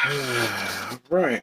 Right.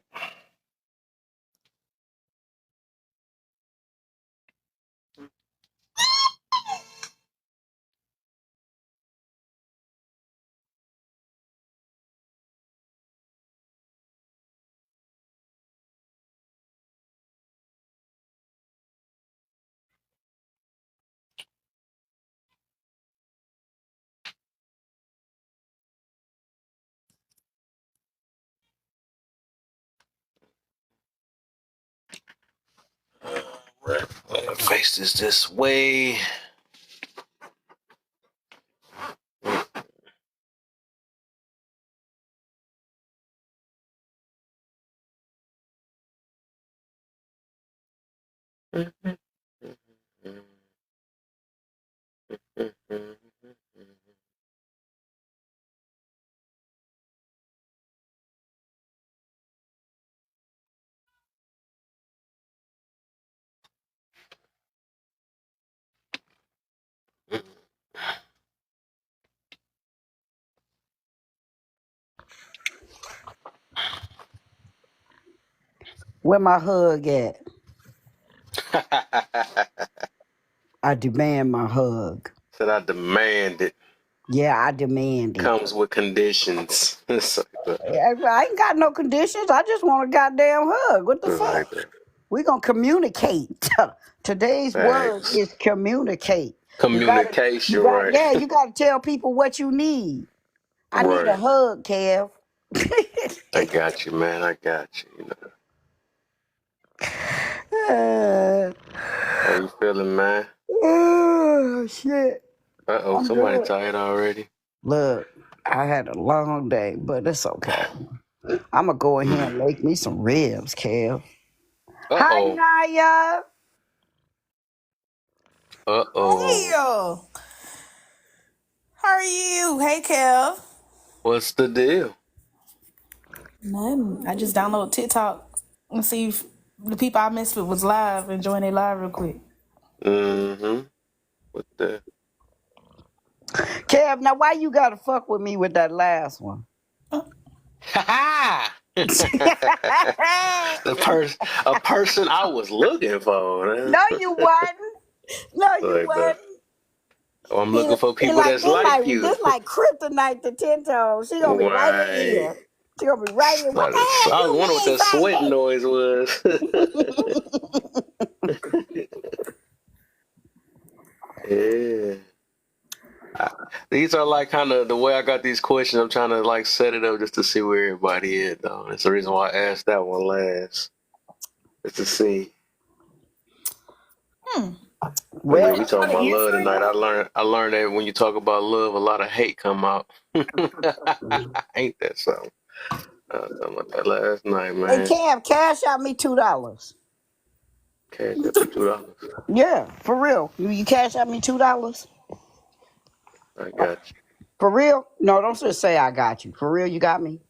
Right. Face this way. Where my hug at? I demand my hug. Said I demand it. Yeah, I demand it. Comes with conditions. I ain't got no conditions. I just want a goddamn hug. What the fuck? Like that. We gonna communicate. Today's word Facts. is communicate. Communication, right? You gotta tell people what you need. I need a Right. hug, Kev. I got you, man. I got you. How you feeling, man? Oh shit. I'm Somebody good. tired already. Look, I had a long day, but it's okay. I'm gonna go ahead and make me some ribs, Kev. Hi, Uh-oh. Naya. Uh-oh. Hey, how are you? Hey, Kev. What's the deal? Nothing. I just download TikTok and see if the people I messed with was live and join their live real quick. Mm-hmm. What the? Kev, now why you gotta fuck with me with that last one? Ha a person I was looking for. Man. No, you wasn't. No, you Like that. wasn't. Oh, I'm looking for people Like that's like you. this like kryptonite to Tinto. She gonna be right in Right. here. She gonna be right in. What Like, the hell I was you wondering what mean, that sweating Sunday? noise was. Yeah. These are like kind of the way I got these questions. I'm trying to like set it up just to see where everybody is, though. That's the reason why I asked that one last, just to see. But yeah, Well, we talking about love tonight. I learned that when you talk about love, a lot of hate come out. Ain't that something? I was talking about that last night, hey man. Kev, cash out me $2. Cash up to $2. Yeah, for real. You cash out me $2? I got you. For real? No, don't just say I got you. For real, you got me?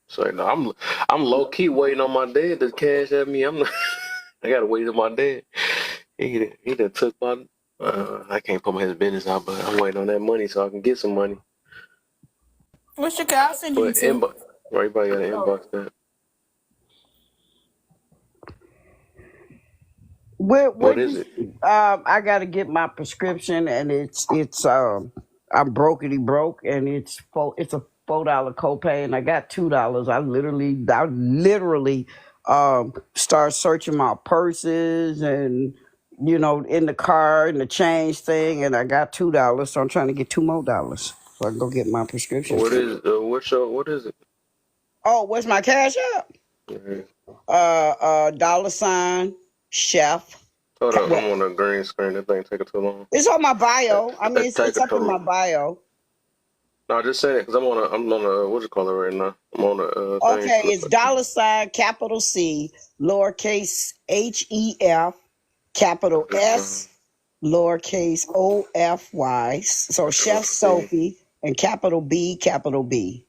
So no, I'm low key waiting on my dad to cash at me. I gotta wait on my dad. He done took my. I can't put his business out, but I'm waiting on that money so I can get some money. What's your guy? I'll send you But two. inbox, right? Everybody got an inbox that. Where What is you? it? I got to get my prescription, and I'm brokety broke, and it's a $4 copay, and I got $2. I literally start searching my purses and in the car and the change thing, and I got $2, so I'm trying to get two more dollars so I can go get my prescription What filled. is? What is it? Oh, what's my cash app? Mhm. $ chef. Hold up, Well, I'm on a green screen. That thing taking too long. it's on my bio. I mean, That it's taking up too in my long. bio. No, just saying it because I'm on a what you call it right now. I'm on a thing. Okay, it's $ capital C, lowercase HEF, capital S, lowercase OFY. So Chef Sophie and capital B, capital B.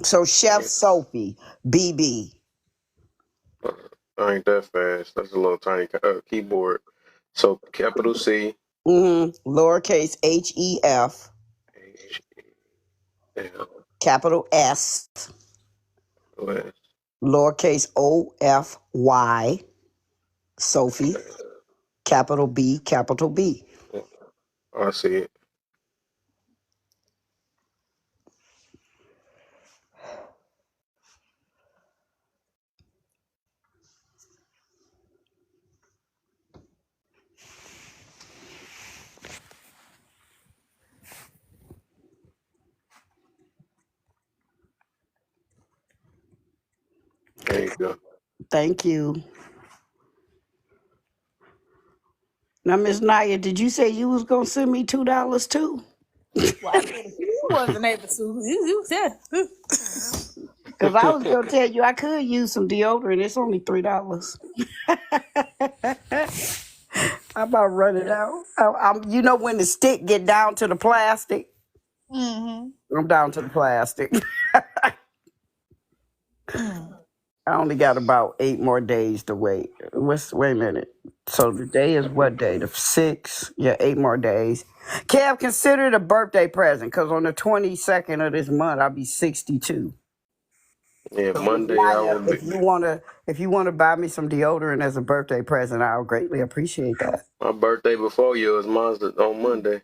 So Chef Sophie, BB. I ain't that fast. That's a little tiny keyboard. So capital C. Lowercase HEF, H-E-L-O-S. capital S, lowercase OFY, Sophie, capital B, capital B. I see it. There you go. Thank you. Now, Miss Naya, did you say you was gonna send me $2 too? Well, I said if you wasn't able to, yeah. Because I was gonna tell you I could use some deodorant. It's only $3. I'm about to run it out. You know when the stick get down to the plastic? Mm-hmm. I'm down to the plastic. I only got about 8 more days to wait. Wait a minute. So today is what day? The 6th? Yeah, 8 more days. Kev, consider it a birthday present because on the 22nd of this month, I'll be 62. Yeah, So Miss Monday I Naya, will be. if you wanna buy me some deodorant as a birthday present, I'll greatly appreciate that. My birthday before yours. Mine's on Monday,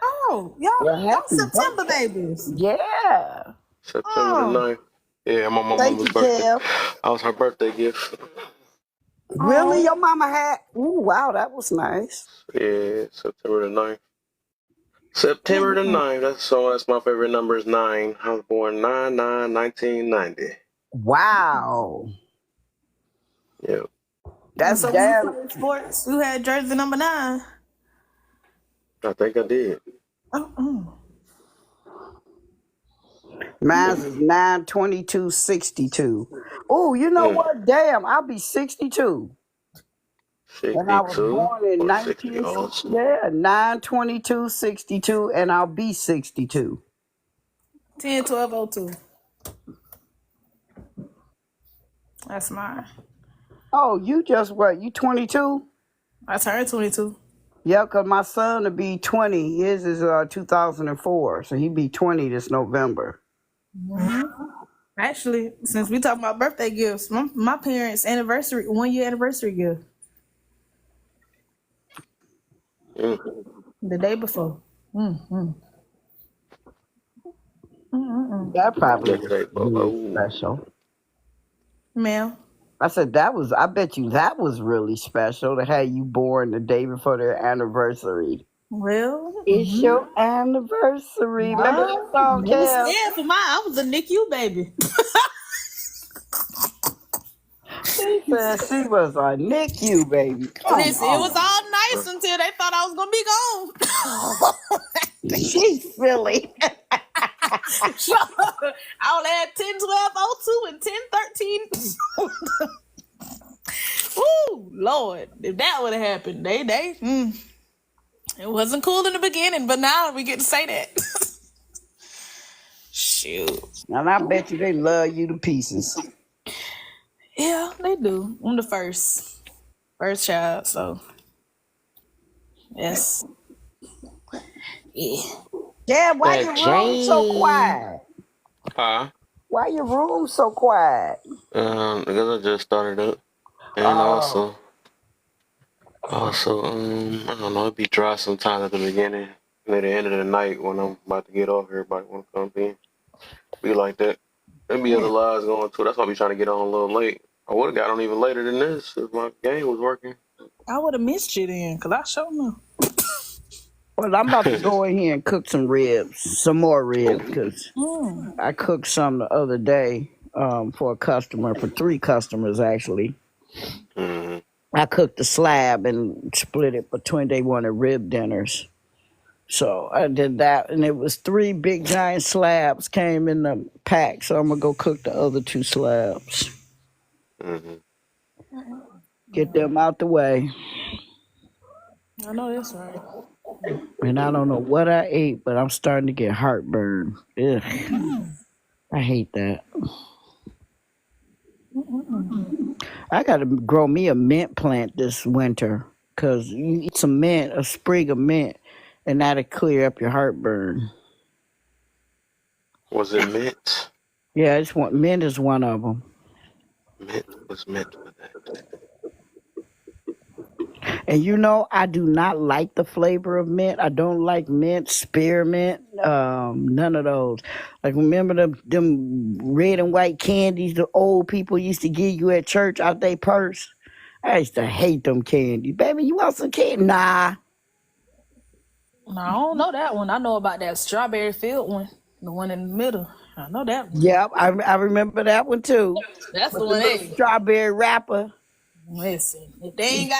Oh, Well, y'all happy September birthday. babies. Yeah. September the Oh, 9th. Yeah, I'm on my Thank mama's you, birthday. Kev. I was her birthday gift. Really? oh, Your mama had? Ooh, wow, that was nice. Yeah, September the 9th. September the 9th. That's my favorite number is 9. I was born 9/9/1990. Wow. Yep. That's so when you damn. played sports, you had jersey number 9. I think I did. Oh, Mine's is 9/22/62. Oh, you know Mm. what? Damn, I'll be 62. And I was 62 born in or 60. 19. Awesome. Yeah, 9/22/62, and I'll be 62. 10/12/02. That's mine. Oh, you just what? You 22? I turned 22. Yeah, because my son will be 20. His is 2004, so he'll be 20 this November. Actually, since we talking about birthday gifts, my parents' anniversary, 1 year anniversary gift, Mm. the day before. That probably Let's was say, really oh, special. Ma'am. I said I bet you that was really special to have you born the day before their anniversary. Well, It's your anniversary. Remember that song, it was Kev? scared for mine. I was a NICU baby. She said she was a NICU baby. Come Listen, it was on. all nice until they thought I was gonna be gone. She's silly. So, I only had 10/12/02 and 10/13. Woo, Lord, if that would have happened, it wasn't cool in the beginning, but now we get to say that. Shoot. And I bet you they love you to pieces. Yeah, they do. I'm the first child, so yes. Yeah. Dad, why that your room so Jane. quiet? Huh? Why your room so quiet? Because I just started up. And also, I don't know, it'd be dry sometimes at the beginning. And at the end of the night when I'm about to get off, everybody want to come in. Be like that. There be other lives going too. That's why I be trying to get on a little late. I would have got on even later than this if my game was working. I would have missed you then, because I sure know. Well, I'm about to go in here and cook some more ribs, because I cooked some the other day for a customer, for 3 customers actually. Mm-hmm. I cooked the slab and split it between, they wanted rib dinners. So I did that, and it was 3 big giant slabs came in the pack, so I'm going to go cook the other 2 slabs. Mm-hmm. Get them out the way. I know that's right. And I don't know what I ate, but I'm starting to get heartburn. Ugh. I hate that. I got to grow me a mint plant this winter. because you eat some mint, a sprig of mint, and that'll clear up your heartburn. Was it mint? Yeah, mint is one of them. Mint was meant for that. And you know, I do not like the flavor of mint. I don't like mint, spearmint, none of those. Like, remember them red and white candies the old people used to give you at church out their purse? I used to hate them candies. Baby, you want some candy? Nah. No, I don't know that one. I know about that strawberry field one, the one in the middle. I know that one. Yep, I remember that one too. That's But the the one. little Hey, strawberry wrapper. listen, if they ain't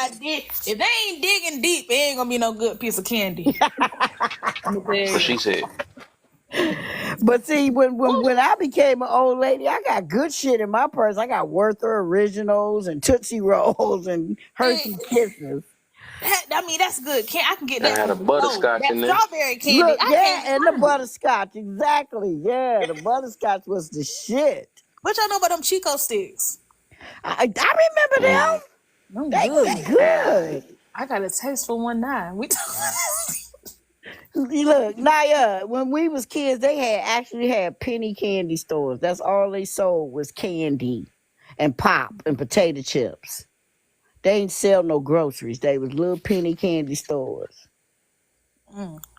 digging deep, it ain't gonna be no good piece of candy. Let me tell you. What she said. But see, when I became an old lady, I got good shit in my purse. I got Werther Originals and Tootsie Rolls and Hershey Kisses. That's good. I can get I that had a from butterscotch that in there. strawberry candy. Look, I yeah, can't. and the butterscotch, exactly. Yeah, the butterscotch was the shit. What y'all know about them Chico sticks? I remember them. Them They good. was good. I got a taste for one now. Look, Naya, when we was kids, they actually had penny candy stores. That's all they sold was candy and pop and potato chips. They ain't sell no groceries. They was little penny candy stores.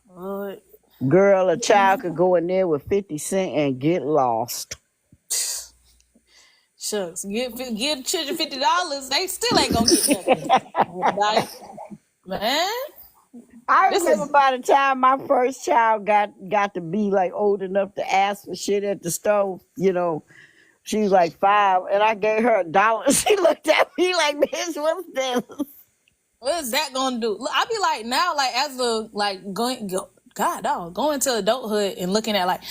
Lord. Girl, a child could go in there with 50 cents and get lost. Shucks, give children $50, they still ain't gonna get nothing. Man, I remember by the time my first child got to be like old enough to ask for shit at the stove, you know, she was like 5, and I gave her $1. She looked at me like, bitch, what's this? what is that gonna do? Look, I be like now, like as a like going to adulthood and looking at like,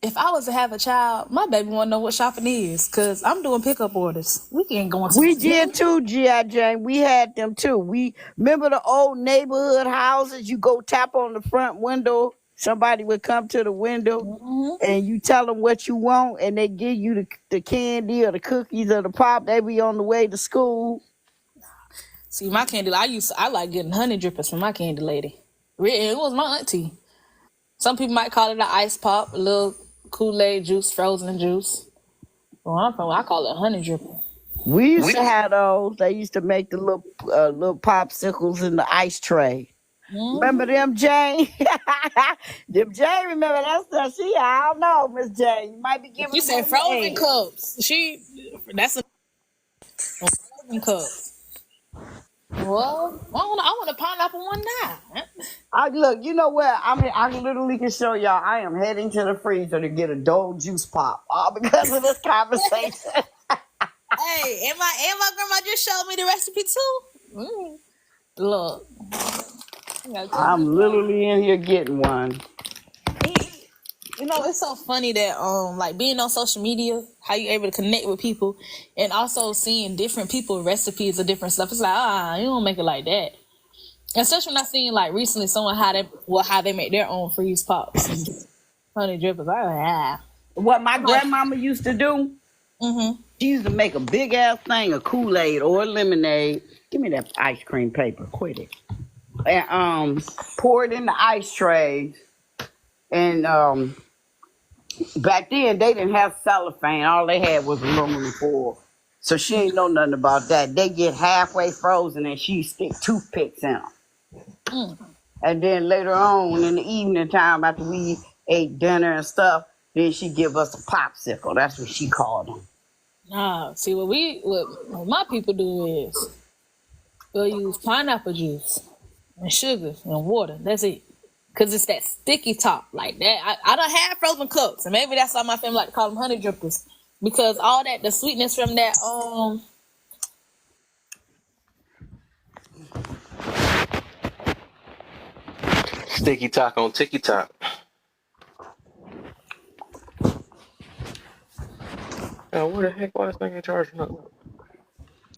if I was to have a child, my baby wanna know what shopping is, cause I'm doing pickup orders. We ain't going to. We did too, G.I. Jane. We had them too. We remember the old neighborhood houses. You go tap on the front window. Somebody would come to the window and you tell them what you want, and they give you the candy or the cookies or the pop. They be on the way to school. See, my candy, I like getting honey drippers from my candy lady. It was my auntie. Some people might call it an ice pop, a little Kool-Aid juice, frozen juice. Well, I call it honey dripper. We used to have those. They used to make the little popsicles in the ice tray. Remember them, Jane? Them Jane, remember that stuff? I don't know, Miss Jane. You might be giving. You said frozen cups. That's a frozen cups. Well, I want a pineapple one now. Look, you know what? I literally can show y'all. I am heading to the freezer to get a Dole juice pop, all because of this conversation. Hey, and my grandma just showed me the recipe too. Look, I'm literally in here getting one. You know, it's so funny that like being on social media, how you able to connect with people, and also seeing different people recipes of different stuff. It's like, you don't make it like that. Especially when I seen like recently someone how they make their own freeze pops, and honey drippers. What my grandmama used to do, she used to make a big ass thing of Kool-Aid or lemonade. Give me that ice cream paper, quit it. And pour it in the ice trays. And back then they didn't have cellophane. All they had was aluminum foil. So she ain't know nothing about that. They get halfway frozen and she stick toothpicks in them. And then later on in the evening time, after we ate dinner and stuff, then she give us a popsicle. That's what she called them. See what my people do is they'll use pineapple juice and sugar and water. That's it. Cause it's that sticky top like that. I don't have frozen cups, and maybe that's why my family like to call them honey drippers, because all that the sweetness from that Sticky Talk on Tiki Talk. Oh, where the heck? Why this thing ain't charging up?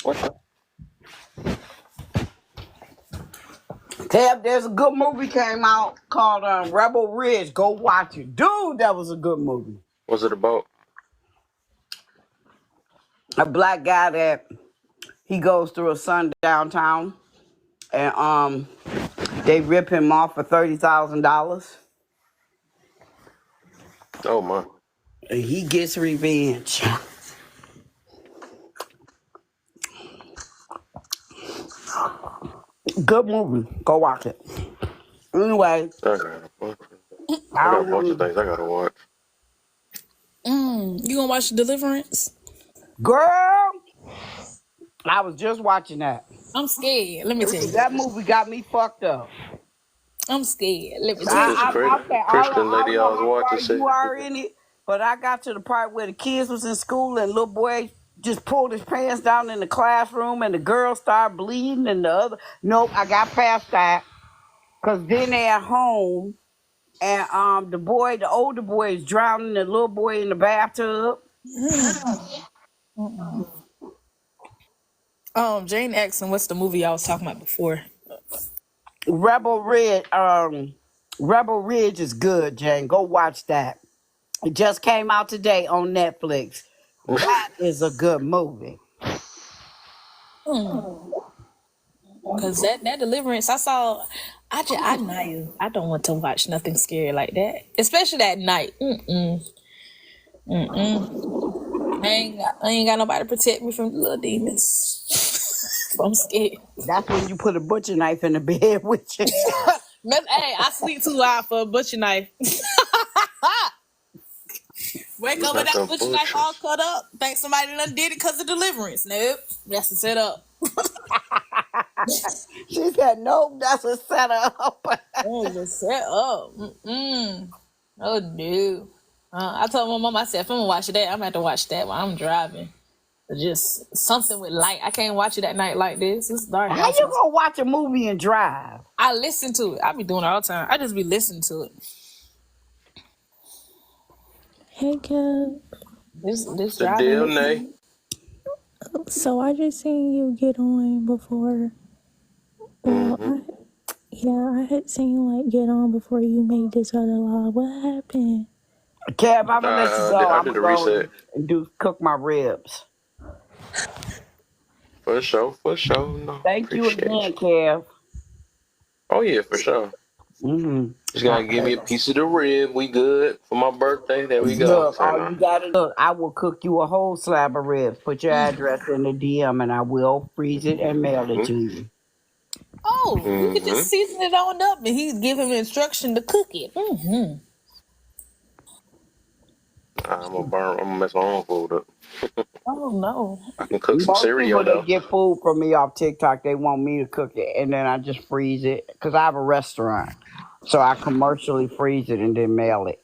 What the? Tab, there's a good movie came out called Rebel Ridge. Go watch it. Dude, that was a good movie. What's it about? A black guy that he goes through a sundown town and they rip him off for $30,000, Oh my. and he gets revenge. Good movie. Go watch it. Anyway, I got a bunch. I I got a don't bunch of want things I gotta watch. You gonna watch Deliverance? girl. I was just watching that. I'm scared. Let me tell you. That movie got me fucked up. I'm scared. Let me What's tell this you. Christian I lady don't I know was how watching far say? you are in it, but I got to the part where the kids was in school and little boy just pulled his pants down in the classroom and the girl started bleeding and the other. Nope, I got past that. Cause then they at home and the older boy is drowning the little boy in the bathtub. Jane asked him what's the movie I was talking about before. Rebel Ridge is good, Jane. Go watch that. It just came out today on Netflix. That is a good movie. Cause that Deliverance, I know you. I don't want to watch nothing scary like that, especially at night. I ain't got nobody to protect me from the little demons. So I'm scared. That's when you put a butcher knife in the bed with you. Hey, I sleep too loud for a butcher knife. Wake up with Not that the butcher knife all butchers. cut up. Think somebody done did it because of Deliverance. Nope, that's a setup. She said, nope, that's a setup. Oh, just set up. Oh no. I told my mom, I said, if I'm gonna watch that, I'm gonna have to watch that while I'm driving. Just something with light. I can't watch it at night like this. It's dark How you outside. gonna watch a movie and drive? I listen to it. I be doing it all the time. I just be listening to it. Hey, Kev. This The driving. deal, Nay. So I just seen you get on before. Well, I had seen you like get on before you made this other law. What happened? Kev, I'm gonna let you go. I I'm did a gonna go reset. and cook my ribs. For sure. No, Thank you appreciate again, you. Kev. Oh yeah, for sure. Just gotta give me a piece of the rib. We good for my birthday. There we go. Look, all you gotta look, I will cook you a whole slab of ribs. Put your address in the DM and I will freeze it and mail it to you. Oh, you could just season it on up and he's giving him instruction to cook it. I'm gonna mess my own food up. Oh no. I can cook some Most cereal people though. that get food from me off TikTok, they want me to cook it and then I just freeze it because I have a restaurant. So I commercially freeze it and then mail it.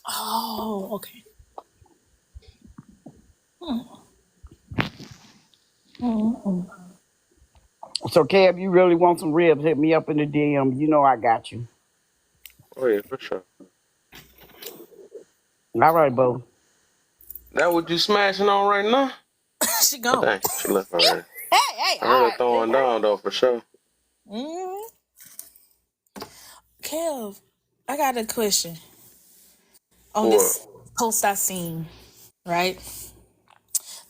Oh, okay. So Kev, you really want some ribs, hit me up in the DM. You know I got you. Oh yeah, for sure. All right, bro. That what you smashing on right now? She gone. Dang, she left already. Hey, I all heard right. her throwing down though for sure. Kev, I got a question on What? this post I seen, right?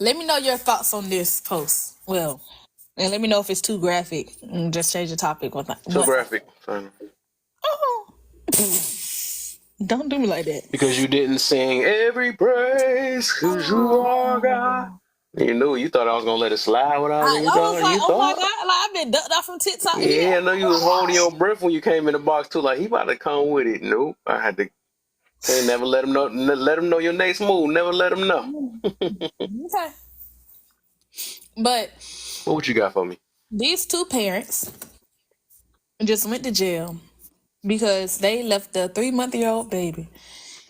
Let me know your thoughts on this post. Well, and let me know if it's too graphic. Just change the topic. Too graphic, son. Oh, don't do me like that. Because you didn't sing every praise, cause you are God. You thought I was gonna let it slide without it. I was like, oh my thought? God, like I've been ducked out from TikTok. Yeah, I know you was holding your breath when you came in the box too. Like he about to come with it. Nope, I had to. Hey, never let him know. Let him know your next move. Never let him know. Okay. But What you got for me? these two parents just went to jail because they left the 3-month-old baby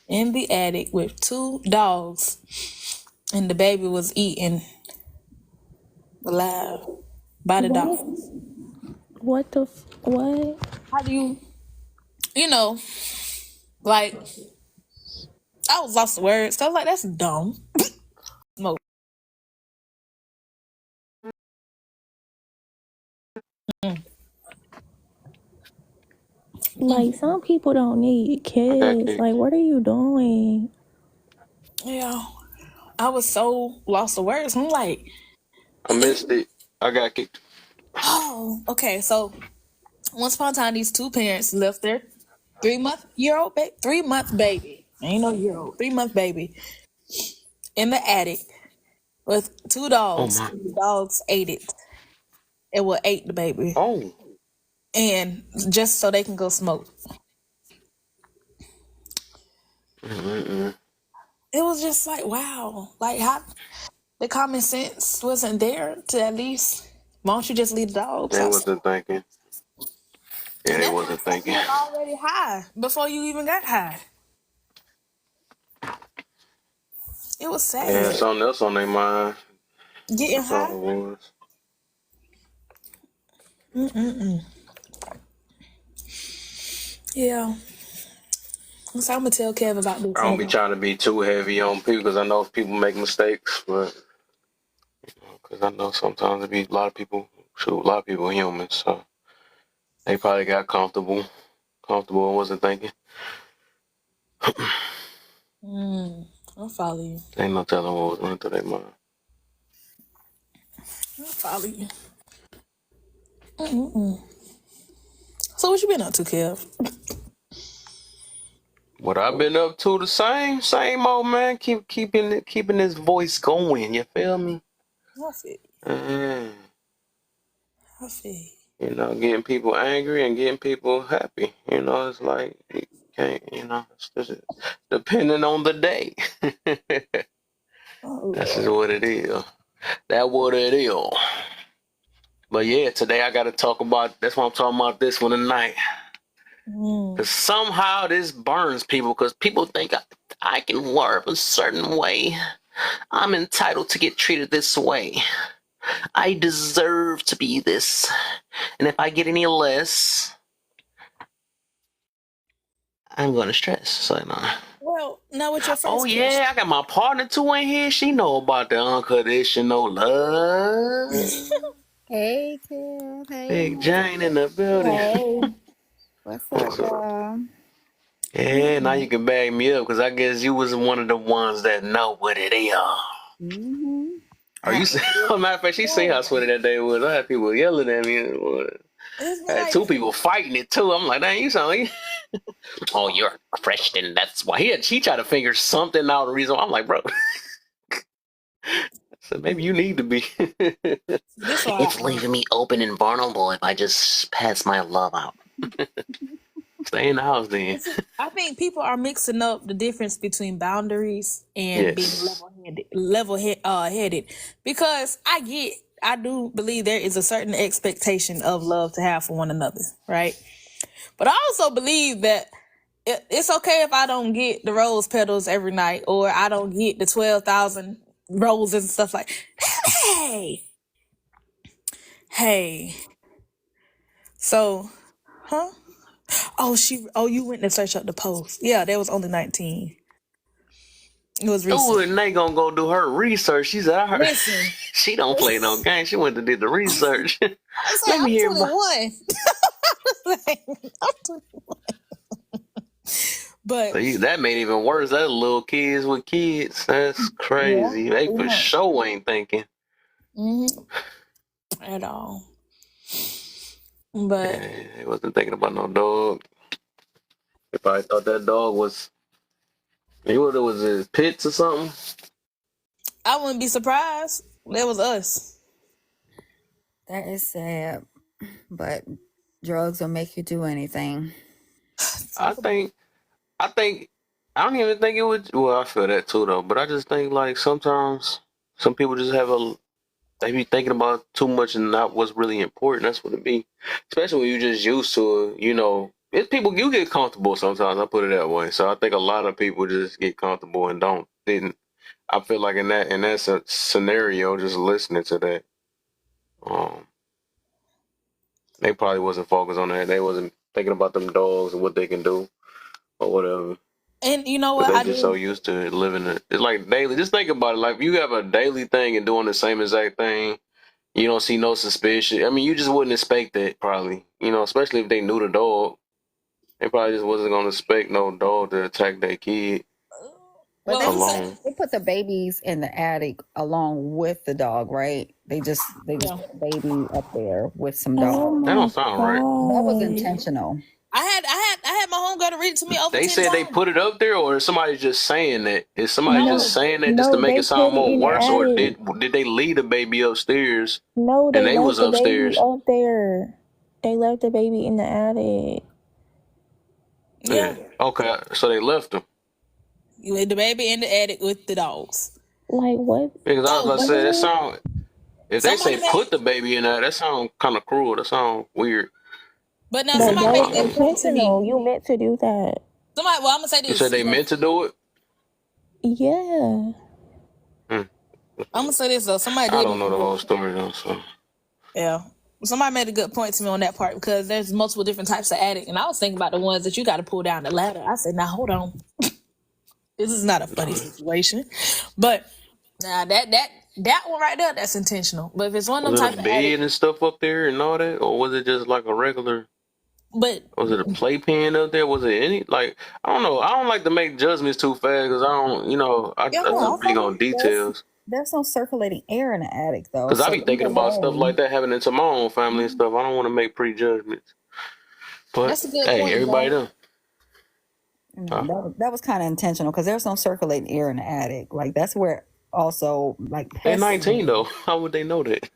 in the attic with 2 dogs, and the baby was eaten alive by the dogs. What? How do like, I was lost for words. So I was like, that's dumb. Smoke. Like, some people don't need kids. Like, what are you doing? Yeah. I was so lost for words. I'm like, I missed it. I got kicked. oh, okay. So Once upon a time, these two parents left their 3-month baby. Ain't no year old, 3-month baby in the attic with two Oh dogs. my. The dogs ate it. It will ate the baby, Oh. and just so they can go smoke. Mm-mm. It was just like, wow, like how the common sense wasn't there to at least. Why don't you just leave the dogs They outside? wasn't thinking. Yeah, And they that wasn't first time you thinking. was already high before you even got high. It was They had sad. something else on their mind. Getting That's all high. it was. Yeah. So I'm gonna tell Kev about this. I don't be trying to be too heavy on people because I know people make mistakes, but because I know sometimes it be a lot of people human, so they probably got comfortable and wasn't thinking. I'll follow you. Ain't no telling what was running through their mind. I'll follow you. So what you been up to, Kev? What I've been up to, the same old man. Keeping this voice going. You feel me? I feel you. Mm. I feel you. You know, getting people angry and getting people happy. You know, it's like you can't. You know, it's just depending on the day. Oh, That's just what it is. That what it is. But yeah, today I got to talk about. That's why I'm talking about this one tonight. Because somehow this burns people. Because people think I can work a certain way. I'm entitled to get treated this way. I deserve to be this. And if I get any less, I'm going to stress. So, no. well, now with your first Oh, yeah, I got my partner too in here. She know about the unconditional love. Hey, Kim. Hey, Big Jane in the building. hey. What's up, What's up? girl? Yeah, now you can bag me up because I guess you was one of the ones that know what it is. Mm-hmm. Are you? Matter of fact, she seen how sweaty that day was. I had people yelling at me. It's been I had like two people fighting it too. I'm like, dang, you sound like. Oh, you're a Christian. That's why. She tried to figure something out. The reason I'm like, bro. So maybe you need to be. this why It's leaving me open and vulnerable if I just pass my love out. Stay in the house then. I think people are mixing up the difference between boundaries and Yes. being level-headed. Because I do believe there is a certain expectation of love to have for one another, right? But I also believe that it's okay if I don't get the rose petals every night, or I don't get the 12,000 roses and stuff like. Hey. So, huh? Oh, you went and searched up the post. Yeah, there was only 19. It was Oh, recent. and they gonna go do her research. She said, I heard Listen, she don't play no game. She went to do the research. I'm saying Let me hear I'm about. 21. I'm 21. But So that made it even worse. That little kids with kids. That's crazy. They for sure ain't thinking. At all. But They wasn't thinking about no dog. They probably thought that dog was. What it was, his pits or something. I wouldn't be surprised. That was us. That is sad, but drugs will make you do anything. I don't even think it would. Well, I feel that too though. But I just think like sometimes some people just they be thinking about too much and not what's really important. That's what it be. Especially when you just used to it, you know. It's people you get comfortable sometimes, I put it that way. So I think a lot of people just get comfortable and didn't. I feel like in that scenario, just listening to that, they probably wasn't focused on that. They wasn't thinking about them dogs and what they can do or whatever. And you know But what? they I just so do. used to living it. It's like daily. Just think about it. Like you have a daily thing and doing the same exact thing. You don't see no suspicion. I mean, you just wouldn't expect that probably. You know, especially if they knew the dog. They probably just wasn't gonna expect no dog to attack their kid. But Well, I'm gonna say, alone. they put the babies in the attic along with the dog, right? They just yeah. put the baby up there with some Oh dog. That my don't sound right. That was god. intentional. I had my homegirl to read it to me over They 10 said they times. put it up there, or is somebody just saying that? Is somebody just No, saying that just to No, make they it sound put it more in the worse, or attic. did they leave the baby upstairs No, and they they was left the baby upstairs? up there. They left the baby in the attic. Yeah. Yeah. Okay. So they left him. You had the baby in the attic with the dogs. Like what? Because I was about to say that What? sound. If they Somebody say made, put the baby in there, that sounds kind of cruel. That sounds weird. but now But somebody that made was a good point to me. intentional. You meant to do that. Somebody, well, I'm gonna say You said this. they meant to do it. Yeah. Hmm. I'm gonna say this though. Somebody I did don't make a know the good, whole story though. So yeah. Somebody made a good point to me on that part because there's multiple different types of attic, and I was thinking about the ones that you got to pull down the ladder. I said, now hold on, this is not a funny situation, but now that one right there, that's intentional. But if it's one of them was it type a of attic, bed and stuff up there and all that, or was it just like a regular? but Was it a playpen up there? Was it any like I don't know. I don't like to make judgments too fast because I don't, yeah, I no, just big also on details. there's no circulating air in the attic though. Because I So be thinking either about stuff way, like that happening to my own family and stuff. I don't want to make prejudgments. But that's a good hey, point, everybody though. done. that was kind of intentional because there's no circulating air in the attic. Like that's where also like They're pests. 19 though. How would they know that?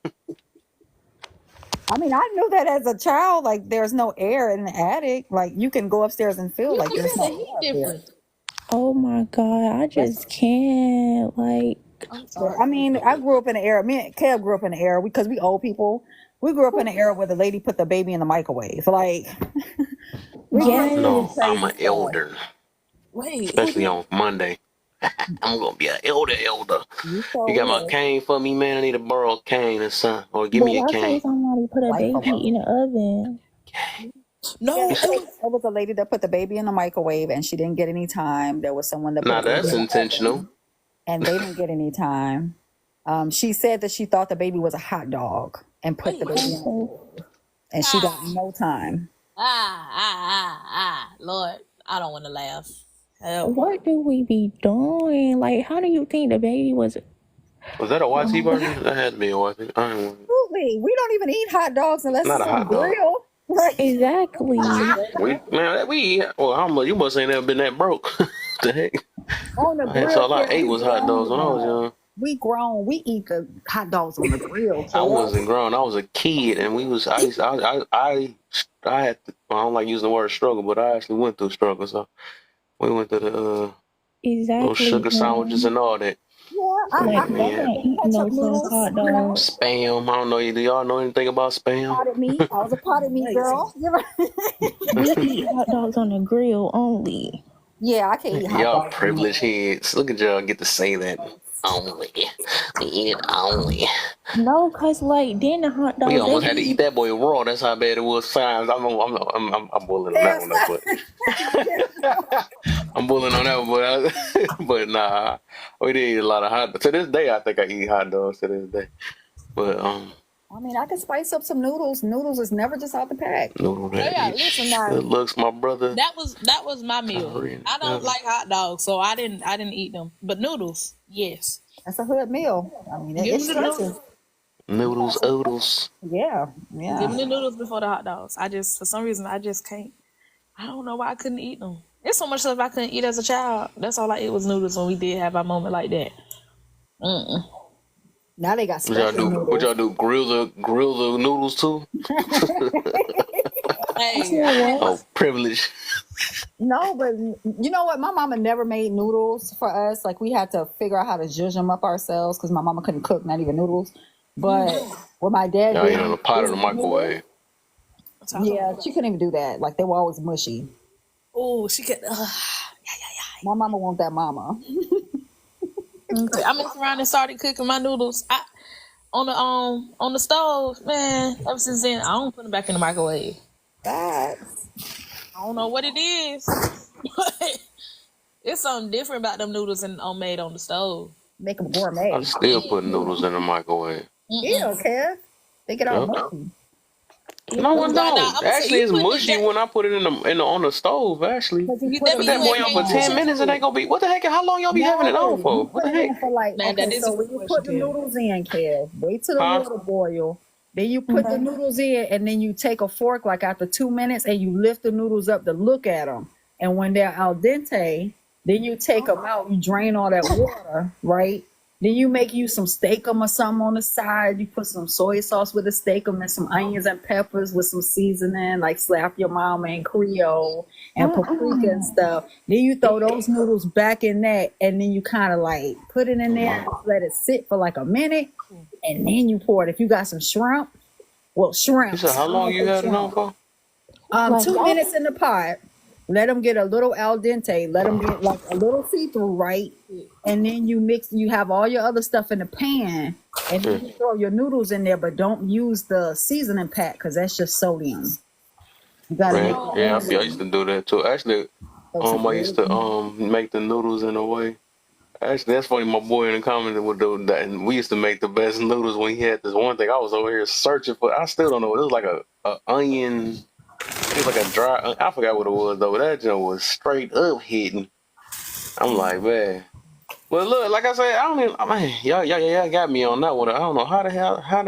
I mean, I knew that as a child. Like there's no air in the attic. Like you can go upstairs and feel You like can there's feel no the heat air up there. difference. Oh my god. I just can't. Like, I'm But, sorry. I mean, I grew up in an era. Me and Kev grew up in an era because we old people. We grew up in an era where the lady put the baby in the microwave. Like we grew up in some No, yes. I'm crazy an stuff. elder, Wait, who especially did? on Monday. I'm gonna be an elder. You You got my so cane for me, man? I need to borrow a cane or something. Or give But me a why cane. can't somebody put a life baby in the oven? No, You it said, was. It was a lady that put the baby in the microwave and she didn't get any time. There was someone that put nah, the baby that's in the intentional. oven and they didn't get any time. She said that she thought the baby was a hot dog and put the Wait. baby in the Okay. and she got no time. Lord, I don't want to laugh. Help. What do we be doing? Like, how do you think the baby was? Was that a YT version? That had to be a YT. I ain't want Absolutely. We don't even eat hot dogs unless not it's a on hot dog. grill. Like, Exactly. We eat. Well, you must ain't never been that broke. The heck? on the That's grill, all I Kev, ate we was hot dogs grown when I was now. young. We grown. We eat the hot dogs on the grill, I Kev. wasn't grown. I was a kid, and we was. I used. I had. To, I don't like using the word struggle, but I actually went through struggle. So we went to the little Exactly. sugar sandwiches and all that. Yeah, So Like, I yeah, I had man, can't eat ketchup no some noodles, hot dog. spam. I don't know. Do y'all know anything about spam? potted meat. I was a potted meat girl. We eat hot dogs on the grill only. Yeah, I can eat hot Y'all dogs. privileged heads. Look at y'all get to say that. Only. We eat it only. No, cause like then the hot We dog they almost had to be eat that boy raw. That's how bad it was. Signs. I'm bullying on that one, though, but I'm bullying on that one. But nah, we did eat a lot of hot. To this day, I think I eat hot dogs. To this day, but I mean, I can spice up some noodles. Noodles is never just out the pack. noodle Oh that yeah, eats. listen now. Good looks, my brother. That was my meal. Tyree. I don't like hot dogs, so I didn't eat them. But noodles, yes. That's a hood meal. I mean, Give it's me the stretches. noodles. Noodles, oodles. Yeah, Give yeah. me the noodles before the hot dogs. For some reason, I just can't. I don't know why I couldn't eat them. There's so much stuff I couldn't eat as a child. That's all I ate was noodles when we did have our moment like that. Now they got What y'all special do? noodles. What y'all do? Grill the noodles too? Hey, Oh, privilege. No, but you know what? My mama never made noodles for us. Like we had to figure out how to zhuzh them up ourselves because my mama couldn't cook, not even noodles. But what my dad Y'all did, eat on the pot or the microwave? yeah, she couldn't even do that. Like they were always mushy. oh, she could. My mama want that mama. Okay. I messed around and started cooking my noodles on the stove. Man, ever since then, I don't put them back in the microwave. Facts. I don't know what it is. It's something different about them noodles and made on the stove. Make them gourmet. I still put noodles in the microwave. Yeah, Kev. They get all Yep. mushy. No, it Well, now don't. I'm gonna say Actually, you it's put the mushy when I put it in the on the stove. Actually, Because you you, put that them put mean that you in boy ain't on made for the the 10 motion minutes. It ain't clear. gonna be. What the heck? How long y'all be having it on No, for? you What put the it heck? in for like, Now that okay, is a so when good you question, put the Kevin. noodles in, Kev, wait till the Huh? water boil. Then you put the Okay. noodles in, and then you take a fork like after 2 minutes, and you lift the noodles up to look at them. And when they're al dente, then you take them out, you drain all that water, right? Then you make you some steakum or something on the side. You put some soy sauce with the steakum and some onions and peppers with some seasoning, like slap your mama and Creole and paprika and stuff. Then you throw those noodles back in that, and then you kind of like put it in there and let it sit for like a minute, and then you pour it. If you got some shrimp, well, You said shrimps. how I'm long gonna you say had it on shrimp. for? Like 2 minutes in the pot. Let them get a little al dente. Let them get like a little see through, right? And then you mix. You have all your other stuff in the pan, and then Yeah, you throw your noodles in there. But don't use the seasoning pack because that's just sodium. You got to man. get the Oh, Yeah, I oil. used to do that too. Actually, Throw some I used to oil. make the noodles in a way. Actually, that's funny. My boy in the comments would do that, and we used to make the best noodles when he had this one thing. I was over here searching for. I still don't know. It was like a onion. It was like a dry. I forgot what it was though. But that joint was straight up hitting. I'm like, man. Well, look, like I said, I don't even. Man, y'all got me on that one. I don't know how the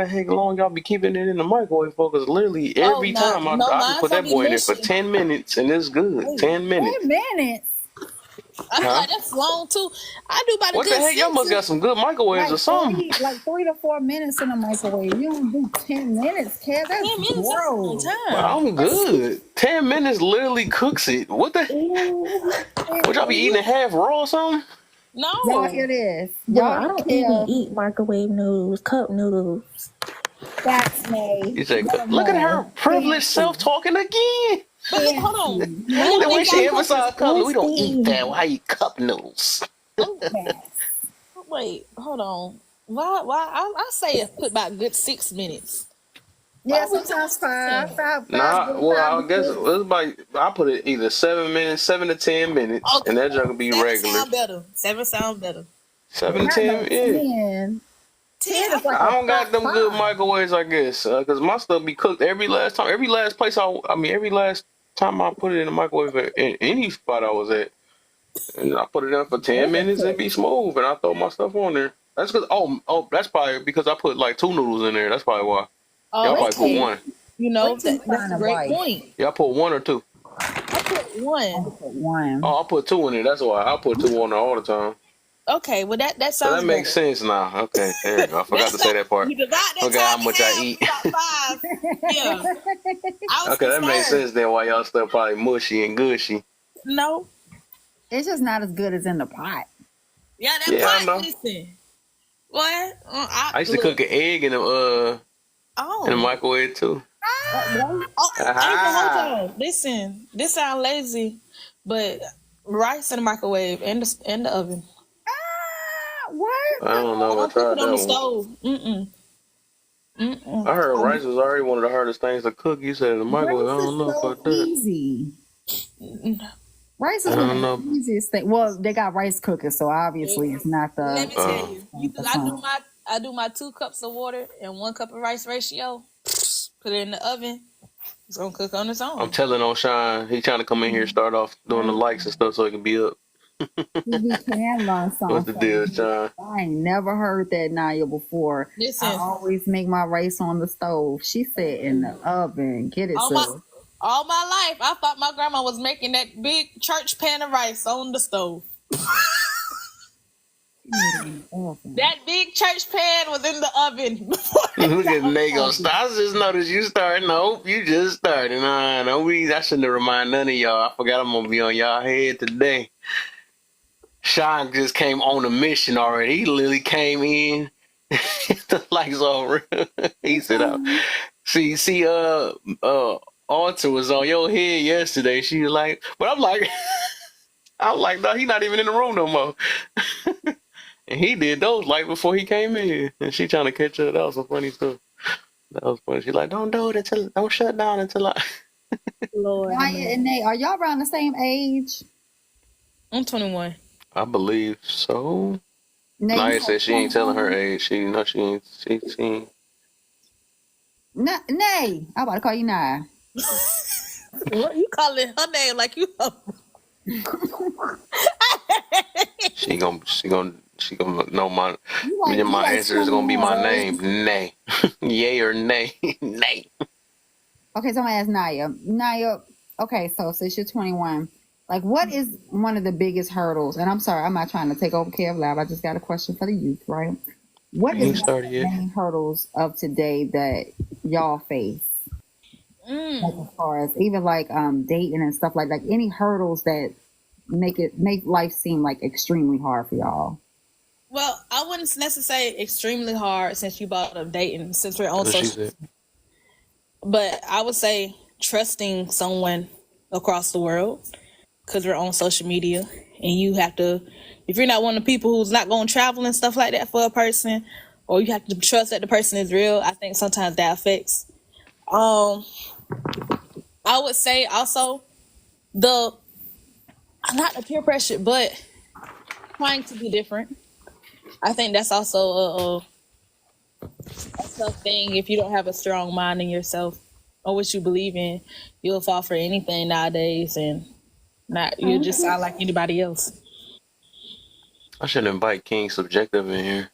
heck long y'all be keeping it in the microwave for? Because literally oh, every no, time no, I can mine's put gonna that be boy in there for mushy. 10 minutes and it's good. Wait, 10 minutes, 10 minutes. I feel huh? like that's long too. I do about a What the good heck? Y'all must got 6. some good microwaves or something. Like 3 to 4 minutes in the microwave. You don't do 10 minutes, Kev. That's 10 minutes is a long gross. Well, time. I'm good. 10 minutes literally cooks it. What the? Ooh, Would y'all be eating it half raw or something? y'all No, hear this? bro, Y'all I don't hear even Kev? eat microwave noodles, cup noodles. That's May. You say, Let them look at her know. privileged self Fancy. talking again. but hold on. Fancy. When y'all The way make she y'all Noodles cup, is emphasized cup noodles. We don't eat that. disgusting. Why eat cup noodles? oh, Yes. wait, hold on. Why? I say put about a good 6 minutes. Why Yeah, are we doing sometimes five. 10? Five Nah, good, well, five I to guess it's six. about I put it either 7 minutes, 7 to 10 minutes, Okay, and that junk will be 7 regular. sound better. 7 sound better. Seven to Not ten, no yeah. 10. 10, 10 I is like feel I a don't top got them good five. microwaves, I guess, because my stuff be cooked every last time. Every last place every last time I put it in the microwave in any spot I was at, and I put it in for 10 minutes and Overcooked. be smooth, and I throw my stuff on there. That's because that's probably because I put like two noodles in there. That's probably why. Y'all Wait probably till put okay. you, one. You know wait till you that's find a a great wife. point. Y'all put one or two. I put I would 1. put one. Oh, I put two in there. That's why I put two on there all the time. Okay, well that So that sounds makes better. sense now. Okay, there you go. I forgot That's to not say that part. you divide that Forgot how time in much I half. eat. It's about 5. Yeah, I was Okay, that makes concerned. sense then why y'all still probably mushy and gushy. No, It's just not as good as in the pot. yeah, that Yeah, I pot. know. Listen, what? I I used to look. cook an egg in the Oh, microwave too. well, oh, April, hold Aha! on. Listen, this sound lazy, but rice in the microwave and the oven. What? I don't know if I Don't cook it tried on that the one. stove. Mm-mm. I Mm-mm. heard rice was already one of the hardest things to cook. You said in the microwave. I Rice don't is know so about that. easy. Rice I is one of don't the know. easiest things. Well, they got rice cookers, so obviously it's not Let the me tell Uh, you, not the I do fun. my 2 cups of water and 1 cup of rice ratio. Put it in the oven. It's gonna cook on its I'm own. telling on Shine. He trying to come in here and start off doing the likes and stuff so he can be up. We can learn What's something the from deal, you. Shine? I ain't never heard that Naya before. I Listen, always make my rice on the stove. She said in the oven. Get it, all sis. my all my life, I thought my grandma was making that big church pan of rice on the stove. She made it in the oven. That big church pan was in the oven before they Look at got Nego. I just noticed you starting. Nope, you just started. Nah, don't be. I shouldn't have reminded none of y'all. I forgot I'm gonna be on y'all head today. Sean just came on a mission already. He literally came in. The lights all real. He said, Okay. see, Arthur was on your head yesterday." She was like, but I'm like, no, he not even in the room no more. And he did those like before he came in. And she trying to catch up. That was some funny stuff. That was funny. She's like, don't do it until, don't shut down until I. Lord, have Naya and mercy. Nate, are y'all around the same age? I'm 21. I believe so. Nate, you Naya said said she ain't telling her 21? age. She ain't. She ain't. Nay. I'm about to call you Nah. What you calling her name like you? She gonna know my. You My like answer is gonna be 21, my right? name. Nay. Yay or nay? Nay. Okay, so I'm gonna ask Naya. Naya, okay, so since you're 21, like what is one of the biggest hurdles? And I'm sorry, I'm not trying to take over Kev Lab. I just got a question for the youth, right? What You is ain't one of started the yet. main hurdles of today that y'all face? Like as far as even like dating and stuff like any hurdles that make life seem like extremely hard for y'all. Well, I wouldn't necessarily say extremely hard since you brought up dating, since we're on That's what she social. said. But I would say trusting someone across the world because we're on social media, and you have to, if you're not one of the people who's not going to travel and stuff like that for a person, or you have to trust that the person is real. I think sometimes that affects. I would say also the not the peer pressure, but trying to be different. I think that's also a tough thing if you don't have a strong mind in yourself or what you believe in. You'll fall for anything nowadays, and not you just sound like anybody else. I should invite King Subjective in here.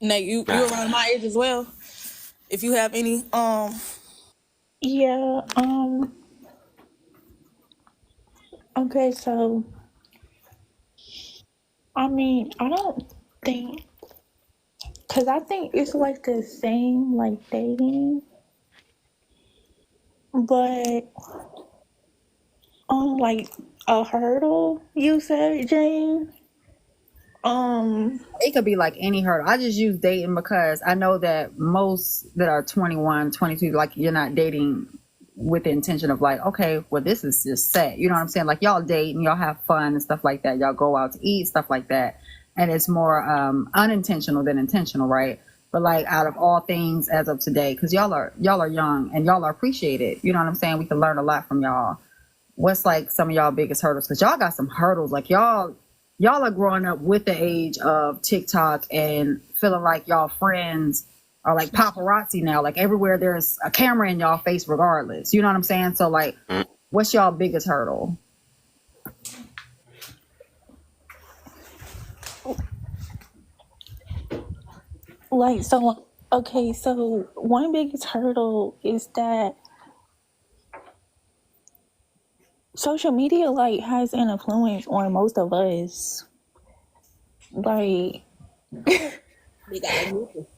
Now you around my age as well. If you have any Yeah, okay, so I mean, I don't think, cause I think it's like the same like dating, but like a hurdle, you said, Jane. It could be like any hurdle. I just use dating because I know that most that are 21, 22, like you're not dating with the intention of like, okay, well, this is just set. You know what I'm saying? Like y'all date and y'all have fun and stuff like that. Y'all go out to eat, stuff like that. And it's more unintentional than intentional, right? But like out of all things as of today, because y'all are young and y'all are appreciated. You know what I'm saying? We can learn a lot from y'all. What's like some of y'all biggest hurdles? Because y'all got some hurdles. Like y'all are growing up with the age of TikTok and feeling like y'all friends are like paparazzi now. Like everywhere there's a camera in y'all face regardless. You know what I'm saying? So like, what's y'all biggest hurdle? Like, so, okay, so one biggest hurdle is that social media, like, has an influence on most of us. Like, they got a group.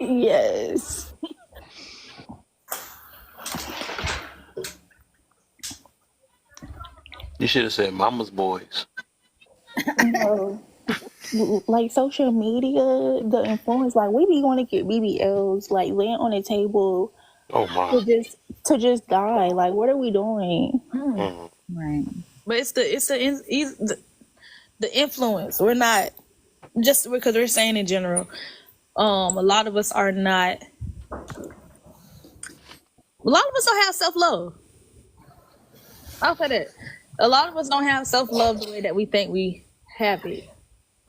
yes. You should have said Mama's Boys. No. Like, social media, the influence, like, we be going to get BBLs, like, laying on the table Oh my. to just die. Like, what are we doing? Right. But it's the influence. We're not just because we're saying in general. A lot of us are not. A lot of us don't have self-love. I'll say that. A lot of us don't have self-love the way that we think we have it.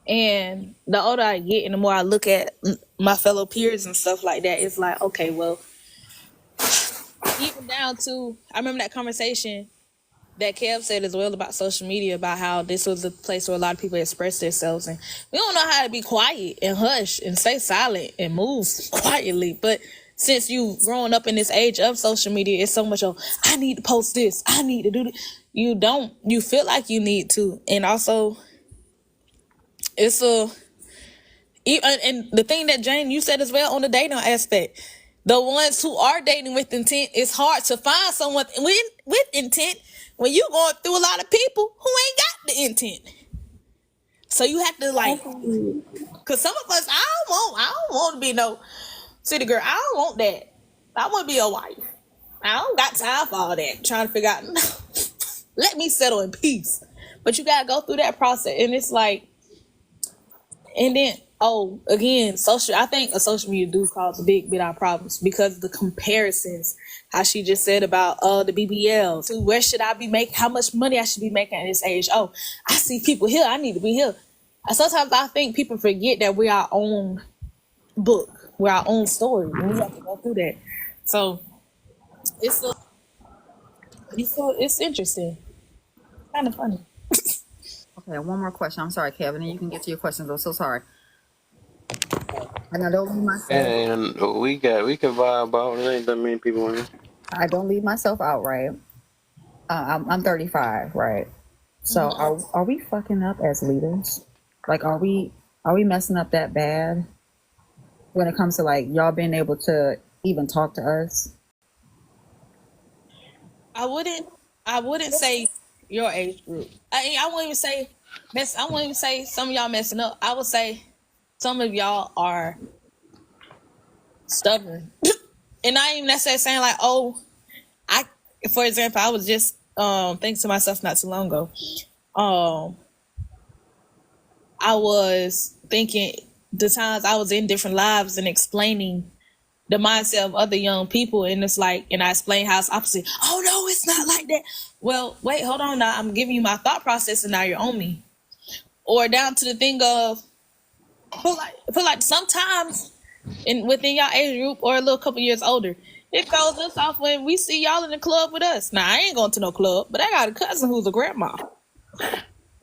And the older I get and the more I look at my fellow peers and stuff like that, it's like, okay, well, even down to, I remember that conversation that Kev said as well about social media, about how this was a place where a lot of people express themselves. And we don't know how to be quiet and hush and stay silent and move quietly. But since you've grown up in this age of social media, it's so much of, I need to post this, I need to do this. You feel like you need to. And also, it's and the thing that Jane, you said as well on the dating aspect, the ones who are dating with intent, it's hard to find someone with intent when you going through a lot of people who ain't got the intent. So you have to like, cause some of us, I don't want to be no city girl. I don't want that. I want to be a wife. I don't got time for all that. Trying to figure out, let me settle in peace. But you gotta go through that process, and it's like, and then again, I think a social media do cause a big bit of problems because of the comparisons. How she just said about the BBLs. Where should I be making? How much money I should be making at this age? Oh, I see people here. I need to be here. Sometimes I think people forget that we are our own book. We're our own story, and we have to go through that. So it's a, it's interesting, kind of funny. Okay, one more question. I'm sorry, Kevin, and you can get to your questions. I'm so sorry. And I don't leave myself. And we can vibe out. There ain't that many people in here. I don't leave myself out, right? I'm 35, right? So are we fucking up as leaders? Like, are we messing up that bad when it comes to like y'all being able to even talk to us? I wouldn't say your age group. I wouldn't even say I wouldn't even say some of y'all messing up. I would say some of y'all are stubborn. And I ain't even necessarily saying like, oh, for example, I was just thinking to myself not too long ago. I was thinking the times I was in different lives and explaining the mindset of other young people, and it's like, and I explain how it's opposite. Oh no, it's not like that. Well, wait, hold on now. I'm giving you my thought process, and now you're on me. Or down to the thing of, feel like sometimes within y'all age group or a little couple years older, it throws us off when we see y'all in the club with us. Now I ain't going to no club, but I got a cousin who's a grandma.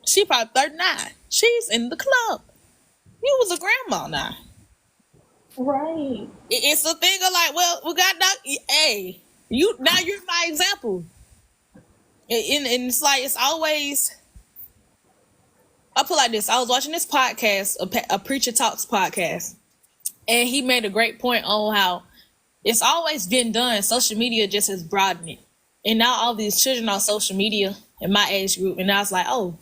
She probably 39. She's in the club. You was a grandma now. Right. It's a thing of like, well, we got hey, you're my example. And it's like, it's always, I put like this. I was watching this podcast, a Preacher Talks podcast, and he made a great point on how it's always been done. Social media just has broadened it. And now all these children on social media in my age group, and I was like, oh,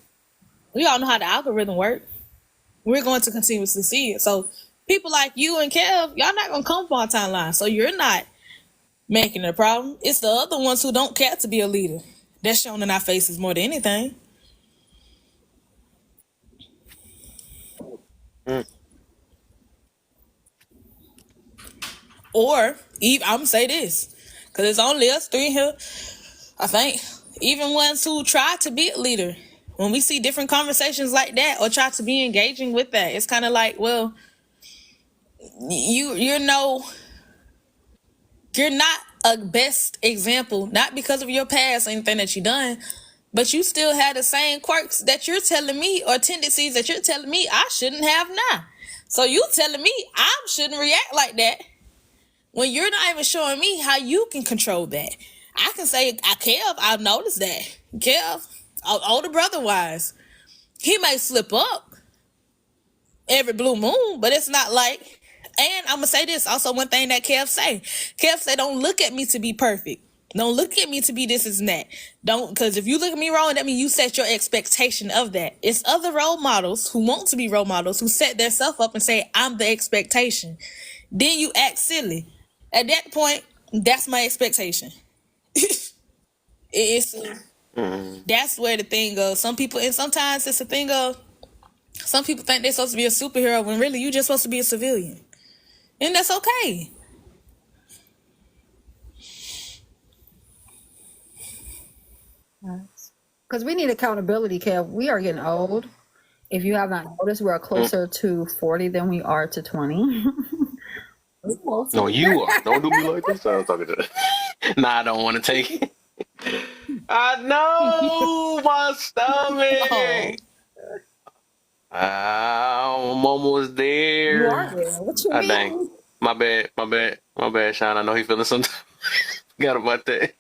we all know how the algorithm works. We're going to continuously see it. So people like you and Kev, y'all not going to come from our timeline. So you're not making it a problem. It's the other ones who don't care to be a leader. That's shown in our faces more than anything. Or, I'm going to say this, because it's only us three here, I think. Even ones who try to be a leader, when we see different conversations like that or try to be engaging with that, it's kind of like, well, you're not a best example, not because of your past or anything that you done, but you still have the same quirks that you're telling me, or tendencies that you're telling me I shouldn't have now. So you telling me I shouldn't react like that when you're not even showing me how you can control that. I can say, Kev, I've noticed that. Kev, older brother wise, he may slip up every blue moon, but it's not like, and I'm going to say this, also one thing that Kev say, don't look at me to be perfect. Don't look at me to be this and that. Because if you look at me wrong, that means you set your expectation of that. It's other role models who want to be role models who set their self up and say, I'm the expectation. Then you act silly. At that point, that's my expectation. That's where the thing goes. Some people, and sometimes it's a thing of, some people think they're supposed to be a superhero when really you're just supposed to be a civilian. And that's okay. Because we need accountability, Kev. We are getting old. If you have not noticed, we are closer to 40 than we are to 20. No, you are. Don't do me like this. I was talking to Nah, I don't want to take it. I know my stomach. I'm almost there. You are there. What you mean? Dang. My bad, Sean. I know he feeling something. Forgot about that.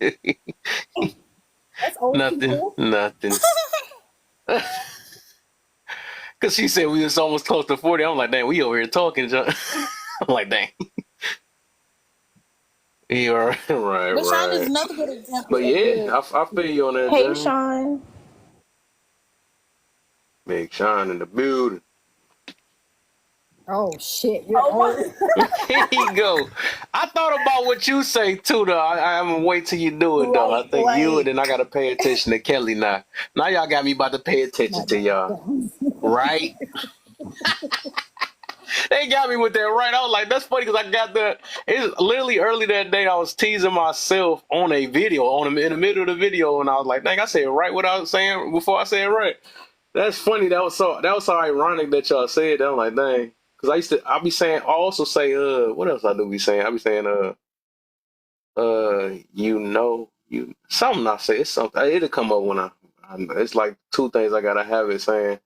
That's old people. Nothing. Cause she said we was almost close to 40. I'm like, dang, we over here talking, John. I'm like, dang. Yeah, right. But Sean is another good example. But yeah, I feel you on that. Hey, John. Sean. Big Sean in the building. Oh shit! You're old. Here you go. I thought about what you say too, though. I'm gonna wait till you do it, though. I think you, and then I gotta pay attention to Kelly now. Now y'all got me about to pay attention to y'all, right? They got me with that right. I was like, that's funny because I got the. It's literally early that day. I was teasing myself on a video, in the middle of the video, and I was like, dang, I said right what I was saying before I said right. That's funny. That was so ironic that y'all said that. I'm like, dang. Cause I be saying, I also say, what else I do be saying? I be saying, something I say, it's something, it'll come up when it's like two things I gotta have it saying,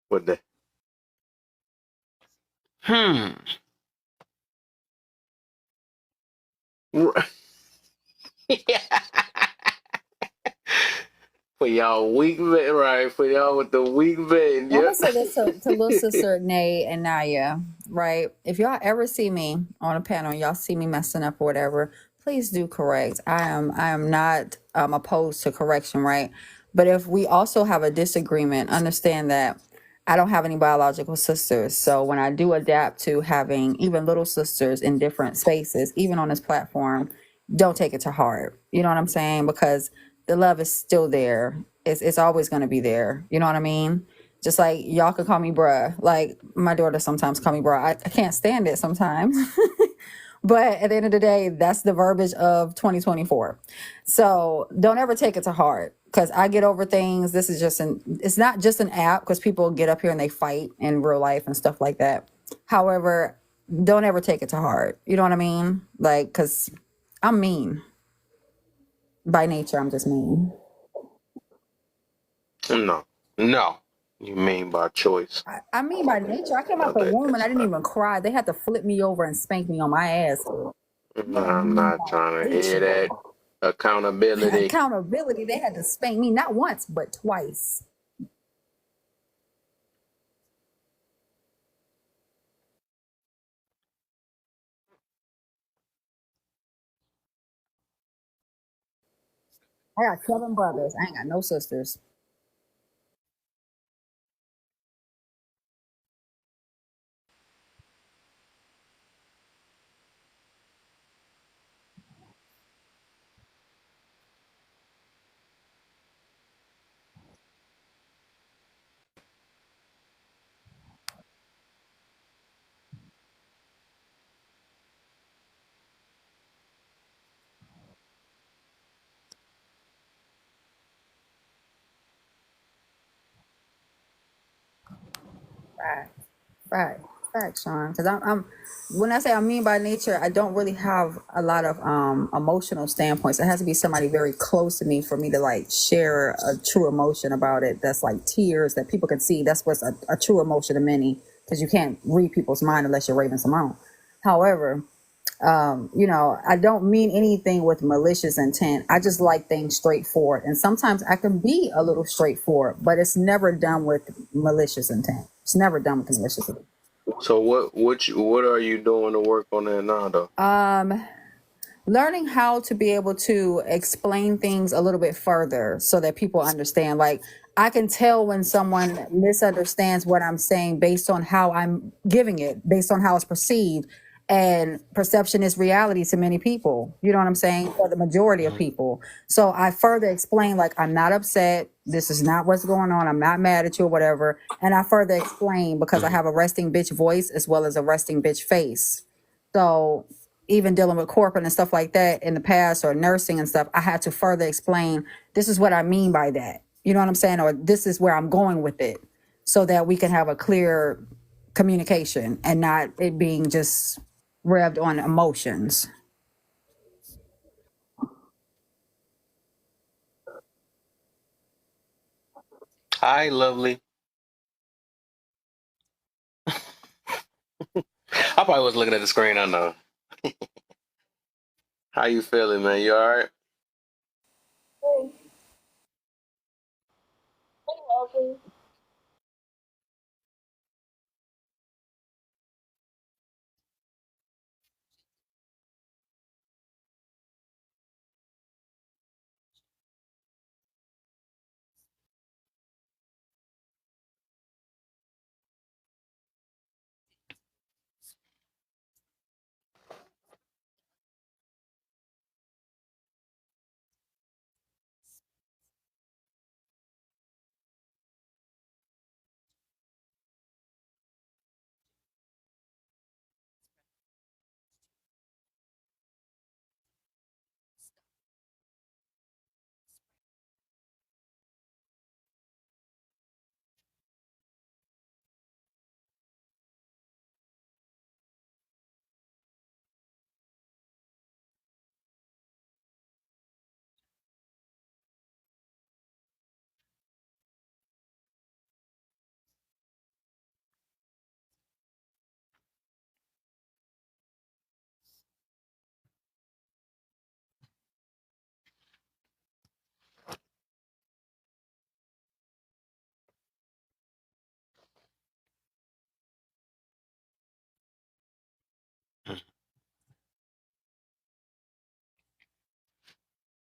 what the, hmm. For y'all weak vet, right? For y'all with the weak vet, I'm yeah. gonna say this to little sister Nay and Naya, right? If y'all ever see me on a panel, y'all see me messing up or whatever, please do correct. I am not opposed to correction, right? But if we also have a disagreement, understand that I don't have any biological sisters. So when I do adapt to having even little sisters in different spaces, even on this platform, don't take it to heart. You know what I'm saying? Because the love is still there. It's always going to be there. You know what I mean? Just like y'all can call me bruh. Like my daughter sometimes call me bruh. I can't stand it sometimes. But at the end of the day, that's the verbiage of 2024. So don't ever take it to heart because I get over things. This is it's not just an app because people get up here and they fight in real life and stuff like that. However, don't ever take it to heart. You know what I mean? Like, because I'm mean by nature. I'm just mean. No, no. You mean by choice? I mean by nature. I came out the womb and I didn't even cry. They had to flip me over and spank me on my ass. No, I'm not trying to hear that. Accountability. Accountability. They had to spank me not once but twice. I got 7 brothers. I ain't got no sisters. Right. Right. Right, Sean. Because I'm when I say I mean by nature, I don't really have a lot of emotional standpoints. It has to be somebody very close to me for me to like share a true emotion about it. That's like tears that people can see. That's what's a true emotion to many because you can't read people's mind unless you're Raven Simone. However, I don't mean anything with malicious intent. I just like things straightforward. And sometimes I can be a little straightforward, but it's never done with malicious intent. It's never done with malicious intent. So what are you doing to work on that now, though? Learning how to be able to explain things a little bit further so that people understand. Like I can tell when someone misunderstands what I'm saying based on how I'm giving it, based on how it's perceived. And perception is reality to many people. You know what I'm saying? For the majority of people. So I further explain, like, I'm not upset. This is not what's going on. I'm not mad at you or whatever. And I further explain because I have a resting bitch voice as well as a resting bitch face. So even dealing with corporate and stuff like that in the past or nursing and stuff, I had to further explain this is what I mean by that. You know what I'm saying? Or this is where I'm going with it so that we can have a clear communication and not it being just revved on emotions. Hi, lovely. I probably was looking at the screen. I know. How you feeling, man? You all right?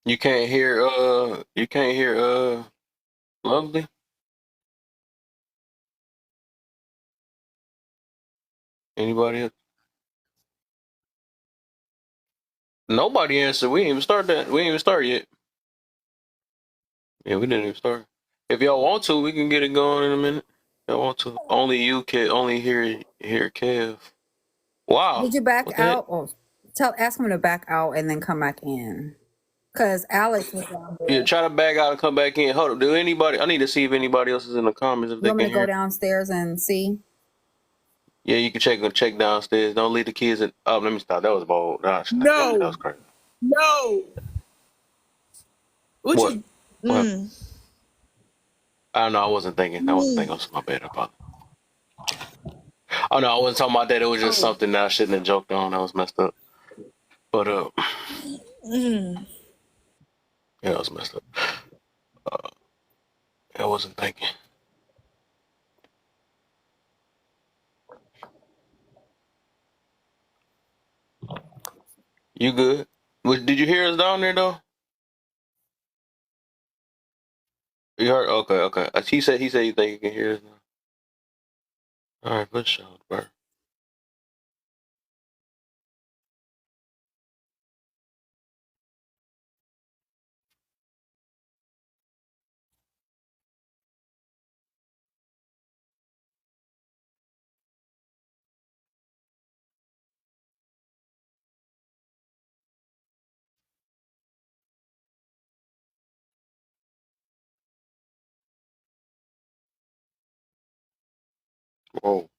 You can't hear Lovely? Anybody else? Nobody answered. We didn't even start that. We didn't even start yet. Yeah, we didn't even start. If y'all want to, we can get it going in a minute. If y'all want to. Only you can only hear Kev. Wow. Did you back What the heck? out or ask him to back out and then come back in? Cause Alex was down Yeah, there. try to back out and come back in. Hold up. Do anybody I need to see if anybody else is in the comments if You they want me can to go hear. downstairs and see? Yeah, you can check downstairs. Don't leave the kids in. Oh, let me stop. That was bold. Gosh, that No, was crazy. no. What What? you? What happened? Mm, I don't know. I wasn't thinking. I wasn't thinking. mm, It was my bad. About. Oh no, I wasn't talking about that. It was just something that I shouldn't have joked on. That was messed up. But mm. yeah, it was messed up. I wasn't thinking. You good? Did you hear us down there though? You heard? Okay, okay. He said you think you can hear us now. All right, for sure, bro. Whoa.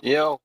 Yo.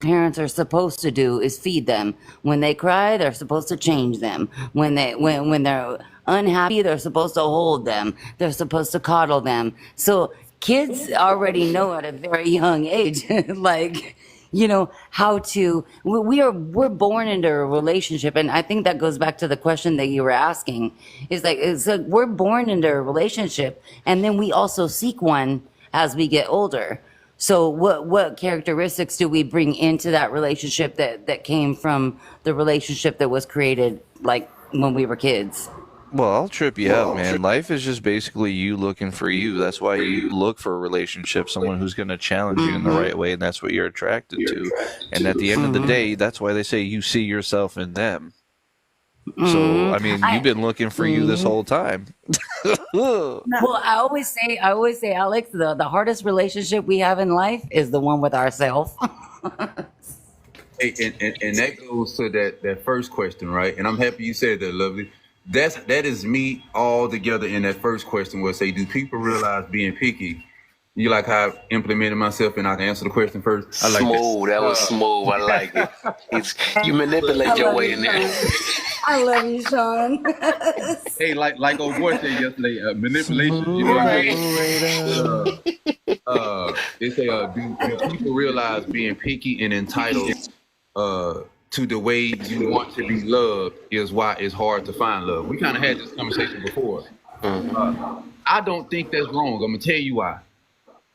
parents are supposed to do is feed them. When they cry, they're supposed to change them. When they're unhappy, they're supposed to hold them. They're supposed to coddle them. So kids already know at a very young age, like, you know, how to, we're born into a relationship. And I think that goes back to the question that you were asking. It's like we're born into a relationship, and then we also seek one as we get older. So what characteristics do we bring into that relationship that came from the relationship that was created like when we were kids? Well, I'll trip you out, man. Life is just basically you looking for you. That's why you look for a relationship, someone who's going to challenge you in the right way, and that's what you're attracted to. And at the end of the day, that's why they say you see yourself in them. So, I mean, you've been looking for you this whole time. Well, I always say, Alex, the hardest relationship we have in life is the one with ourselves. Hey, and that goes to that first question, right? And I'm happy you said that, Lovely. That is me all together in that first question where I say, do people realize being picky? You like how I implemented myself, and I can answer the question first? I like Smooth. That was smooth. I like it. You manipulate your way in there. I love you, Sean. Hey, like old boy said yesterday, manipulation. You know what I mean? They say, do people realize being picky and entitled to the way you want to be loved is why it's hard to find love? We kind of had this conversation before. I don't think that's wrong. I'm gonna tell you why.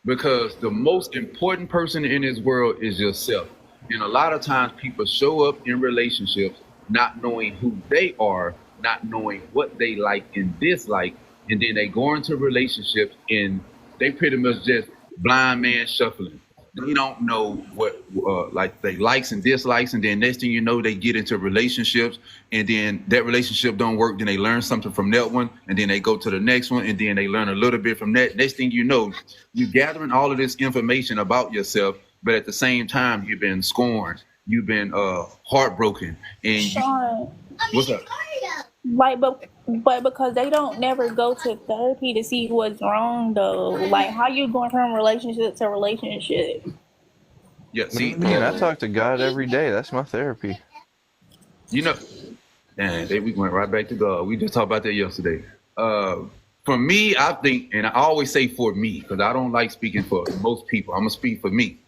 Because the most important person in this world is yourself. And a lot of times people show up in relationships not knowing who they are, not knowing what they like and dislike, and then they go into relationships and they pretty much just blind man shuffling. They don't know what like they likes and dislikes, and then next thing you know, they get into relationships, and then that relationship don't work. Then they learn something from that one, and then they go to the next one, and then they learn a little bit from that. Next thing you know, you're gathering all of this information about yourself, but at the same time, you've been scorned, you've been heartbroken, and Sean, what's up? like, but because they don't never go to therapy to see what's wrong though. Like, how you going from relationship to relationship? Yeah, see, Man, I talk to God every day. That's my therapy. you know, damn, we went right back to God. We just talked about that yesterday. For me, I think, and I always say for me, because I don't like speaking for most people. I'm gonna speak for me.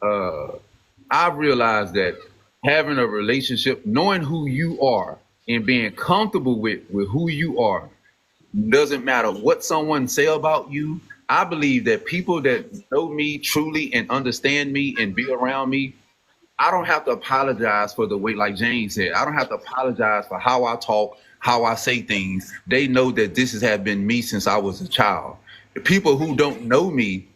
I've realized that having a relationship, knowing who you are, and being comfortable with who you are, doesn't matter what someone say about you. I believe that people that know me truly and understand me and be around me, I don't have to apologize for the way, like Jane said, I don't have to apologize for how I talk, how I say things. They know that this has been me since I was a child. The people who don't know me,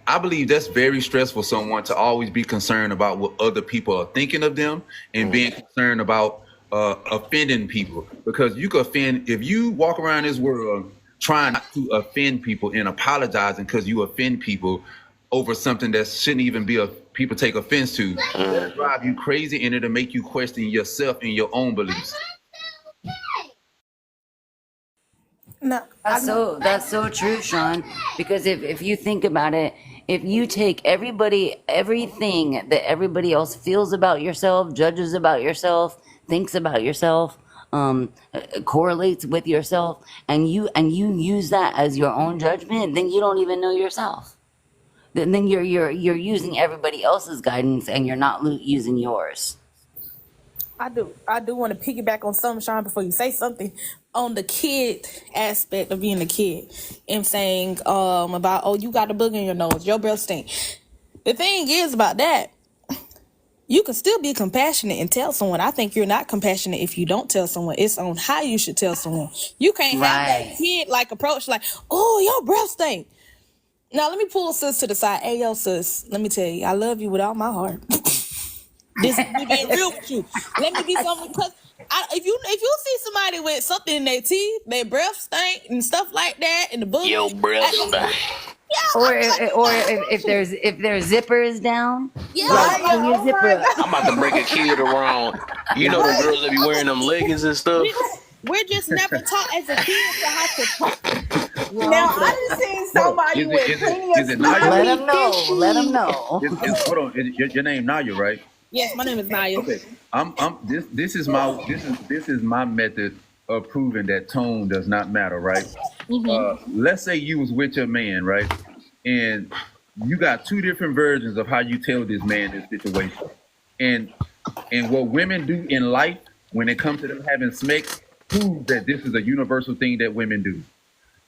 I believe that's very stressful for someone to always be concerned about what other people are thinking of them and being concerned about offending people, because you could offend if you walk around this world trying not to offend people and apologizing because you offend people over something that shouldn't even be people take offense to. That'll drive you crazy, and it'll make you question yourself and your own beliefs. No, That's so true, Sean. Because if you think about it, if you take everything that everybody else feels about yourself, judges about yourself, thinks about yourself, correlates with yourself, and you use that as your own judgment, then you don't even know yourself. Then you're using everybody else's guidance, and you're not using yours. I do want to piggyback on something, Sean, before you say something on the kid aspect of being a kid and saying about, oh, you got a booger in your nose, your breath stink. The thing is about that, you can still be compassionate and tell someone. I think you're not compassionate if you don't tell someone. It's on how you should tell someone. You can't have that kid like approach like, oh, your breath stink. Now let me pull sis to the side. Hey, yo, sis, let me tell you, I love you with all my heart. This is me being real with you. Let me be something, because if you see somebody with something in their teeth, their breath stink and stuff like that, and the boogie, Your breath stink. Or if their zipper is down, yeah, like pull your zipper up. I'm about to break a kid around. You know the girls that be wearing them leggings and stuff. we're just never taught as a kid to have to talk. Now I just seen somebody with plenty of is it Naya? Let them know. Hold on, your name Naya, right? Yes, my name is Naya. Okay, this is my method of proving that tone does not matter, right? Let's say you was with your man, right, and you got two different versions of how you tell this man this situation, and what women do in life when it comes to them having sex proves that this is a universal thing that women do.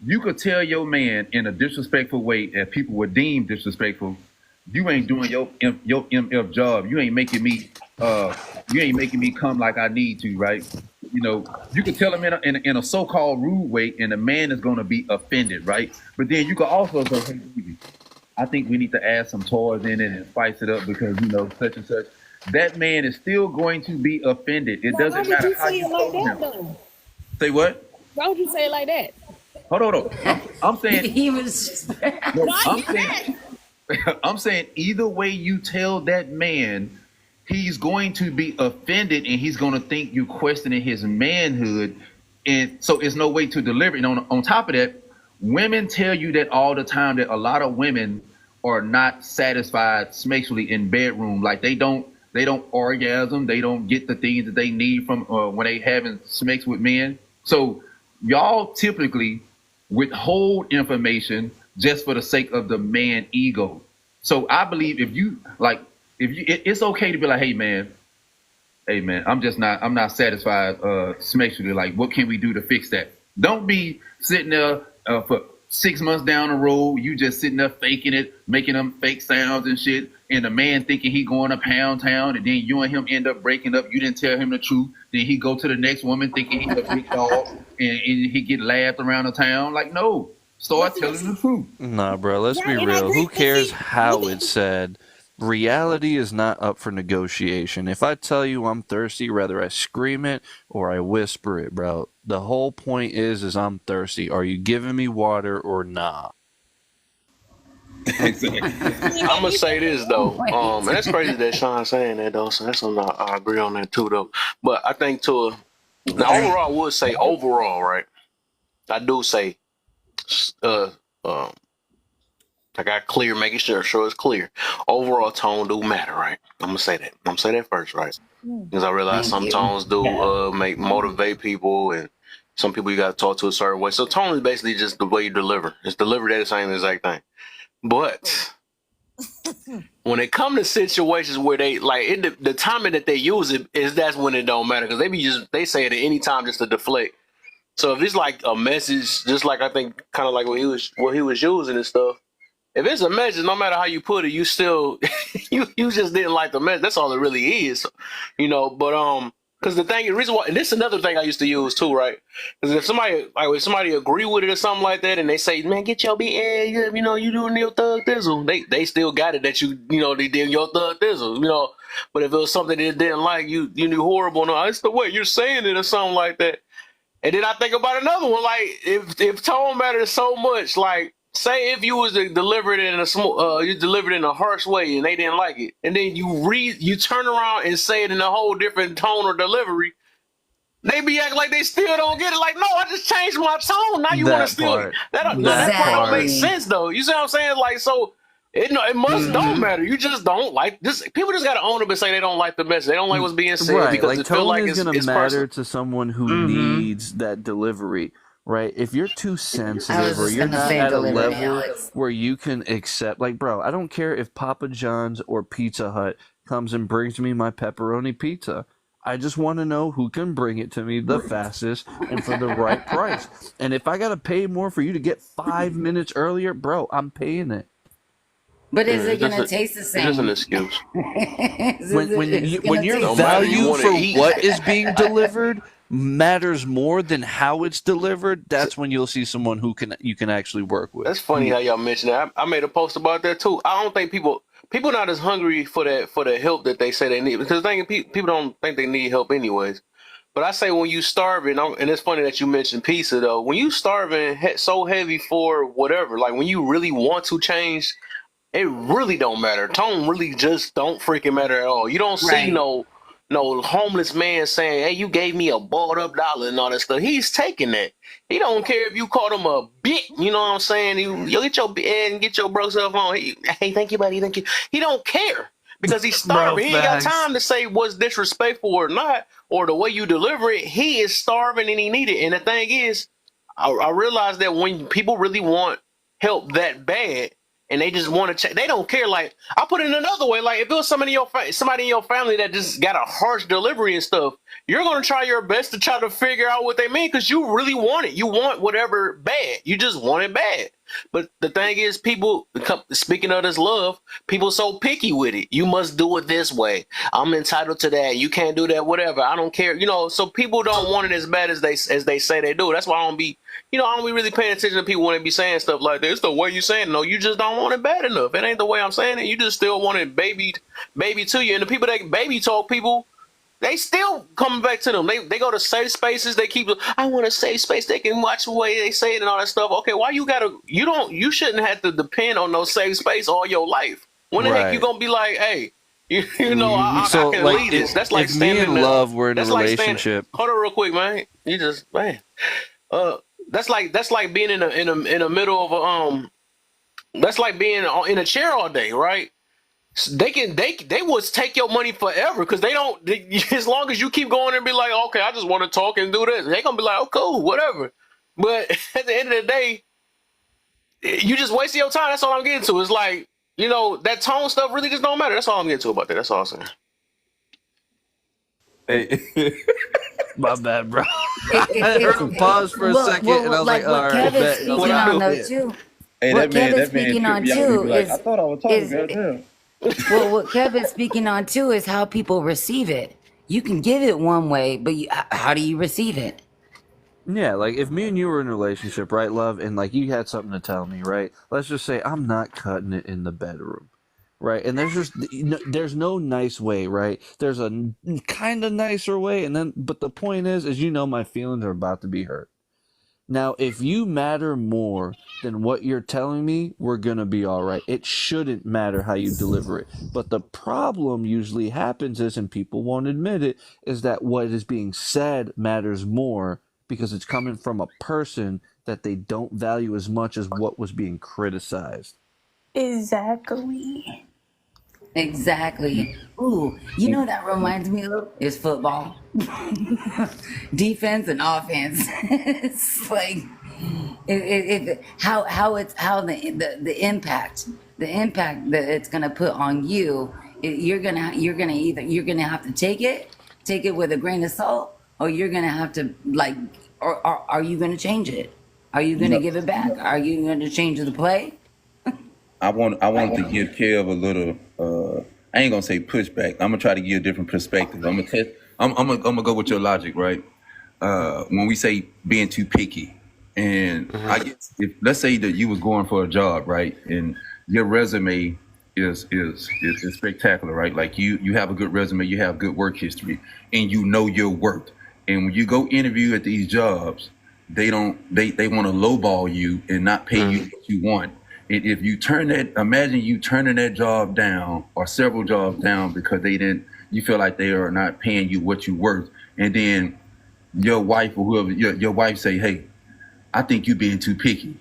You could tell your man in a disrespectful way that people would deem disrespectful, you ain't doing your MF job. You ain't making me come like I need to, right? You know, you could tell him in a so-called rude way, and the man is going to be offended, right? But then you could also say, hey, baby, I think we need to add some toys in it and spice it up because, you know, such and such. That man is still going to be offended. It Why doesn't would matter you how say you it like told that him. though? Say what? Why would you say it like that? Hold on. I'm saying He was. no, Why I'm you saying I'm saying either way you tell that man, he's going to be offended and he's going to think you questioning his manhood. And so it's no way to deliver it. On top of that, women tell you that all the time that a lot of women are not satisfied sexually in bedroom. Like they don't orgasm. They don't get the things that they need from when they having sex with men. So y'all typically withhold information just for the sake of the man ego. So I believe it's okay to be like, hey man, I'm not satisfied sexually. Like, what can we do to fix that? Don't be sitting there for 6 months down the road, you just sitting there faking it, making them fake sounds and shit, and the man thinking he going to Pound Town, and then you and him end up breaking up. You didn't tell him the truth. Then he go to the next woman thinking he's a big dog, and he get laughed around the town. Like, no, start telling the truth. Nah, bro, let's Yeah, be and I real. agree. Who But cares see, how it's said? Reality is not up for negotiation. If I tell you I'm thirsty, whether I scream it or I whisper it, bro. The whole point is I'm thirsty. Are you giving me water or not? Exactly. I'm gonna say this though, and that's crazy that Sean's saying that though. So that's something I agree on that too though. But I think now overall, I would say overall, right? I do say, I got clear, making sure it's clear. Overall tone do matter, right? I'm gonna say that first, right? Because I realize some tones do motivate people, and some people you got to talk to a certain way. So tone is basically just the way you deliver. It's delivered at the same exact thing. But when it comes to situations where they the timing that they use it is that's when it don't matter, because they say it at any time just to deflect. So if it's like a message, just like I think kind of like what he was using and stuff. If it's a message, no matter how you put it, you still you just didn't like the message. That's all it really is, you know. But because the reason why, and this is another thing I used to use too, right? Because if somebody agree with it or something like that, and they say, "Man, get your you know, you doing your thug thizzle," they still got it that they did your thug thizzle, you know. But if it was something they didn't like, you knew horrible. No, it's the way you're saying it or something like that. And then I think about another one, like if tone matters so much, like. Say if you was to deliver it in you delivered it in a harsh way and they didn't like it, and then you turn around and say it in a whole different tone or delivery, they be acting like they still don't get it. Like, no, I just changed my tone. Now you want to still that part don't make sense though. You see what I'm saying? Like, so it must don't matter. You just don't like this. People just got to own up and say they don't like the message. They don't like what's being said because Like, it feel like tone is it's matter personal. to someone who needs that delivery. Right, if you're too sensitive or you're not at a level where you can accept, like, bro, I don't care if Papa John's or Pizza Hut comes and brings me my pepperoni pizza. I just want to know who can bring it to me the fastest and for the right price. And if I gotta pay more for you to get 5 minutes earlier, bro, I'm paying it. But is it gonna taste the same? It's just an excuse. When your value for what is being delivered matters more than how it's delivered, that's when you'll see someone who you can actually work with. That's funny how y'all mentioned that. I made a post about that too. I don't think people not as hungry for the help that they say they need, because people don't think they need help anyways. But I say when you starving, and it's funny that you mentioned pizza though. When you starving so heavy for whatever, like when you really want to change, it really don't matter. Tone really just don't freaking matter at all. You don't see no homeless man saying, "Hey, you gave me a balled up dollar" and all that stuff. He's taking that. He don't care if you called him a bit. You know what I'm saying? You get your bed and get your bro self on. Hey, thank you, buddy. Thank you. He don't care because he's Bro, starving. He ain't got facts. time to say what's disrespectful or not, or the way you deliver it. He is starving and he need it. And the thing is, I realize that when people really want help that bad and they just want to they don't care. Like, I put it in another way. Like, if it was somebody in your family that just got a harsh delivery and stuff, you're going to try your best to try to figure out what they mean because you really want it. You want whatever bad. You just want it bad. But the thing is, people, speaking of this love, people so picky with it. You must do it this way. I'm entitled to that. You can't do that, whatever. I don't care. You know, so people don't want it as bad as they say they do. That's why I don't be really paying attention to people when they be saying stuff like this. It's the way you saying it. No, you just don't want it bad enough. It ain't the way I'm saying it. You just still want it baby to you. And the people that baby talk people, they still coming back to them. They go to safe spaces. They keep, I want a safe space. They can watch the way they say it and all that stuff. Okay, why you shouldn't have to depend on no safe space all your life. When the heck you gonna be like, hey, you know, I So, can like, lead this. That's like if me standing and in the- Love were in a that's like relationship, hold on real quick, man. You just, man. That's like being in a middle of that's like being in a chair all day, right? They would take your money forever because as long as you keep going and be like, okay, I just want to talk and do this, they gonna be like, oh, cool, whatever. But at the end of the day, you just wasting your time. That's all I'm getting to. It's like, you know, that tone stuff really just don't matter. That's all I'm getting to about that. That's all I'm saying. Hey, my bad, bro. It- it- I heard it- him pause for a second, and I was like, all what right, Kevin's bet. speaking What I on do? though too. hey, What that man Kevin's speaking tripped on me out. He too be like, is I thought I was talking. is Goddamn. well, what Kevin's speaking on too is how people receive it. You can give it one way, but how do you receive it? Yeah, like if me and you were in a relationship, right, Love, and like you had something to tell me, right? Let's just say I'm not cutting it in the bedroom, right? And there's no nice way, right? There's a kind of nicer way, but the point is you know my feelings are about to be hurt. Now, if you matter more than what you're telling me, we're gonna be all right. It shouldn't matter how you deliver it. But the problem usually happens is, and people won't admit it, is that what is being said matters more because it's coming from a person that they don't value as much as what was being criticized. Exactly. Exactly. Ooh, you know what that reminds me of is football. Defense and offense. It's like how the impact that it's gonna put on you. You're gonna have to take it with a grain of salt, or you're gonna have to or are you gonna change it? Are you gonna give it back? Are you gonna change the play? I want to give Kev a little. I ain't gonna say pushback. I'm gonna try to give a different perspective. I'm gonna go with your logic, right? When we say being too picky, and I guess if let's say that you was going for a job, right, and your resume is spectacular, right? Like you have a good resume, you have good work history, and you know your worth. And when you go interview at these jobs, they want to lowball you and not pay you what you want. And if you imagine you turning that job down or several jobs down because you feel like they are not paying you what you're worth. And then your wife or whoever, your wife say, hey, I think you're being too picky.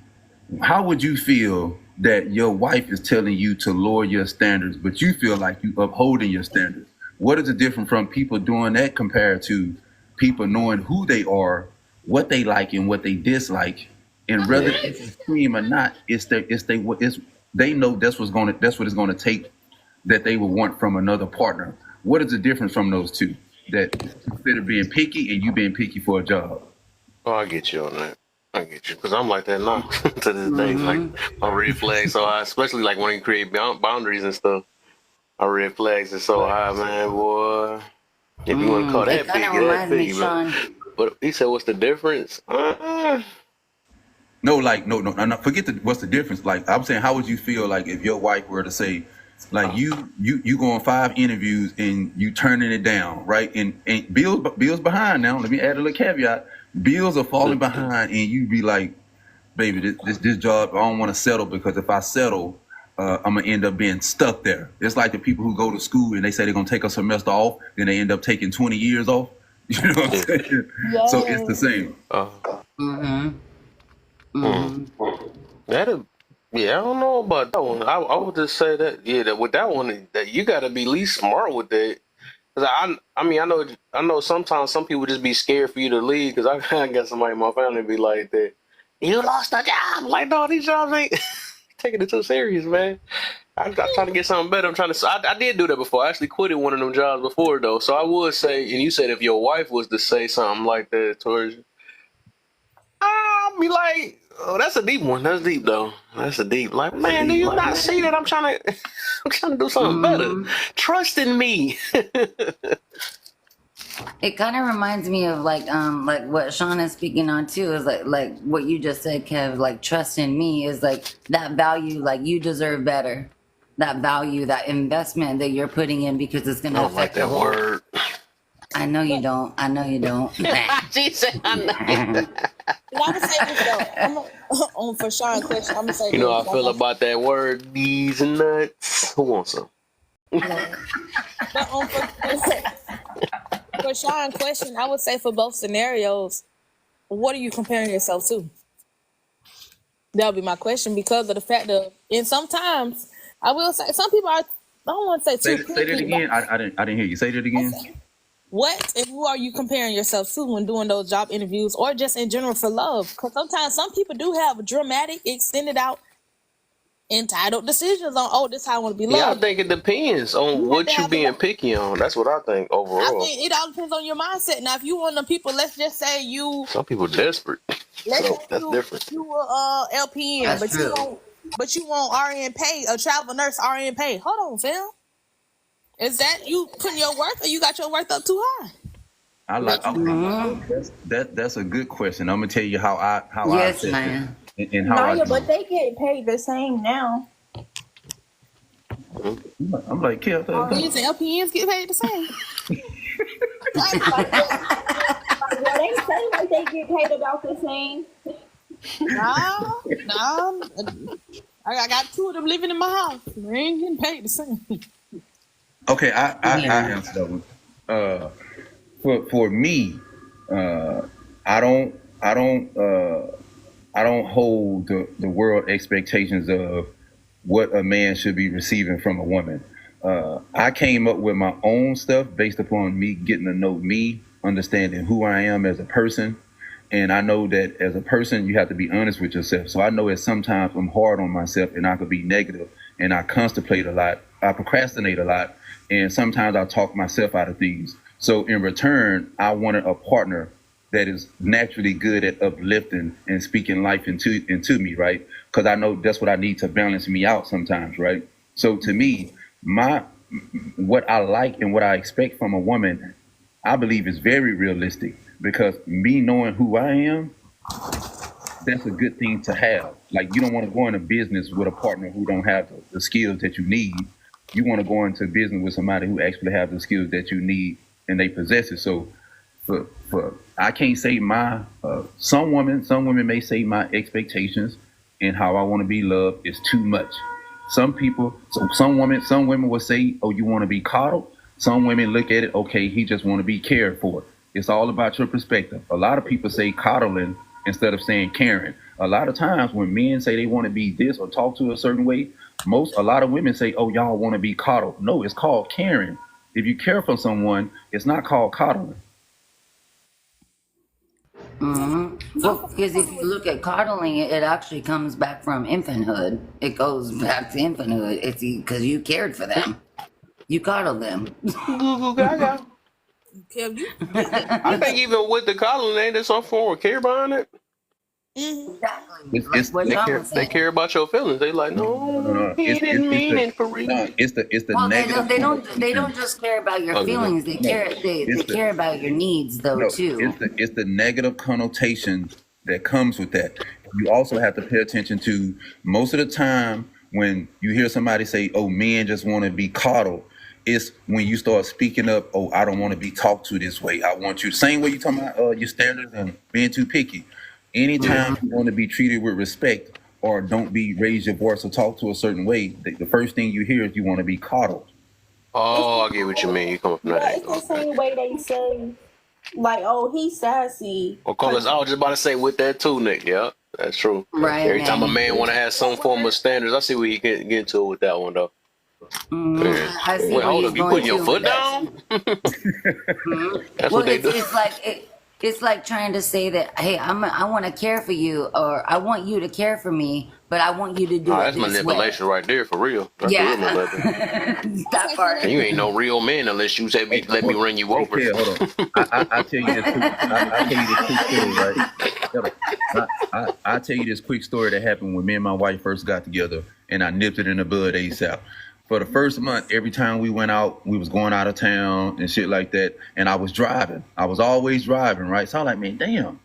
How would you feel that your wife is telling you to lower your standards, but you feel like you upholding your standards? What is the difference from people doing that compared to people knowing who they are, what they like and what they dislike? And whether it's extreme or not, they know that's what it's gonna take that they will want from another partner. What is the difference from those two? That instead of being picky and you being picky for a job. Oh, I get you on that. I get you because I'm like that now to this day. Like my red flags so high, especially like when you create boundaries and stuff. My red flags is so high, man, boy. If you want to call that It kind big, of that reminds me, big, man. Sean. But he said, "What's the difference?" No, forget what's the difference. Like I'm saying, how would you feel like if your wife were to say, like you go on 5 interviews and you turning it down, right? And bills behind now. Let me add a little caveat. Bills are falling behind, and you be like, baby, this job I don't want to settle because if I settle, I'm gonna end up being stuck there. It's like the people who go to school and they say they're gonna take a semester off, then they end up taking 20 years off. You know what I'm saying? Yes. So it's the same. Yeah, I don't know about that one. I would just say that, yeah, that with that one, that you got to be least smart with that. Cause I mean, I know sometimes some people just be scared for you to leave. Cause I got somebody in my family be like that. You lost a job. Like, no, these jobs ain't taking it too serious, man. I'm trying to get something better. I'm trying to. I did do that before. I actually quitted one of them jobs before, though. So I would say, and you said if your wife was to say something like that towards you, I'll be like, oh, that's a deep one. That's deep, though. That's a deep. Like, man, do you not see that I'm trying to, I'm trying to do something better? Trust in me. It kind of reminds me of like what Sean is speaking on too, is like what you just said, Kev, like trust in me is like that value, like you deserve better. That value, that investment that you're putting in because it's I gonna don't like affect the that whole. word. I know you don't. I know you don't. She said, I know. And I'm gonna say this though. On for Sean's question, I'm gonna say You know this. how I feel about that word, these nuts. Who wants some? But for Sean's question, I would say for both scenarios, what are you comparing yourself to? That would be my question because of the fact of, and sometimes I will say some people are. I don't want to say too. Say that again. I didn't hear you. Say that again. What and who are you comparing yourself to when doing those job interviews or just in general for love? Because sometimes some people do have dramatic, extended out, entitled decisions on, oh, this is how I want to be Yeah, I loved. think it depends on You have what to you have being the, picky on. That's what I think I overall. think it all depends on your mindset. Now, if you one of the people, let's just say you, Some people desperate, let's so say that's different. you were LPN, That's but true. you want RN pay, a travel nurse RN pay. Hold on, Phil. Is that you putting your worth, or you got your worth up too high? I like. That's a good question. I'm gonna tell you how I Yes, assess man. it and how I Naya, do but it. they get paid the same now. I'm like, Kev, RNs and LPNs get paid the same. Well, they say like they get paid about the same. No. I got two of them living in my house. They ain't getting paid the same. okay, I Yeah. answer that one. For me, I don't hold the world expectations of what a man should be receiving from a woman. I came up with my own stuff based upon me getting to know me, understanding who I am as a person. And I know that as a person, you have to be honest with yourself. So I know that sometimes I'm hard on myself and I could be negative and I contemplate a lot. I procrastinate a lot. And sometimes I talk myself out of things. So in return, I wanted a partner that is naturally good at uplifting and speaking life into me, right? Because I know that's what I need to balance me out sometimes, right? So to me, what I like and what I expect from a woman, I believe is very realistic because me knowing who I am, that's a good thing to have. Like you don't want to go into business with a partner who don't have the skills that you need. You want to go into business with somebody who actually have the skills that you need and they possess it. So for I can't say my some women may say my expectations and how I want to be loved is too much. Some people, so some women will say, oh, you want to be coddled. Some women look at it, okay, he just want to be cared for. It's all about your perspective. A lot of people say coddling instead of saying caring. A lot of times when men say they want to be this or talk to a certain way, a lot of women say, oh, y'all want to be coddled. No, it's called caring. If you care for someone, it's not called coddling. Well, because if you look at coddling, it actually comes back from infanthood. It goes back to infanthood. It's because you cared for them. You coddled them. Goo goo gaga. Kev, you. I think even with the coddling, ain't there some form of care behind it? Exactly. It's, Like it's, what they John care, was They saying. care about your feelings. They like, no, he didn't mean it for real. it's the Well, negative. they don't just care about your feelings. They care about your needs though No, too. it's the negative connotation that comes with that. You also have to pay attention to most of the time when you hear somebody say, "Oh, men just want to be coddled." It's when you start speaking up. Oh, I don't want to be talked to this way. I want you same way you talking about your standards and being too picky. Anytime you want to be treated with respect or don't be raise your voice or talk to a certain way, the first thing you hear is you want to be coddled. Oh, I get what you mean. You coming from that Yeah, it's angle. the same way they say, like, oh, he's sassy. Of course, I was just about to say with that too, Nick. Yeah. That's true. Right, Every time a man. man want to have some form of standards, I see where you get into it with that one though. Yeah. I see Wait, where hold he's up, you going putting your to foot with that. down? That's Well, what they do. it's like trying to say that, hey, I want to care for you, or I want you to care for me, but I want you to do Oh, it that's this way. manipulation right there, for real. That's real manipulation. Yeah, that part. And you ain't no real man unless you say let me run you over. Okay, hold on. I tell you this. I tell you this quick story, right? Hold on. I tell you this quick story that happened when me and my wife first got together, and I nipped it in the bud ASAP. For the first month, every time we went out, we was going out of town and shit like that, and I was driving. I was always driving, right? So I'm like, man, damn.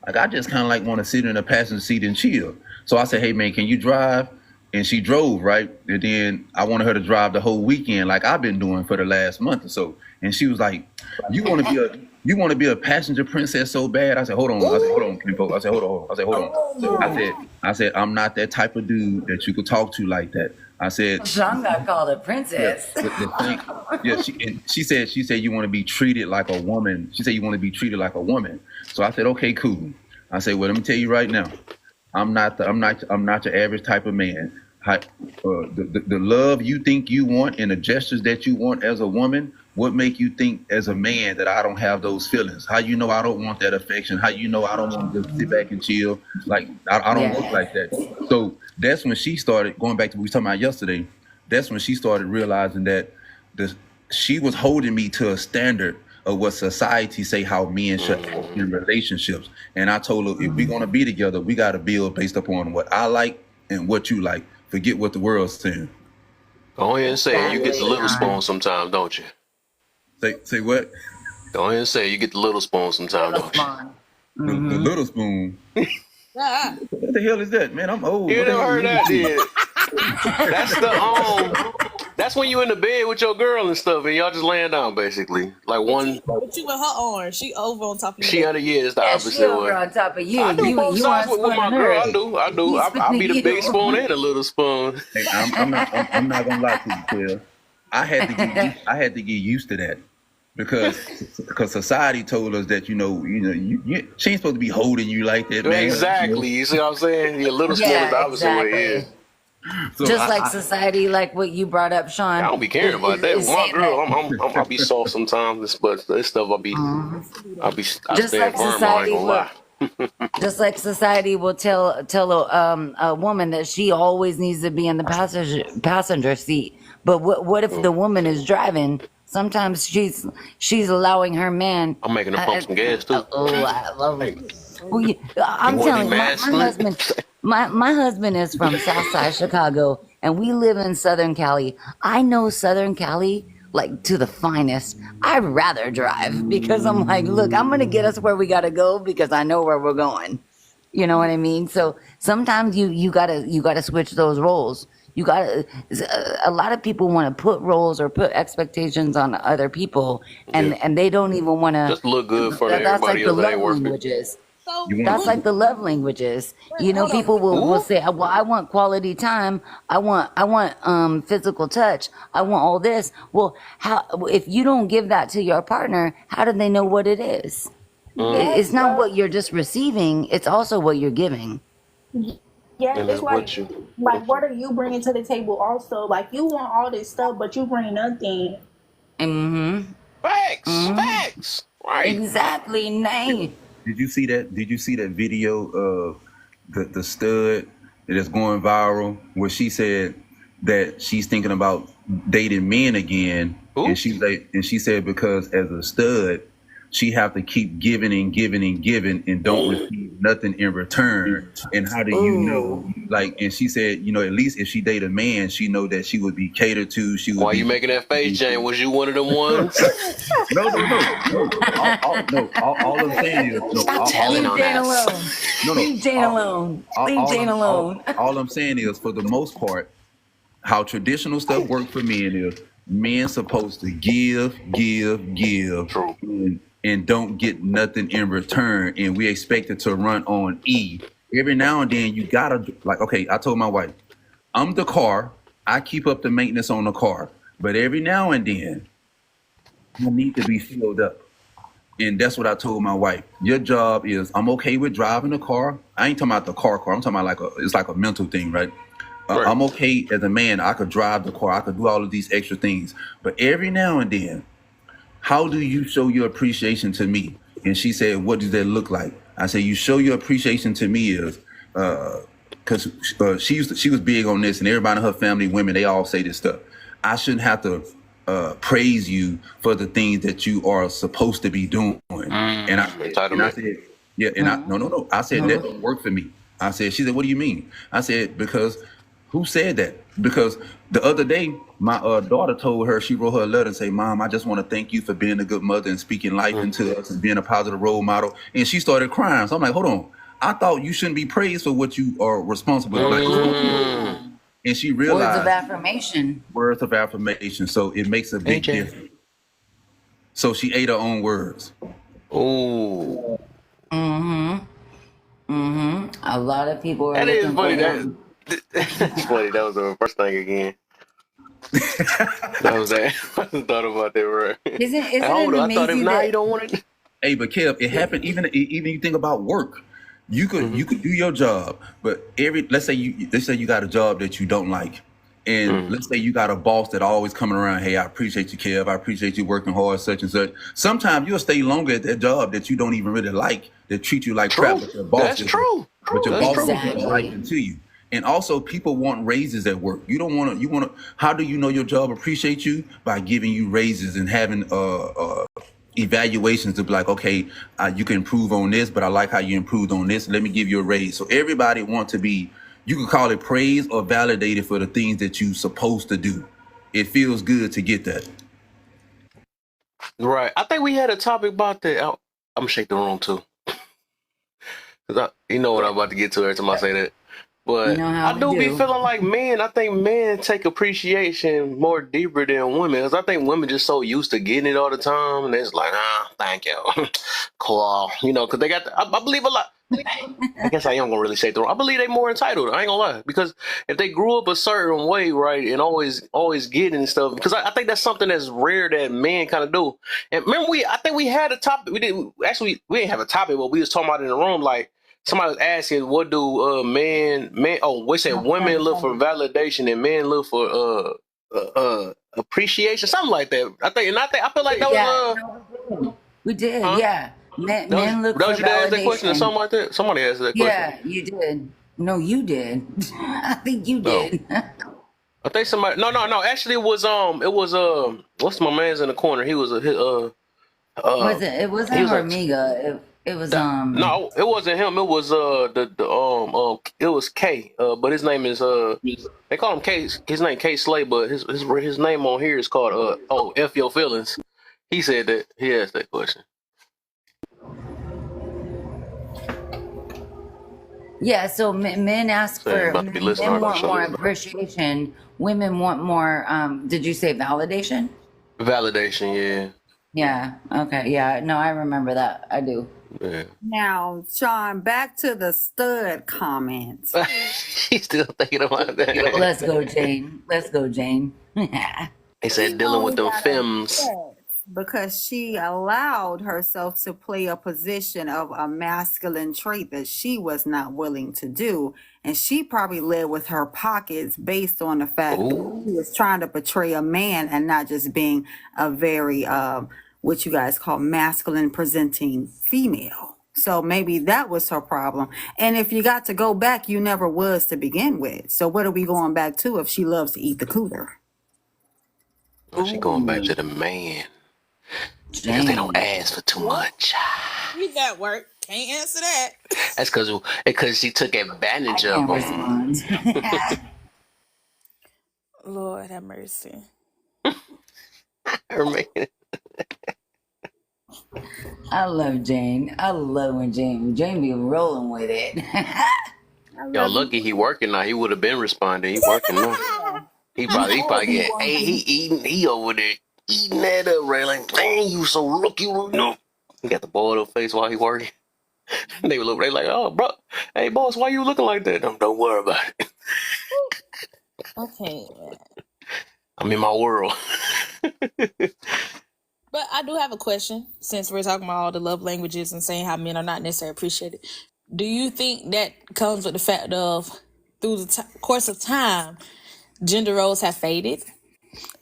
Like, I just kind of like want to sit in the passenger seat and chill. So I said, hey, man, can you drive? And she drove, right? And then I wanted her to drive the whole weekend like I've been doing for the last month or so. And she was like, you want to be a passenger princess so bad? I said, hold on. I said, hold on, Kimpo. I said, hold on. I said, hold on. I said, I'm not that type of dude that you could talk to like that. I said, Sean got called a princess. she said you want to be treated like a woman. She said you want to be treated like a woman. So I said, okay, cool. I said, well, let me tell you right now, I'm not your average type of man. The love you think you want and the gestures that you want as a woman, what make you think as a man that I don't have those feelings? How you know I don't want that affection? How you know I don't want to just sit back and chill? Like I don't look like that. So that's when she started going back to what we were talking about yesterday. That's when she started realizing that she was holding me to a standard of what society say how men should act in relationships. And I told her, if we're gonna be together, we gotta build based upon what I like and what you like. Forget what the world's saying. Go ahead and say it. You get the little spoon sometimes, don't you? Say what? Go ahead and say it. You get the little spoon sometimes, don't you? The little spoon. What the hell is that, man? I'm old. You What the never hell heard is that, That's that's when you in the bed with your girl and stuff, and y'all just laying down basically, like one. But you with her arm, she over on top of you. She under it's the Yeah, she opposite over way. on top of you. I do both You sides want with my spooning girl. her. I do. I'll be the big spoon and a little spoon. Hey, I'm not gonna lie to you, Phil. I had to get used to that because society told us that you she ain't supposed to be holding you like that, man. Exactly. You see what I'm saying? Your little spoon is the opposite way. Yeah. So Just like society, like what you brought up, Sean. I don't be caring about that. is With my saying girl, I'll be soft sometimes, but this stuff I Just stand like firm. I society ain't gonna lie. Just like society will tell a woman that she always needs to be in the passenger seat. But what if the woman is driving? Sometimes she's allowing her man. I'm making her pump some gas too. I love it. Well, I'm You wanna telling be you, masculine? my husband is from Southside Chicago, and we live in Southern Cali. I know Southern Cali like to the finest. I'd rather drive because I'm like, look, I'm gonna get us where we gotta go because I know where we're going. You know what I mean? So sometimes you gotta switch those roles. You gotta. A lot of people want to put roles or put expectations on other people, and they don't even want to Just look good for That's like everybody the else. That love ain't worth it. languages. So That's like the love languages. You know, people will say, "Well, I want quality time. I want physical touch. I want all this." Well, how if you don't give that to your partner, how do they know what it is? It's not what you're just receiving; it's also what you're giving. Yeah, And it's that's like, what are you bringing to the table also? Like, you want all this stuff, but you bring nothing. Mm-hmm. Facts. Right. Exactly, Nate. Did you see that? Did you see that video of the stud that's going viral where she said that she's thinking about dating men again, and she said because as a stud, she have to keep giving and giving and giving and don't receive nothing in return. And how do you know? Like, and she said, at least if she date a man, she know that she would be catered to. She would. Why you making that face, Jane? Was you one of them ones? No. All I'm saying is, Leave Jane alone. Leave Jane alone. Leave Jane alone. All I'm saying is, for the most part, how traditional stuff works for men is men supposed to give, and don't get nothing in return, and we expect it to run on E. Every now and then you gotta, like, okay, I told my wife, I'm the car, I keep up the maintenance on the car, but every now and then I need to be filled up. And that's what I told my wife. Your job is, I'm okay with driving a car. I ain't talking about the car. I'm talking about it's like a mental thing, right? Right. I'm okay as a man. I could drive the car. I could do all of these extra things. But every now and then, how do you show your appreciation to me? And she said, what does that look like? I said, you show your appreciation to me is, because she was big on this, and everybody in her family, women, they all say this stuff. I shouldn't have to praise you for the things that you are supposed to be doing. And I said, yeah, and no. I said, that don't work for me. I said, she said, what do you mean? I said, because who said that? Because the other day, my daughter told her, she wrote her a letter and say, Mom, I just want to thank you for being a good mother and speaking life into us and being a positive role model. And she started crying. So I'm like, hold on. I thought you shouldn't be praised for what you are responsible for. And she realized Words of affirmation. Words of affirmation. So it makes a big difference. So she ate her own words. Oh. A lot of people are That is looking funny. for That's funny. That was the first thing again. That was that. I just thought about that, right? Isn't it I thought amazing now that you don't want it. Hey, but Kev, it happened even you think about work. You could do your job, but let's say you got a job that you don't like. And let's say you got a boss that always coming around, hey, I appreciate you, Kev. I appreciate you working hard, such and such. Sometimes you'll stay longer at that job that you don't even really like, that treat you like crap, but your boss That's true. But your That's boss true. is liking to you. And also, people want raises at work. You don't want to. You want to. How do you know your job appreciates you? By giving you raises and having evaluations to be like, okay, you can improve on this, but I like how you improved on this. Let me give you a raise. So everybody wants to be. You can call it praise or validated for the things that you're supposed to do. It feels good to get that. Right. I think we had a topic about that. I'm gonna shake the room too. You know what I'm about to get to every time I say that. But You know how I we do be do. feeling like men. I think men take appreciation more deeper than women, because I think women just so used to getting it all the time, and it's like, thank you, cool, because they got. I believe a lot. I guess I am gonna really say the wrong. I believe they more entitled. I ain't gonna lie, because if they grew up a certain way, right, and always getting stuff, because I think that's something that's rare that men kind of do. And remember, I think we had a topic. We didn't have a topic, but we was talking about it in the room, like. Somebody was asking, what do we said women look for validation and men look for appreciation, something like that. I feel like that was we did, huh? yeah. Men look That for was you that asked that question or validation. something like that? Somebody asked that question. Yeah, you did. No, you did. I think you did. I think somebody no. Actually it was what's my man's in the corner? He was It wasn't he was Hormiga. It was no, it wasn't him. It was it was K. But his name is they call him K. His name K Slay, but his name on here is called F Your Feelings. He said that he asked that question. Yeah, so men ask for about to be men listening to our want show. more appreciation. Women want more. Did you say validation? Validation, yeah. Yeah. Okay. Yeah. No, I remember that. I do. Yeah. Now, Sean, back to the stud comments. He's still thinking about that. Let's go, Jane. Let's go, Jane. He said dealing with them femmes. Because she allowed herself to play a position of a masculine trait that she was not willing to do. And she probably led with her pockets based on the fact that she was trying to portray a man and not just being a very, what you guys call masculine presenting female. So maybe that was her problem. And if you got to go back, you never was to begin with. So what are we going back to if she loves to eat the cooter? She going back to the man. Because they don't ask for too much. We got work. Can't answer that. That's because she took advantage of him. Lord have mercy. Her man. I love Jane. I love when Jane be rolling with it. Y'all lucky he working now. He would have been responding. He working now. He probably get. Hey, he eating. He over there eating that up, right? Like, dang, you so lucky. No. He got the boiled up face while he working. They like, oh, bro, hey, boss, why you looking like that? Don't worry about it. Okay. I'm in my world. But I do have a question since we're talking about all the love languages and saying how men are not necessarily appreciated. Do you think that comes with the fact of through the course of time, gender roles have faded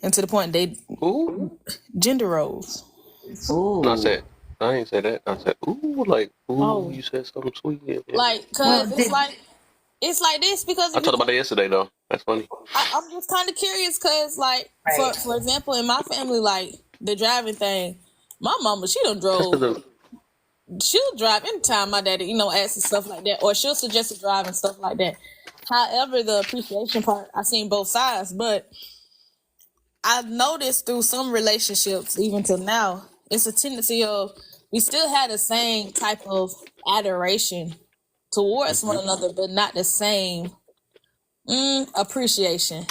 and to the point they Ooh. gender roles? I Ooh. said, I ain't say that. I said, ooh, like, ooh, Oh. you said something sweet. Yeah, yeah. Like, Well, cause did, it's like this because I if you talked about that yesterday, though. That's funny. I'm just kind of curious because, like, Right. for example, in my family, like the driving thing, my mama she done That's drove. because She'll drive anytime my daddy, asks and stuff like that, or she'll suggest a drive and stuff like that. However, the appreciation part, I seen both sides, but I've noticed through some relationships, even till now, it's a tendency of we still had the same type of adoration towards one another, but not the same appreciation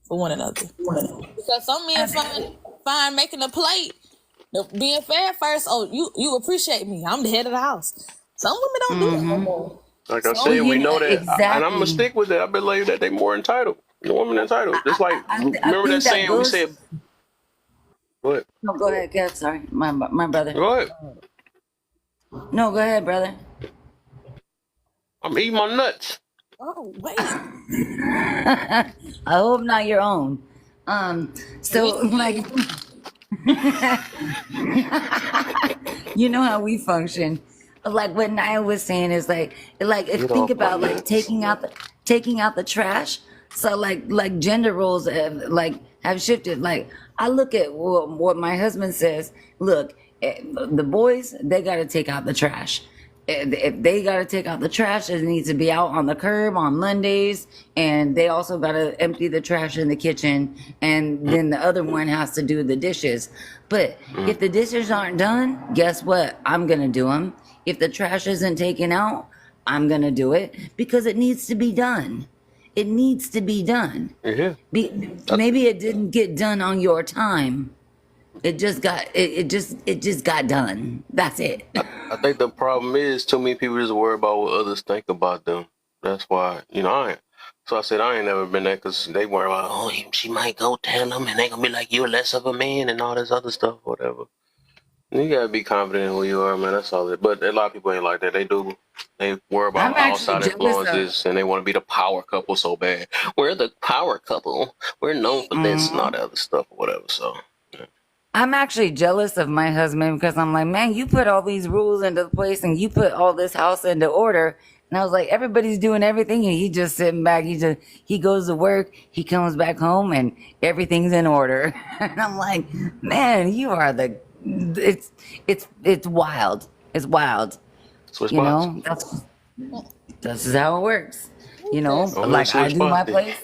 for one another. Because some men find making a plate, being fair first. Oh, you appreciate me. I'm the head of the house. Some women don't do that no more. Like I So said, we you know, know that, and I'm gonna exactly. stick with it. I believe that they more entitled. The woman entitled. Just like I remember that think that saying we goes. said. What? No, go ahead, Kev. Sorry, my brother. Go ahead. No, go ahead, brother. I'm eating my nuts. oh wait, I hope not your own. So like, you know how we function. Like what Naya was saying is like if Get think off my about like nuts. taking out the trash. So like gender roles have shifted. Like I look at what my husband says. Look, the boys, they got to take out the trash. If they got to take out the trash, it needs to be out on the curb on Mondays, and they also got to empty the trash in the kitchen, and then the other one has to do the dishes. But if the dishes aren't done, guess what? I'm gonna do them. If the trash isn't taken out, I'm gonna do it because it needs to be done. It needs to be done. Yeah. Maybe it didn't get done on your time. It just got done. That's it. I think the problem is too many people just worry about what others think about them. That's why, I ain't. So I said I ain't never been there because they worry about, oh, she might go tell them and they gonna be like, you're less of a man and all this other stuff, whatever. You gotta be confident in who you are, man. That's all it. But a lot of people ain't like that. They do. They worry I'm about actually outside jealous of. influences and they want to be the power couple so bad. We're the power couple. We're known for this and all that other stuff or whatever. So. I'm actually jealous of my husband because I'm like, man, you put all these rules into place and you put all this house into order. And I was like, everybody's doing everything and he just sitting back. He goes to work, he comes back home and everything's in order. And I'm like, man, you are it's wild. It's wild. Switch You spots. know, that's just how it works. You know, Only like I switch do my spots. place.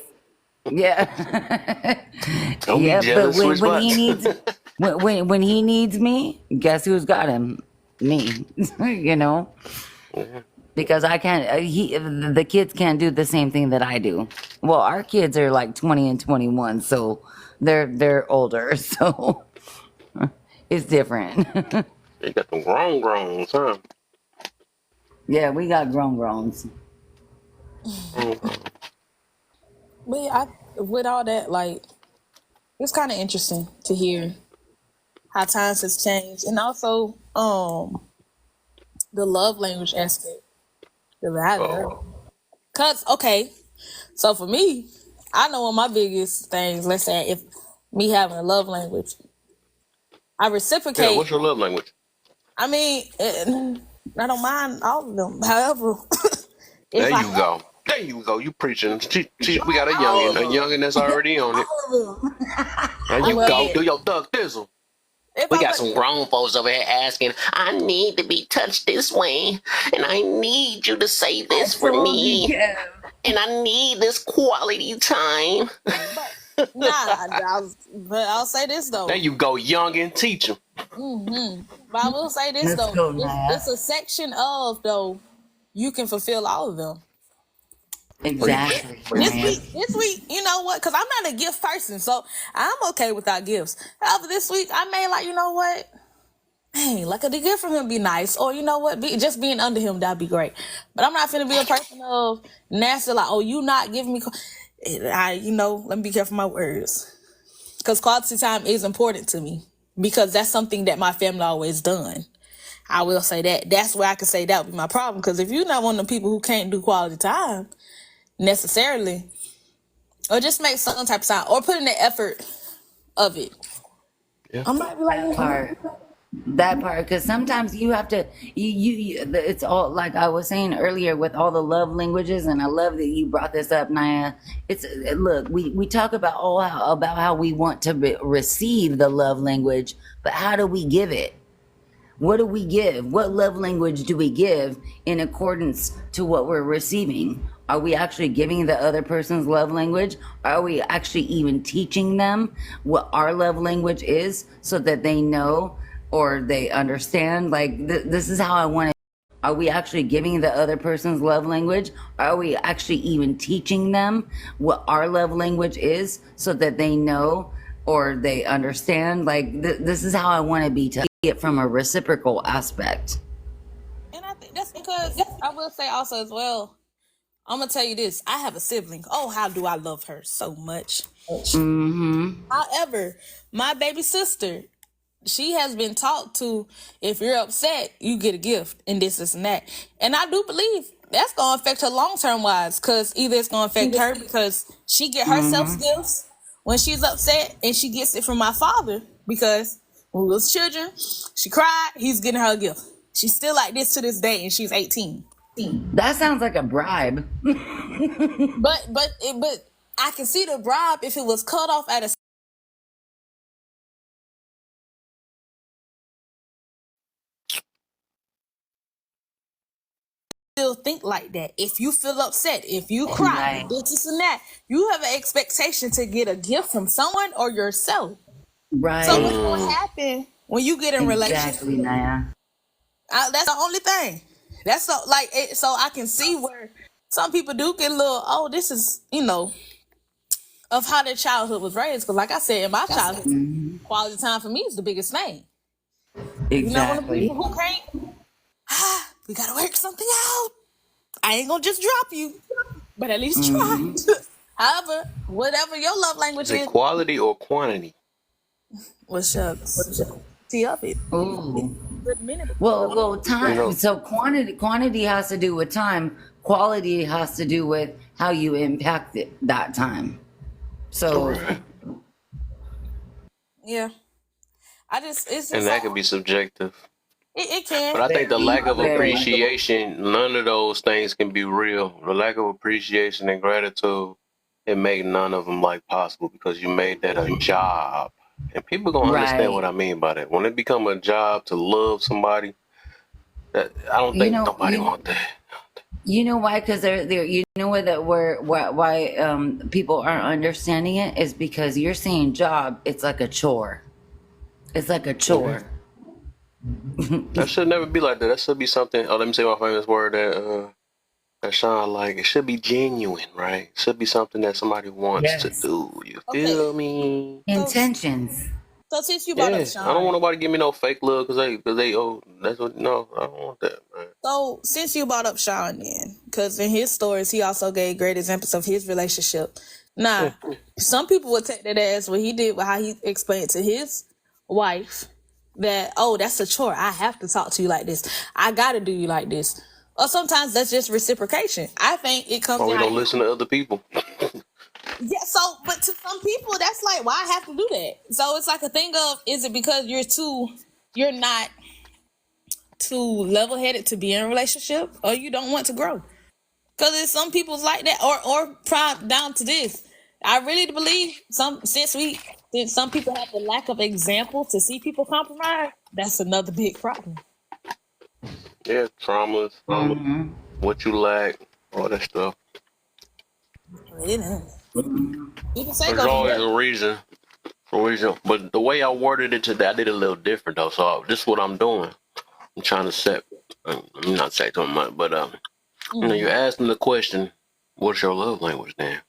Yeah. Don't Yeah, be but jealous. Switch when he spots. needs when he needs me, guess who's got him? Me. You know, because I can't. The kids can't do the same thing that I do. Well, our kids are like 20 and 21, so they're older, so it's different. You got them grown, huh? Yeah, we got grown-growns. but yeah, with all that, like, it's kind of interesting to hear how times has changed, and also the love language aspect that I learned. Oh, Cause okay, so for me, I know one of my biggest things. Let's say if me having a love language, I yeah. reciprocate. What's your love language? I mean, I don't mind all of them. However, There if I you go. There you go. You preaching. We got a all of youngin that's already on it. All of them. There I you will, go. Do your thug thizzle. if We I got some grown folks over here asking, I need to be touched this way, and I need you to say I this for told you, me, Kev. and I need this quality time. but I'll say this though. There you go, youngin. Teach 'em. But I will say this Let's though. go, Naya. It's a section of though you can fulfill all of them. Exactly, This Naya. week, you know what? Because I'm not a gift person, so I'm okay without gifts. However, this week I may like, you know what? Hey, like a gift from him be nice, or you know what? Just being under him that'd be great. But I'm not finna be a person of nasty like, oh, you not giving me. Let me be careful my words, because quality time is important to me. because that's something that my family always done. I will say that. That's where I could say that would be my problem. Because if you're not one of the people who can't do quality time necessarily, or just make some type of time, or put in the effort of it, Yeah. I might be like, That part, because sometimes you have to, it's all like I was saying earlier with all the love languages, and I love that you brought this up, Naya. It's look, we talk about about how we want to receive the love language, but how do we give it? What do we give? What love language do we give in accordance to what we're receiving? Are we actually giving the other person's love language? Are we actually even teaching them what our love language is so that they know or they understand? Like, this is how I want it. Are we actually giving the other person's love language? Are we actually even teaching them what our love language is so that they know or they understand? Like, this is how I want to be, to it from a reciprocal aspect. and I think that's because I will say also as well, I'm gonna tell you this. I have a sibling. Oh, how do I love her so much. However, my baby sister, she has been taught to, if you're upset, you get a gift and this and that. And I do believe that's gonna affect her long-term wise, because either it's gonna affect her because she get herself gifts when she's upset, and she gets it from my father because when we was children, she cried, he's getting her a gift. She's still like this to this day, and she's 18. That sounds like a bribe. But I can see the bribe if it was cut off at a still think like that. If you feel upset, if you cry, Right. this and that, you have an expectation to get a gift from someone or yourself. So what's Right. gonna happen when you get in relationship? Exactly, Naya. That's the only thing. That's so like it, so I can see where some people do get a little. Oh, this is of how their childhood was raised. Because like I said, in my childhood, quality time for me is the biggest thing. You know, one of the Exactly. people who can't. We gotta work something out. I ain't gonna just drop you, but at least try. However, whatever your love language Is it is, quality or quantity? what's up? Tea up it. Ooh. Good minute. Well, time. You know- So quantity has to do with time. Quality has to do with how you impact that time. So Right. Yeah. It's just And that could be subjective. it can. But I think the lack of Very. appreciation, none of those things can be real. The lack of appreciation and gratitude, it make none of them like possible, because you made that a job. And people gonna understand Right. what I mean by that. When it become a job to love somebody, that I don't You think know- nobody you- want that. you know why? Because they're you know why people aren't understanding it is because you're saying job. It's like a chore. It's like a chore. That should never be like that. That should be something. Oh, let me say my famous word that Sean like. It should be genuine, right? It should be something that somebody wants to Yes. do. You Okay. feel me? Intentions. So since you brought Yeah. up Sean, I don't want nobody to give me no fake love because they that's what. No, I don't want that, man. so since you brought up Sean, then because in his stories he also gave great examples of his relationship. Now, some people would take that as what he did, how he explained to his wife that, oh, that's a chore. I have to talk to you like this. I gotta do you like this. Or sometimes that's just reciprocation. I think it comes Or we down. don't listen to other people. Yeah, so but to some people that's like, why I have to do that? So it's like a thing of, is it because you're not too level headed to be in a relationship, or you don't want to grow? Because there's some people's like that, or prime down to this. I really believe since some people have the lack of example to see people compromise, that's another big problem. Yeah, traumas, what you lack, all that stuff. You know, people say There's go always a reason. But the way I worded it today, I did it a little different though. So this is what I'm doing. I'm trying to set. I'm not saying too much, but you know, you ask them the question, "What's your love language?" Then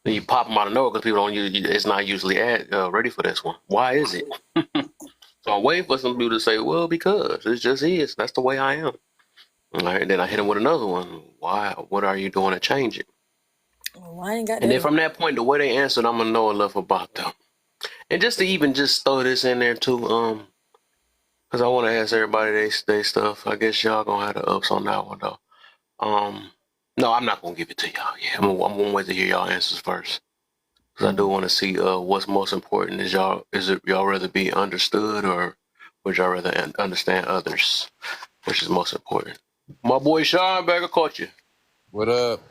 you pop them out of nowhere because people don't. It's not usually ready for this one. Why is it? So I'm waiting for some people to say, "Well, because it just is. That's the way I am." All right, then I hit them with another one. Why? What are you doing to change it? Well, I ain't got And then that. from that point, the way they answered, I'm gonna know enough about them. And just to even just throw this in there too, because I want to ask everybody they stuff. I guess y'all gonna have the ups on that one though. No, I'm not gonna give it to y'all. Yeah, I'm gonna wait to hear y'all answers first, because I do want to see what's most important. Is it y'all rather be understood, or would y'all rather understand others? Which is most important? My boy Sean back, I caught you. What up?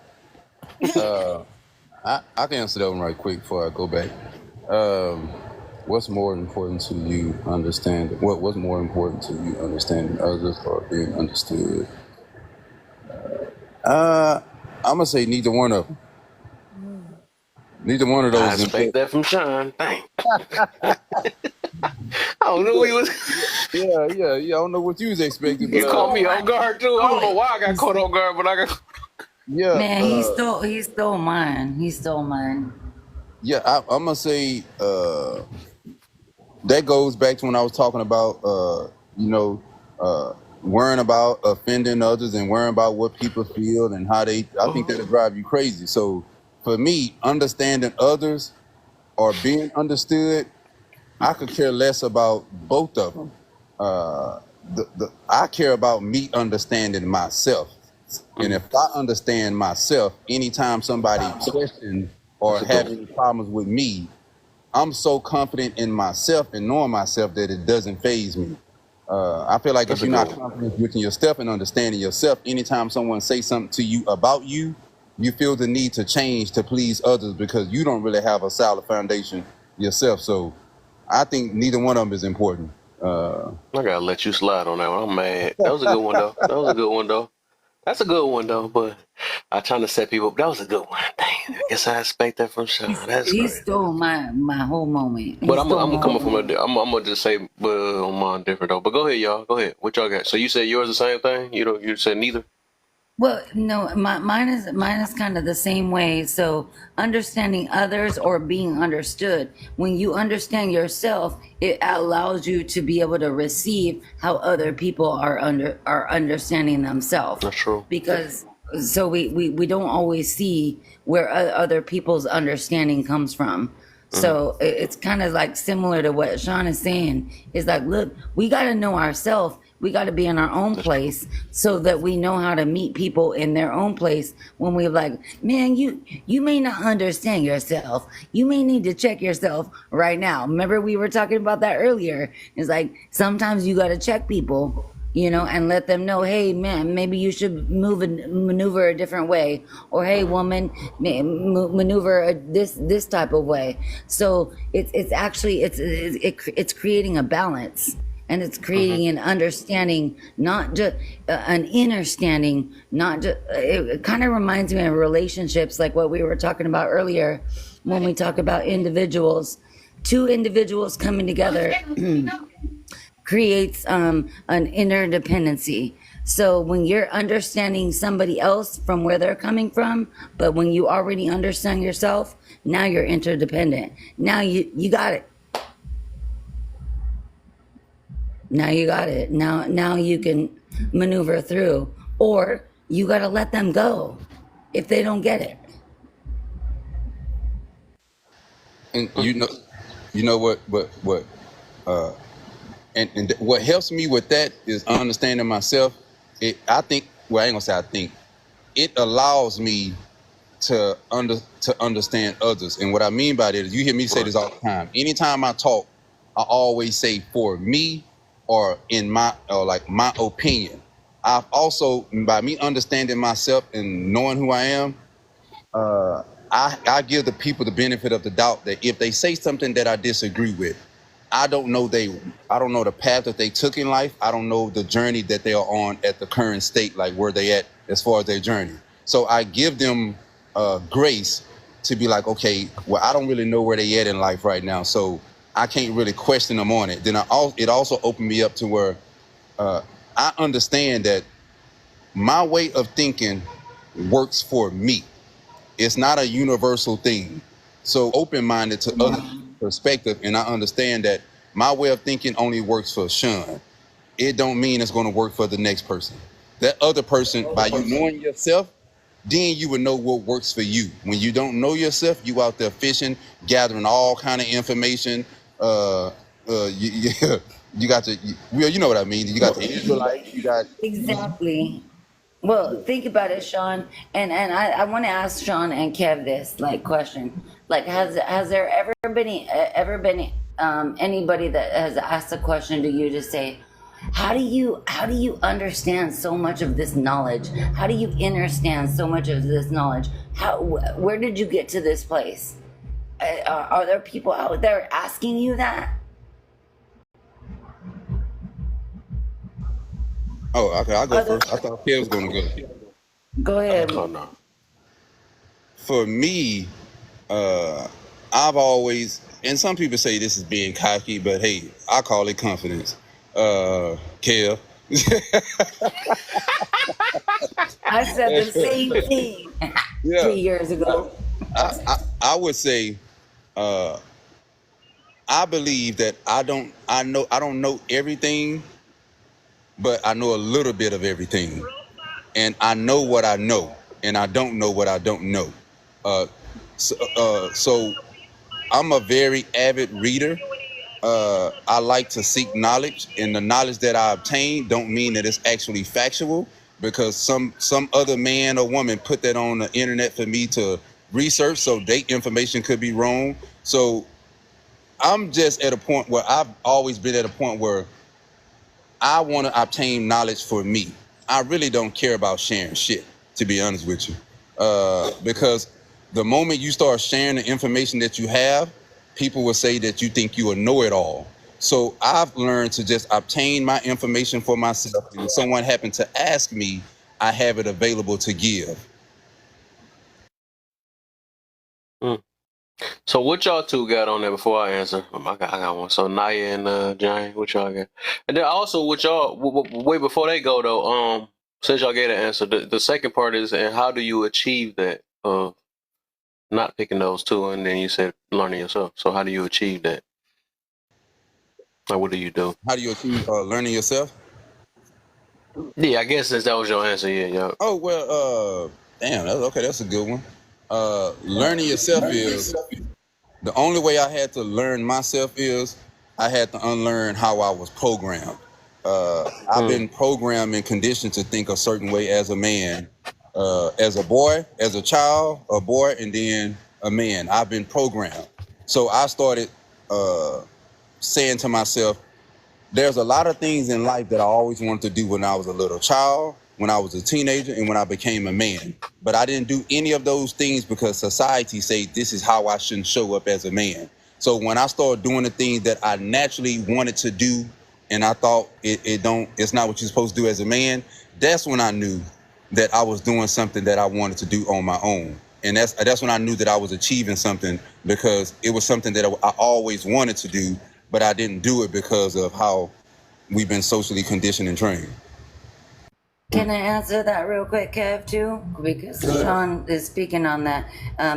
I can answer that one right quick before I go back. What's more important to you understanding? What's more important to you understanding others or being understood? I'm gonna say neither one of them. Neither one of those. I expect that from Sean. Dang. I don't know what he was. Yeah. I don't know what you was expecting. You caught me off guard too. I don't know why I got caught off guard, but I got. Yeah. Man, he stole mine. He stole mine. Yeah, I'm gonna say that goes back to when I was talking about worrying about offending others and worrying about what people feel and how they. I think that'll drive you crazy. So for me, understanding others or being understood, I could care less about both of them. I care about me understanding myself, and if I understand myself, anytime somebody questions or have any problems with me, I'm so confident in myself and knowing myself that it doesn't faze me. I feel like if you're not confident within yourself and understanding yourself, anytime someone says something to you about you, you feel the need to change to please others because you don't really have a solid foundation yourself. So I think neither one of them is important. I gotta let you slide on that one. I'm mad. That was a good one though. That's a good one though. But I'm trying to set people up. That was a good one. Dang, I guess I expect that from Sean. That's He great. stole my whole moment. But I'm coming from I'm gonna just say on mine different though. But go ahead, y'all. Go ahead. What y'all got? So you said yours the same thing? You said neither? Well, no, mine is kind of the same way. So understanding others or being understood. When you understand yourself, it allows you to be able to receive how other people are understanding themselves. That's true. Because so we don't always see where other people's understanding comes from. So it's kind of like similar to what Sean is saying. It's like, look, we got to know ourselves. We got to be in our own place so that we know how to meet people in their own place. When we're like, man, you may not understand yourself. You may need to check yourself right now. Remember we were talking about that earlier. It's like sometimes you got to check people, and let them know, hey, man, maybe you should maneuver a different way. Or, hey, woman, maneuver this type of way. So it's actually, it's creating a balance. And it's creating an understanding, not just an inner standing, not just, it kind of reminds me of relationships, like what we were talking about earlier when we talk about individuals. Two individuals coming together creates an interdependency. So when you're understanding somebody else from where they're coming from, but when you already understand yourself, now you're interdependent. Now you got it. Now you got it. Now you can maneuver through, or you got to let them go if they don't get it. And you know what and what helps me with that is understanding myself. I ain't gonna say I think it allows me to understand others. And what I mean by that is, you hear me say this all the time. Anytime I talk, I always say for me or my opinion. I've also, by me understanding myself and knowing who I am, I give the people the benefit of the doubt that if they say something that I disagree with, I don't know the path that they took in life. I don't know the journey that they are on at the current state, like where they at as far as their journey. So I give them grace to be like, okay, well, I don't really know where they at in life right now, so I can't really question them on it. Then it also opened me up to where I understand that my way of thinking works for me. It's not a universal thing. So open-minded to other perspective, and I understand that my way of thinking only works for Sean. It don't mean it's going to work for the next person. That other person, by you knowing yourself, then you would know what works for you. When you don't know yourself, you out there fishing, gathering all kind of information, Uh, you got the well, you know what I mean. You got the Israelites. You got Exactly. Well, think about it, Sean, and I want to ask Sean and Kev this like question. Like, has there ever been anybody that has asked a question to you to say, how do you understand so much of this knowledge? How do you understand so much of this knowledge? Where did you get to this place? Are there people out there asking you that? oh, okay. I'll go Are there, first. I thought Kev was gonna go. go ahead. Oh no. For me, I've always, and some people say this is being cocky, but hey, I call it confidence. Kev. I said the same thing Yeah, 3 years ago. I would say, I believe that I don't know everything, but I know a little bit of everything, and I know what I know, and I don't know what I don't know. Uh, so I'm a very avid reader. I like to seek knowledge, and the knowledge that I obtain don't mean that it's actually factual, because some other man or woman put that on the internet for me to research, so their information could be wrong. So I'm just at a point where I've always been at a point where I want to obtain knowledge for me. I really don't care about sharing shit, to be honest with you, because the moment you start sharing the information that you have, people will say that you think you a know-it-all. So I've learned to just obtain my information for myself, and if someone happened to ask me, I have it available to give. Mm. So what y'all two got on there before I answer? I got one. So Naya and Jane, what y'all got? And then also what y'all way before they go though. Since y'all gave the answer, the second part is, and how do you achieve that? Not picking those two, and then you said learning yourself. So how do you achieve that? Like, what do you do? How do you achieve learning yourself? Yeah, I guess since that was your answer, yeah. Oh, well, damn, that's a good one. Learning yourself is, the only way I had to learn myself is I had to unlearn how I was programmed. I've been programmed and conditioned to think a certain way as a man, as a boy, as a child, a boy, and then a man. I've been programmed. So I started saying to myself, there's a lot of things in life that I always wanted to do when I was a little child, when I was a teenager, and when I became a man. But I didn't do any of those things because society said this is how I shouldn't show up as a man. So when I started doing the things that I naturally wanted to do, and I thought it's not what you're supposed to do as a man, that's when I knew that I was doing something that I wanted to do on my own. And that's when I knew that I was achieving something, because it was something that I always wanted to do, but I didn't do it because of how we've been socially conditioned and trained. Can I answer that real quick, Kev, too? Because Sean is speaking on that,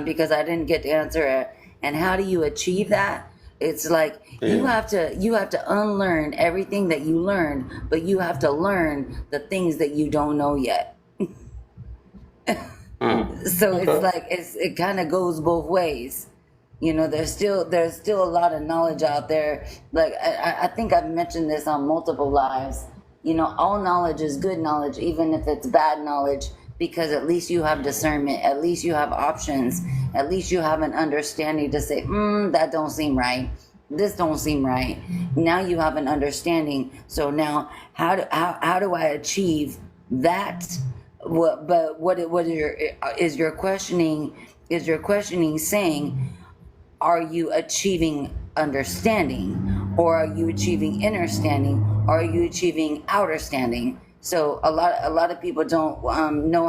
because I didn't get to answer it. And how do you achieve that? It's like you have to unlearn everything that you learned, but you have to learn the things that you don't know yet. So it's like it kind of goes both ways. You know, there's still a lot of knowledge out there. Like I think I've mentioned this on multiple lives. You know, all knowledge is good knowledge, even if it's bad knowledge, because at least you have discernment, at least you have options, at least you have an understanding to say, that don't seem right, this don't seem right. Now you have an understanding. So now how do I achieve that? What is your questioning saying, are you achieving understanding, or are you achieving understanding, or are you achieving outer standing? So a lot of people don't know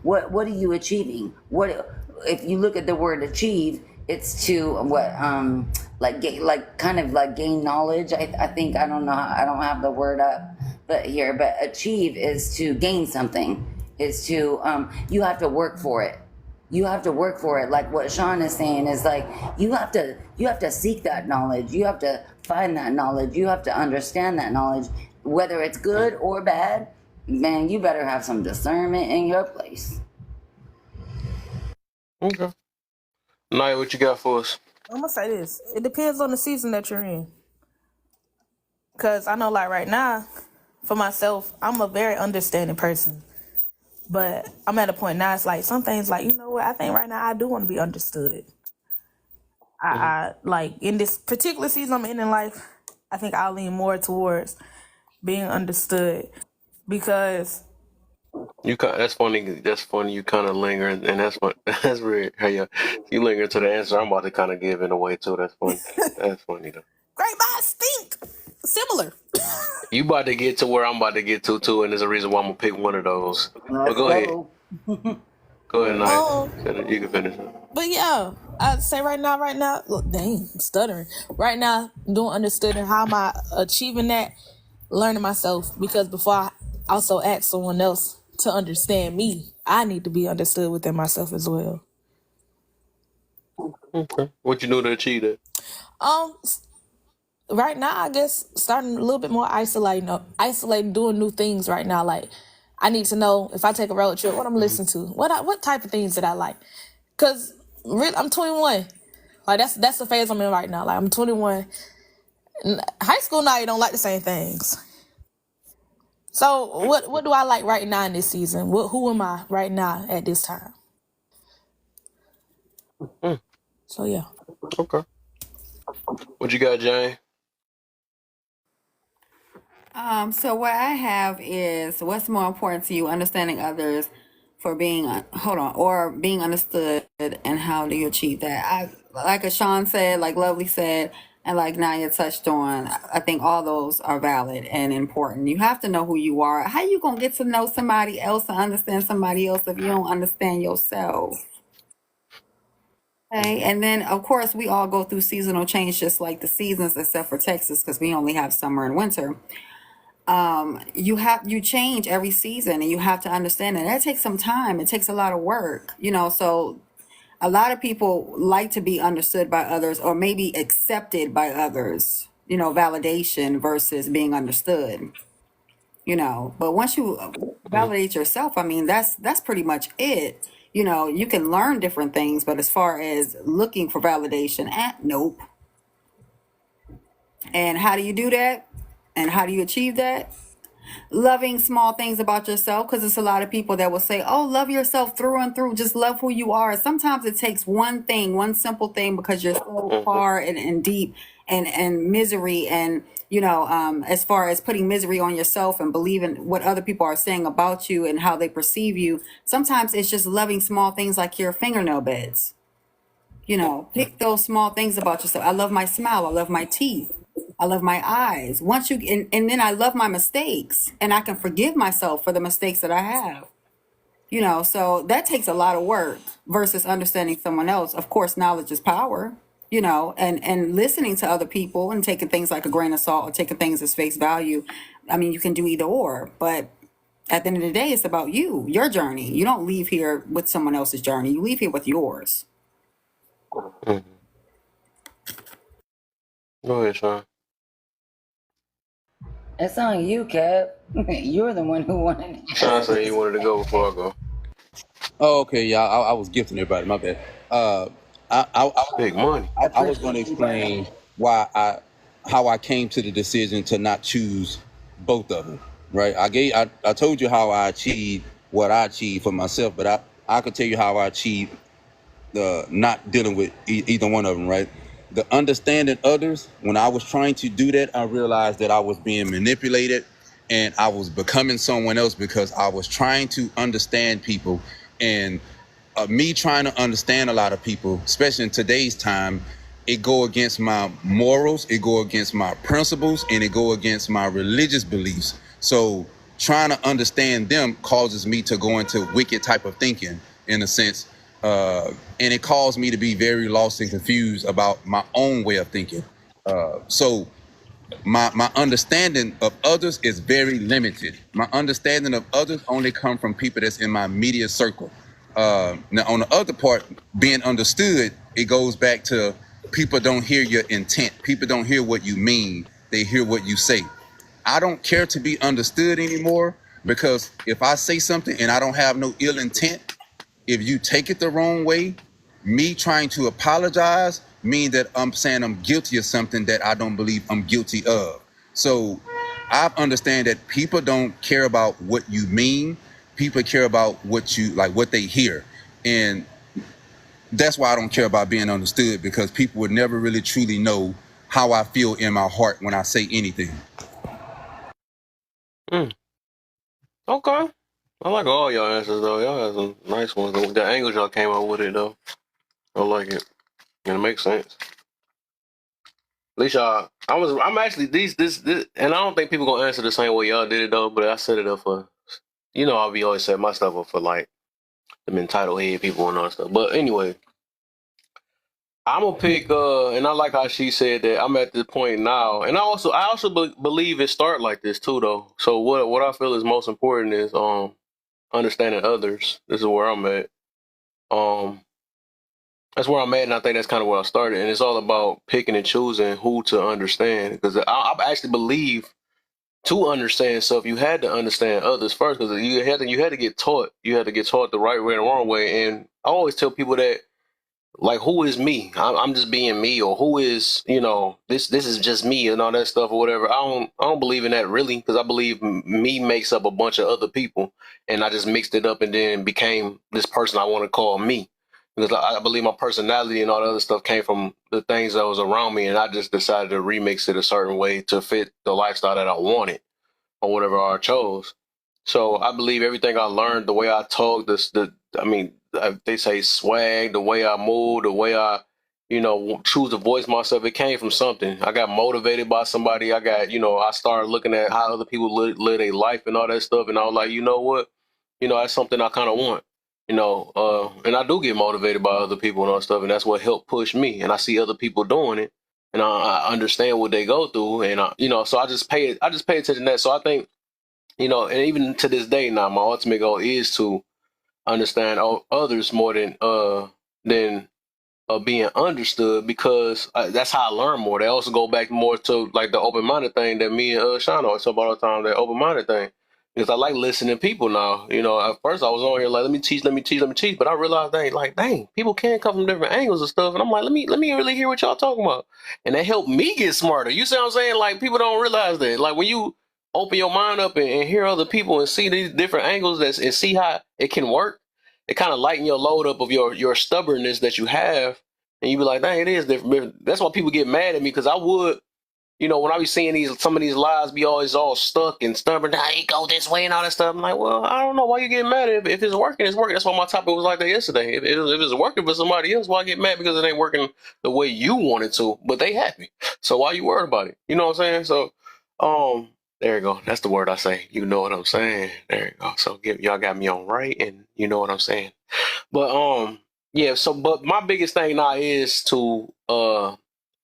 what are you achieving? What if you look at the word achieve? It's to gain knowledge. I think, I don't know, I don't have the word up but achieve is to gain something. Is to you have to work for it. You have to work for it. Like what Sean is saying is like you have to seek that knowledge. You have to find that knowledge. You have to understand that knowledge, whether it's good or bad. Man, you better have some discernment in your place. Okay. Naya, what you got for us? I'm gonna say this. It depends on the season that you're in. Cause I know, like right now, for myself, I'm a very understanding person. But I'm at a point now. It's like some things, like, you know what? I think right now I do want to be understood. I like in this particular season I'm in life. I think I'll lean more towards being understood because That's funny. That's funny. You kind of linger, and that's what that's weird. How you linger to the answer I'm about to kind of give in a way too. That's funny. That's funny though. great minds think similar. You about to get to where I'm about to get to too, and there's a reason why I'm gonna pick one of those. But go ahead. Go ahead, Knight. You can finish it. But yeah, I'd say right now, look, dang, I'm stuttering. Right now, doing understood and how am I achieving that? Learning myself, because before I also ask someone else to understand me, I need to be understood within myself as well. Okay. What you do to achieve that? Right now, I guess starting a little bit more isolating, doing new things right now. Like, I need to know if I take a road trip, what I'm listening to, what type of things that I like. Cause really, I'm 21. Like that's the phase I'm in right now. Like I'm 21. High school now, you don't like the same things. So what do I like right now in this season? Who am I right now at this time? So yeah. Okay. What you got, Jane? So what I have is what's more important to you, understanding others for being or being understood, and how do you achieve that? Like Ashawn said, like Lovely said, and like Naya touched on, I think all those are valid and important. You have to know who you are. How you gonna get to know somebody else and understand somebody else if you don't understand yourself? Okay, and then of course we all go through seasonal change, just like the seasons, except for Texas, because we only have summer and winter. You change every season, and you have to understand that takes some time. It takes a lot of work, so a lot of people like to be understood by others, or maybe accepted by others, validation versus being understood, but once you validate yourself, I mean, that's pretty much it. You can learn different things, but as far as looking for validation, nope. And how do you do that? And how do you achieve that? Loving small things about yourself, because it's a lot of people that will say, oh, love yourself through and through, just love who you are. Sometimes it takes one simple thing, because you're so far and deep and misery, and as far as putting misery on yourself and believing what other people are saying about you and how they perceive you. Sometimes it's just loving small things like your fingernail beds. Pick those small things about yourself. I love my smile. I love my teeth. I love my eyes. And then I love my mistakes, and I can forgive myself for the mistakes that I have. So that takes a lot of work versus understanding someone else. Of course, knowledge is power, and listening to other people and taking things like a grain of salt or taking things as face value. I mean, you can do either or, but at the end of the day, it's about you, your journey. You don't leave here with someone else's journey. You leave here with yours. Go ahead, Sean. It's on you, Kev. You're the one who wanted it. Sean said he wanted to go before I go. Oh, okay, yeah, I was gifting everybody. My bad. Big money. I was going to explain how I came to the decision to not choose both of them. Right? I told you how I achieved what I achieved for myself, but I could tell you how I achieved not dealing with either one of them. Right? The understanding others, when I was trying to do that, I realized that I was being manipulated, and I was becoming someone else because I was trying to understand people. And me trying to understand a lot of people, especially in today's time, it go against my morals, it go against my principles, and it go against my religious beliefs. So trying to understand them causes me to go into wicked type of thinking, in a sense. And it caused me to be very lost and confused about my own way of thinking. So my understanding of others is very limited. My understanding of others only come from people that's in my immediate circle. Now, on the other part, being understood, it goes back to people don't hear your intent. People don't hear what you mean. They hear what you say. I don't care to be understood anymore, because if I say something and I don't have no ill intent, if you take it the wrong way, me trying to apologize mean that I'm saying I'm guilty of something that I don't believe I'm guilty of. So I understand that people don't care about what you mean. People care about what you like, what they hear. And that's why I don't care about being understood, because people would never really truly know how I feel in my heart when I say anything. Okay. I like all y'all answers though. Y'all have some nice ones. The angles y'all came up with it though. I like it. And it makes sense. At least y'all, I'm actually this, and I don't think people gonna answer the same way y'all did it though. But I set it up for, I'll be always set my stuff up for like them entitled head people and all that stuff. But anyway, I'm gonna pick. And I like how she said that I'm at the point now, and I also believe it start like this too though. So what I feel is most important is understanding others. This is where I'm at. That's where I'm at, and I think that's kind of where I started. And it's all about picking and choosing who to understand. Because I actually believe to understand stuff, you had to understand others first. Because you had to get taught. You had to get taught the right way and the wrong way. And I always tell people that, like, who is me? I'm just being me, or who is, this is just me and all that stuff or whatever. I don't believe in that really, because I believe me makes up a bunch of other people, and I just mixed it up and then became this person I want to call me. Because I believe my personality and all the other stuff came from the things that was around me, and I just decided to remix it a certain way to fit the lifestyle that I wanted or whatever I chose. So I believe everything I learned, the way I talk, they say swag, the way I move, the way I, choose to voice myself, it came from something. I got motivated by somebody. I started looking at how other people live their life and all that stuff. And I was like, you know what? That's something I kind of want. And I do get motivated by other people and all that stuff, and that's what helped push me. And I see other people doing it, and I understand what they go through, and so I just pay attention to that. So I think, and even to this day now, my ultimate goal is to understand others more than being understood, because that's how I learn more. They also go back more to like the open-minded thing that me and Sean always talk about all the time, that open-minded thing. Because I like listening to people now. At first I was on here like, let me teach. But I realized dang, people can come from different angles and stuff. And I'm like, let me really hear what y'all talking about. And that helped me get smarter. You see what I'm saying? Like, people don't realize that. Like, when you open your mind up and hear other people and see these different angles and see how it can work, it kind of lighten your load up of your stubbornness that you have. And you be like, dang, it is different. That's why people get mad at me, because I would, when I be seeing some of these lies be always all stuck and stubborn, nah, it go this way and all that stuff. I'm like, well, I don't know why you getting mad. If it's working, it's working. That's why my topic was like that yesterday. If it's working for somebody else, why get mad because it ain't working the way you want it to? But they happy. So why you worried about it? You know what I'm saying? So, there you go. That's the word I say. You know what I'm saying? There you go. So y'all got me on right, and you know what I'm saying. But yeah. So, but my biggest thing now is to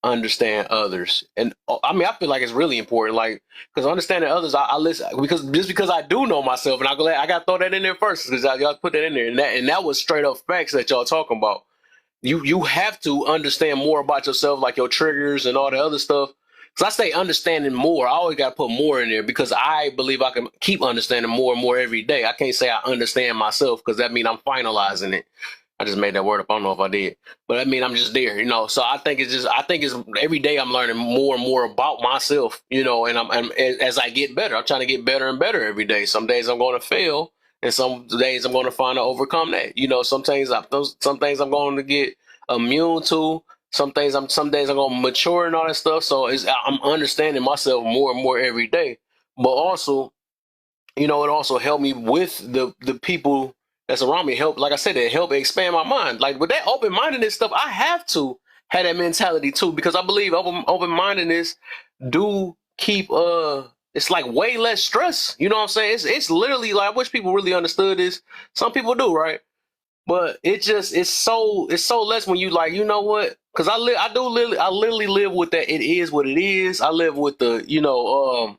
understand others, and I feel like it's really important, like, because understanding others, I listen, because I do know myself, and I got to throw that in there first, because y'all put that in there, and that was straight up facts that y'all talking about. You have to understand more about yourself, like your triggers and all the other stuff. Because I say understanding more, I always got to put more in there, because I believe I can keep understanding more and more every day. I can't say I understand myself, because that means I'm finalizing it. I just made that word up. I don't know if I did, but I mean, I'm just there, So I think it's every day I'm learning more and more about myself, and as I get better, I'm trying to get better and better every day. Some days I'm going to fail, and some days I'm going to find to overcome that. Some things I'm going to get immune to. Some days I'm going to mature and all that stuff. So I'm understanding myself more and more every day. But also, it also helped me with the people that's around me. Like I said, it helped expand my mind. Like, with that open-mindedness stuff, I have to have that mentality too, because I believe open-mindedness do keep it's like way less stress. You know what I'm saying? It's literally like, I wish people really understood this. Some people do, right? But it's so less when you like, you know what? Because I literally live with that. It is what it is. I live with the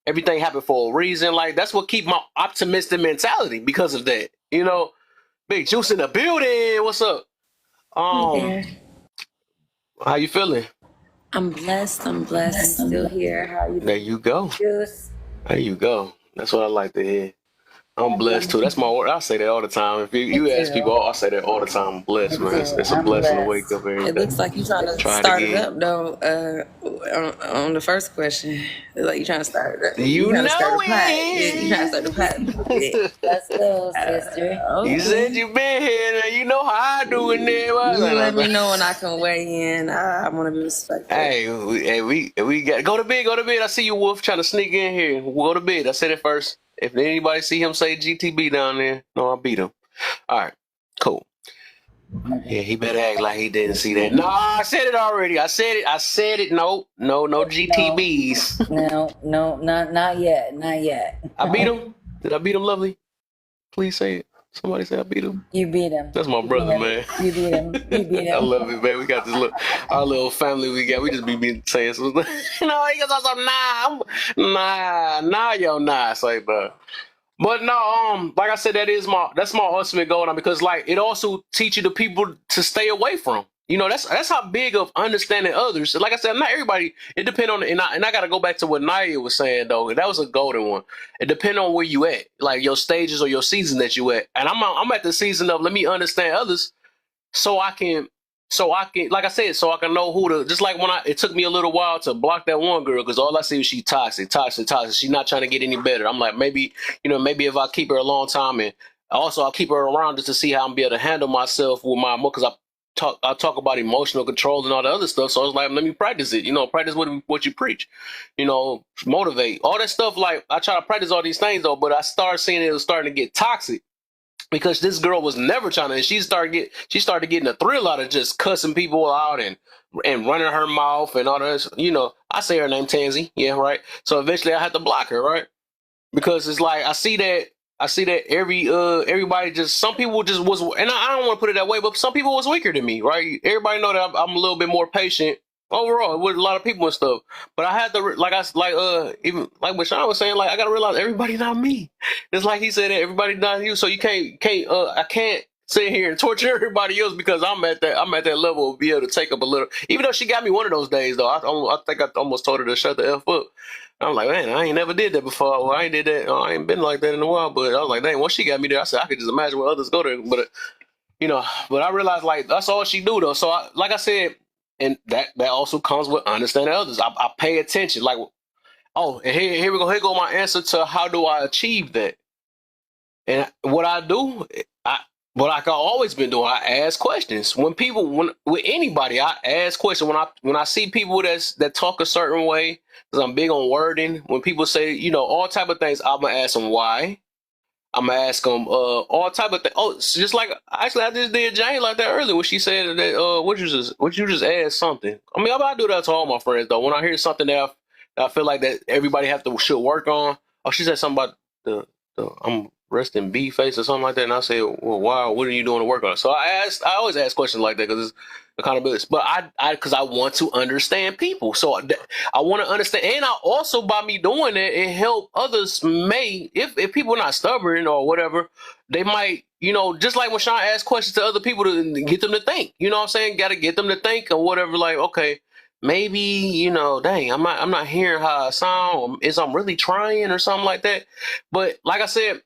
everything happened for a reason. Like, that's what keep my optimistic mentality, because of that. Big Juice in the building. What's up? Hey there. How you feeling? I'm blessed. I'm still here. How are you There you go. Juice? There you go. That's what I like to hear. I'm blessed too. That's my word. I say that all the time. If Me you ask too. people, I say that all the time. I'm blessed, Me man. too. It's a I'm blessing to wake blessed. up every It day. looks like you trying to Try it start it again. up though. On the first question, it's like you trying to start it up. You You trying to stir know the pot. You trying to stir the pot a little bit. it. Let's go, sister. You said Okay. you been here, and you know how I do in there. You let me know when I can weigh in. I want to be respectful. Hey, we got go to bed. Go to bed. I see you, Wolf, trying to sneak in here. Go to bed. I said it first. If anybody see him say GTB down there, no, I beat him. All right, cool. Yeah, he better act like he didn't see that. No, I said it already. I said it. No GTBs. No, not yet. Not yet. I beat him. Did I beat him, Lovely? Please say it. Somebody say I beat him. You beat him. That's my brother, man. You beat him. You beat I him. love it, man. We got this our little family we got. We just be saying some, he goes on some nah, yo, nah. It's like, but no, like I said, that's my ultimate goal now, because like it also teaches the people to stay away from. That's how big of understanding others. Like I said, not everybody. It depends on, and I got to go back to what Naya was saying though. That was a golden one. It depends on where you at, like your stages or your season that you at. And I'm at the season of let me understand others, so I can, like I said, so I can know who to. Just like when it took me a little while to block that one girl, because all I see is she toxic. She's not trying to get any better. I'm like, maybe if I keep her a long time, and also I'll keep her around just to see how I'm be able to handle myself with my, because I talk about emotional control and all the other stuff. So I was like, let me practice it. Practice what you preach. Motivate all that stuff. Like I try to practice all these things though, but I started seeing it was starting to get toxic. Because this girl was never trying to, and she started getting a thrill out of just cussing people out and running her mouth and all this. I say her name Tansy, yeah, right. So eventually I had to block her, right? Because it's like I see that everybody just, some people just was, and I don't want to put it that way, but some people was weaker than me, right? Everybody know that I'm a little bit more patient overall with a lot of people and stuff. But I had to even like what Sean was saying, like I gotta realize everybody not me. It's like he said that everybody not you, so you can't I can't sit here and torture everybody else because I'm at that level of be able to take up a little. Even though she got me one of those days though, I think I almost told her to shut the F up. I'm like, man, I ain't never did that before. Well, I ain't did that. I ain't been like that in a while. But I was like, dang, once she got me there, I said I could just imagine what others go there. But but I realized like that's all she do though. So like I said. And that also comes with understanding others. I pay attention. Like, and here we go. Here go my answer to how do I achieve that. And what I do, what I always been doing, I ask questions. With anybody, I ask questions. When I see people that talk a certain way, because I'm big on wording. When people say all type of things, I'm gonna ask them why. I'm gonna ask them all type of things. Oh, it's just like actually, I just did Jane like that earlier when she said that. Would you just add something? I mean, I do that to all my friends though. When I hear something that I feel like that everybody should work on. Oh, she said something about the I'm resting B face or something like that, and I say, well, why? What are you doing to work on it? So I always ask questions like that because it's accountability. But because I want to understand people, so I want to understand, and I also by me doing it help others. If people are not stubborn or whatever, they might just like when Sean asks questions to other people to get them to think. You know what I'm saying? Got to get them to think or whatever. Like okay. Maybe dang, I'm not hearing how I sound. Is I'm really trying or something like that. But like I said,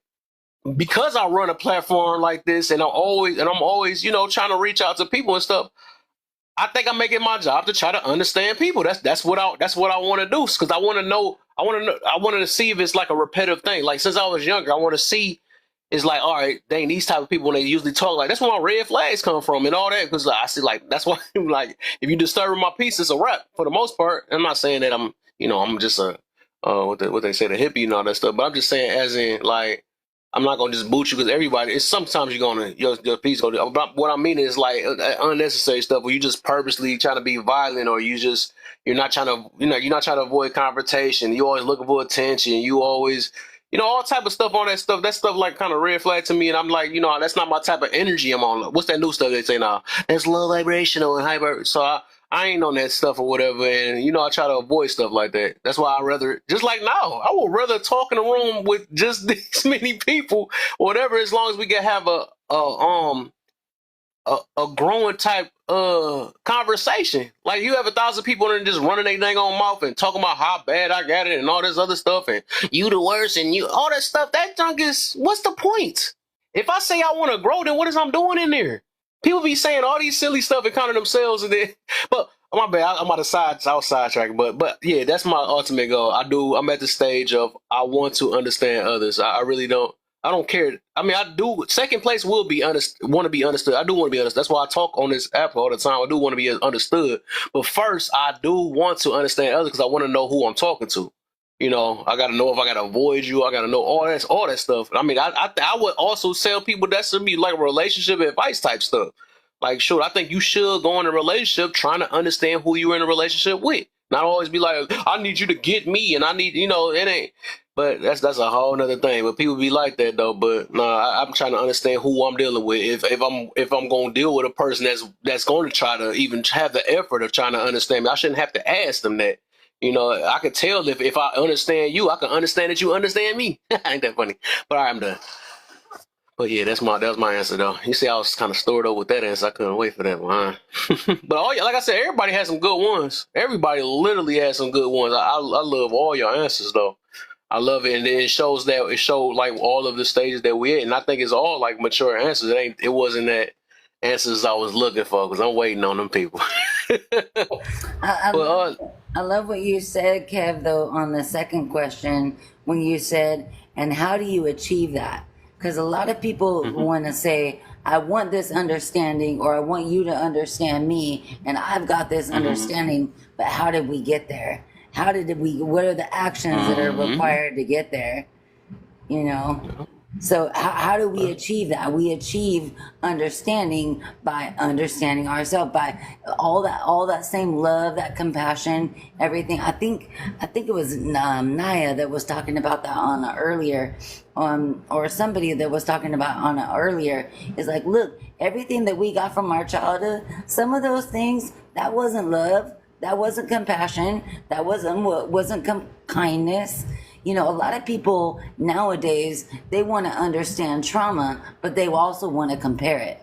because I run a platform like this, and I'm always trying to reach out to people and stuff. I think I'm making my job to try to understand people. That's what I want to do because I want to know. I wanted to see if it's like a repetitive thing. Like since I was younger, I want to see. It's like, all right, dang, these type of people, when they usually talk, like, that's where my red flags come from and all that. Because I see, like, that's why, like, if you disturb my peace, it's a wrap for the most part. I'm not saying that I'm just a, what they say, the hippie and all that stuff. But I'm just saying, as in, like, I'm not going to just boot you because everybody, sometimes you're going to, your peace go to. What I mean is, like, unnecessary stuff where you just purposely trying to be violent or you're not trying to, you're not trying to avoid confrontation. You always looking for attention. You always. All type of stuff on that stuff. That stuff like kind of red flag to me, and I'm like, that's not my type of energy I'm on. What's that new stuff they say now? That's low vibrational and hyper. So I ain't on that stuff or whatever, and I try to avoid stuff like that. That's why I rather, just like now, I would rather talk in a room with just this many people, whatever, as long as we can have a a growing type conversation. Like you have 1,000 people and just running their dang on mouth and talking about how bad I got it and all this other stuff and you the worst and you all that stuff. That junk is what's the point? If I say I want to grow, then what is I'm doing in there? People be saying all these silly stuff and counting themselves and then but my bad, I'm on the outside track, but yeah, that's my ultimate goal. I'm at the stage of I want to understand others. I really don't. I don't care. I mean, I do. Second place will be want to be understood. I do want to be understood. That's why I talk on this app all the time. I do want to be understood. But first, I do want to understand others because I want to know who I'm talking to. You know, I got to know if I got to avoid you. I got to know all that stuff. I mean, I would also tell people that should be like relationship advice type stuff. Like, sure, I think you should go in a relationship trying to understand who you're in a relationship with. Not always be like, I need you to get me, and I need, it ain't. But that's a whole nother thing. But people be like that though. But nah, I'm trying to understand who I'm dealing with. If I'm gonna deal with a person that's going to try to even have the effort of trying to understand me, I shouldn't have to ask them that. I could tell if I understand you, I can understand that you understand me. Ain't that funny? But all right, I'm done. But yeah, that was my answer though. You see, I was kind of stored up with that answer. I couldn't wait for that one. But like I said, everybody has some good ones. Everybody literally has some good ones. I love all your answers though. I love it, and then it showed like all of the stages that we're at, and I think it's all like mature answers. It wasn't that answers I was looking for because I'm waiting on them people. I love what you said, Kev, though, on the second question when you said, and how do you achieve that? Because a lot of people want to say, I want this understanding, or I want you to understand me, and I've got this understanding, but how did we get there? What are the actions that are required to get there? So how do we achieve that? We achieve understanding by understanding ourselves, by all that same love, that compassion, everything. I think it was Naya that was talking about that on earlier, or somebody that was talking about on earlier. Is like, look, everything that we got from our childhood, some of those things, that wasn't love, that wasn't compassion, that wasn't kindness. A lot of people nowadays, they want to understand trauma, but they also want to compare it.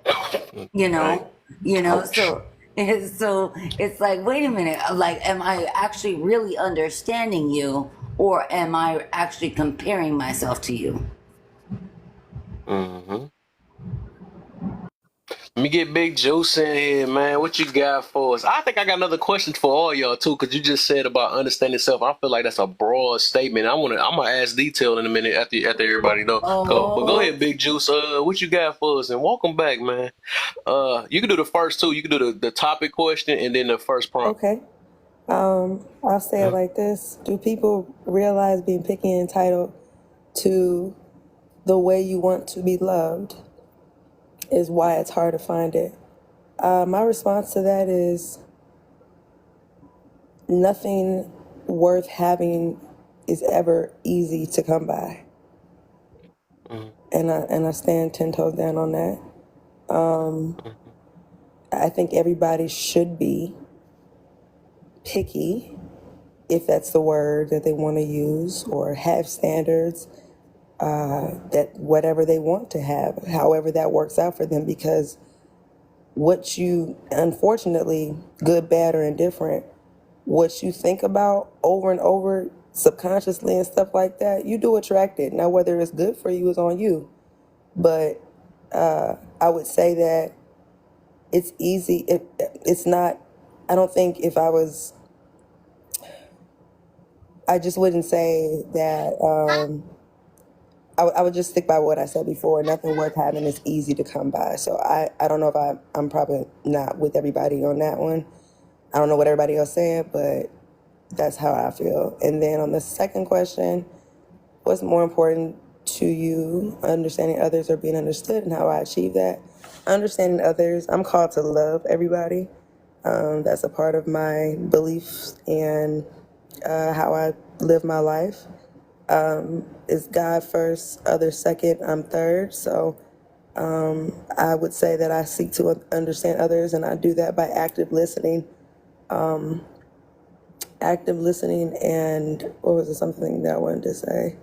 So it's like, wait a minute, like, am I actually really understanding you, or am I actually comparing myself to you? Let me get Big Juice in here, man. What you got for us? I think I got another question for all y'all too, because you just said about understanding self. I feel like that's a broad statement. I'm gonna ask detail in a minute after everybody know. But go ahead, Big Juice. What you got for us? And welcome back, man. You can do the first two. You can do the topic question and then the first prompt. Okay. I'll say it like this. Do people realize being picky and entitled to the way you want to be loved is why it's hard to find it? My response to that is nothing worth having is ever easy to come by. And I stand 10 toes down on that. I think everybody should be picky, if that's the word that they want to use, or have standards that whatever they want to have, however that works out for them, because what you, unfortunately, good, bad, or indifferent, what you think about over and over subconsciously and stuff like that, you do attract it. Now, whether it's good for you is on you. But I would say that it's easy. It's not, I don't think if I just wouldn't say that, I would just stick by what I said before. Nothing worth having is easy to come by. So I don't know if I'm probably not with everybody on that one. I don't know what everybody else said, but that's how I feel. And then on the second question, what's more important to you, understanding others or being understood, and how I achieve that? Understanding others, I'm called to love everybody. That's a part of my beliefs and how I live my life. Is God first, others second, I'm third. So I would say that I seek to understand others, and I do that by active listening. And what was it, something that I wanted to say?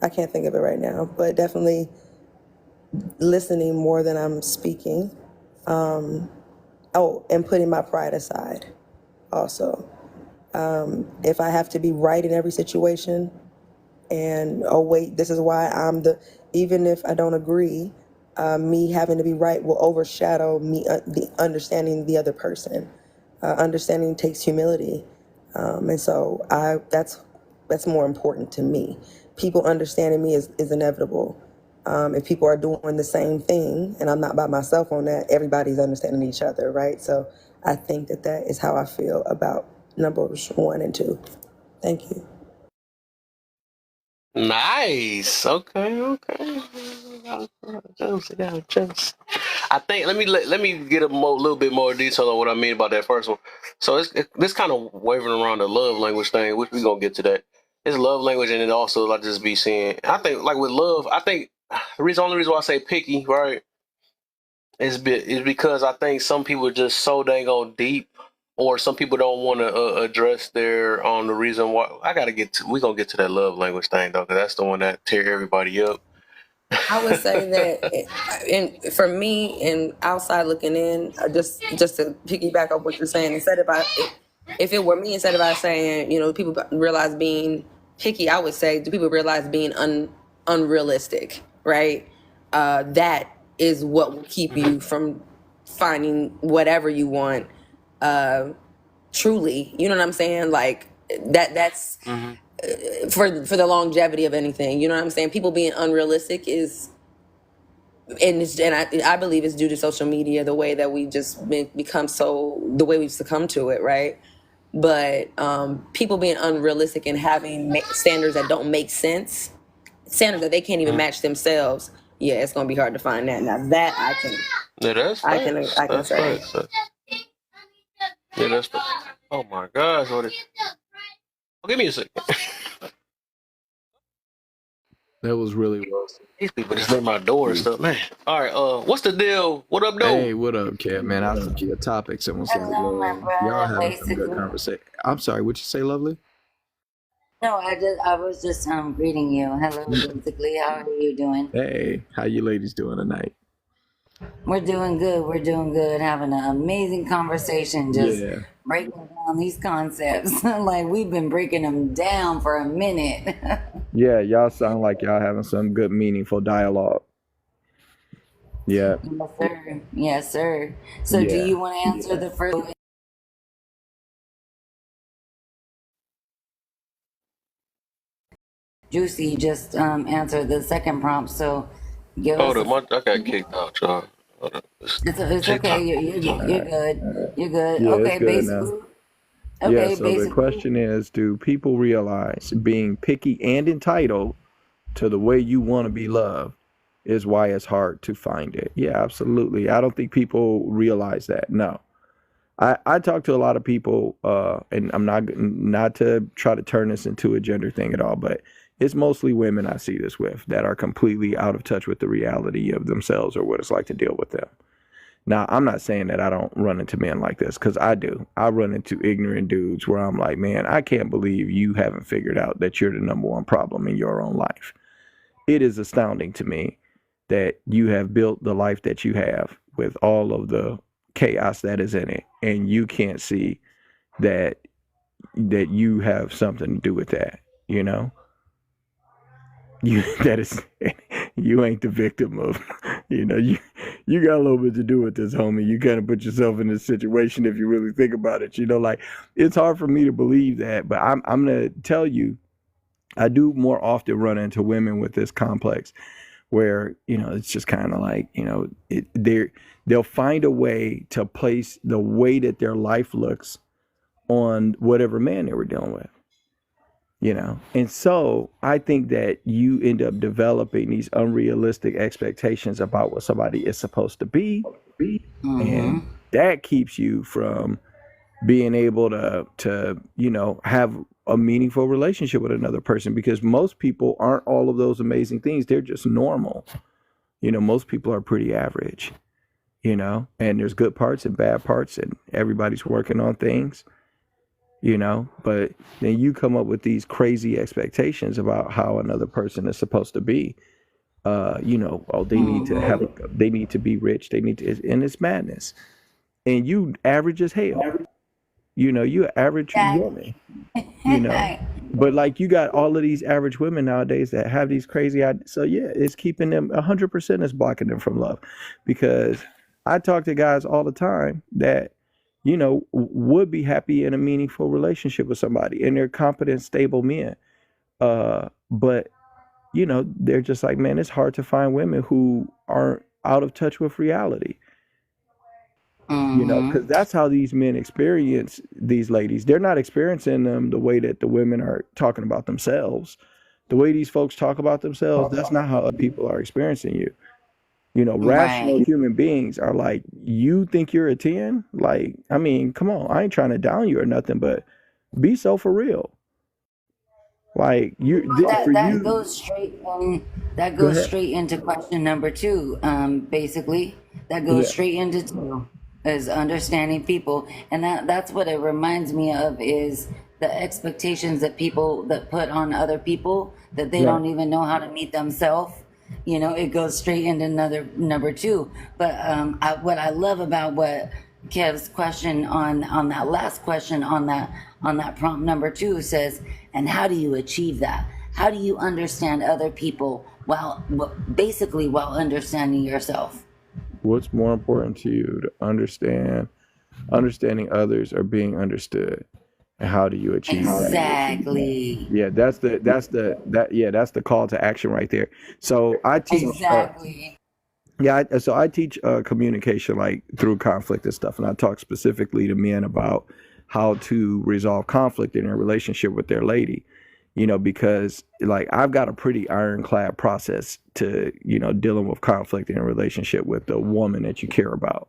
I can't think of it right now, but definitely listening more than I'm speaking. And putting my pride aside also. If I have to be right in every situation, and oh wait, this is why even if I don't agree, me having to be right will overshadow me the understanding the other person. Understanding takes humility, and so that's more important to me. People understanding me is inevitable. If people are doing the same thing, and I'm not by myself on that, everybody's understanding each other, right? So I think that is how I feel about numbers 1 and 2. Thank you. Nice. Okay. Just. I think let me get a little bit more detail on what I mean about that first one. So this kind of wavering around the love language thing, which we're gonna get to that. It's love language, and it also like just be seeing. I think like with love, I think the only reason why I say picky, right, is because I think some people are just so dang on deep, or some people don't want to address their the reason why. We're gonna get to that love language thing though, because that's the one that tear everybody up. I would say that, for me, and outside looking in, just to piggyback off what you're saying, if it were me, instead of us saying, people realize being picky, I would say, do people realize being unrealistic, right? That is what will keep you from finding whatever you want, truly. You know what I'm saying? Like that's for the longevity of anything. You know what I'm saying? People being unrealistic is, and I believe it's due to social media, the way that we just become the way we've succumbed to it, right? But people being unrealistic and having standards that don't make sense, standards that they can't even match themselves. Yeah, it's gonna be hard to find that. Now that I can, I can say. Yeah, that's. Oh my gosh! Give me a second. That was really well said. These people just near my door and stuff, man. All right, what's the deal? What up, though? Hey, what up, Cat? Man, I think your topic. Someone said, y'all having some good conversation. I'm sorry, what'd you say, Lovely? No, I was just greeting you. Hello, basically. How are you doing? Hey, how you ladies doing tonight? We're doing good. Having an amazing conversation. Just breaking down these concepts. Like we've been breaking them down for a minute. Yeah, y'all sound like y'all having some good, meaningful dialogue. Yeah. Yes, sir. Yes, sir. So do you want to answer the first? Juicy just answered the second prompt, so give us. I got kicked out, y'all. It's okay. You're good. You're good. Yeah, okay, basically. Okay, so the question is, do people realize being picky and entitled to the way you want to be loved is why it's hard to find it? Yeah, absolutely. I don't think people realize that. No. I talk to a lot of people, and I'm not to try to turn this into a gender thing at all, but it's mostly women I see this with that are completely out of touch with the reality of themselves or what it's like to deal with them. Now, I'm not saying that I don't run into men like this, because I do. I run into ignorant dudes where I'm like, man, I can't believe you haven't figured out that you're the number one problem in your own life. It is astounding to me that you have built the life that you have with all of the chaos that is in it, and you can't see that you have something to do with that, you know? You ain't the victim of, you got a little bit to do with this, homie. You kind of put yourself in this situation if you really think about it. Like, it's hard for me to believe that, but I'm gonna tell you, I do more often run into women with this complex where, it's just kind of like, they'll find a way to place the way that their life looks on whatever man they were dealing with. And so I think that you end up developing these unrealistic expectations about what somebody is supposed to be. And that keeps you from being able to have a meaningful relationship with another person, because most people aren't all of those amazing things. They're just normal. Most people are pretty average, and there's good parts and bad parts, and everybody's working on things. But then you come up with these crazy expectations about how another person is supposed to be. Oh, they need to have, they need to be rich, they need to, and it's madness. And you average as hell. You an average woman. But like you got all of these average women nowadays that have these crazy ideas. So yeah, it's keeping them 100% is blocking them from love, because I talk to guys all the time that would be happy in a meaningful relationship with somebody, and they're competent, stable men. But they're just like, man, it's hard to find women who aren't out of touch with reality. Because that's how these men experience these ladies. They're not experiencing them the way that the women are talking about themselves. The way these folks talk about themselves, that's not how other people are experiencing you. Rational human beings are like, you think you're a 10? Like, I mean, come on, I ain't trying to down you or nothing, but be so for real. Like That goes straight into question number 2. Basically, that goes straight into 2, is understanding people, and that's what it reminds me of, is the expectations that people that put on other people, that they don't even know how to meet themselves. It goes straight into number 2. But what I love about what Kev's question on that last question on that prompt number 2 says, and how do you achieve that? How do you understand other people while understanding yourself? What's more important to you, to understanding others, or being understood? And how do you achieve that? Exactly. Yeah, that's the call to action right there. So I teach Exactly. so I teach communication, like through conflict and stuff, and I talk specifically to men about how to resolve conflict in a relationship with their lady. Because like I've got a pretty ironclad process to dealing with conflict in a relationship with the woman that you care about.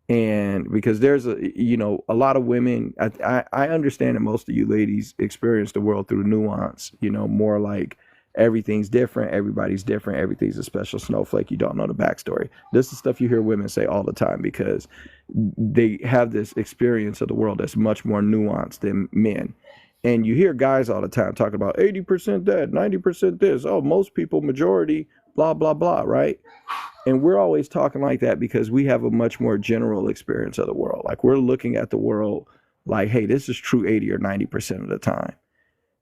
And because there's a lot of women, I understand that most of you ladies experience the world through nuance, more like everything's different, everybody's different, everything's a special snowflake, you don't know the backstory. This is stuff you hear women say all the time, because they have this experience of the world that's much more nuanced than men. And you hear guys all the time talking about 80% that, 90% this, most people, majority, blah, blah, blah, right? And we're always talking like that because we have a much more general experience of the world. Like we're looking at the world like, hey, this is true 80 or 90% of the time.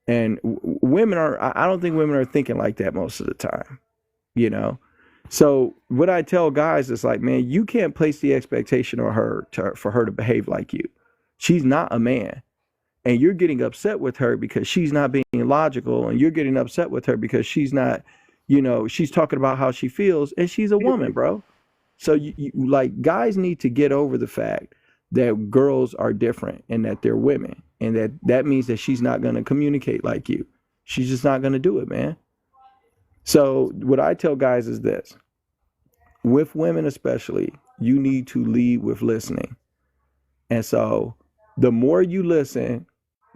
And I don't think women are thinking like that most of the time, So what I tell guys is like, man, you can't place the expectation on her for her to behave like you. She's not a man. And you're getting upset with her because she's not being logical, and you're getting upset with her because she's not, she's talking about how she feels, and she's a woman, bro. So you like, guys need to get over the fact that girls are different and that they're women, and that means that she's not going to communicate like you. She's just not going to do it, man. So what I tell guys is this: with women especially, you need to lead with listening. And so the more you listen,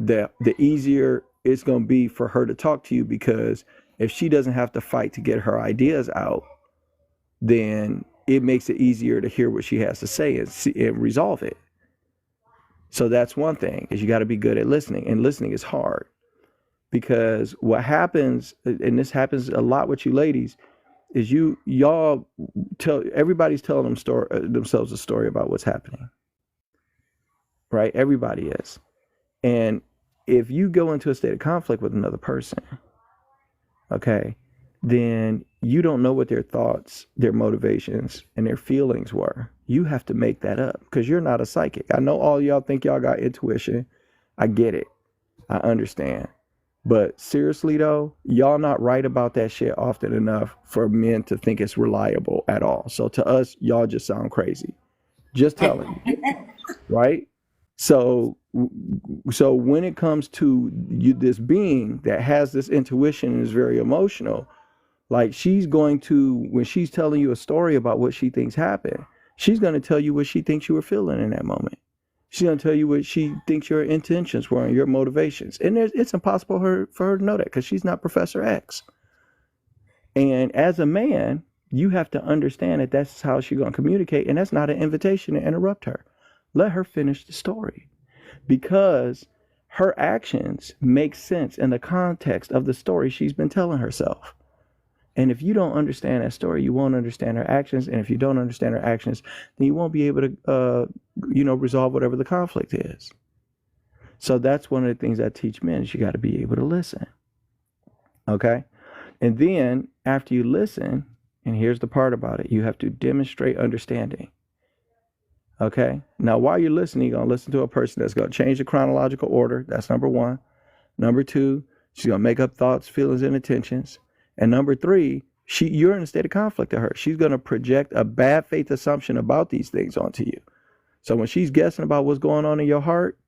the easier it's going to be for her to talk to you, because if she doesn't have to fight to get her ideas out, then it makes it easier to hear what she has to say and resolve it. So that's one thing, is you got to be good at listening, and listening is hard, because what happens, and this happens a lot with you ladies, is everybody's telling themselves a story about what's happening, right? Everybody is. And if you go into a state of conflict with another person, okay, then you don't know what their thoughts, their motivations, and their feelings were. You have to make that up, because you're not a psychic. I know all y'all think y'all got intuition. I get it. I understand. But seriously though, y'all not right about that shit often enough for men to think it's reliable at all. So to us, y'all just sound crazy. Just telling you, right? So when it comes to this being that has this intuition and is very emotional, like she's going to, when she's telling you a story about what she thinks happened, she's going to tell you what she thinks you were feeling in that moment. She's going to tell you what she thinks your intentions were and your motivations. And it's impossible for her to know that, because she's not Professor X. And as a man, you have to understand that that's how she's going to communicate. And that's not an invitation to interrupt her. Let her finish the story, because her actions make sense in the context of the story she's been telling herself. And if you don't understand that story, you won't understand her actions. And if you don't understand her actions, then you won't be able to, resolve whatever the conflict is. So that's one of the things I teach men is you got to be able to listen. Okay. And then after you listen, and here's the part about it, you have to demonstrate understanding. Okay. Now, while you're listening, you're going to listen to a person that's going to change the chronological order. That's number one. Number two, she's going to make up thoughts, feelings, and intentions. And number three, you're in a state of conflict to her. She's going to project a bad faith assumption about these things onto you. So when she's guessing about what's going on in your heart,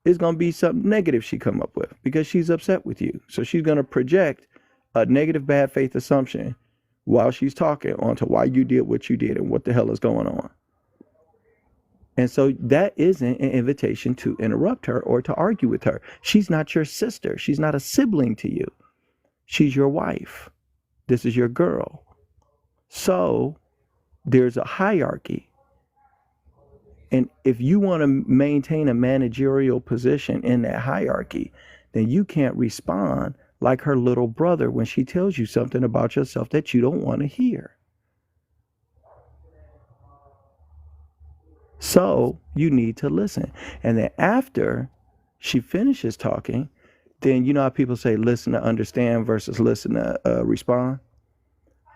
it's going to be something negative she come up with because she's upset with you. So she's going to project a negative bad faith assumption while she's talking onto why you did what you did and what the hell is going on. And so that isn't an invitation to interrupt her or to argue with her. She's not your sister. She's not a sibling to you. She's your wife. This is your girl. So there's a hierarchy. And if you want to maintain a managerial position in that hierarchy, then you can't respond like her little brother when she tells you something about yourself that you don't want to hear. So you need to listen. And then after she finishes talking, then you know how people say listen to understand versus listen to respond,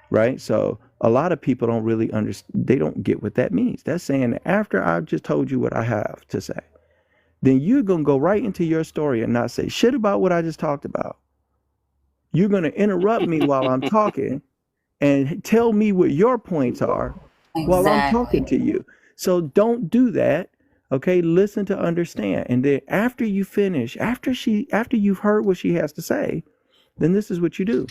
right? So a lot of people don't really understand. They don't get what that means. That's saying that after I've just told you what I have to say, then you're going to go right into your story and not say shit about what I just talked about. You're going to interrupt me while I'm talking and tell me what your points are while I'm talking to you. So don't do that. Okay, listen to understand. And then after you finish, after you've heard what she has to say, then this is what you do.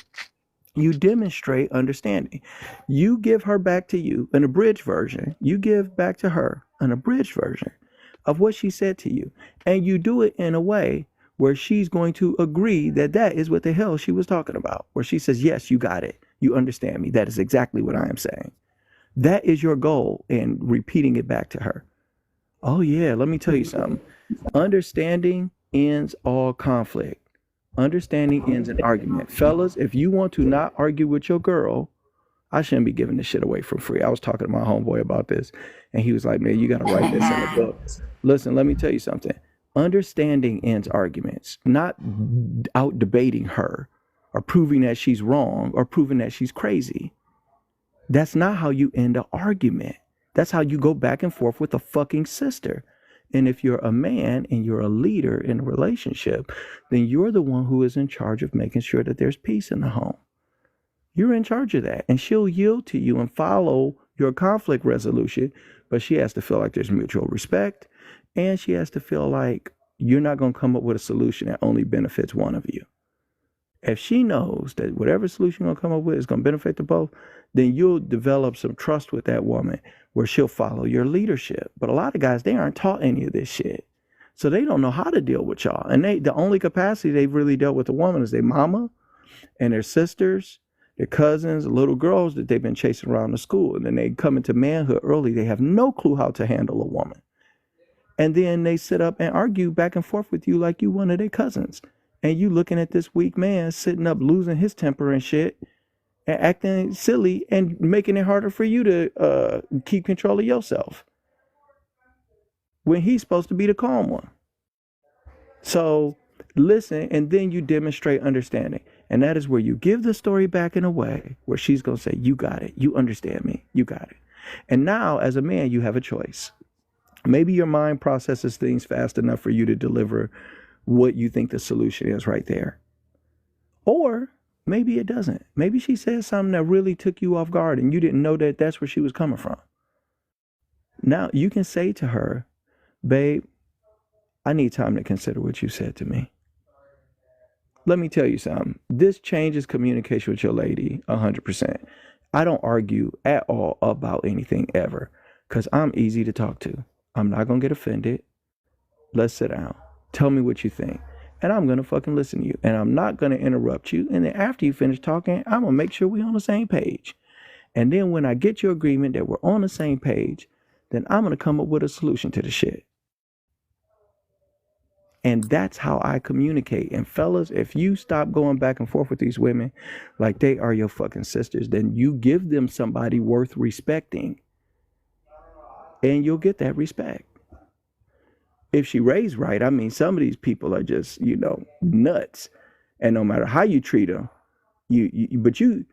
You demonstrate understanding. You give her back to you an abridged version. You give back to her an abridged version of what she said to you. And you do it in a way where she's going to agree that that is what the hell she was talking about. Where she says, yes, you got it. You understand me. That is exactly what I am saying. That is your goal in repeating it back to her. Oh yeah, let me tell you something. Understanding ends all conflict. Understanding ends an argument. Fellas, if you want to not argue with your girl, I shouldn't be giving this shit away for free. I was talking to my homeboy about this, and he was like, man, you got to write this in a book. Listen, let me tell you something. Understanding ends arguments, not out debating her or proving that she's wrong or proving that she's crazy. That's not how you end an argument. That's how you go back and forth with a fucking sister. And if you're a man and you're a leader in a relationship, then you're the one who is in charge of making sure that there's peace in the home. You're in charge of that. And she'll yield to you and follow your conflict resolution, but she has to feel like there's mutual respect. And she has to feel like you're not going to come up with a solution that only benefits one of you. If she knows that whatever solution you're going to come up with is going to benefit the both, then you'll develop some trust with that woman where she'll follow your leadership. But a lot of guys, they aren't taught any of this shit. So they don't know how to deal with y'all. And the only capacity they've really dealt with a woman is their mama and their sisters, their cousins, little girls that they've been chasing around the school. And then they come into manhood early. They have no clue how to handle a woman. And then they sit up and argue back and forth with you like you one of their cousins. And you looking at this weak man sitting up losing his temper and shit and acting silly and making it harder for you to keep control of yourself when he's supposed to be the calm one. So listen, and then you demonstrate understanding. And that is where you give the story back in a way where she's going to say, you got it. You understand me. You got it. And now as a man, you have a choice. Maybe your mind processes things fast enough for you to deliver what you think the solution is right there. Or maybe it doesn't. Maybe she says something that really took you off guard and you didn't know that that's where she was coming from. Now you can say to her, babe, I need time to consider what you said to me. Let me tell you something. This changes communication with your lady 100%. I don't argue at all about anything ever because I'm easy to talk to. I'm not going to get offended. Let's sit down. Tell me what you think. And I'm going to fucking listen to you. And I'm not going to interrupt you. And then after you finish talking, I'm going to make sure we're on the same page. And then when I get your agreement that we're on the same page, then I'm going to come up with a solution to the shit. And that's how I communicate. And fellas, if you stop going back and forth with these women like they are your fucking sisters, then you give them somebody worth respecting, and you'll get that respect. If she raised right, I mean, some of these people are just, nuts. And no matter how you treat them, you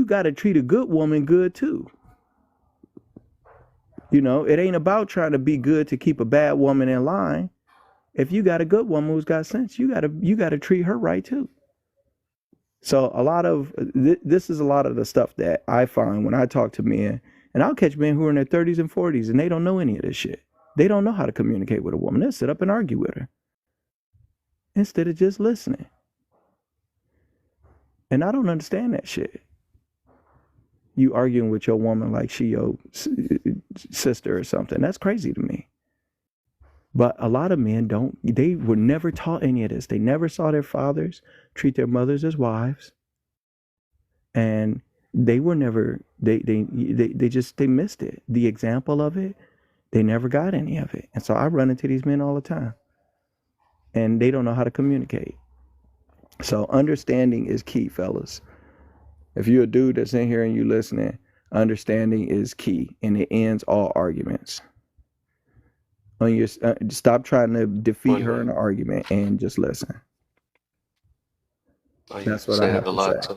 got to treat a good woman good too. It ain't about trying to be good to keep a bad woman in line. If you got a good woman who's got sense, you gotta treat her right too. So a lot of this is a lot of the stuff that I find when I talk to men, and I'll catch men who are in their 30s and 40s, and they don't know any of this shit. They don't know how to communicate with a woman. They'll sit up and argue with her instead of just listening. And I don't understand that shit. You arguing with your woman like she your sister or something. That's crazy to me. But a lot of men they were never taught any of this. They never saw their fathers treat their mothers as wives. And they were never, they missed it. The example of it, they never got any of it. And so I run into these men all the time. And they don't know how to communicate. So understanding is key, fellas. If you're a dude that's in here and you listening, understanding is key. And it ends all arguments. Stop trying to defeat her in an argument and just listen. That's what I have to say.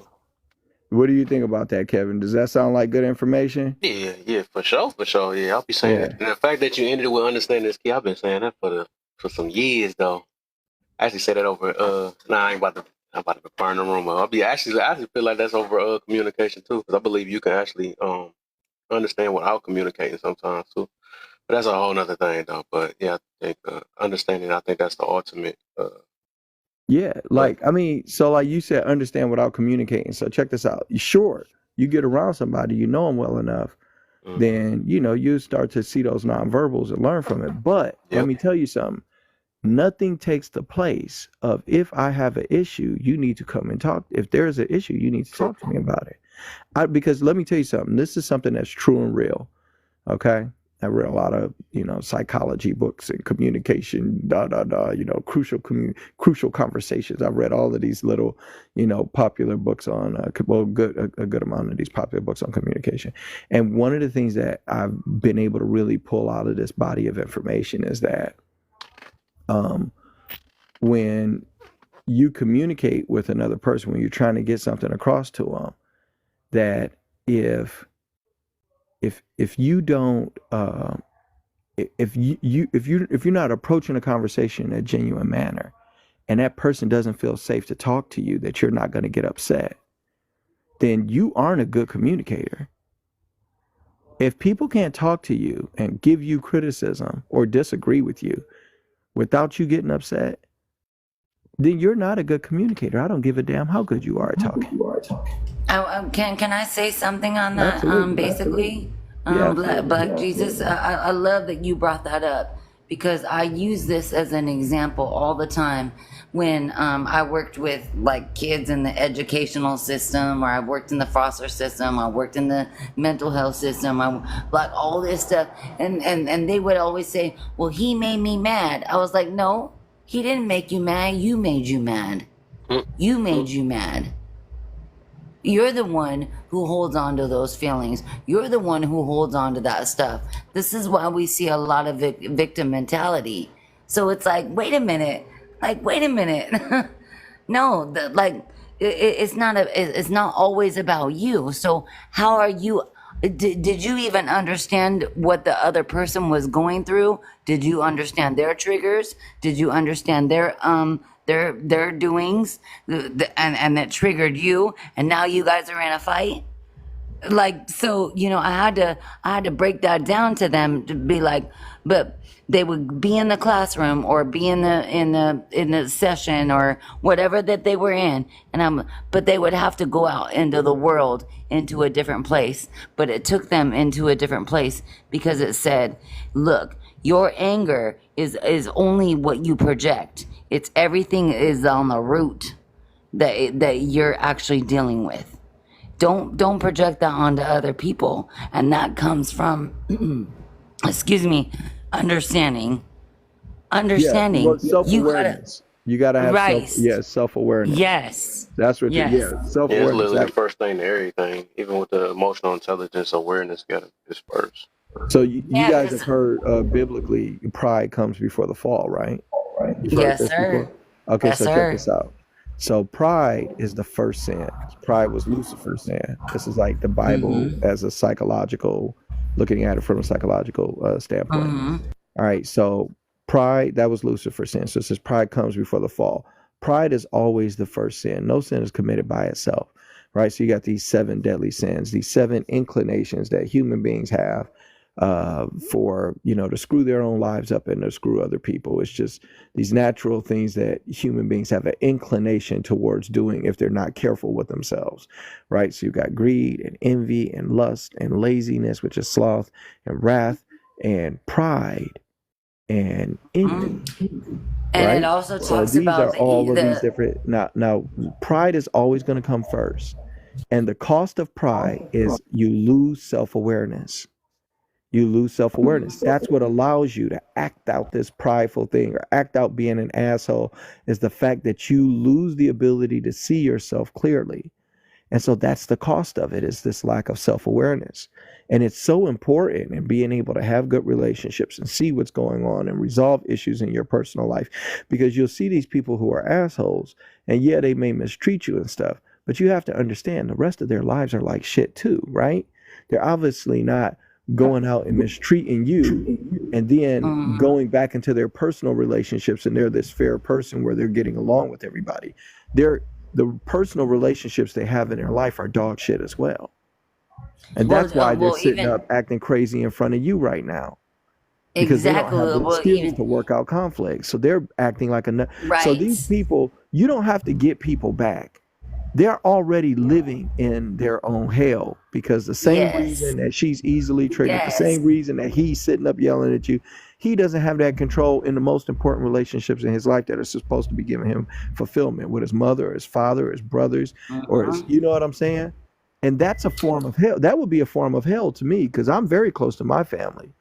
What do you think about that, Kevin? Does that sound like good information? Yeah, for sure. Yeah, I'll be saying that. And the fact that you ended it with understanding is key. I've been saying that for some years though. I actually said that over. I ain't about to burn the room up. I actually feel like that's over communication too, because I believe you can actually understand without communicating sometimes too. But that's a whole nother thing, though. But yeah, I think understanding. I think that's the ultimate. Yeah, so like you said, understand without communicating. So check this out. Sure, you get around somebody, you know them well enough, then you start to see those nonverbals and learn from it. But let me tell you something. Nothing takes the place of if I have an issue, you need to come and talk. If there is an issue, you need to talk to me about it. Because let me tell you something. This is something that's true and real. Okay. I read a lot of, psychology books and communication, crucial conversations. I've read all of these little, popular books on, a good amount of these popular books on communication. And one of the things that I've been able to really pull out of this body of information is that when you communicate with another person, when you're trying to get something across to them, that if you don't if you're not approaching a conversation in a genuine manner, and that person doesn't feel safe to talk to you, that you're not going to get upset, then you aren't a good communicator. If people can't talk to you and give you criticism or disagree with you without you getting upset, then you're not a good communicator. I don't give a damn how good you are at talking. Can I say something on that? Absolutely, Basically, Black Jesus, I love that you brought that up, because I use this as an example all the time when I worked with like kids in the educational system, or I worked in the foster system, I worked in the mental health system, like all this stuff, and they would always say, well, he made me mad. I was like, no, he didn't make you mad. You made you mad. You made you mad. You're the one who holds on to those feelings. You're the one who holds on to that stuff. This is why we see a lot of victim mentality. So it's like, wait a minute. No, it's not always about you. So how are you? Did you even understand what the other person was going through? Did you understand their triggers? Did you understand their doings, and that triggered you, and now you guys are in a fight? Like, so, I had to break that down to them, to be like, but they would be in the classroom or be in the session or whatever that they were in, but they would have to go out into the world, into a different place. But it took them into a different place because it said, look, your anger is only what you project. It's everything is on the root that you're actually dealing with. Don't project that onto other people, and that comes from understanding understanding. Well, You gotta self-awareness. You gotta have right. self-awareness. Yes. That's what. Yes. Yeah, Yeah, it's self-awareness. literally the first thing to everything. Even with the emotional intelligence, awareness got to disperse. So you Yeah, guys have 'cause heard biblically, pride comes before the fall, right? You've heard yes, this before. sir. Okay, Yes, so check sir. this out. So pride is the first sin. Pride was Lucifer's sin. This is like the Bible Mm-hmm. as a psychological, looking at it from a psychological standpoint. Mm-hmm. All right, so pride, that was Lucifer's sin. So it says pride comes before the fall. Pride is always the first sin. No sin is committed by itself, right? So you got these 7 deadly sins, these 7 inclinations that human beings have for, to screw their own lives up and to screw other people. It's just these natural things that human beings have an inclination towards doing if they're not careful with themselves, right? So you've got greed and envy and lust and laziness, which is sloth, and wrath and pride and envy, And right? it also So talks these about are all of these the different. Now, pride is always going to come first, and the cost of pride is you lose self-awareness. You lose self-awareness. That's what allows you to act out this prideful thing or act out being an asshole, is the fact that you lose the ability to see yourself clearly. And so that's the cost of it, is this lack of self-awareness. And it's so important in being able to have good relationships and see what's going on and resolve issues in your personal life, because you'll see these people who are assholes, and yeah, they may mistreat you and stuff, but you have to understand the rest of their lives are like shit too, right? They're obviously not going out and mistreating you and then going back into their personal relationships and they're this fair person where they're getting along with everybody. The personal relationships they have in their life are dog shit as well. And that's why they're sitting up acting crazy in front of you right now, because they don't have the skills to work out conflict. So they're acting like a so these people, you don't have to get people back. They're already living in their own hell, because the same reason that she's easily triggered, the same reason that he's sitting up yelling at you, he doesn't have that control in the most important relationships in his life that are supposed to be giving him fulfillment, with his mother, or his father, or his brothers, or his, you know what I'm saying? And that's a form of hell. That would be a form of hell to me, because I'm very close to my family.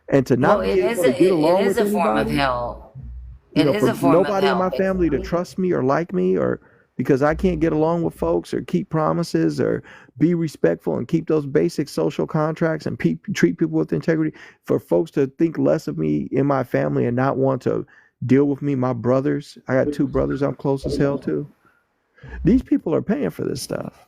And to not be able to get along with anybody, form of hell. for nobody in my family to trust me or like me, or because I can't get along with folks or keep promises or be respectful and keep those basic social contracts and treat people with integrity, for folks to think less of me in my family and not want to deal with me. My brothers, I got 2 brothers I'm close as hell to. These people are paying for this stuff.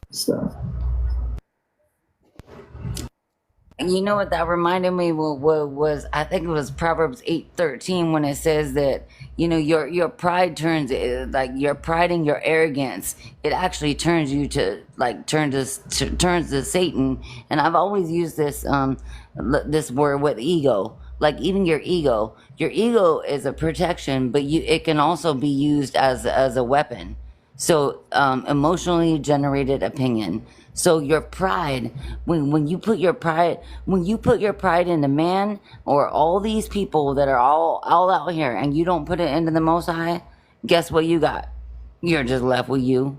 And you know what that reminded me was I think it was Proverbs 8:13, when it says that, your pride turns, like your pride and your arrogance, it actually turns you to turns to Satan. And I've always used this this word with ego. Like even your ego is a protection, but it can also be used as a weapon. So emotionally generated opinion. So your pride, when you put your pride in the man, or all these people that are all out here, and you don't put it into the Most High, guess what you got? You're just left with you.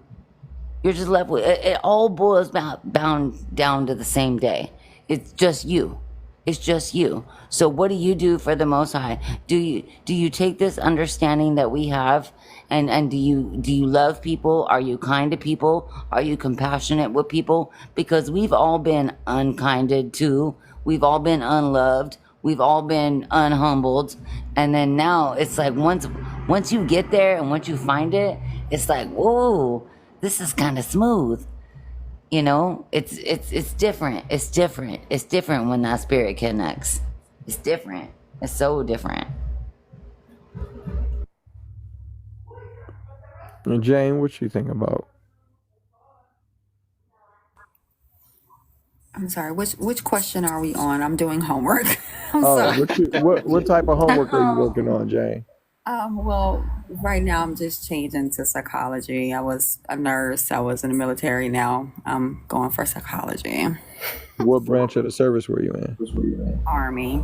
You're just left with it. It all boils bound down to the same day. It's just you. It's just you. So what do you do for the Most High? Do you take this understanding that we have, and do you love people? Are you kind to people? Are you compassionate with people? Because we've all been unkinded too. We've all been unloved. We've all been unhumbled. And then now it's like once you get there and once you find it, it's like, whoa, this is kind of smooth. It's different. It's different. It's different when that spirit connects. It's different. It's so different. And Jane, what you think about? I'm sorry. Which question are we on? I'm doing homework. I'm sorry. What type of homework are you working on, Jane? Well, right now I'm just changing to psychology. I was a nurse. I was in the military. Now I'm going for psychology. What branch of the service were you in? Army.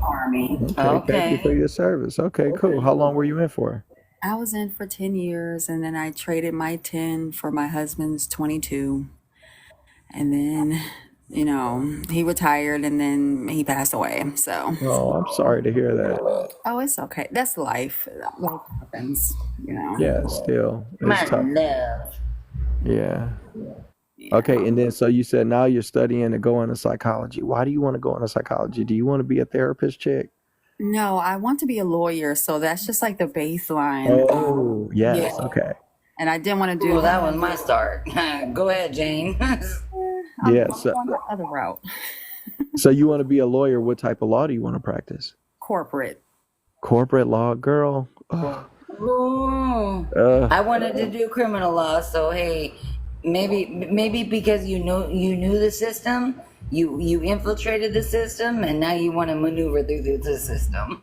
Okay. Thank you for your service. Okay, cool. How long were you in for? I was in for 10 years, and then I traded my 10 for my husband's 22. And then you know, he retired and then he passed away. So, Oh, I'm sorry to hear that. oh, it's okay. That's life. Life happens, you know. Yeah, still, it's My tough. love. Yeah. Yeah. Okay, and then so you said now you're studying to go into psychology. Why do you want to go into psychology? Do you want to be a therapist chick? No, I want to be a lawyer, so that's just like the baseline. Oh, Yeah, yes. Okay. and I didn't want to Well, do. that was my start. Go ahead, Jane. I'm Yeah. going the other route, So you want to be a lawyer. What type of law do you want to practice? corporate. Corporate law, girl. Ugh. Ooh. I wanted to do criminal law, so hey, maybe because you knew the system, you infiltrated the system, and now you want to maneuver through the system.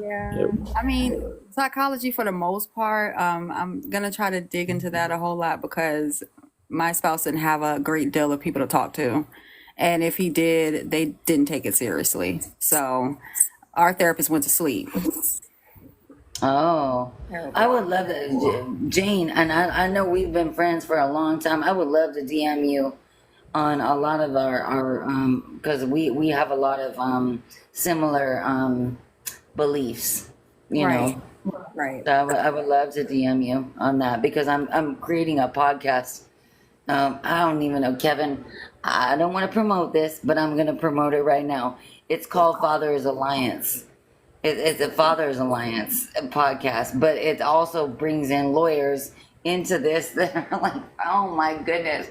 Yeah. Yep. I mean, psychology for the most part. I'm gonna try to dig into that a whole lot because my spouse didn't have a great deal of people to talk to, and if he did, they didn't take it seriously. So our therapist went to sleep. Oh, I would love to, Jane, and I know we've been friends for a long time. I would love to DM you on a lot of our because we have a lot of similar beliefs, you Right. know. Right. So I would love to DM you on that because I'm creating a podcast. I don't even know, Kevin. I don't want to promote this, but I'm gonna promote it right now. It's called Fathers Alliance. It's a Fathers Alliance podcast, but it also brings in lawyers into this that are like, oh my goodness.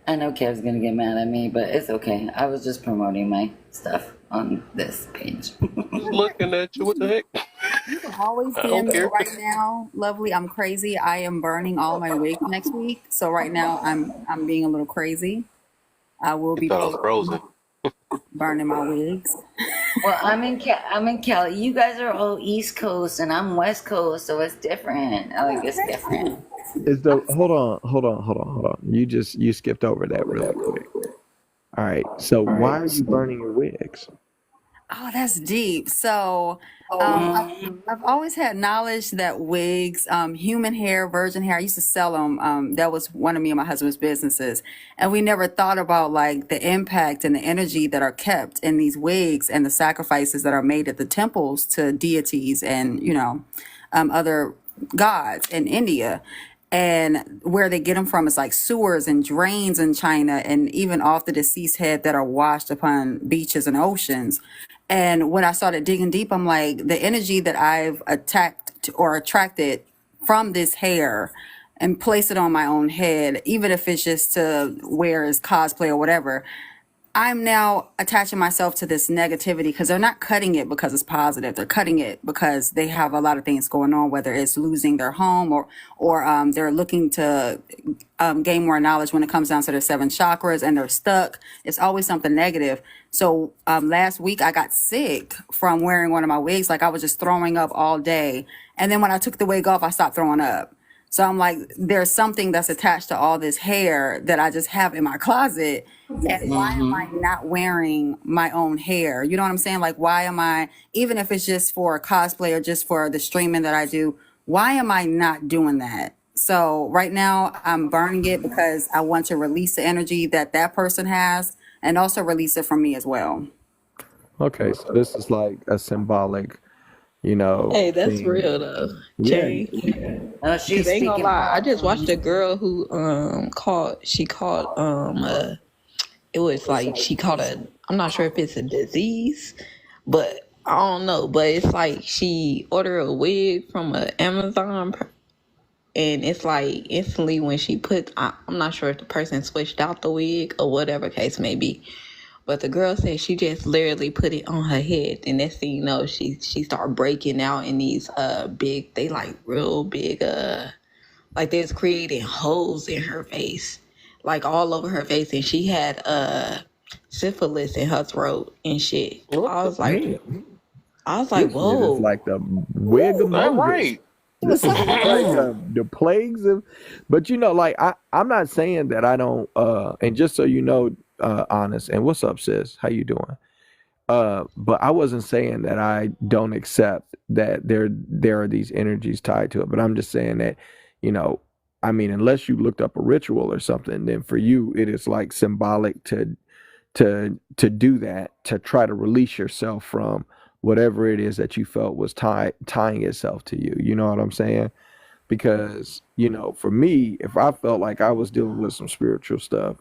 I know Kev's gonna get mad at me, but it's okay. I was just promoting my stuff on this page. Just looking at you. What the heck? You can always I DM don't me care. right now, lovely. I'm crazy. I am burning all my wigs next week, so right now I'm being a little crazy. I will You be thought I was frozen. burning my wigs. Well, I'm in Cali. You guys are all East Coast, and I'm West Coast, so it's different. Like it's different. Is the hold on. You skipped over that really quick. All right. So why are you burning your wigs? Oh, that's deep. So, I've always had knowledge that wigs, human hair, virgin hair, I used to sell them. That was one of me and my husband's businesses. And we never thought about like the impact and the energy that are kept in these wigs and the sacrifices that are made at the temples to deities and, you know, other gods in India. And where they get them from is like sewers and drains in China and even off the deceased head that are washed upon beaches and oceans. And when I started digging deep, I'm like, the energy that I've attracted from this hair and place it on my own head, even if it's just to wear as cosplay or whatever, I'm now attaching myself to this negativity because they're not cutting it because it's positive. They're cutting it because they have a lot of things going on, whether it's losing their home or they're looking to gain more knowledge when it comes down to their 7 chakras and they're stuck. It's always something negative. So last week I got sick from wearing one of my wigs. Like I was just throwing up all day. And then when I took the wig off, I stopped throwing up. So I'm like, there's something that's attached to all this hair that I just have in my closet. And why am I not wearing my own hair? You know what I'm saying? Like, why am I, even if it's just for cosplay or just for the streaming that I do, why am I not doing that? So right now I'm burning it because I want to release the energy that that person has and also release it from me as well. Okay, so this is like a symbolic, Hey, that's thing. real though, Yeah. Jay. Oh, she's Cause ain't gonna speaking. lie, I just watched a girl who caught it was like she caught I'm not sure if it's a disease, but I don't know, but it's like she ordered a wig from a Amazon and it's like instantly when she put I'm not sure if the person switched out the wig or whatever case may be. But the girl said she just literally put it on her head, and next thing you know, she started breaking out in these big, they like real big like they was creating holes in her face, like all over her face, and she had syphilis in her throat and shit. What I the was like, heck? I was This like, shit is whoa. like the wig All among us. right. This is like the plagues of, but like I'm not saying that I don't. And just so you know, Honest, and what's up, sis? How you doing? But I wasn't saying that I don't accept that there are these energies tied to it. But I'm just saying that, I mean, unless you looked up a ritual or something, then for you it is like symbolic to to do that, to try to release yourself from whatever it is that you felt was tying itself to you. You know what I'm saying? Because, for me, if I felt like I was dealing with some spiritual stuff,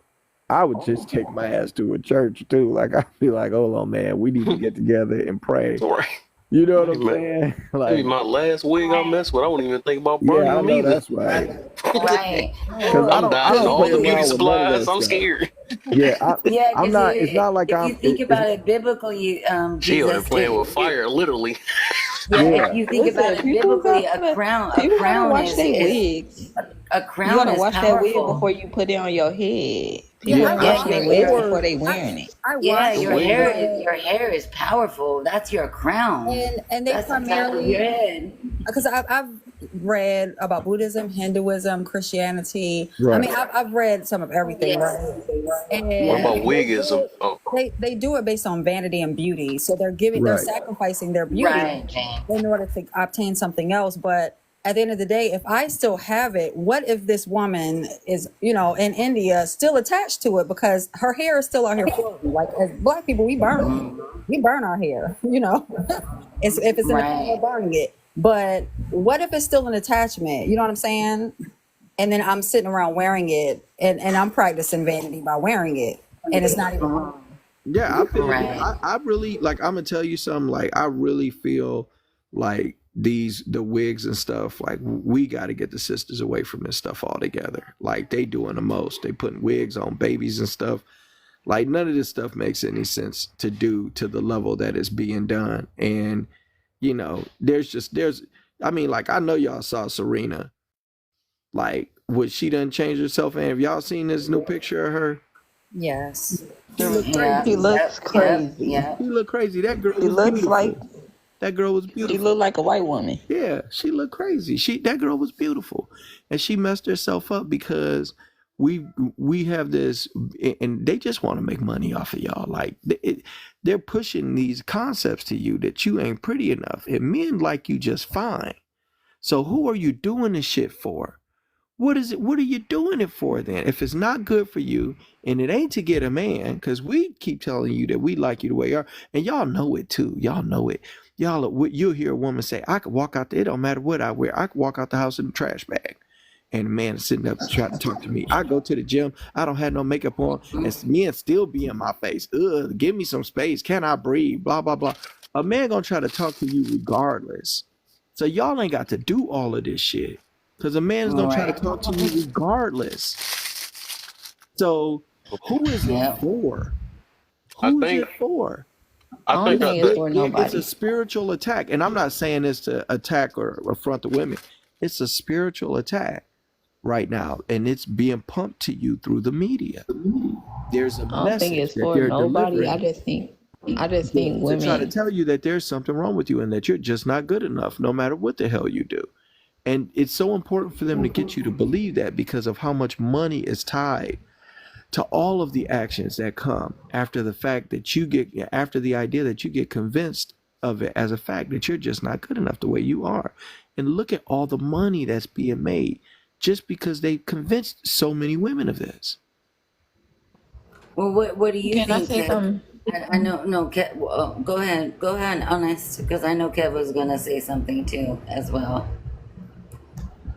I would just take my ass to a church too. Like, I'd be like, hold on, man, we need to get together and pray. Right. You know what I'm Man, saying? maybe Like, my last wig I messed with, I wouldn't even think about burning yeah, I them know either. that's right. Right. Because I I'm don't dodging all play the beauty around with none of supplies. that I'm stuff. scared. Yeah, Yeah, I'm because not. It's not like if you think about it biblically, She over there Jesus, playing with fire, literally. yeah, Yeah. if you think about Listen, it biblically, a people gotta crown wash their is wigs. a You crown gotta is wash that wig powerful. before you put it on your head. Yeah, People Yeah, don't Yeah, wash their your wigs your before they wearing it. I yeah, watch The your wig. hair is powerful. That's your crown. and they That's the top of your primarily head. because I've read about Buddhism, Hinduism, Christianity. I right. mean, I've read some of everything, Yes. right? What And about Yeah. wigism? Oh, they do it based on vanity and beauty. So they're Right. sacrificing their beauty Right, James. in order to obtain something else. But at the end of the day, if I still have it, what if this woman is, in India still attached to it because her hair is still out here floating? Like as black people, we burn our hair, It's if it's in the Right. we're burning it. But what if it's still an attachment? You know what I'm saying? And then I'm sitting around wearing it and I'm practicing vanity by wearing it. And it's not even Yeah, I feel. Right. I really like. I'm gonna tell you something. Like, I really feel like the wigs and stuff. Like, we got to get the sisters away from this stuff altogether. Like, they doing the most. They putting wigs on babies and stuff. Like, none of this stuff makes any sense to do to the level that it's being done. And there's. I mean, like, I know y'all saw Serena. Like, what she done changed herself. And have y'all seen this new picture of her? yes. She look Yeah. crazy. She looks Yep. crazy. Yep. She look crazy. That girl She was looks beautiful. like That girl was she beautiful. look like a white woman. Yeah, she looked crazy. That girl was beautiful, and she messed herself up because we have this, and they just want to make money off of y'all. Like, they're pushing these concepts to you that you ain't pretty enough, and men like you just fine. So who are you doing this shit for? What is it? What are you doing it for then? If it's not good for you and it ain't to get a man, because we keep telling you that we like you the way you are, and y'all know it too. Y'all know it. You'll hear a woman say, I could walk out there, it don't matter what I wear. I could walk out the house in a trash bag. And the man is sitting up trying to talk to me. I go to the gym, I don't have no makeup on, and men still be in my face. Ugh, give me some space. Can I breathe? Blah, blah, blah. A man gonna try to talk to you regardless. So y'all ain't got to do all of this shit. Because a man is going to try to Right. talk to you regardless. So who is it Yep. for? I Who is think it for? I I don't think think it's for It's nobody. a spiritual attack. And I'm not saying this to attack or affront the women. It's a spiritual attack right now. And it's being pumped to you through the media. There's a I don't think message it's that for they're nobody. I delivering just think to try to women. tell you that there's something wrong with you and that you're just not good enough no matter what the hell you do. And it's so important for them to get you to believe that because of how much money is tied to all of the actions that come after the fact that after the idea that you get convinced of it as a fact that you're just not good enough the way you are. And look at all the money that's being made just because they convinced so many women of this. Well, what do you Can I think, say Kev? something? I know, no, Kev, well, go ahead, honest, because I know Kev was gonna say something too as well.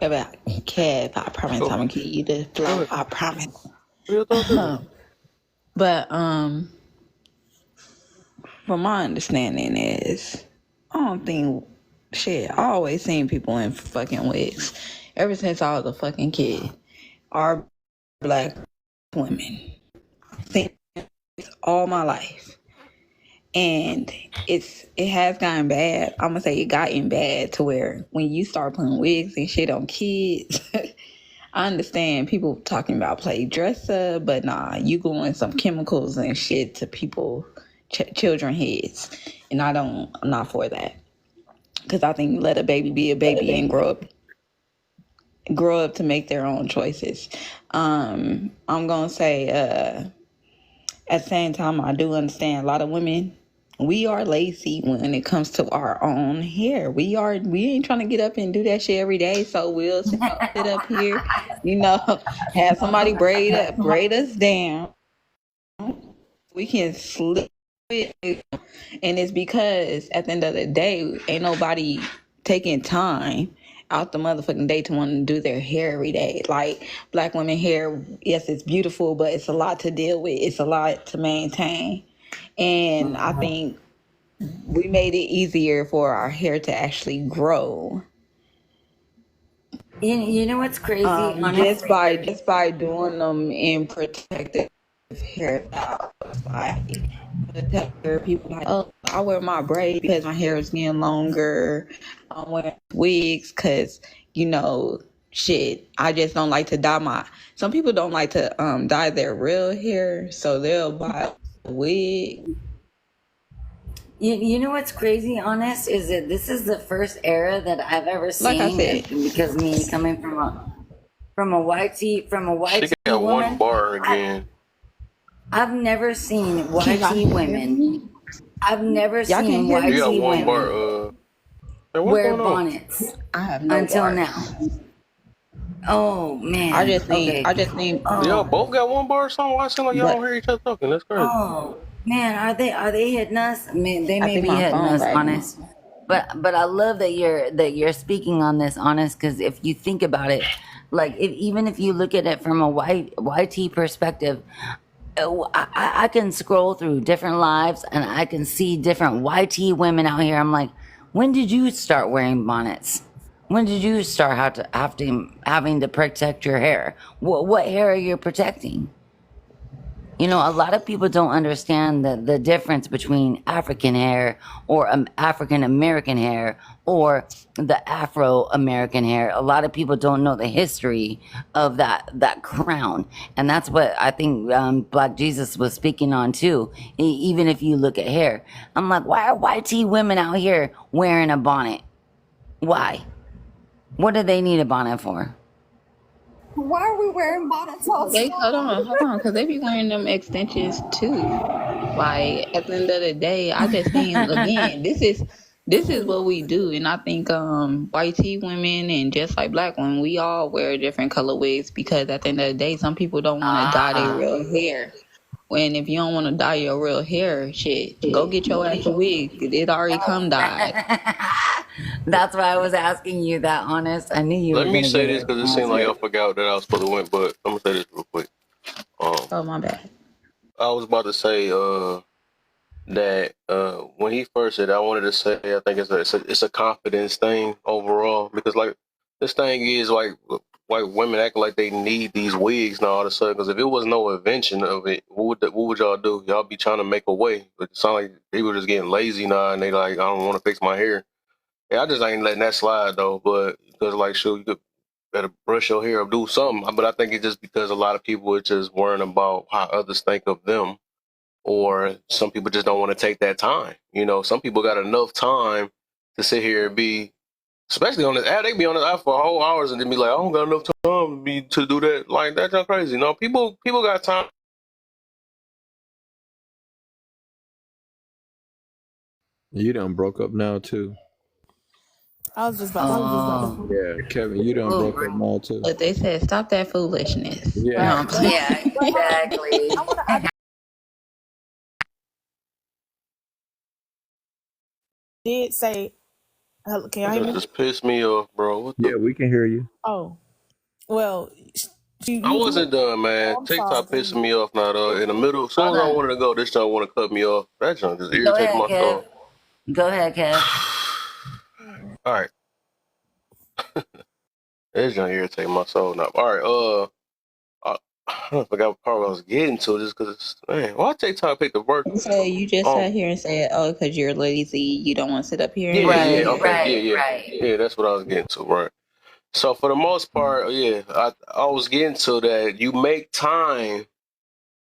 About Kev, I promise I'm gonna give you the flow. I promise. But from my understanding is, I don't think shit. I always seen people in fucking wigs ever since I was a fucking kid. Our black women, seen it all my life, and it has gotten bad. I'm gonna say it gotten bad to where when you start putting wigs and shit on kids. I understand people talking about play dress up, but nah, you going some chemicals and shit to people, children heads, and I'm not for that. Because I think let a baby be a baby and grow up to make their own choices. I'm gonna say at the same time, I do understand a lot of women. We are lazy when it comes to our own hair. We ain't trying to get up and do that shit every day. So we'll sit up here, have somebody braid us down we can sleep with them. And it's because at the end of the day, ain't nobody taking time out the motherfucking day to want to do their hair every day. Like black women hair, yes, it's beautiful, but it's a lot to deal with. It's a lot to maintain. And I think we made it easier for our hair to actually grow. You know what's crazy? Just by doing them in protective hairstyles. Like people like, oh, I wear my braid because my hair is getting longer. I'm wearing wigs because shit. I just don't like to dye my. Some people don't like to dye their real hair, so they'll buy a wig. You know what's crazy, honest, is that this is the first era that I've ever seen. Like I said, because me coming from a YT She got one woman, bar again. I've never seen YT women. I've never Y'all can't seen hear me? You got YT one women bar. Hey, what's wear going on? bonnets I have no until bar. now. Oh man. I just need. Okay. I just need. Y'all both got one bar or something? Why it seem like y'all But don't hear each other talking? That's crazy. Oh man, are they hitting us? I mean, they I may think be my hitting phone us, right now. honest. But I love that you're speaking on this, honest, because if you think about it, like even if you look at it from a YT perspective, I can scroll through different lives and I can see different YT women out here. I'm like, when did you start wearing bonnets? When did you start having to protect your hair? What hair are you protecting? You know, a lot of people don't understand the difference between African hair or African American hair or the Afro American hair. A lot of people don't know the history of that crown, and that's what I think Black Jesus was speaking on too. Even if you look at hair, I'm like, why are YT women out here wearing a bonnet? Why? What do they need a bonnet for? Why are we wearing bonnets all the They time? hold on, because they be wearing them extensions too. Like at the end of the day, I just think again, this is what we do, and I think YT women and just like black women, we all wear different color wigs because at the end of the day, some people don't want to dye their real hair. When if you don't want to dye your real hair, shit, go get your ass a wig. It already come dyed. That's why I was asking you that, honest. I knew you were Let me gonna say get this it. because it seemed like I forgot that I was supposed to win, but I'm gonna say this real quick. Oh my bad. I was about to say that when he first said, I wanted to say I think it's a confidence thing overall because like this thing is like white women act like they need these wigs now all of a sudden because if it was no invention of it, what would y'all do? Y'all be trying to make a way, but it sounds like they were just getting lazy now and they like I don't want to fix my hair. Yeah, I just ain't letting that slide though, but because like sure you could better brush your hair or do something, but I think it's just because a lot of people are just worrying about how others think of them or some people just don't want to take that time. You know, some people got enough time to sit here and be, especially on this app, they be on this app for whole hours and then be like, I don't got enough time to do that. Like, that's not crazy. No, people got time. You done broke up now too. I was just about to. Yeah, Kevin, you done broke up now too. But they said stop that foolishness. Yeah. No, I'm playing. Yeah, exactly. I did say, hello, can y'all hear That me? just pissed me off, bro. What the? Yeah, we can hear you. Oh, well, I wasn't done, man. I'm TikTok sorry. pissing me off now, though. In the middle, as soon as I wanted to go, this junk want to cut me off. That junk just Go irritating ahead, my soul. Kev. Go ahead, Kev. All right. This junk irritating my soul now. All right, I forgot what part I was getting to just because, man, why TikTok pick the work? So you just sat here and said, oh, because you're lazy, you don't want to sit up here and Yeah, Right, okay, right. yeah, that's what I was getting to, right? So for the most part, yeah, I was getting to that. You make time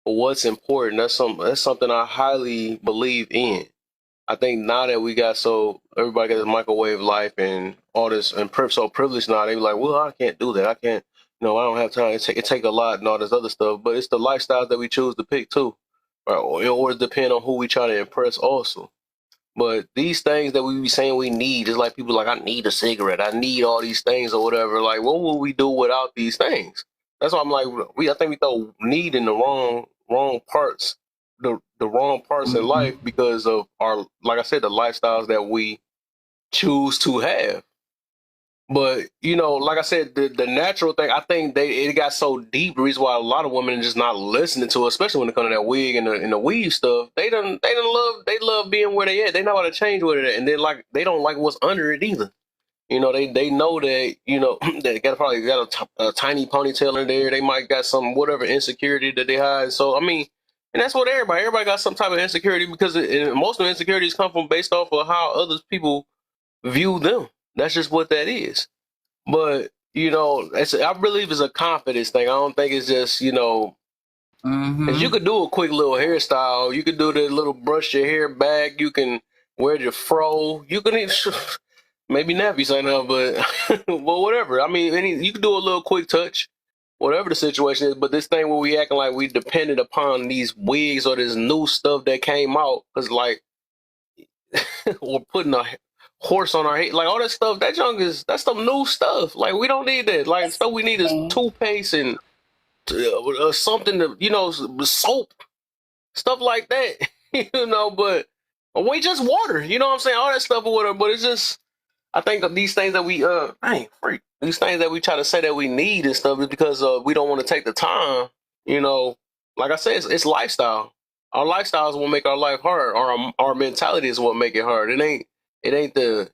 for what's important. That's something I highly believe in. I think now that we got everybody got this microwave life and all this and so privileged now, they be like, well, I can't do that. I can't, I don't have time. It take a lot and all this other stuff. But it's the lifestyle that we choose to pick too, right? Or it depend on who we try to impress also. But these things that we be saying we need, is like people like, I need a cigarette. I need all these things or whatever. Like, what would we do without these things? That's why I'm like, I think we throw need in the wrong parts. the wrong parts in life because of our, like I said, the lifestyles that we choose to have. But like I said, the natural thing, I think it got so deep. The reason why a lot of women are just not listening to it, especially when it comes to that wig and the weave stuff. They love being where they at. They know how to change where they at, and they don't like what's under it either. They know that they probably got a tiny ponytail in there. They might got some whatever insecurity that they hide. So I mean, and that's what everybody got some type of insecurity because most of the insecurities come from based off of how other people view them. That's just what that is. But I believe it's a confidence thing. I don't think it's just because you could do a quick little hairstyle. You could do the little brush your hair back. You can wear your fro. You can even maybe nappy something else, but but whatever. I mean, you can do a little quick touch, whatever the situation is. But this thing where we acting like we depended upon these wigs or this new stuff that came out, because like we're putting a horse on our head, like all that stuff. That's some new stuff. Like we don't need that. Like stuff we need is toothpaste and something to soap, stuff like that. But we just water. You know what I'm saying? All that stuff or whatever. But it's just. I think of these things that we these things that we try to say that we need and stuff is because we don't want to take the time. Like I said, it's lifestyle. Our lifestyle is what make our life hard. Our mentality is what make it hard. It ain't the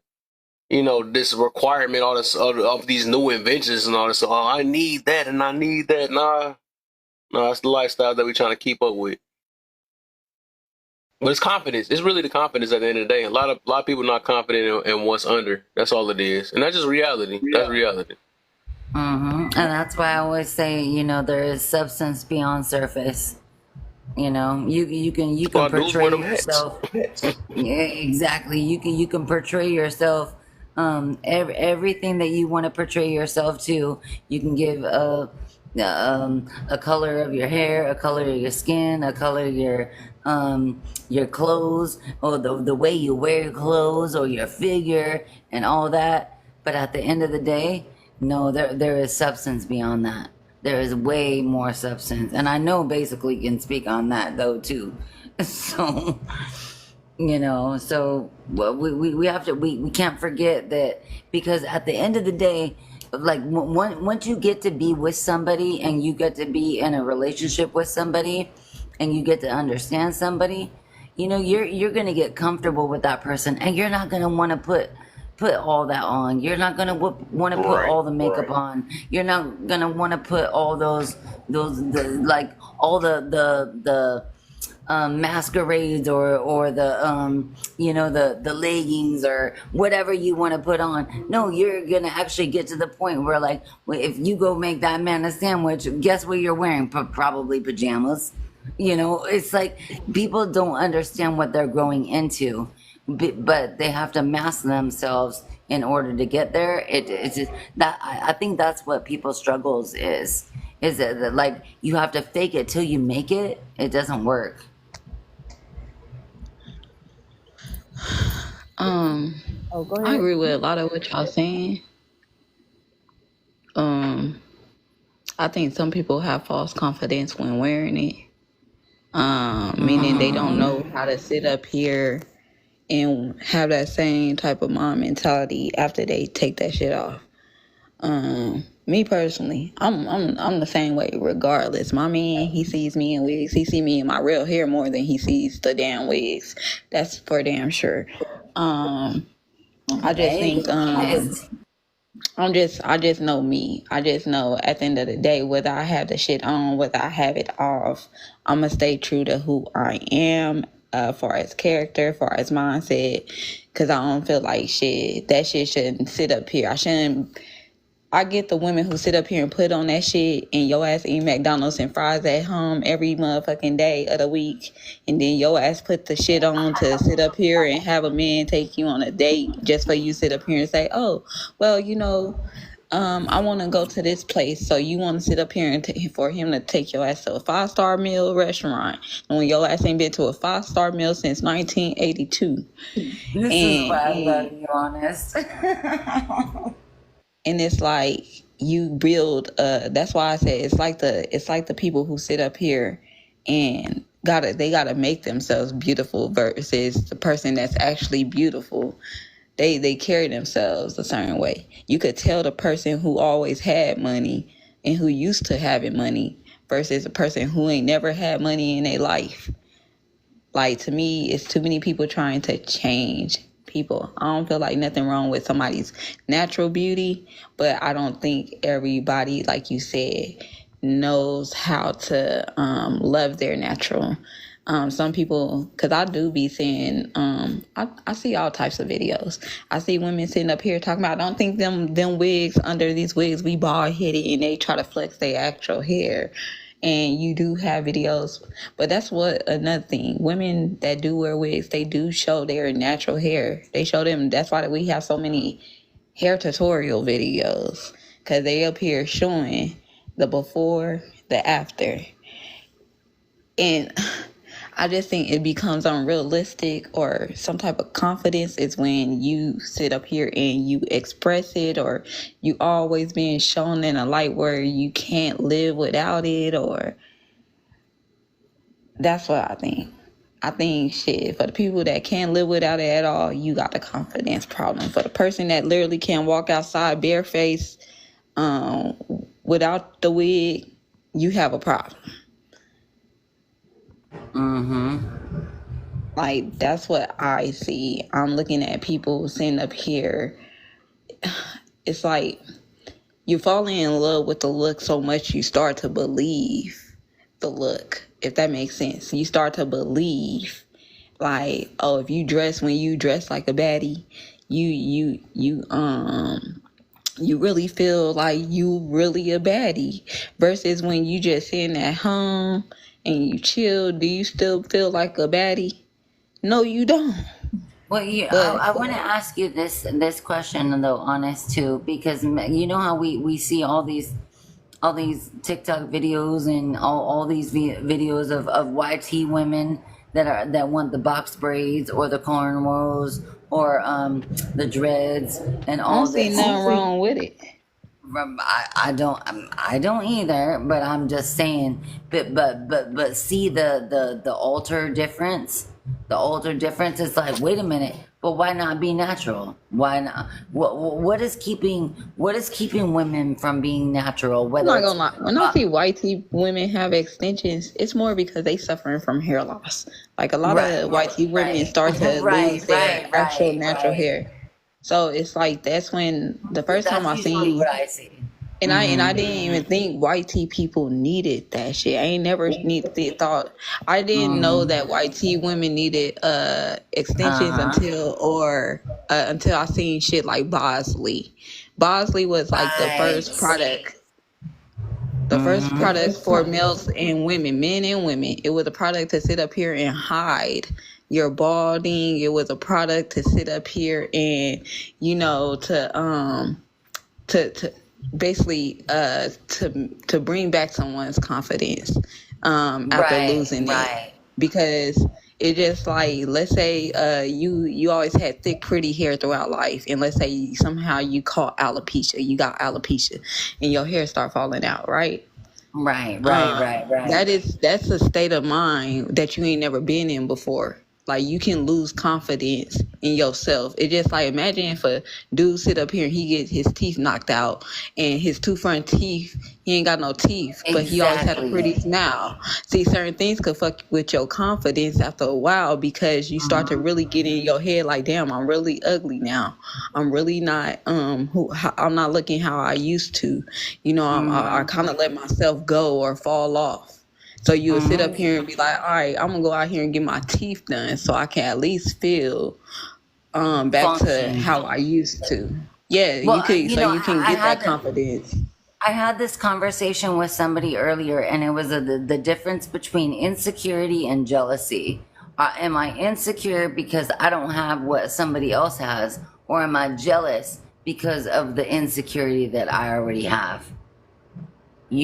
this requirement, all this of these new inventions and all this. Oh, I need that and I need that. Nah, it's the lifestyle that we're trying to keep up with. But it's confidence. It's really the confidence at the end of the day. A lot of people not confident in what's under. That's all it is, and that's just reality. Yeah. That's reality. And that's why I always say, there is substance beyond surface. You can portray yourself. Yeah, exactly. You can portray yourself. Everything that you want to portray yourself to. You can give a color of your hair, a color of your skin, a color of your clothes, or the way you wear your clothes, or your figure, and all that. But at the end of the day, no, there is substance beyond that. There is way more substance, and I know basically can speak on that though too. So we have to we can't forget that, because at the end of the day, like once you get to be with somebody and you get to be in a relationship with somebody and you get to understand somebody, you're gonna get comfortable with that person, and you're not gonna want to put all that on. You're not gonna want to put all the makeup on. You're not gonna want to put all those masquerades or the leggings or whatever you want to put on. No, you're gonna actually get to the point where, like, if you go make that man a sandwich, guess what you're wearing? Probably pajamas. It's like people don't understand what they're growing into, but they have to mask themselves in order to get there. It's just that I think that's what people's struggles is that like you have to fake it till you make it. It doesn't work. I agree with a lot of what y'all saying. I think some people have false confidence when wearing it. Meaning they don't know how to sit up here and have that same type of mom mentality after they take that shit off. Me personally, I'm the same way regardless. My man, he sees me in wigs. He see me in my real hair more than he sees the damn wigs. That's for damn sure. I just think I just know me. I just know at the end of the day, whether I have the shit on, whether I have it off, I'm gonna stay true to who I am, far as character, far as mindset, because I don't feel like that shit shouldn't sit up here. I get the women who sit up here and put on that shit and your ass eat McDonald's and fries at home every motherfucking day of the week, and then your ass put the shit on to sit up here and have a man take you on a date just for you sit up here and say, oh, well, I want to go to this place, so you want to sit up here and for him to take your ass to a 5-star meal restaurant, and when your ass ain't been to a 5-star meal since 1982. This is why I love you, honest. And it's like you build. That's why I said it's like the people who sit up here and gotta make themselves beautiful versus the person that's actually beautiful. They carry themselves a certain way. You could tell the person who always had money and who used to having money versus a person who ain't never had money in their life. Like, to me, it's too many people trying to change people. I don't feel like nothing wrong with somebody's natural beauty, but I don't think everybody, like you said, knows how to love their natural. Some people, because I do be seeing, I see all types of videos. I see women sitting up here talking about, I don't think them wigs, under these wigs, we bald headed and they try to flex their actual hair. And you do have videos, but that's what another thing. Women that do wear wigs, they do show their natural hair. They show them. That's why we have so many hair tutorial videos, because they up here showing the before, the after. And I just think it becomes unrealistic, or some type of confidence is when you sit up here and you express it, or you always being shown in a light where you can't live without it, or that's what I think. I think shit, for the people that can't live without it at all, you got the confidence problem. For the person that literally can't walk outside barefaced without the wig, you have a problem. Like, that's what I see. I'm looking at people sitting up here. It's like you fall in love with the look so much you start to believe the look, if that makes sense. You start to believe, like, oh, if you dress like a baddie, you really feel like you really a baddie, versus when you just sitting at home and you chill. Do you still feel like a baddie? No, you don't. Well, I want to ask you this question though, honest too, because you know how we see all these TikTok videos and all these videos of YT women that want the box braids or the cornrows or the dreads and all I don't see nothing wrong with it. I don't either, but I'm just saying. But see the alter difference. The alter difference is like, wait a minute, but why not be natural? Why not? What is keeping women from being natural? I'm not gonna lie. When I see YT women have extensions, it's more because they suffering from hair loss. Like, a lot of YT women start to lose their actual natural hair. So it's like, that's when the first time I seen what I see. And I didn't even think YT people needed that shit. I ain't never thought. I didn't know that YT women needed extensions until I seen shit like Bosley. Bosley was like the first product. The first product for males and women, men and women. It was a product to sit up here and hide your balding. It was a product to sit up here and, to basically to bring back someone's confidence after losing it, because it just, like, let's say you always had thick pretty hair throughout life, and let's say somehow you got alopecia and your hair start falling out, right. That's a state of mind that you ain't never been in before. Like, you can lose confidence in yourself. It just, like, imagine if a dude sit up here and he get his teeth knocked out, and his two front teeth, he ain't got no teeth, but he always had a pretty smile. See, certain things could fuck with your confidence after a while, because you start to really get in your head like, damn, I'm really ugly now. I'm really not, I'm not looking how I used to. I kind of let myself go or fall off. So you would sit up here and be like, all right, I'm going to go out here and get my teeth done so I can at least feel back to how I used to. Yeah, well, you can get that confidence. I had this conversation with somebody earlier, and it was the difference between insecurity and jealousy. Am I insecure because I don't have what somebody else has, or am I jealous because of the insecurity that I already have? I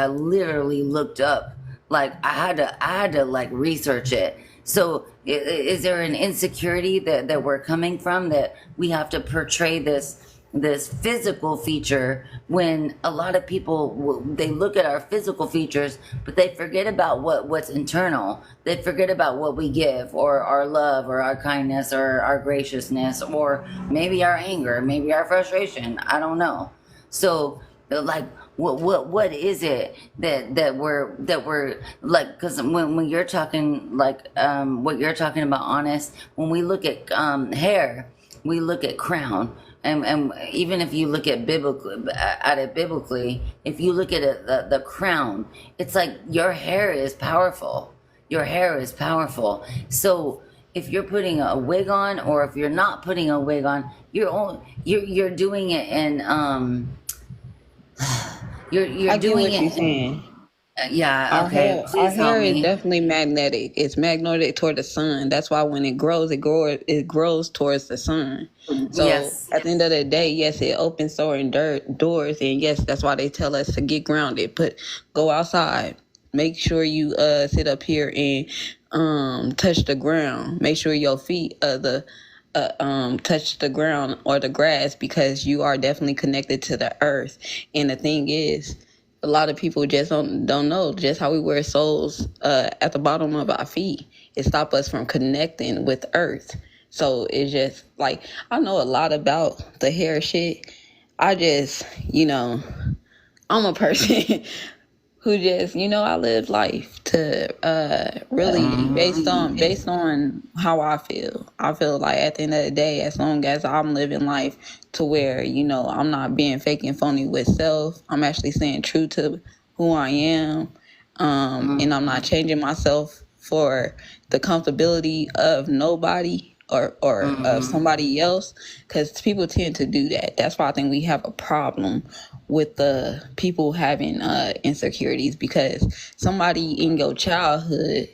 literally looked up, like, I had to like research it. So is there an insecurity that we're coming from, that we have to portray this this physical feature, when a lot of people they look at our physical features, but they forget about what's internal. They forget about what we give, or our love, or our kindness, or our graciousness, or maybe our anger, maybe our frustration. I don't know. So like, what is it that we're like? Because when you're talking like what you're talking about, honest, when we look at hair, we look at crown. And even if you look at biblically, if you look at it, the crown, it's like your hair is powerful. Your hair is powerful. So if you're putting a wig on, or if you're not putting a wig on, you're doing it in you're I get doing what you're it. saying. Yeah. Okay. Our Please help hair is me. definitely magnetic. It's magnetic toward the sun. That's why when it grows towards the sun. So Yes. at the end of the day, yes, it opens certain doors, and yes, that's why they tell us to get grounded. Go outside. Make sure you sit up here and touch the ground. Make sure your feet touch the ground or the grass, because you are definitely connected to the earth. And the thing is, a lot of people just don't know just how we wear soles at the bottom of our feet. It stops us from connecting with earth. So it's just like, I know a lot about the hair shit. I just, I'm a person who just, I live life to really based on how I feel. I feel like at the end of the day, as long as I'm living life to where, I'm not being fake and phony with self, I'm actually staying true to who I am, and I'm not changing myself for the comfortability of nobody or of somebody else, because people tend to do that. That's why I think we have a problem with the people having insecurities, because somebody in your childhood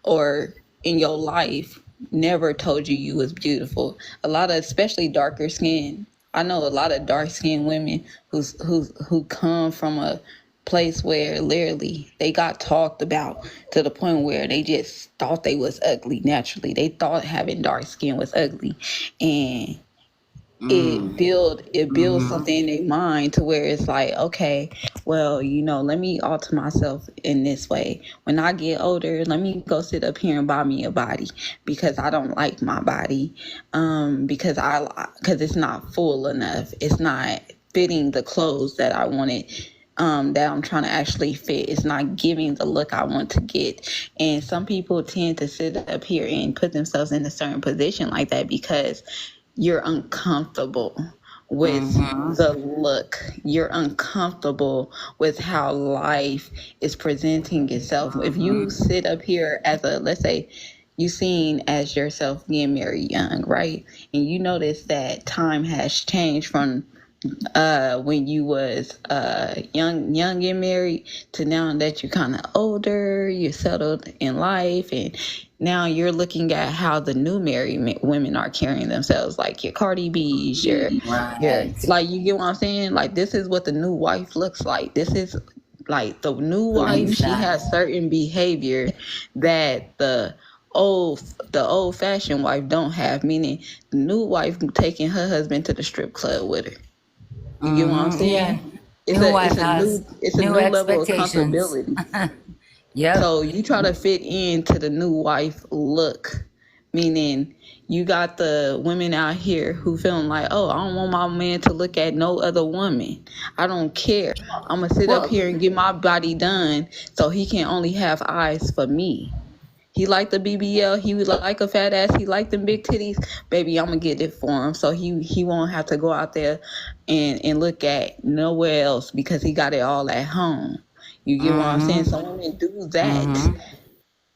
or in your life never told you was beautiful. A lot of, especially darker skin, I know a lot of dark skinned women who come from a place where literally they got talked about to the point where they just thought they was ugly naturally. They thought having dark skin was ugly, and it builds something in their mind to where it's like, okay, well, let me alter myself in this way. When I get older, let me go sit up here and buy me a body, because I don't like my body, because it's not full enough. It's not fitting the clothes that I wanted, that I'm trying to actually fit. It's not giving the look I want to get. And some people tend to sit up here and put themselves in a certain position like that because you're uncomfortable with the look. You're uncomfortable with how life is presenting itself. If you sit up here as let's say you seen as yourself getting married young, right? And you notice that time has changed from when you was young and married to now that you're kind of older, you're settled in life, and now you're looking at how the new married women are carrying themselves, like your Cardi B's, your like, you get what I'm saying? Like, this is what the new wife looks like. This is like the new wife. She has certain behavior that the old fashioned wife don't have, meaning the new wife taking her husband to the strip club with her. You get what I'm saying? Yeah. It's a new level of expectations. comfortability. Yeah. So you try to fit into the new wife look, meaning you got the women out here who feeling like, oh, I don't want my man to look at no other woman. I don't care. I'm gonna sit up here and get my body done so he can only have eyes for me. He like the BBL. He would like a fat ass. He like them big titties. Baby, I'm going to get it for him. So he won't have to go out there and look at nowhere else because he got it all at home. You get what I'm saying? Some women do that.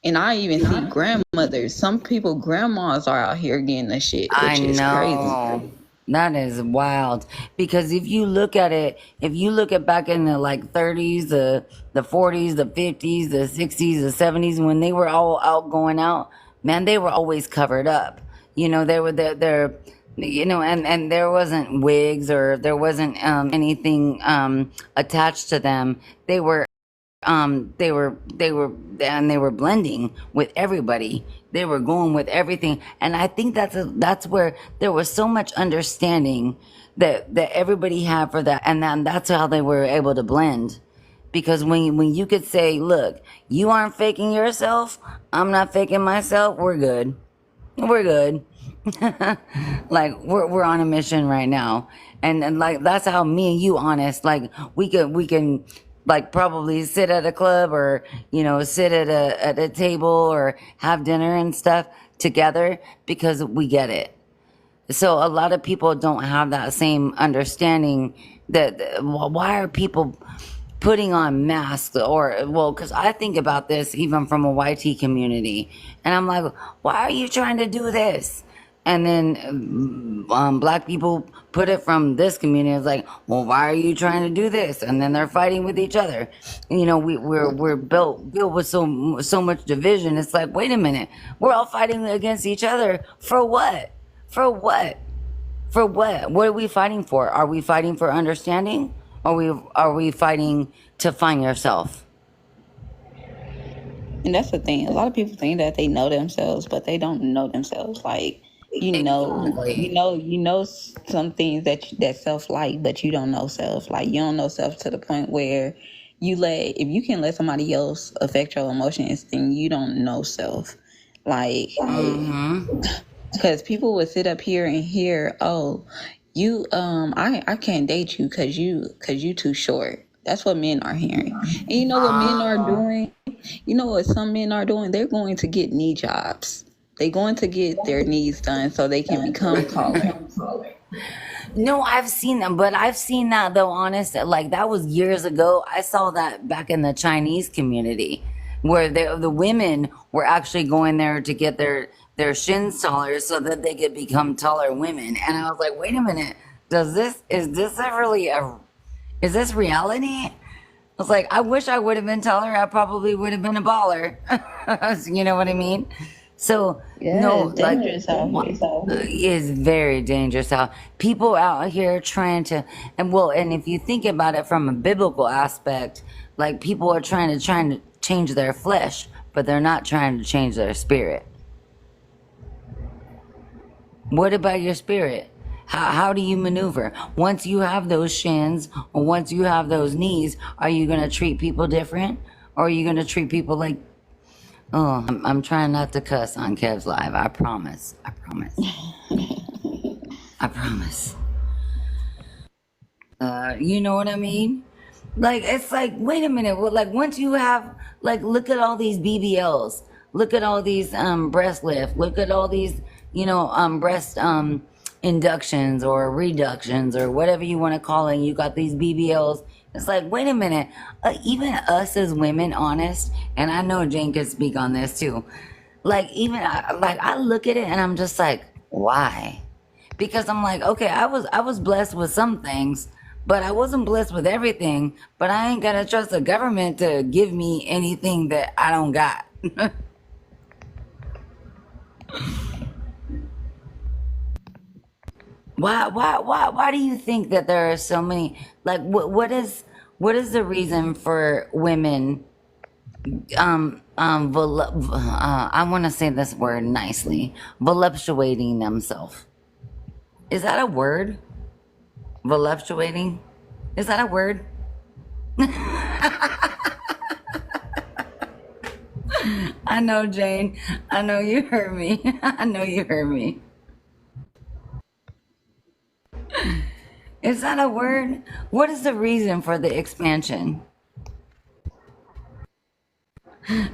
And I even see grandmothers. Some people, grandmas are out here getting the shit, which is crazy. That is wild. Because if you look at it, if you look at back in the like 30s, the 40s, the 50s, the 60s, the 70s, when they were all out going out, man, they were always covered up. They were there, and there wasn't wigs or there wasn't anything attached to them. They were they were blending with everybody. They were going with everything, and I think that's where there was so much understanding that everybody had for that, and then that's how they were able to blend. Because when you could say, look, you aren't faking yourself, I'm not faking myself, we're good. We're good. Like we're on a mission right now. And like that's how me and you honest. Like we can like probably sit at a club or sit at a table or have dinner and stuff together because we get it. So a lot of people don't have that same understanding that why are people putting on masks or because I think about this even from a YT community and I'm like, why are you trying to do this? And then black people put it from this community. It's like, well, why are you trying to do this? And then they're fighting with each other. We're built with so much division. It's like, wait a minute, we're all fighting against each other for what? For what? For what? What are we fighting for? Are we fighting for understanding? Are we fighting to find yourself? And that's the thing. A lot of people think that they know themselves, but they don't know themselves. Like, you know some things that self like, but you don't know self. Like, you don't know self to the point where if you can let somebody else affect your emotions, then you don't know self. Like, because people would sit up here and hear, oh, you I can't date you because you too short. That's what men are hearing. And you know what men are doing? You know what some men are doing? They're going to get knee jobs. They're going to get their knees done so they can become taller. No, I've seen them, but I've seen that though, honest, like that was years ago. I saw that back in the Chinese community where the women were actually going there to get their shins taller so that they could become taller women. And I was like, wait a minute, is this reality? I was like, I wish I would have been taller. I probably would have been a baller. You know what I mean? So no, like it's very dangerous how people out here trying to, and if you think about it from a biblical aspect, like people are trying to change their flesh, but they're not trying to change their spirit. What about your spirit? How do you maneuver? Once you have those shins or once you have those knees, are you going to treat people different? Or are you going to treat people like, oh, I'm trying not to cuss on Kev's Live. I promise. I promise. I promise. You know what I mean? Like, it's like, wait a minute. Well, like, once you have, like, look at all these BBLs. Look at all these breast lift. Look at all these, breast inductions or reductions or whatever you want to call it. You got these BBLs. It's like, wait a minute. Even us as women, honest, and I know Jane could speak on this too. Like, I look at it and I'm just like, why? Because I'm like, okay, I was blessed with some things, but I wasn't blessed with everything. But I ain't gonna trust the government to give me anything that I don't got. Why do you think that there are so many, like, what is the reason for women I want to say this word nicely, voluptuating themselves? Is that a word? Voluptuating? Is that a word? I know, Jane. I know you heard me. I know you heard me. Is that a word? What is the reason for the expansion?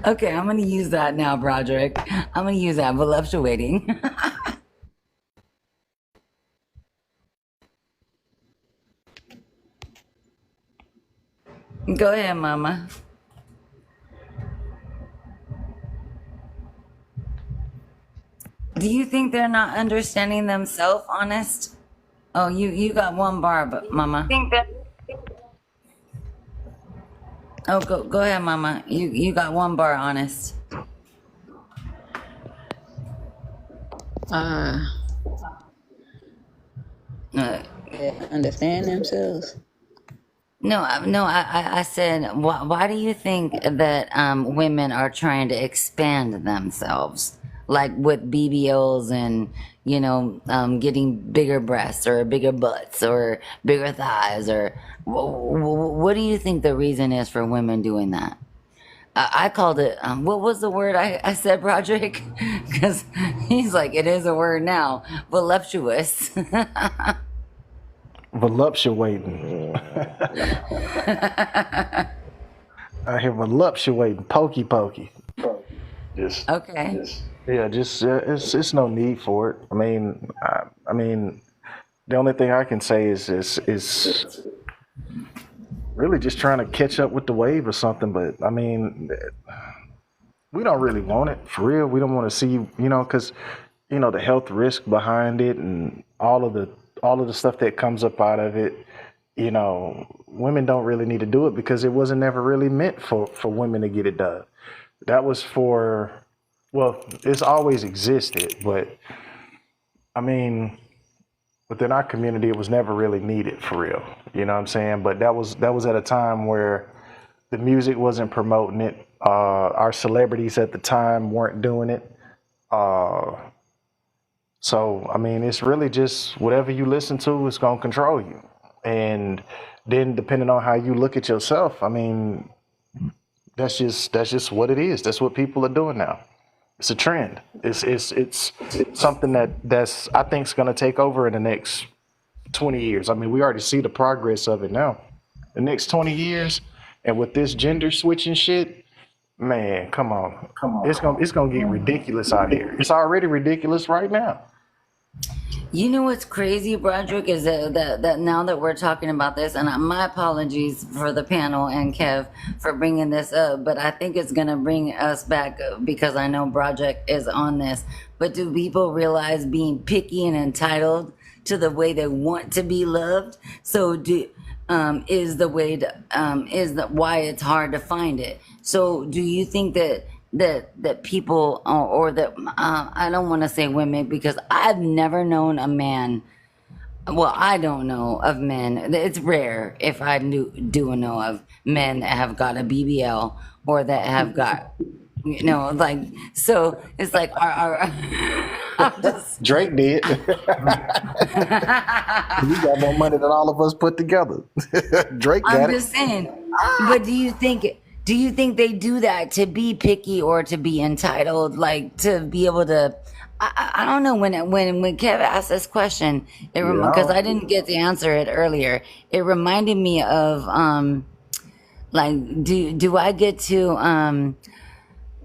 Okay, I'm gonna use that now, Broderick. I'm gonna use that, voluptuating. Go ahead, Mama. Do you think they're not understanding themselves, honest? Oh, you got one bar, but Mama. Oh, go ahead, Mama. You got one bar, honest. Understand themselves. I said, why do you think that women are trying to expand themselves, like with BBLs and getting bigger breasts or bigger butts or bigger thighs, or what do you think the reason is for women doing that? I called it. What was the word I said, Broderick? Because he's like, it is a word now, voluptuous. Voluptuating. I hear voluptuating, pokey. Just Okay. it's no need for it. I mean, the only thing I can say is really just trying to catch up with the wave or something. But I mean, we don't really want it for real. We don't want to see, because the health risk behind it and all of the stuff that comes up out of it. Women don't really need to do it because it wasn't never really meant for women to get it done. That was it's always existed, but I mean, within our community, it was never really needed for real. You know what I'm saying? But that was at a time where the music wasn't promoting it. Our celebrities at the time weren't doing it. So, I mean, it's really just whatever you listen to is going to control you. And then depending on how you look at yourself, I mean, that's just what it is. That's what people are doing now. It's a trend. It's something that's I think is going to take over in the next 20 years. I mean, we already see the progress of it now. The next 20 years, and with this gender switching shit, man, come on. It's gonna get ridiculous out here. It's already ridiculous right now. You know what's crazy, Broderick, is that now that we're talking about this, and my apologies for the panel and Kev for bringing this up, but I think it's going to bring us back because I know Broderick is on this. But do people realize being picky and entitled to the way they want to be loved? So is why it's hard to find it. So do you think that people or that I don't want to say women, because I've never known a man, well, I don't know of men, it's rare if I do know of men that have got a BBL or that have got like, so it's like I'm just, Drake did. He got more money than all of us put together. Drake got I'm just saying, but do you think they do that to be picky or to be entitled, like to be able to? I don't know. When Kev asked this question, because I didn't get to answer it earlier, it reminded me of like, do I get to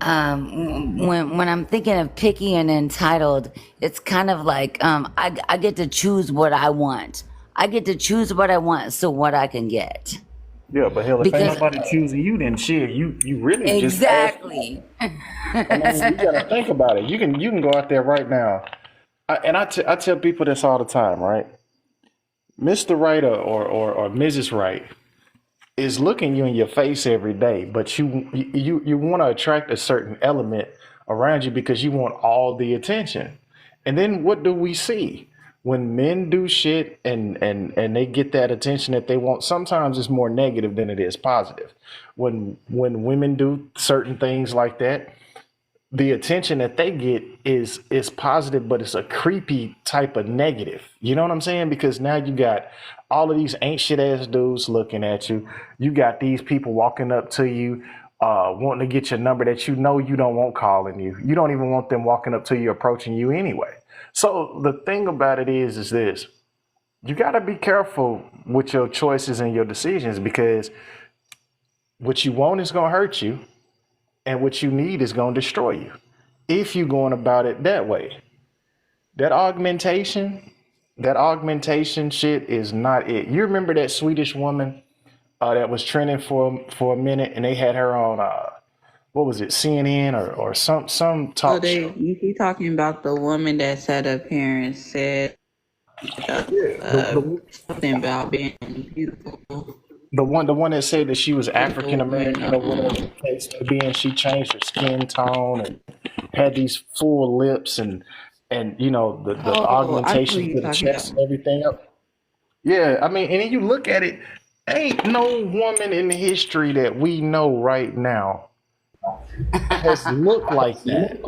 when I'm thinking of picky and entitled, it's kind of like I get to choose what I want. I get to choose what I want, so what I can get. Yeah, but hell, if ain't nobody choosing you, then shit, you really exactly. I mean, you gotta think about it. You can go out there right now, I tell people this all the time, right? Mr. Right or Mrs. Right is looking you in your face every day, but you want to attract a certain element around you because you want all the attention. And then what do we see? When men do shit and they get that attention that they want, sometimes it's more negative than it is positive. When women do certain things like that, the attention that they get is positive, but it's a creepy type of negative. You know what I'm saying? Because now you got all of these ain't shit ass dudes looking at you. You got these people walking up to you, wanting to get your number that you don't want calling you. You don't even want them walking up to you, approaching you anyway. So the thing about it is this: you got to be careful with your choices and your decisions, because what you want is going to hurt you and what you need is going to destroy you if you're going about it that way. That augmentation shit is not it. You remember that Swedish woman that was trending for a minute, and they had her on what was it, CNN or some talk show? You talking about the woman that sat up here and said something about being beautiful. The one that said that she was African American or whatever the case may be, and she changed her skin tone and had these full lips and the augmentation to the chest and everything up. Yeah, I mean, and then you look at it, Ain't no woman in history that we know right now has looked like that.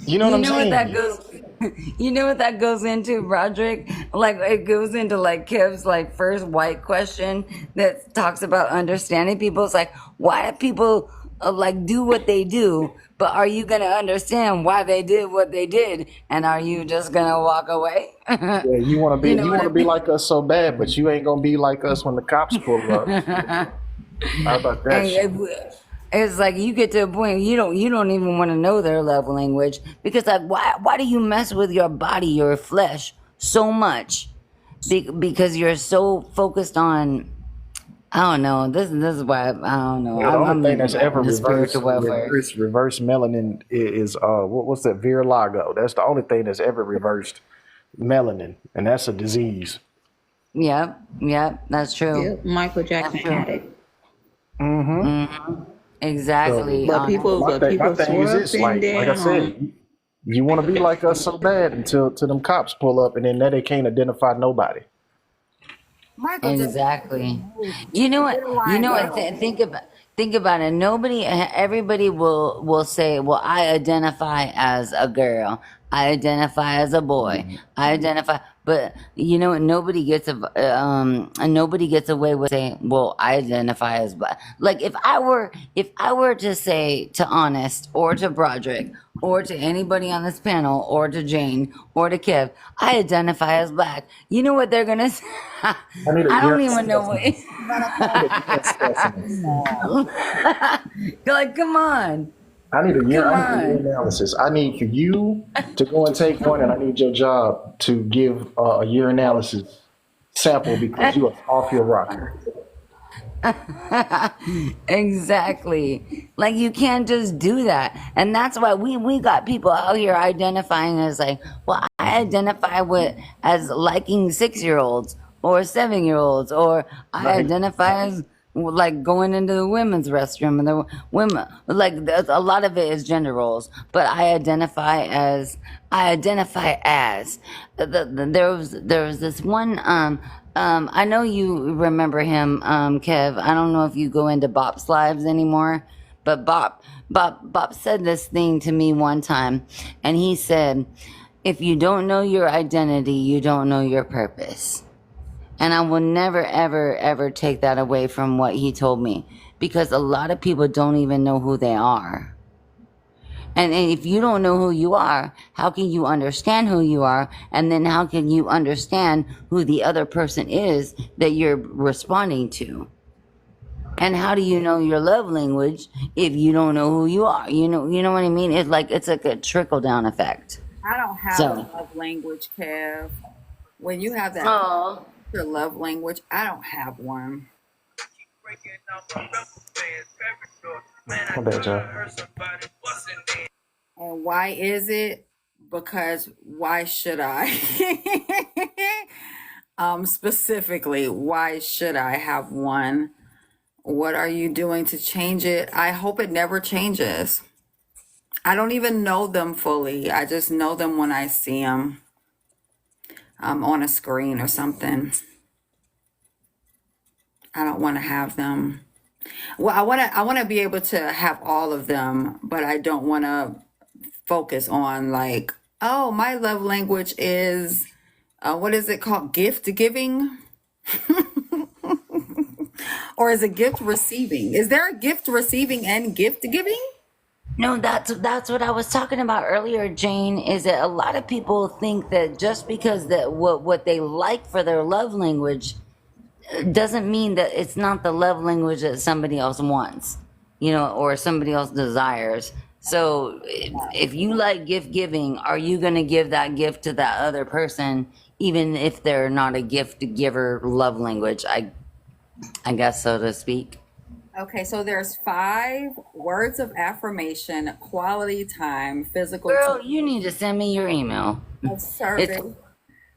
You know what You I'm know what that saying? goes you know what that goes into, Broderick? Like it goes into like Kev's like first white question that talks about understanding people. It's like, why do people like do what they do, but are you gonna understand why they did what they did, and are you just gonna walk away? Yeah, you want to You be know you what want I to be mean? like us so bad, but you ain't gonna be like us when the cops pull up. How about that shit? And it's like you get to a point you don't even want to know their love language, because like why do you mess with your body, your flesh so much? Because you're so focused on, I don't know. This is why I don't know. Yeah, the only thing that's I'm ever in the spiritual welfare. reverse melanin is what's that, Virilago? That's the only thing that's ever reversed melanin, and that's a disease. Yep, that's true. Yep, Michael That's Jackson true. had it. Mm-hmm. So Exactly. But people, my but thing, my people thing is swore up this, and like I down. said, you want to be like us so bad until them cops pull up, and then they can't identify nobody. Michael just Exactly. You know what? You know what? Think about it. Everybody will say, "Well, I identify as a girl. I identify as a boy. I identify." But you know what? Nobody gets away with saying, "Well, I identify as black." Like if I were to say to Honest or to Broderick or to anybody on this panel or to Jane or to Kev, I identify as black. You know what they're gonna say? I need a I don't urine even know what. specimen. You're like, come on, I need a come urine on. analysis. I need for you to go and take one, and I need your job to give a urinalysis sample because you are off your rocker. Exactly. Like you can't just do that. And that's why we got people out here identifying as like, well, I identify with as liking 6-year-olds or 7-year-olds, or I Right. identify as like going into the women's restroom and the women, like there's a lot of it is gender roles, but I identify as there was this one I know you remember him, Kev. I don't know if you go into Bop's lives anymore, but Bop said this thing to me one time, and he said, if you don't know your identity, you don't know your purpose. And I will never, ever, ever take that away from what he told me, because a lot of people don't even know who they are. And if you don't know who you are, how can you understand who you are? And then how can you understand who the other person is that you're responding to? And how do you know your love language if you don't know who you are? You know what I mean? It's like a trickle down effect. I don't have a So, love language, Kev. When you have that oh, your love language, I don't have one. My bad, John. And why is it? Because why should I? Specifically, why should I have one? What are you doing to change it? I hope it never changes. I don't even know them fully. I just know them when I see them on a screen or something. I don't want to have them. Well, I want to be able to have all of them, but I don't want to focus on like, oh, my love language is what is it called? Gift giving? Or is it gift receiving? Is there a gift receiving and gift giving? no, that's what I was talking about earlier, Jane, is that a lot of people think that just because that what they like for their love language doesn't mean that it's not the love language that somebody else wants, or somebody else desires. So if you like gift giving, are you going to give that gift to that other person, even if they're not a gift giver love language? I guess so to speak. Okay, so there's 5 words of affirmation, quality time, physical Girl, you need to send me your email. of service, It's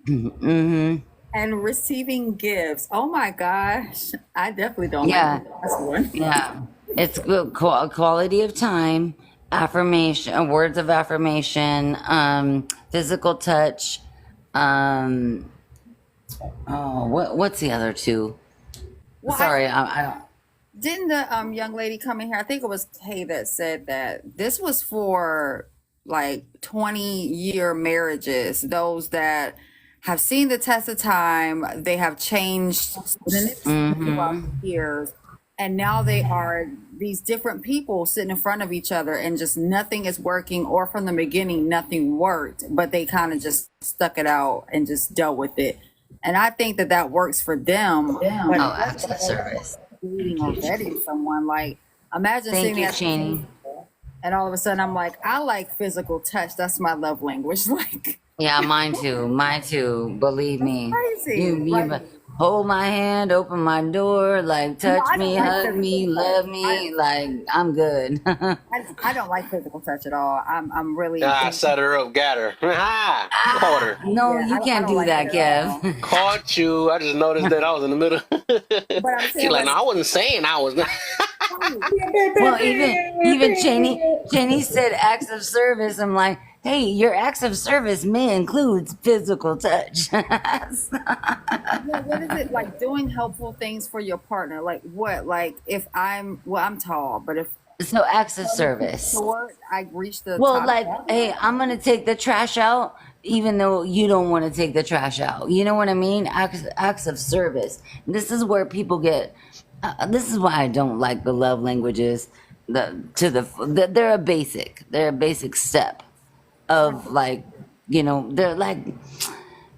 mm-hmm. and receiving gifts. Oh my gosh, I definitely don't Yeah. like the last one. Yeah, it's good quality of time, affirmation, words of affirmation, physical touch. Oh, what's the other two? Well, Sorry, I don't. didn't the young lady come in here? I think it was Kay that said that this was for like 20-year marriages, those that have seen the test of time, they have changed throughout the years, and now they are these different people sitting in front of each other, and just nothing is working, or from the beginning nothing worked, but they kind of just stuck it out and just dealt with it. And I think that that works for them. But Oh, acts of service. dating or vetting someone, like imagine Thank sitting you, at the Cheney. table and all of a sudden I'm like, I like physical touch. That's my love language. Like, Yeah, mine too. Mine too. Believe me. crazy. You Like, hold my hand, open my door, like touch I me, don't like hug me, physical touch. love me. Like I'm good. I don't like physical touch at all. I'm really Set her up, got her. Ha! Caught her. No, yeah, you I can't don't do like that, it at all. Kev. Caught you. I just noticed that I was in the middle. But I'm She's saying like, like, no, I wasn't saying I was. Well, even Cheney said acts of service. I'm like, hey, your acts of service may include physical touch. what is it like doing helpful things for your partner? Like what? Like if I'm tall, but if So acts of I'm service. short, I reach the Well, top. like, hey, I'm gonna take the trash out, even though you don't want to take the trash out. You know what I mean? Acts of service. This is where people get. This is why I don't like the love languages. They're a basic. They're a basic step of like, they're like.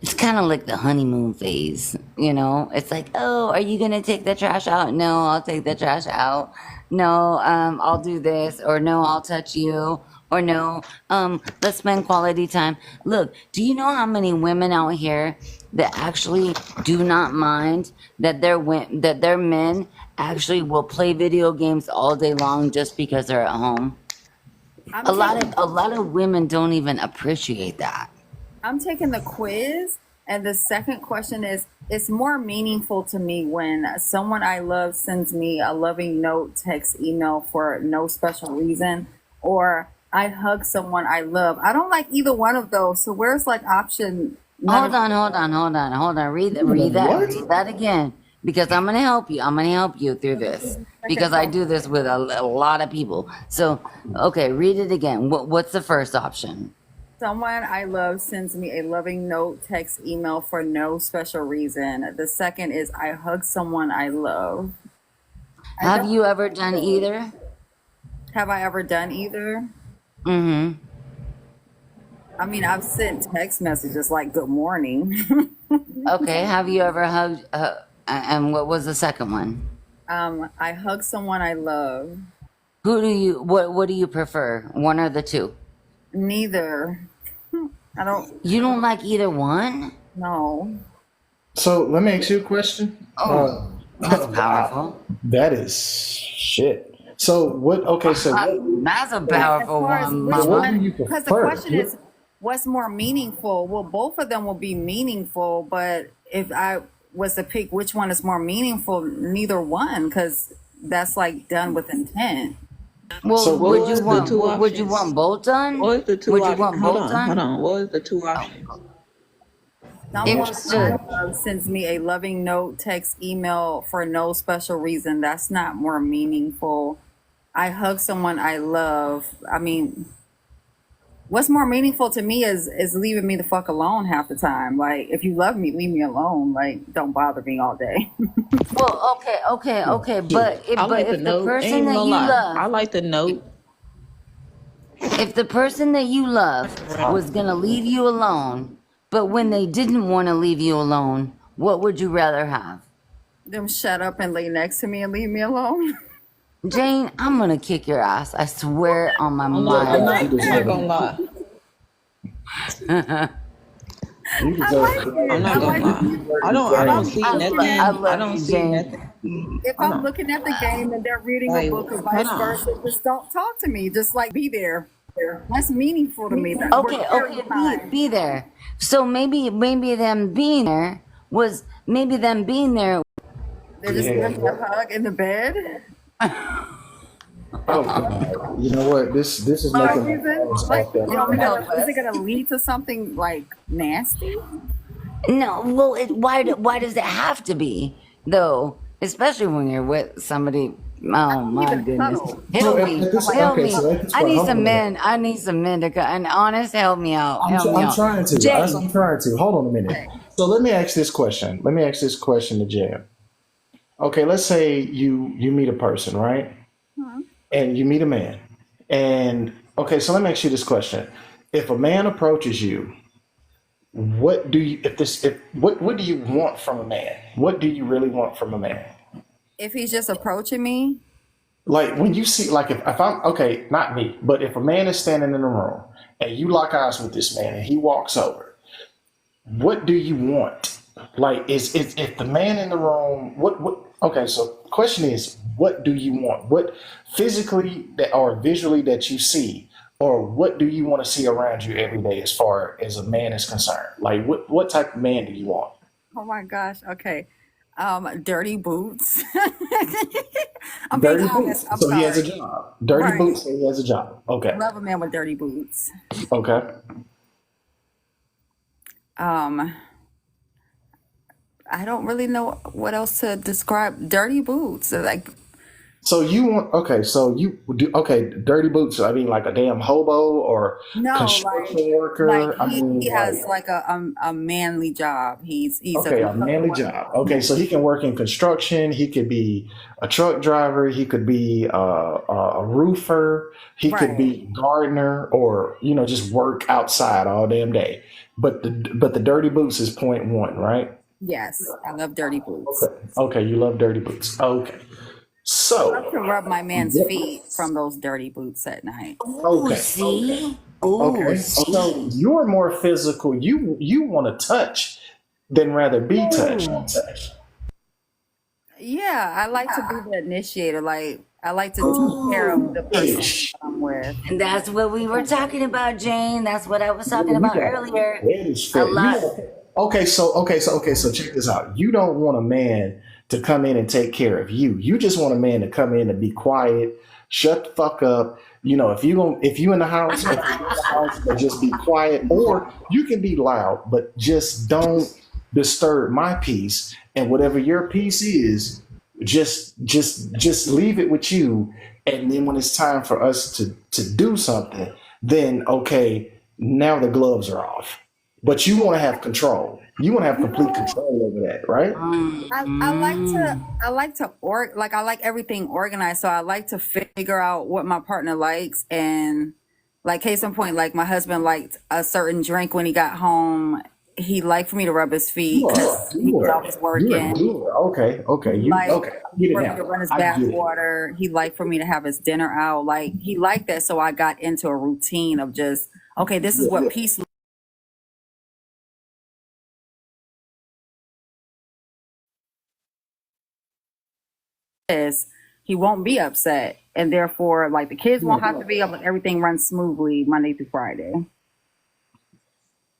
It's kind of like the honeymoon phase, It's like, oh, are you gonna take the trash out? No, I'll take the trash out. No, I'll do this, or no, I'll touch you, or no, let's spend quality time. Look, do you know how many women out here that actually do not mind that their men actually will play video games all day long just because they're at home? I'm A lot taking, of a lot of women don't even appreciate that. I'm taking the quiz, and the second question is, it's more meaningful to me when someone I love sends me a loving note, text, email for no special reason, or I hug someone I love. I don't like either one of those. So where's like option none Hold of on. Read that again, because I'm gonna help you. I'm gonna help you through this because I do this with a lot of people. So, okay, read it again. What's the first option? someone I love sends me a loving note, text, email for no special reason. The second is I hug someone I love. Have you ever done either? Have I ever done either? Mm-hmm. I mean, I've sent text messages like "Good morning." Okay. Have you ever hugged? And what was the second one? I hug someone I love. Who do you? What do you prefer? One or the two? Neither. I don't You don't like either one? know. So let me ask you a question. Oh, that's powerful. That is shit. So what? Okay, so what, That's a As powerful far as one, which what do Mama. you one, because the prefer? question is, what's more meaningful? Well, both of them will be meaningful, but if I was to pick which one is more meaningful, neither one, because that's like done with intent. Well, So would what? you was the want? two Would you options? want both done? What was the two Would you options? want Hold both on, hold done? on. What was the two options? Someone Understood. I love sends me a loving note, text, email for no special reason. That's not more meaningful. I hug someone I love. I mean, what's more meaningful to me is leaving me the fuck alone half the time. Like, if you love me, leave me alone. Like, don't bother me all day. Well, okay. But I like the if the note. person Ain't that gonna you lie. I love, like the note. if the person that you love was gonna leave you alone, but when they didn't want to leave you alone, what would you rather have? Them shut up and lay next to me and leave me alone. Jane, I'm gonna kick your ass. I swear on my I'm mind. not gonna lie. You I deserve like it. it. I'm not I gonna like lie. it. I don't see I nothing. love I don't you, see Jane. nothing. If Hold I'm on. looking at the game and they're reading a Like, book or hold vice on. versa, just don't talk to me. Just like be there. That's meaningful to me. We're Okay, sharing time. be there. So maybe them being there was maybe them being there. They're just Yeah. giving me a hug in the bed. Oh God. You know what? This is No making my reason. balls Like, act up. is it gonna lead to something like nasty? No, well, why does it have to be though? especially when you're with somebody. Oh my Even goodness, cuddle. So help me, at this, help okay, me! so at this I point, need hold on some a minute. men. I need some men to come. And honest, help me out. Help me I'm out, trying to. Jay. I'm trying to. Hold on a minute. So let me ask this question. Let me ask this question to Jam. Okay, let's say you meet a person, right? And you meet a man. And okay, so let me ask you this question. If a man approaches you, what do you what do you want from a man? What do you really want from a man? If he's just approaching me, Like when you see, like if I'm okay, not me, but if a man is standing in the room and you lock eyes with this man and he walks over, what do you want? Like is if the man in the room, what okay, so question is, what do you want? What physically that or visually that you see, or what do you want to see around you every day as far as a man is concerned? Like what type of man do you want? oh my gosh, okay. Dirty boots. I'm being Dirty honest. boots. I'm So he has a sorry. job. Dirty Right. boots, so he has a job. Okay. Love a man with dirty boots. Okay. Um, I don't really know what else to describe. Dirty boots. Like, So you want okay? So you do okay? Dirty boots. I mean, like a damn hobo or no, construction like worker. I mean, he like has like a manly job. He's a okay, a construction manly worker. job. Okay, so he can work in construction. He could be a truck driver. He could be a roofer. He could Right. be a gardener, or just work outside all damn day. But the dirty boots is point one, right? Yes, I love dirty boots. Okay, you love dirty boots. Okay, I so love to rub my man's yeah, feet from those dirty boots at night. Ooh, okay. see? Ooh, Okay, see? so you're more physical. You want to touch than rather be touched. Yeah, I like to be the initiator. Like, I like to take care of the person Ish. that I'm with. And that's what we were talking about, Jane. That's what I was talking You about got earlier. that is A fair. lot. Okay, so check this out. You don't want a man to come in and take care of you. You just want a man to come in and be quiet, shut the fuck up. If you in the house, if you're in the house, but just be quiet, or you can be loud, but just don't disturb my peace. And whatever your peace is, just leave it with you. And then when it's time for us to do something, then okay, now the gloves are off. But you want to have control. You want to have complete control over that, right? I like to I like everything organized. So I like to figure out what my partner likes, and like case in point, like my husband liked a certain drink when he got home. He liked for me to rub his feet because he was always working. Okay. Like Okay. I get it for me now. to run his I bath get it. water. He liked for me to have his dinner out. Like he liked that. So I got into a routine of just, okay, this is what peace is. He won't be upset. And therefore, like the kids won't have to be up and everything runs smoothly Monday through Friday.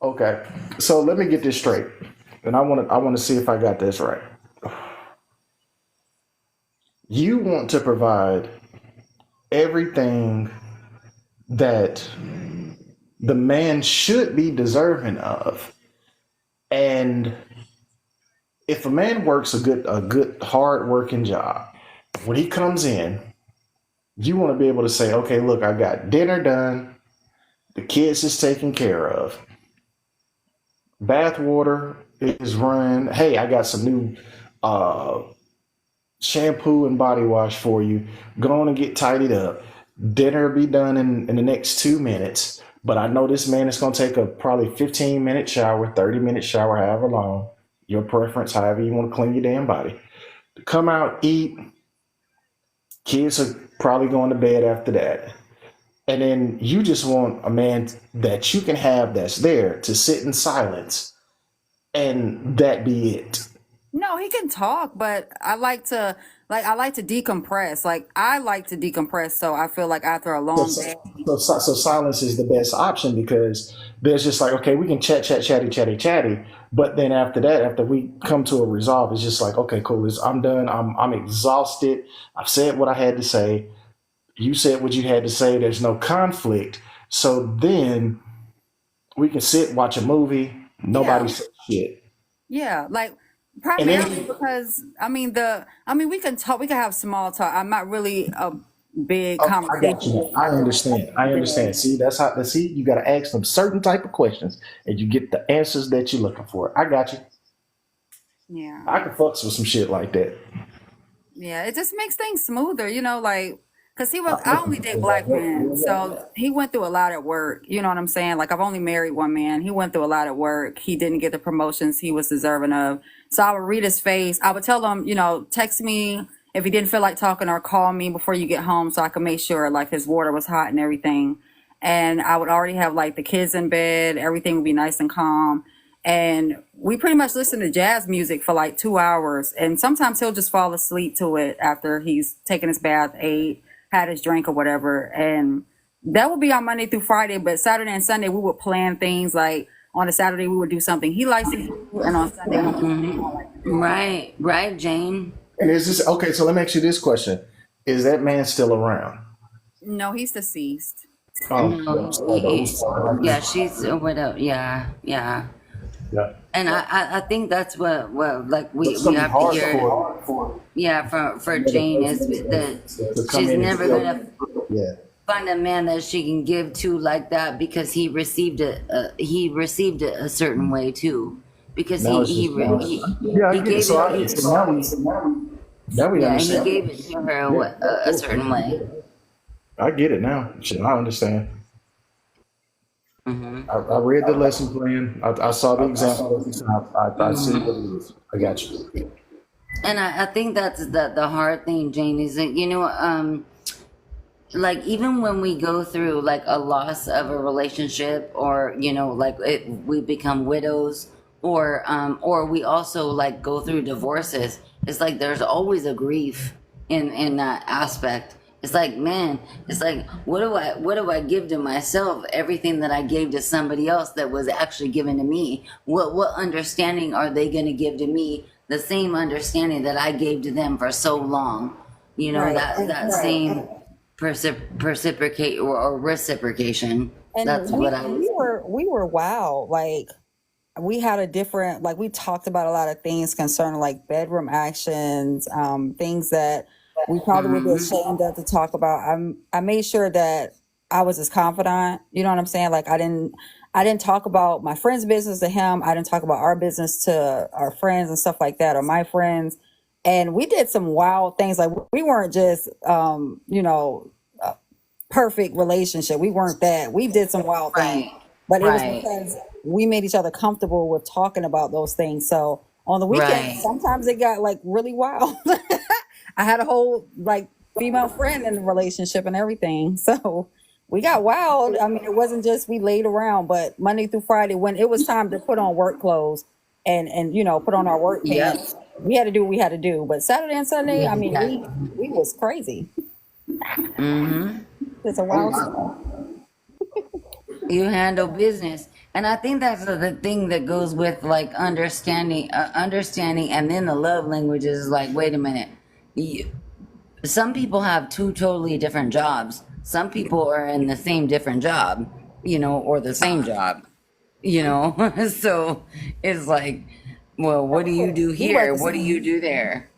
Okay. So let me get this straight. And I want to see if I got this right. You want to provide everything that the man should be deserving of. And if a man works a good hard working job, when he comes in, you want to be able to say, okay, look, I got dinner done, the kids is taken care of, bath water is run. Hey, I got some new shampoo and body wash for you. Go on and get tidied up. Dinner will be done in the next 2 minutes. But I know this man is going to take a probably 15-minute shower, 30-minute shower, however long, your preference, however you want to clean your damn body. Come out, eat. Kids are probably going to bed after that. And then you just want a man that you can have that's there to sit in silence and that be it. No, he can talk, but I like to decompress. Like I like to decompress, so I feel like after a long day. So silence is the best option because there's just like, okay, we can chatty, but then after that, after we come to a resolve, it's just like, okay, cool, I'm done. I'm exhausted. I've said what I had to say. You said what you had to say. There's no conflict. So then we can sit, watch a movie. Nobody says shit. Yeah, like And then Primarily because we can talk, we can have small talk. I'm not really a big oh, I got conversation. you. I understand. I understand. See, that's how. See, you got to ask them certain type of questions, and you get the answers that you're looking for. I got you. Yeah. I can fucks with some shit like that. Yeah, it just makes things smoother, because I only date black men. So he went through a lot at work. You know what I'm saying? Like, I've only married one man. He went through a lot at work. He didn't get the promotions he was deserving of. So I would read his face. I would tell him, text me if he didn't feel like talking, or call me before you get home so I could make sure like his water was hot and everything. And I would already have like the kids in bed. Everything would be nice and calm. And we pretty much listen to jazz music for like 2 hours. And sometimes he'll just fall asleep to it after he's taken his bath, ate, had his drink or whatever. And that would be on Monday through Friday. But Saturday and Sunday, we would plan things like on a Saturday, we would do something he likes to do. And on Sunday, we would do something I like to do. Right, Jane. And is this okay? So let me ask you this question: is that man still around? No, he's deceased. Oh, No, yeah, she's a widow. Yeah. yeah. And I think that's what like we It's gonna be have to hard hear. for Yeah, for Jane is that to come she's in and never feel- gonna Yeah. find a man that she can give to like that, because he received it. He received it a certain way too, because Now it's he just now. Yeah, I he get it. gave So it. now we Yeah, he understand. gave it to her a certain way. I get it now. Shit, I understand. Hmm. I read the lesson plan. I saw the example. I see what it is. I got you. And I think that's the hard thing, Jane, is that like even when we go through like a loss of a relationship, or like we become widows, or we also like go through divorces, it's like there's always a grief in that aspect. It's like, man, it's like, what do I give to myself? Everything that I gave to somebody else that was actually given to me. What understanding are they going to give to me? The same understanding that I gave to them for so long. Right. That same reciprocate or reciprocation. And That's what I was. we were wow. Like, we had a different, like, we talked about a lot of things concerning like bedroom actions, things that we probably would be ashamed of to talk about. I made sure that I was his confidant. You know what I'm saying? Like, I didn't talk about my friend's business to him. I didn't talk about our business to our friends and stuff like that, or my friends. And we did some wild things. Like, we weren't just, a perfect relationship. We weren't that. We did some wild things, but it was Right. because we made each other comfortable with talking about those things. So on the weekends, Right. sometimes it got like really wild. I had a whole like female friend in the relationship and everything. So we got wild. I mean, it wasn't just we laid around, but Monday through Friday, when it was time to put on work clothes and put on our work Yep. pants, we had to do what we had to do. But Saturday and Sunday, I mean, we was crazy. Mm-hmm. It's a wild stuff. You handle business, and I think that's the thing that goes with like understanding, and then the love languages is like, wait a minute. Some people have two totally different jobs. Some people are in the same different job, or the same job, so it's like, well, what do you do We were at here? the What do you do there?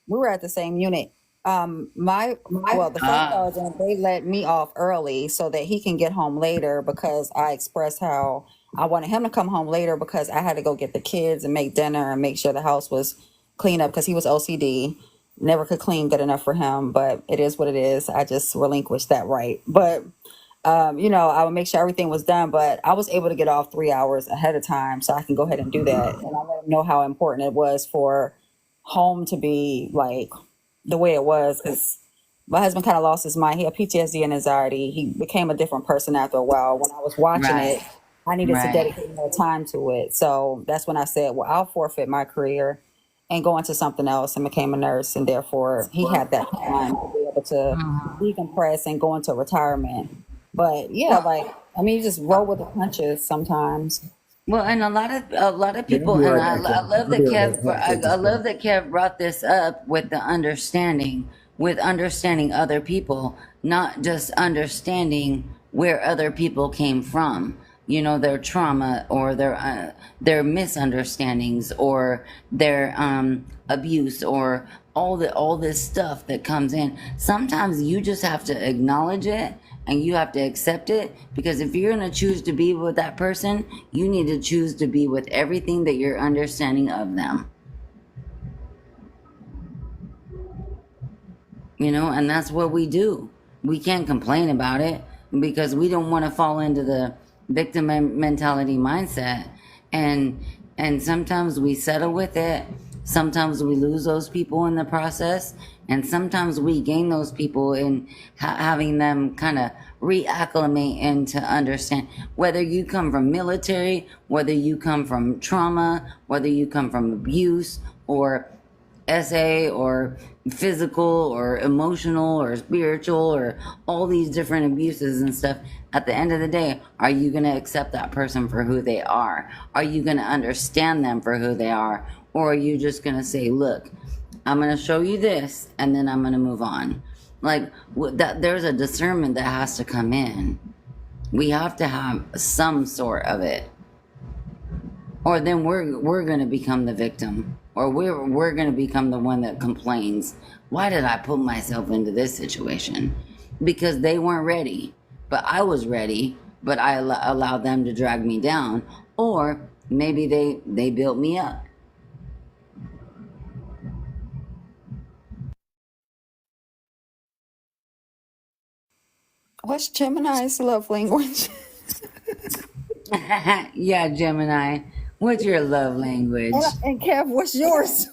We were at the same unit. The first sergeant, they let me off early so that he can get home later, because I expressed how I wanted him to come home later because I had to go get the kids and make dinner and make sure the house was clean up, because he was OCD, never could clean good enough for him, but it is what it is. I just relinquished that right. But I would make sure everything was done, but I was able to get off 3 hours ahead of time so I can go ahead and do that. And I let him know how important it was for home to be like the way it was, because my husband kind of lost his mind. He had PTSD and anxiety. He became a different person after a while. When I was watching it, I needed to dedicate more time to it. So that's when I said, well, I'll forfeit my career and go into something else, and became a nurse. And therefore he had that time to be able to decompress and go into retirement. But yeah, you just roll with the punches sometimes. Well, and a lot of people, and I love that I love that Kev brought this up with the understanding, with understanding other people, not just understanding where other people came from. you know, their trauma or their misunderstandings or their abuse or all this stuff that comes in. Sometimes you just have to acknowledge it and you have to accept it, because if you're going to choose to be with that person, you need to choose to be with everything that you're understanding of them. You know, and that's what we do. We can't complain about it because we don't want to fall into the victim mentality mindset. And sometimes we settle with it. Sometimes we lose those people in the process. And sometimes we gain those people in having them kind of reacclimate and to understand, whether you come from military, whether you come from trauma, whether you come from abuse or SA or physical or emotional or spiritual or all these different abuses and stuff. At the end of the day, are you going to accept that person for who they are? Are you going to understand them for who they are? Or are you just going to say, look, I'm going to show you this and then I'm going to move on? Like that, there's a discernment that has to come in. We have to have some sort of it, or then we're going to become the victim, or we're going to become the one that complains. Why did I put myself into this situation? Because they weren't ready, but I was ready, but I allowed them to drag me down. Or maybe they built me up. What's Gemini's love language? Yeah, Gemini, what's your love language? And Kev, what's yours?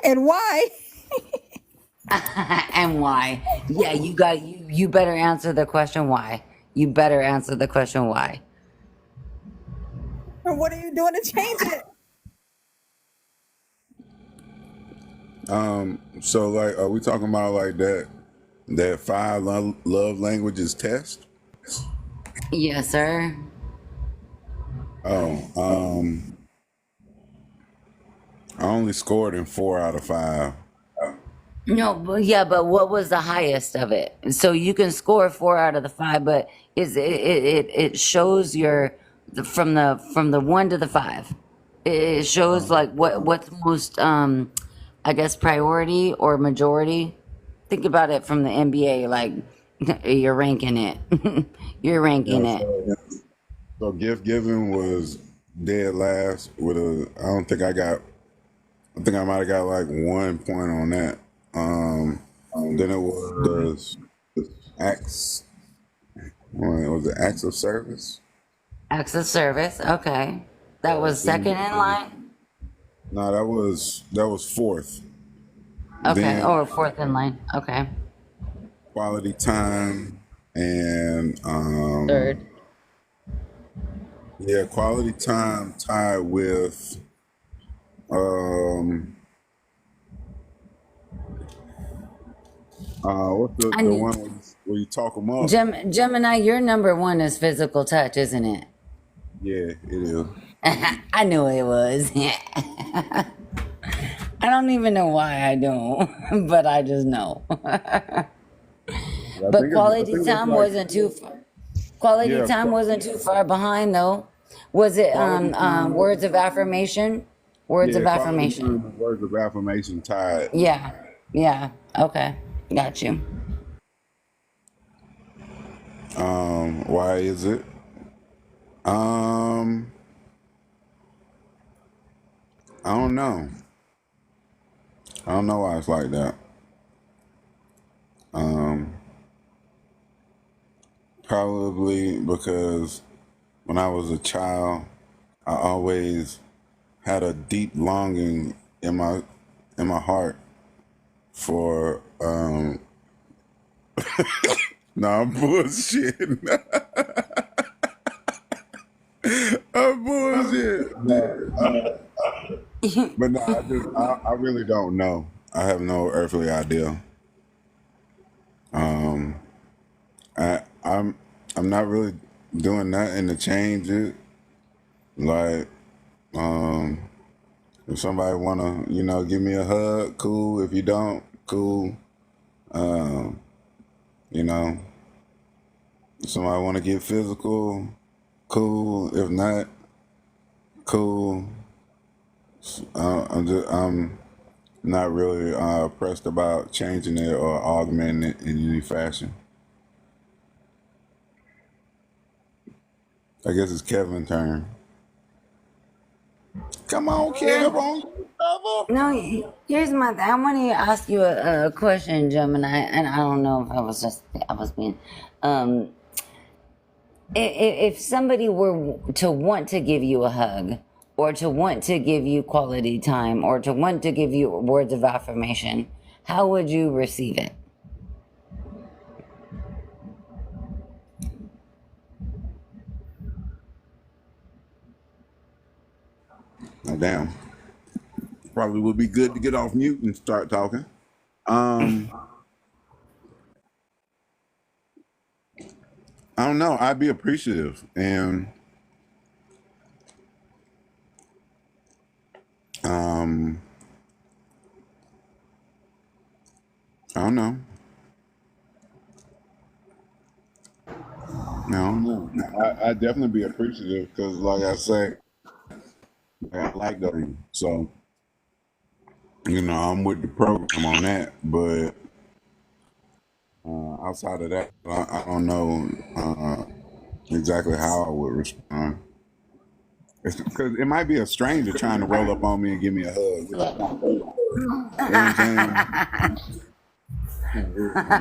And why? And why? Yeah, you better answer the question why. You better answer the question why. And what are you doing to change it? So like, are we talking about like that 5 love languages test? Yes, sir. Oh, I only scored in 4 out of 5. No, but what was the highest of it? So you can score 4 out of the 5, but it shows your from the 1 to the 5. It shows like what's most I guess priority or majority. Think about it from the NBA, like you're ranking it. You're ranking Yeah, it. so gift giving was dead last with I think I might have got like 1 point on that. Then it was acts, was it acts of service? Acts of service. Okay, that was second in line. No, that was 4th. Okay, Then or fourth in line. Okay, quality time and third. yeah, quality time tied with what's I the need one where you talk them up? Gemini. Your number 1 is physical touch, isn't it? Yeah, it is. I knew it was. I don't even know why I don't, but I just know. I But think quality it's time like wasn't too far. Quality yeah, time wasn't too far behind though. Was it quality time. words of affirmation? Words Yeah, of quality affirmation. time and words of affirmation tied. Yeah. Yeah. Okay. Got you. Why is it? Um, I don't know. I don't know why it's like that. Probably because when I was a child, I always had a deep longing in my heart for no, I'm bullshitting. I'm bullshit. But no, I really don't know. I have no earthly idea. I'm not really doing nothing to change it. Like, if somebody wanna, give me a hug, cool. If you don't, cool. You know, Somebody want to get physical, cool. If not, cool. I'm not really pressed about changing it or augmenting it in any fashion. I guess it's Kevin's turn. Come on, Kevin. No, here's my thing. I want to ask you a question, Gemini, and I don't know if I was being, if somebody were to want to give you a hug, or to want to give you quality time, or to want to give you words of affirmation, how would you receive it? Oh, damn. Probably would be good to get off mute and start talking. I don't know. I'd be appreciative, and I don't know. I don't know. I'd definitely be appreciative because, like I say, I like them. So, I'm with the program on that. But outside of that, I don't know exactly how I would respond. Because it might be a stranger trying to roll up on me and give me a hug. You know what I'm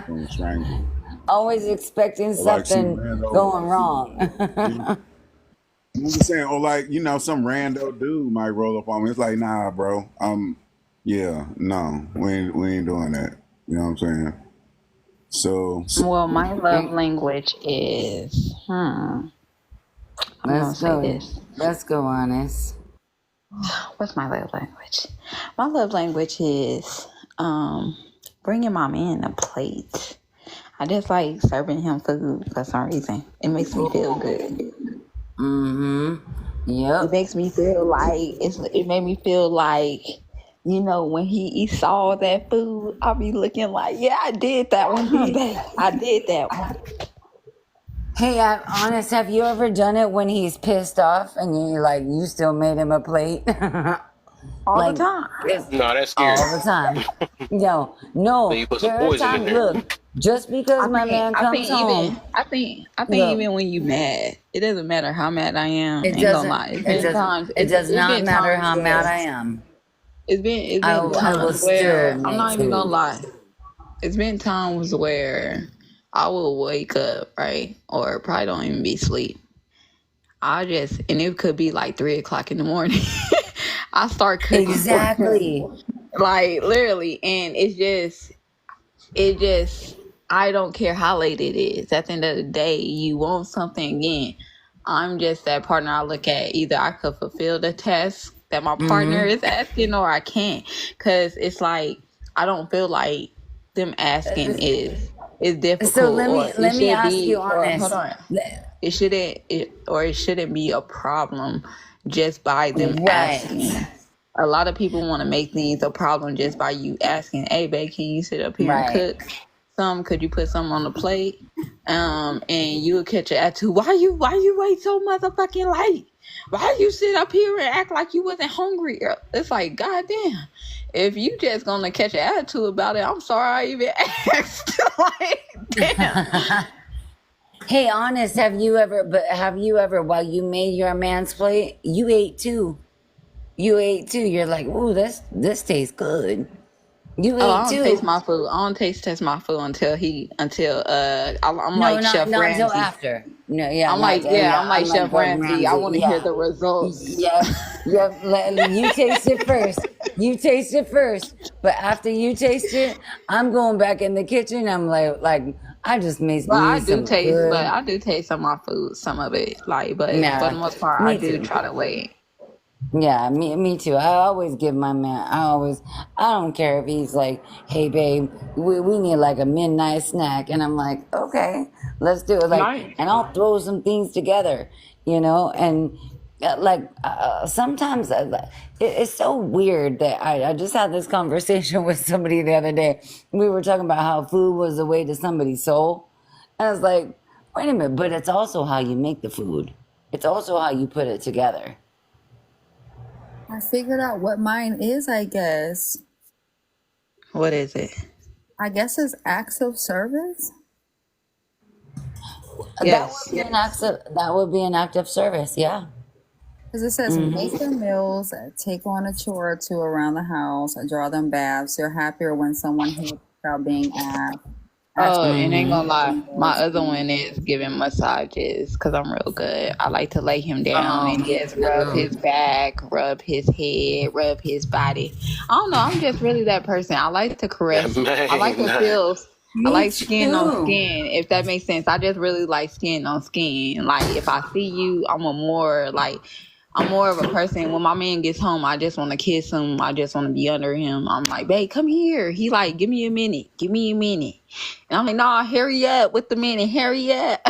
saying? Stranger. Always expecting Or like something going wrong. I'm just saying, or like, some rando dude might roll up on me. It's like, nah, bro. Yeah, no, we ain't doing that. You know what I'm saying? So Well, my love language is, I'm gonna say this. Let's go, Honest. What's my love language? My love language is bringing my man a plate. I just like serving him food for some reason. It makes me feel good. Yep. It makes me feel like it made me feel like, when he eats all that food, I'll be looking like, yeah, I did that one. I did that one. Hey, Honest, have you ever done it when he's pissed off and you still made him a plate? All the time. No, that's scary. All the time. No. So you put some There are poison in times, there. look, just because my man comes home. I think Look. even when you mad, it doesn't matter how mad I am. It Ain't gonna doesn't. lie. It does not matter how mad I am. It's been I will times still where I'm make not even gonna food. lie. It's been times where I will wake up, right, or probably don't even be asleep. And it could be like 3:00 in the morning. I start cooking. Exactly. Like literally, and it just, I don't care how late it is. At the end of the day, you want something again. I'm just that partner. I look at either I could fulfill the task that my partner is asking, or I can't, because it's like I don't feel like them asking is difficult. So let me ask you, Honest. Hold on. It shouldn't be a problem just by them asking. A lot of people want to make things a problem just by you asking, hey, babe, can you sit up here and cook some? Could you put some on the plate? And you would catch an attitude. Why you wait so motherfucking late? Why you sit up here and act like you wasn't hungry? It's like, goddamn. If you just gonna catch an attitude about it, I'm sorry I even asked. Like, damn. Hey, Honest, have you ever, while you made your man's plate, you ate too? You're like, ooh, this tastes good. You ate I don't too. taste my food. I don't test my food until I'm No, like Chef not Ramsay. until after. No, yeah, I'm like Chef Gordon Ramsay. I want to hear the results. Yeah, you taste it first. You taste it first. But after you taste it, I'm going back in the kitchen. I'm like I just made But I me do some taste, good. but I do taste some of my food, some of it. Like, but for the most part, I me do too. try to wait. Yeah, me too. I always give my man. I don't care if he's like, "Hey, babe, we need like a midnight snack," and I'm like, "Okay, let's do it." Nice. And I'll throw some things together, and sometimes it's so weird that I just had this conversation with somebody the other day. We were talking about how food was a way to somebody's soul. And I was like, Wait a minute, but it's also how you make the food. It's also how you put it together. I figured out what mine is, I guess. What is it? I guess it's acts of service. Yes. That would be an act of service, yeah. Because it says make their meals, take on a chore or two around the house, draw them baths. You're happier when someone helps without being asked. Oh, and ain't gonna lie, my other one is giving massages because I'm real good. I like to lay him down and just rub his back, rub his head, rub his body. I don't know, I'm just really that person. I like to caress. I like to feel. I like skin on skin, if that makes sense. I just really like skin on skin. Like if I see you, I'm more of a person. When my man gets home, I just want to kiss him. I just want to be under him. I'm like, babe, come here. He like, give me a minute. Give me a minute. And I'm like, nah, hurry up with the minute. Hurry up.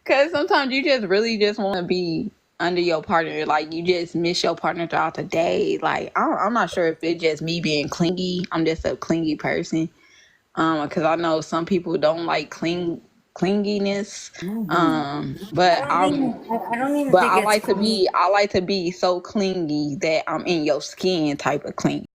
Because sometimes you just really just want to be under your partner. Like you just miss your partner throughout the day. Like I'm not sure if it's just me being clingy. I'm just a clingy person. Because I know some people don't like clinginess. But I like to be so clingy that I'm in your skin type of clingy.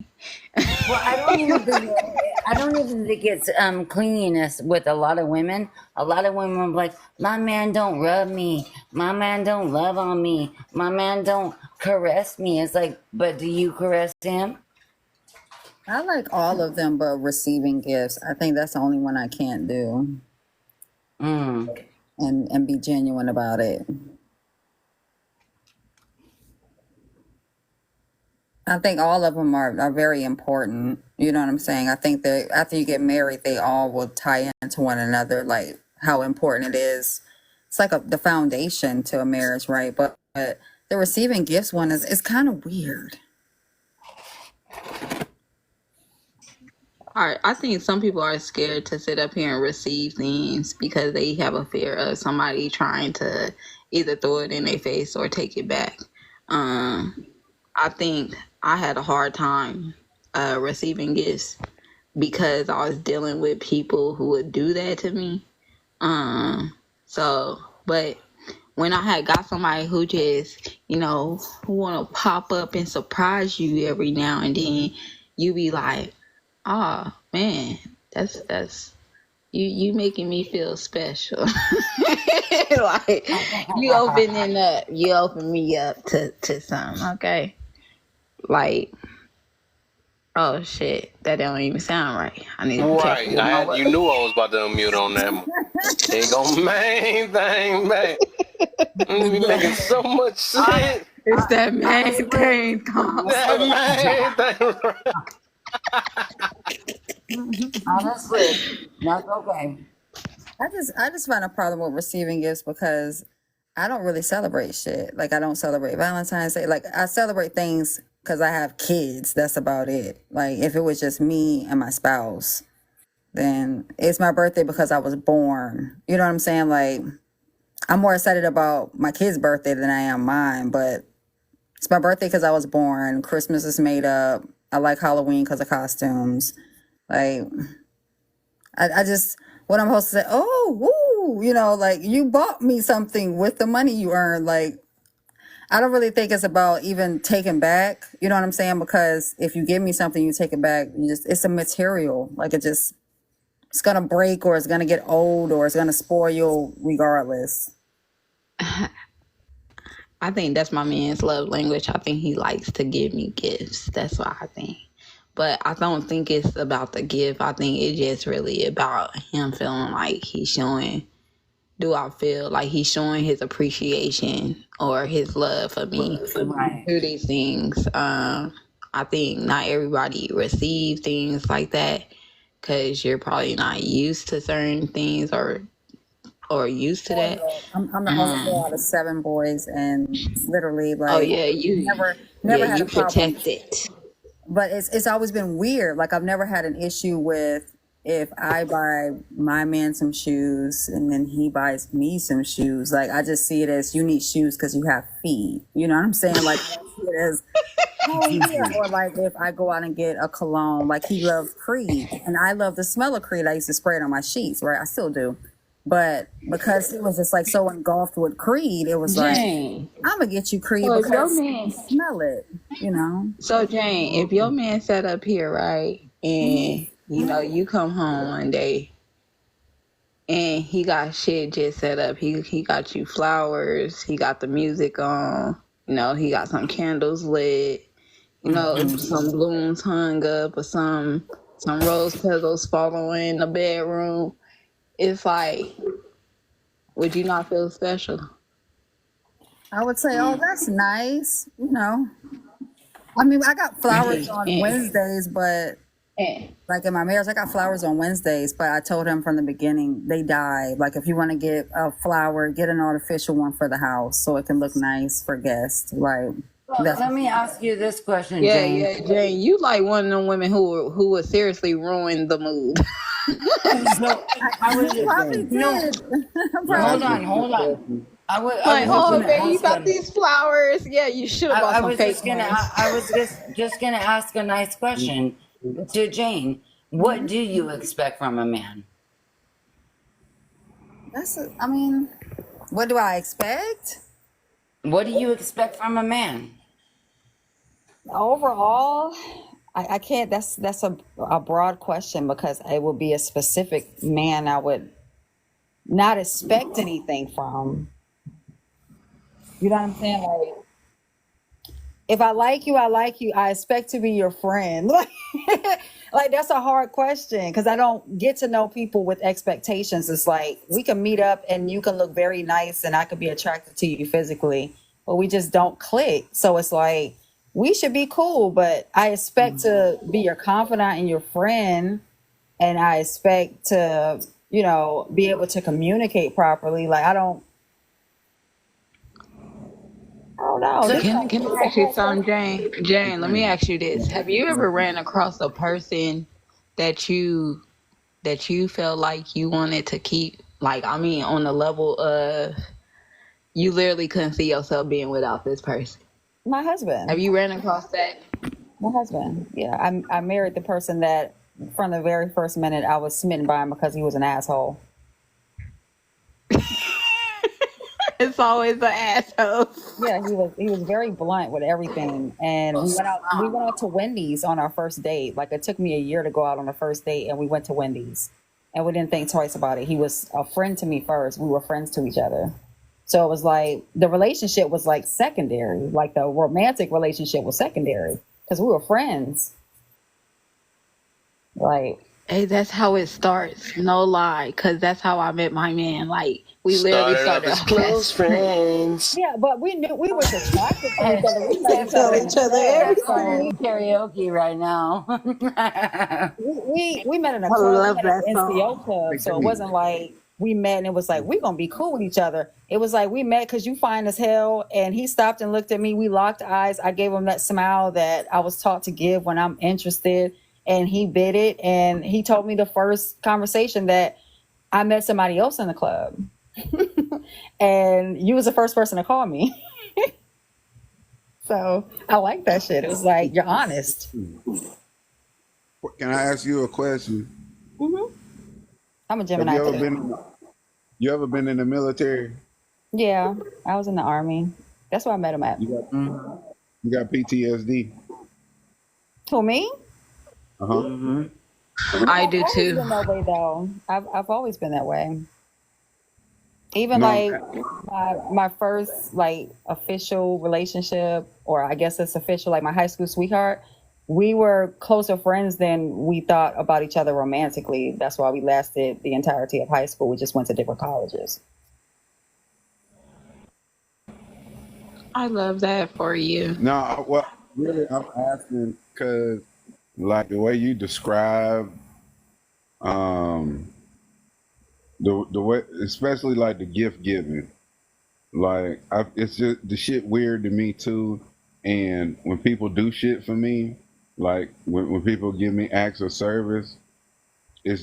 Well, I don't even think it's clinginess with a lot of women. A lot of women are like, my man don't rub me, my man don't love on me, my man don't caress me. It's like, but do you caress him? I like all of them, but receiving gifts. I think that's the only one I can't do. And be genuine about it. I think all of them are very important. You know what I'm saying? I think that after you get married, they all will tie into one another, like how important it is. It's like the foundation to a marriage, right? But the receiving gifts one is kind of weird. All right, I think some people are scared to sit up here and receive things because they have a fear of somebody trying to either throw it in their face or take it back. I think I had a hard time receiving gifts because I was dealing with people who would do that to me. But when I had got somebody who just, who want to pop up and surprise you every now and then, you be like, oh man, that's you making me feel special. Like you open me up to something, okay? Like, oh shit, that don't even sound right. I need to check with my work. You knew I was about to unmute on that one. Ain't gonna main thing, man. You be making so much sense. It's that main thing, Tom. That main thing. Honestly, that's okay. I just find a problem with receiving gifts because I don't really celebrate shit. Like I don't celebrate Valentine's Day. Like I celebrate things because I have kids. That's about it. Like if it was just me and my spouse, then it's my birthday because I was born. You know what I'm saying? Like I'm more excited about my kid's birthday than I am mine, but it's my birthday because I was born. Christmas is made up. I like Halloween because of costumes. Like I just, what I'm supposed to say, oh, woo, like you bought me something with the money you earned. Like, I don't really think it's about even taking back. You know what I'm saying? Because if you give me something, you take it back. It's a material. Like it's going to break or it's going to get old or it's going to spoil regardless. I think that's my man's love language. I think he likes to give me gifts. That's what I think. But I don't think it's about the gift. I think it's just really about him feeling like he's showing, do I feel like he's showing his appreciation or his love for me through these things. I think not everybody receive things like that because you're probably not used to certain things or used to that. I'm the only girl out of 7 boys, and literally, like, oh yeah, you never had you a problem. protected. But it's always been weird. Like I've never had an issue with if I buy my man some shoes and then he buys me some shoes. Like I just see it as you need shoes because you have feet. You know what I'm saying? Like I see it as oh yeah. Or like if I go out and get a cologne, like he loves Creed and I love the smell of Creed. I used to spray it on my sheets, right? I still do. But because he was just like so engulfed with Creed, it was like, Jane. I'm gonna get you Creed So if your because man, you smell it, you know. so Jane, if your man sat up here, right, and you come home one day and he got shit just set up. He got you flowers. He got the music on. He got some candles lit. Some balloons hung up or some rose petals falling in the bedroom. It's like, would you not feel special? I would say, oh, that's nice, you know. I mean, I got flowers on Wednesdays, but like in my marriage, I got flowers on Wednesdays, but I told him from the beginning, they die. Like if you want to get a flower, get an artificial one for the house so it can look nice for guests. Like, Let me ask you this question, Yeah, Jane. yeah, Jane. You like one of them women who would seriously ruin the mood. So I was probably no. did. Hold on. I was Like, just oh gonna man, you ask got him. these flowers. Yeah, you should have bought I some was fake just gonna. ones. I was just gonna ask a nice question to Jane. What do you expect from a man? I mean, what do I expect? What do you expect from a man? Overall, I can't. That's a broad question because it would be a specific man I would not expect anything from. You know what I'm saying? Like, if I like you, I like you. I expect to be your friend. Like that's a hard question because I don't get to know people with expectations. It's like we can meet up and you can look very nice and I could be attracted to you physically, but we just don't click. So it's like we should be cool, but I expect to be your confidant and your friend, and I expect to, be able to communicate properly. Like I don't know. So, Can I ask you something, Jane? Jane, let me ask you this: have you ever ran across a person that you felt like you wanted to keep? Like, I mean, on the level of you literally couldn't see yourself being without this person. My husband. Have you ran across that? My husband. Yeah, I married the person that from the very first minute I was smitten by him because he was an asshole. It's always the asshole. Yeah, he was very blunt with everything, and we went out to Wendy's on our first date. Like it took me a year to go out on the first date, and we went to Wendy's, and we didn't think twice about it. He was a friend to me first. We were friends to each other, so it was like the relationship was like secondary. Like the romantic relationship was secondary because we were friends. Like, Hey, that's how it starts. No lie, because that's how I met my man. Like, we literally Started off started as off close best friends. friends. yeah, but we knew we were attracted to each other. We met each Tell other in each other the club, everything. so karaoke right now. we met in a I club. love We met that at song. NCO club, so it wasn't like we met and it was like we're gonna be cool with each other. It was like we met because you fine as hell, and he stopped and looked at me. We locked eyes. I gave him that smile that I was taught to give when I'm interested, and he bit it. And he told me the first conversation that I met somebody else in the club, and you was the first person to call me. So I like that shit. It was like you're honest. Can I ask you a question? I'm a Have Gemini you ever too. been in the military? Yeah, I was in the army. That's where I met him at. You got PTSD? Who, me? Uh-huh. I do I've always too. been that way though. I've always been that way. Even No. like my first like official relationship, or I guess it's official, like my high school sweetheart, we were closer friends than we thought about each other romantically. That's why we lasted the entirety of high school. We just went to different colleges. I love that for you. No, well, really, I'm asking because, like, the way you describe, the way, especially like the gift giving, like, it's just the shit weird to me too. And when people do shit for me, like when people give me acts of service, it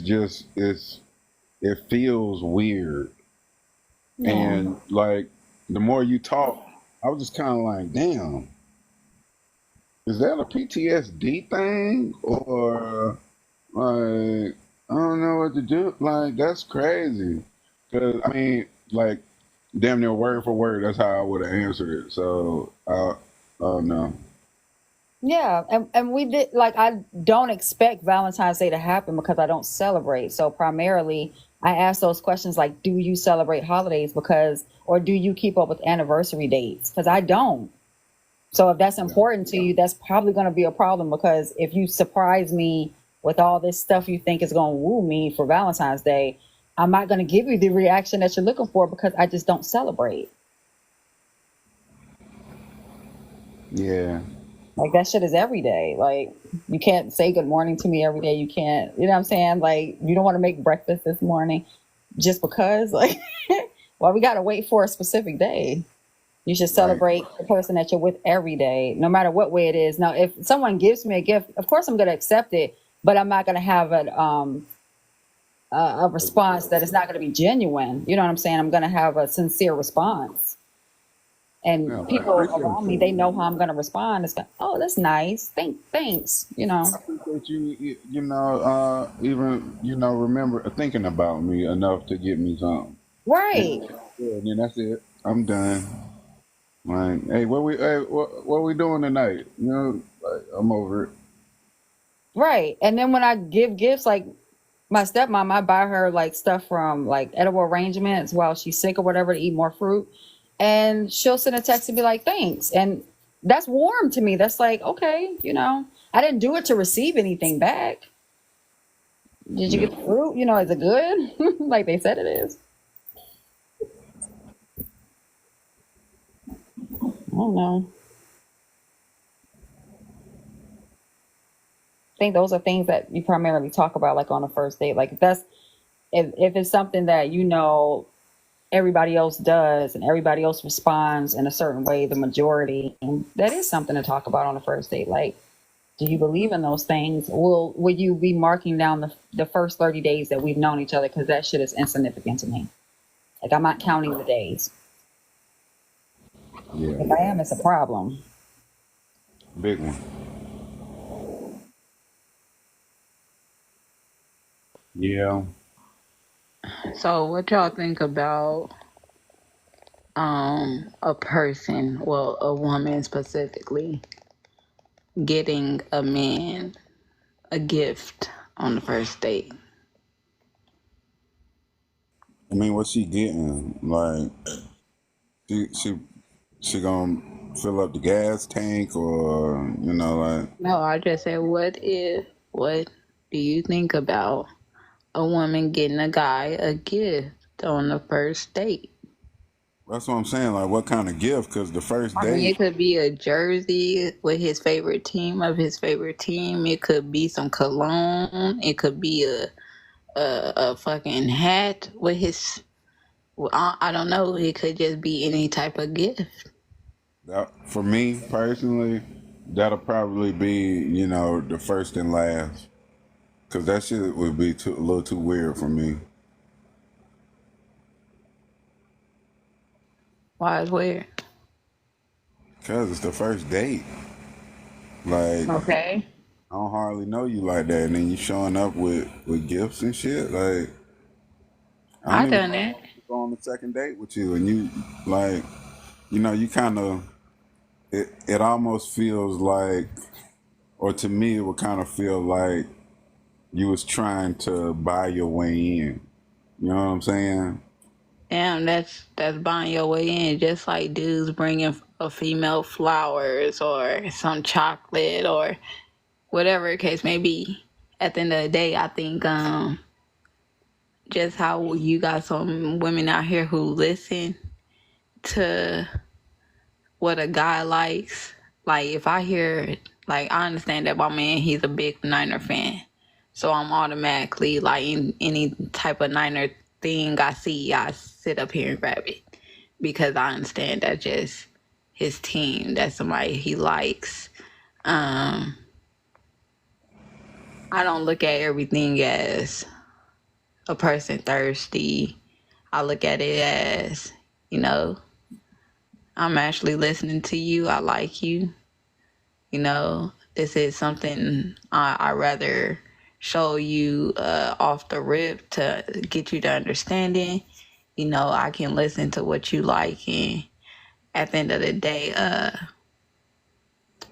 feels weird. Yeah. And like the more you talk, I was just kind of like, damn, is that a PTSD thing? Or like, I don't know what to do. Like, that's crazy. Cause I mean, like, damn near word for word, that's how I would have answered it. So, oh no. Yeah, and we did like I don't expect Valentine's Day to happen because I don't celebrate. So primarily I ask those questions like, do you celebrate holidays? Because or do you keep up with anniversary dates? Because I don't. So if that's important to you, that's probably gonna be a problem because if you surprise me with all this stuff you think is gonna woo me for Valentine's Day, I'm not gonna give you the reaction that you're looking for because I just don't celebrate. Yeah. Like that shit is every day. Like you can't say good morning to me every day. You can't, you know what I'm saying? Like you don't want to make breakfast this morning just because like well, we gotta wait for a specific day. You should Right. celebrate the person that you're with every day, no matter what way it is. Now, if someone gives me a gift, of course I'm gonna accept it, but I'm not gonna have a response that is not gonna be genuine. You know what I'm saying? I'm gonna have a sincere response. Yeah, And I people appreciate around me, they know how I'm gonna respond. It's like, oh, that's nice. Thanks. You know. I appreciate you know, even, remember thinking about me enough to get me something. Right. Yeah, and then that's it. I'm done. Like, hey, what we doing tonight? Like, I'm over it. Right. And then when I give gifts, like my stepmom, I buy her like stuff from like edible arrangements while she's sick or whatever to eat more fruit. And she'll send a text and be like, thanks. And that's warm to me. That's like, okay, you know, I didn't do it to receive anything back. Did you Yeah. get the fruit? You know, is it good? Like they said it is. I don't know. I think those are things that you primarily talk about like on a first date. Like if it's something that you know everybody else does and everybody else responds in a certain way, the majority, and that is something to talk about on a first date. Like, do you believe in those things? Will you be marking down the first 30 days that we've known each other? Because that shit is insignificant to me. Like I'm not counting the days. Yeah. If I am, it's a problem. Big one. Yeah. So what y'all think about a person, well, a woman specifically, getting a man a gift on the first date? I mean, what's she getting? Like, she gonna fill up the gas tank, or like. No, I just said, what do you think about a woman getting a guy a gift on the first date? That's what I'm saying. Like, what kind of gift? Because the first I mean, date. it could be a jersey with his favorite team of his favorite team. It could be some cologne. It could be a fucking hat with his. Well, I don't know. It could just be any type of gift. That, for me personally, that'll probably be, the first and last. Because that shit would be a little too weird for me. Why is weird? Because it's the first date. Like, Okay. I don't hardly know you like that. And then you showing up with gifts and shit. Like, I I don't done even it. go on the second date with you. And you, like, you kind of, it almost feels like, or to me, it would kind of feel like you was trying to buy your way in. You know what I'm saying? Damn, that's buying your way in. Just like dudes bringing a female flowers or some chocolate or whatever the case may be. At the end of the day, I think just how you got some women out here who listen to what a guy likes. Like if I hear, like I understand that my man, he's a big Niner fan. So I'm automatically like in any type of Niner thing I see, I sit up here and grab it. Because I understand that's just his team. That's somebody he likes. I don't look at everything as a person thirsty. I look at it as, I'm actually listening to you. I like you. This is something I rather show you off the rip to get you to understanding. I can listen to what you like, and at the end of the day,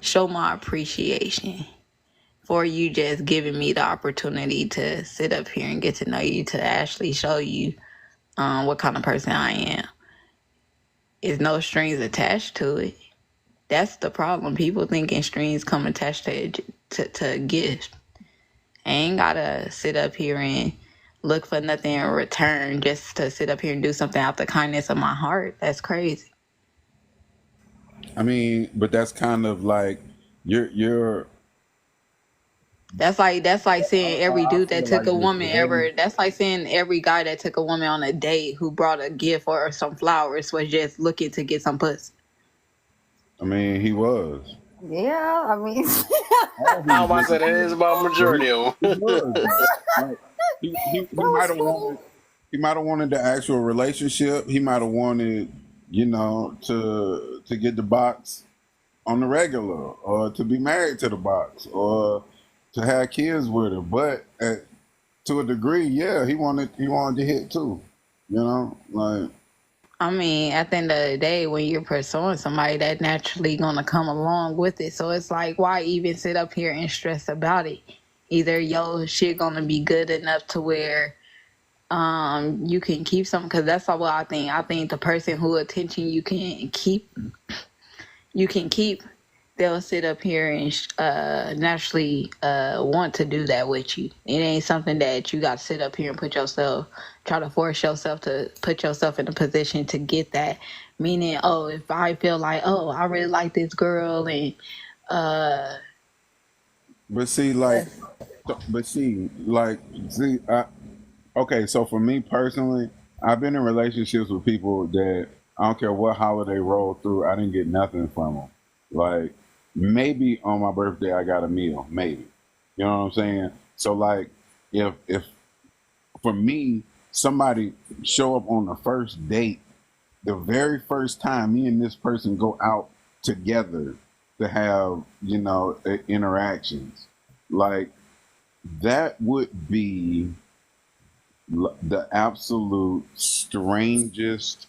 show my appreciation for you just giving me the opportunity to sit up here and get to know you, to actually show you what kind of person I am. There's no strings attached to it. That's the problem. People thinking strings come attached to a gift. I ain't gotta sit up here and look for nothing in return just to sit up here and do something out the kindness of my heart. That's crazy. I mean, but that's kind of like you're. That's like saying every I dude that feel took like a you're woman forgetting. ever. That's like saying every guy that took a woman on a date who brought a gift or some flowers was just looking to get some pussy. I mean, he was. Yeah, I mean, All I these was about to say that niggas is was. about But majority of he them. was though. Like he that might was have funny. wanted. He might have wanted the actual relationship. He might have wanted, to get the box on the regular, or to be married to the box, or to have kids with her. But to a degree, yeah, he wanted to hit too. Like I mean, at the end of the day, when you're pursuing somebody, that naturally gonna come along with it. So it's like, why even sit up here and stress about it? Either your shit gonna be good enough to where you can keep something, because that's all what I think. I think the person who attention you can keep, they'll sit up here and naturally want to do that with you. It ain't something that you got to sit up here and try to force yourself to put yourself in a position to get that. Meaning, if I feel like, I really like this girl, and But see, okay. So for me personally, I've been in relationships with people that I don't care what holiday rolled through, I didn't get nothing from them. Like maybe on my birthday I got a meal, maybe. You know what I'm saying? So like, if for me somebody show up on the first date, the very first time me and this person go out together to have interactions, like that would be the absolute strangest,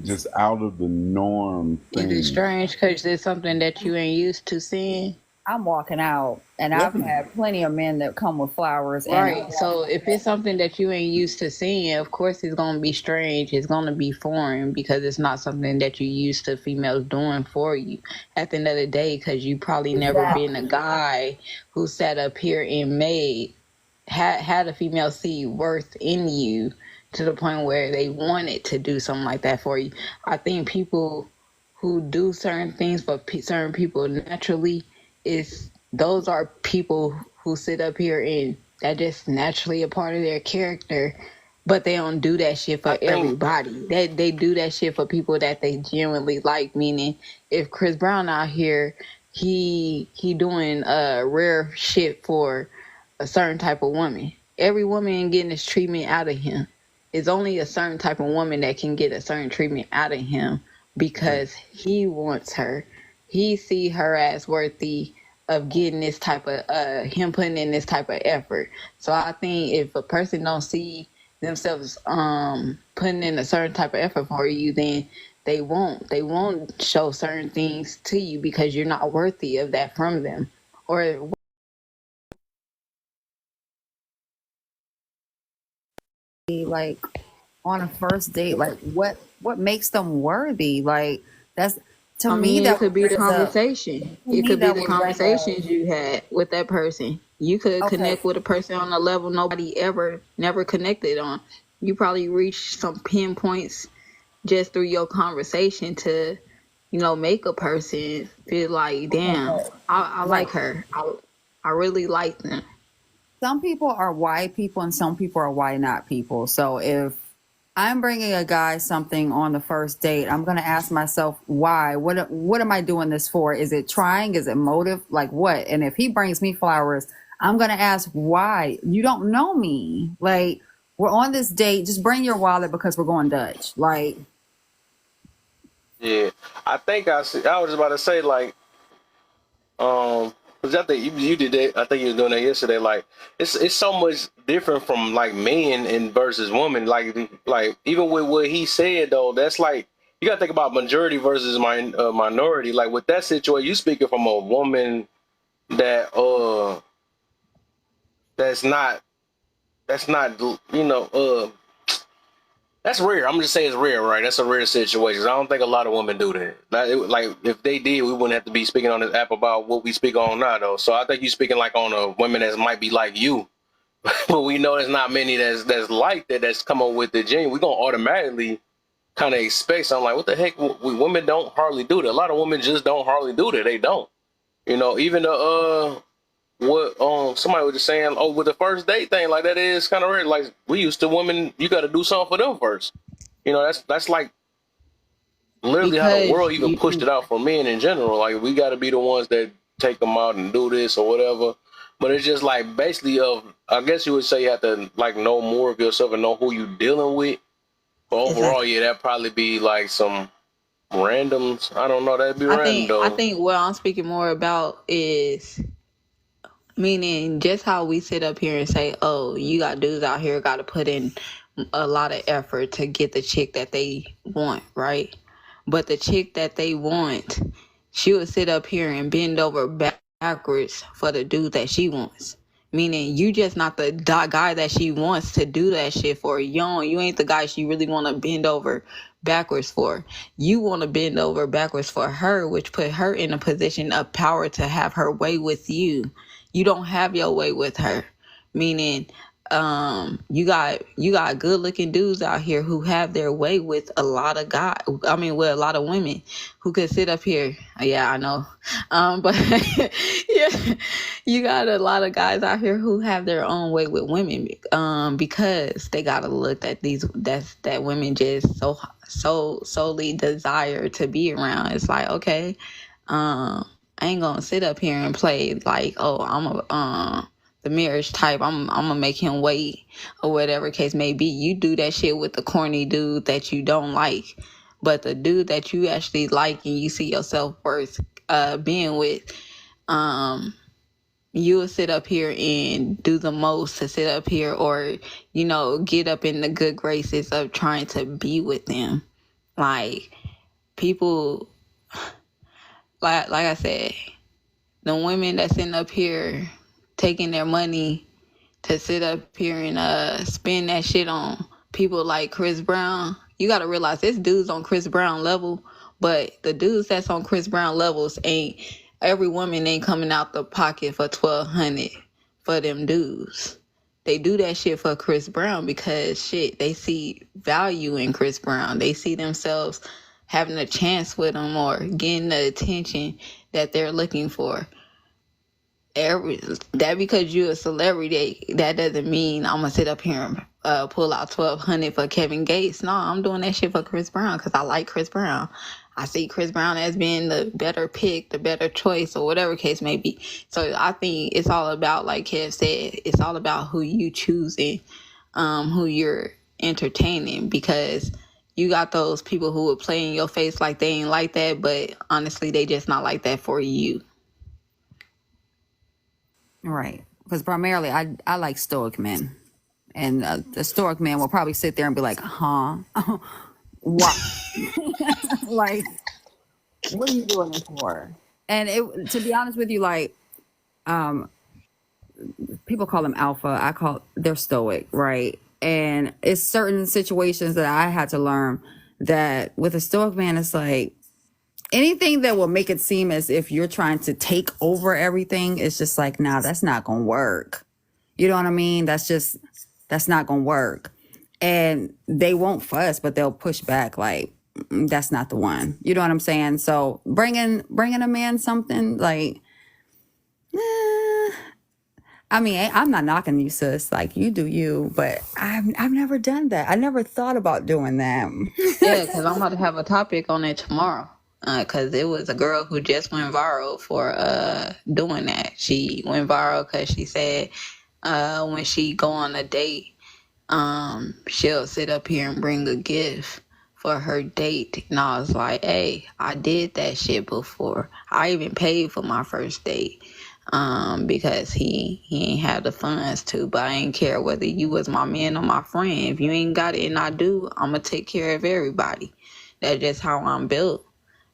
just out of the norm is it thing. strange because it's something that you ain't used to seeing? I'm walking out, and Yeah. I've had plenty of men that come with flowers, and Right. So if it's something that you ain't used to seeing, of course it's gonna be strange. It's gonna be foreign because it's not something that you used to females doing for you. At the end of the day, because you probably never been a guy who sat up here and had a female see worth in you to the point where they wanted to do something like that for you. I think people who do certain things for certain people naturally, those are people who sit up here and that just naturally a part of their character, but they don't do that shit for I think everybody. They do that shit for people that they genuinely like. Meaning, if Chris Brown out here, he doing rare shit for a certain type of woman. Every woman ain't getting this treatment out of him. It's only a certain type of woman that can get a certain treatment out of him because he wants her. He see her as worthy of getting this type of him putting in this type of effort. So I think if a person don't see themselves putting in a certain type of effort for you, then they won't show certain things to you because you're not worthy of that from them. Or like on a first date, like what makes them worthy? Like that's to I me mean, it that could be the was a conversation. to It me could be that the was like a conversations you had with that person. You could okay. connect with a person on a level nobody never connected on. You probably reach some pinpoints just through your conversation to, make a person feel like, Okay, damn, but I like like her. I really like them. some people are why people and some people are why not people. So if I'm bringing a guy something on the first date, I'm going to ask myself why. What am I doing this for? Is it trying? Is it motive? Like what? And if he brings me flowers, I'm going to ask why. You don't know me. Like we're on this date, just bring your wallet because we're going Dutch. Like yeah. I think I was just about to say like Because I think you did that. I think you was doing that yesterday. Like it's so much different from like men and versus women. Like even with what he said though, that's like you got to think about majority versus minority. Like with that situation, you speaking from a woman that that's not that's rare. I'm just saying it's rare, right? That's a rare situation. I don't think a lot of women do that. Like if they did, we wouldn't have to be speaking on this app about what we speak on now, though. So I think you speaking like on a women that might be like you, but we know there's not many that's like that. That's come up with the genuine. We're gonna automatically kind of expect something like, what the heck? Women don't hardly do that. A lot of women just don't hardly do that. They don't. Even the what somebody was just saying, with the first date thing, like that is kind of weird. Like we used to women, you got to do something for them first. That's like literally how the Because world even pushed it out for men in general. Like we got to be the ones that take them out and do this or whatever. But it's just like basically I guess you would say you have to like know more of yourself and know who you dealing with. But overall, yeah, that'd probably be like some randoms. I don't know. That'd be random though. I think what I'm speaking more about is meaning just how we sit up here and say, oh, you got dudes out here got to put in a lot of effort to get the chick that they want, right? But the chick that they want, she would sit up here and bend over backwards for the dude that she wants. Meaning you just not the guy that she wants to do that shit for. You ain't the guy she really want to bend over backwards for. You want to bend over backwards for her, which put her in a position of power to have her way with you. You don't have your way with her. Meaning, you got good looking dudes out here who have their way with a lot of guys. I mean, with a lot of women who could sit up here. Yeah, I know. But yeah, you got a lot of guys out here who have their own way with women, because they got to look at that women just so solely desire to be around. It's like, okay, I ain't gonna sit up here and play like, oh, I'm the marriage type. I'm gonna make him wait or whatever case may be. You do that shit with the corny dude that you don't like, but the dude that you actually like and you see yourself worth being with, you will sit up here and do the most to sit up here or get up in the good graces of trying to be with them. Like people. Like I said, the women that's sitting up here taking their money to sit up here and spend that shit on people like Chris Brown, you got to realize this dude's on Chris Brown level, but the dudes that's on Chris Brown levels every woman ain't coming out the pocket for $1,200 for them dudes. They do that shit for Chris Brown because they see value in Chris Brown. They see themselves having a chance with them or getting the attention that they're looking for. That because you're a celebrity, that doesn't mean I'm gonna sit up here and pull out $1,200 for Kevin Gates. No, I'm doing that shit for Chris Brown because I like Chris Brown. I see Chris Brown as being the better pick, the better choice, or whatever case may be. So I think it's all about, like Kev said, it's all about who you choosing, who you're entertaining, because you got those people who would play in your face like they ain't like that, but honestly, they just not like that for you. Right. Because primarily, I like stoic men. And the stoic man will probably sit there and be like, huh? What? Like, what are you doing this for? And to be honest with you, like, people call them alpha. They're stoic, right? And it's certain situations that I had to learn that with a stoic man, it's like anything that will make it seem as if you're trying to take over everything, it's just like, nah, that's not going to work. You know what I mean? That's not going to work. And they won't fuss, but they'll push back like, that's not the one. You know what I'm saying? So bringing a man something like, I mean, I'm not knocking you, sis. Like, you do you, but I've never done that. I never thought about doing that. Yeah, because I'm about to have a topic on it tomorrow. Because it was a girl who just went viral for doing that. She went viral because she said when she go on a date, she'll sit up here and bring a gift for her date. And I was like, hey, I did that shit before. I even paid for my first date. Because he ain't have the funds to, but I ain't care whether you was my man or my friend. If you ain't got it and I do, I'ma take care of everybody. That's just how I'm built.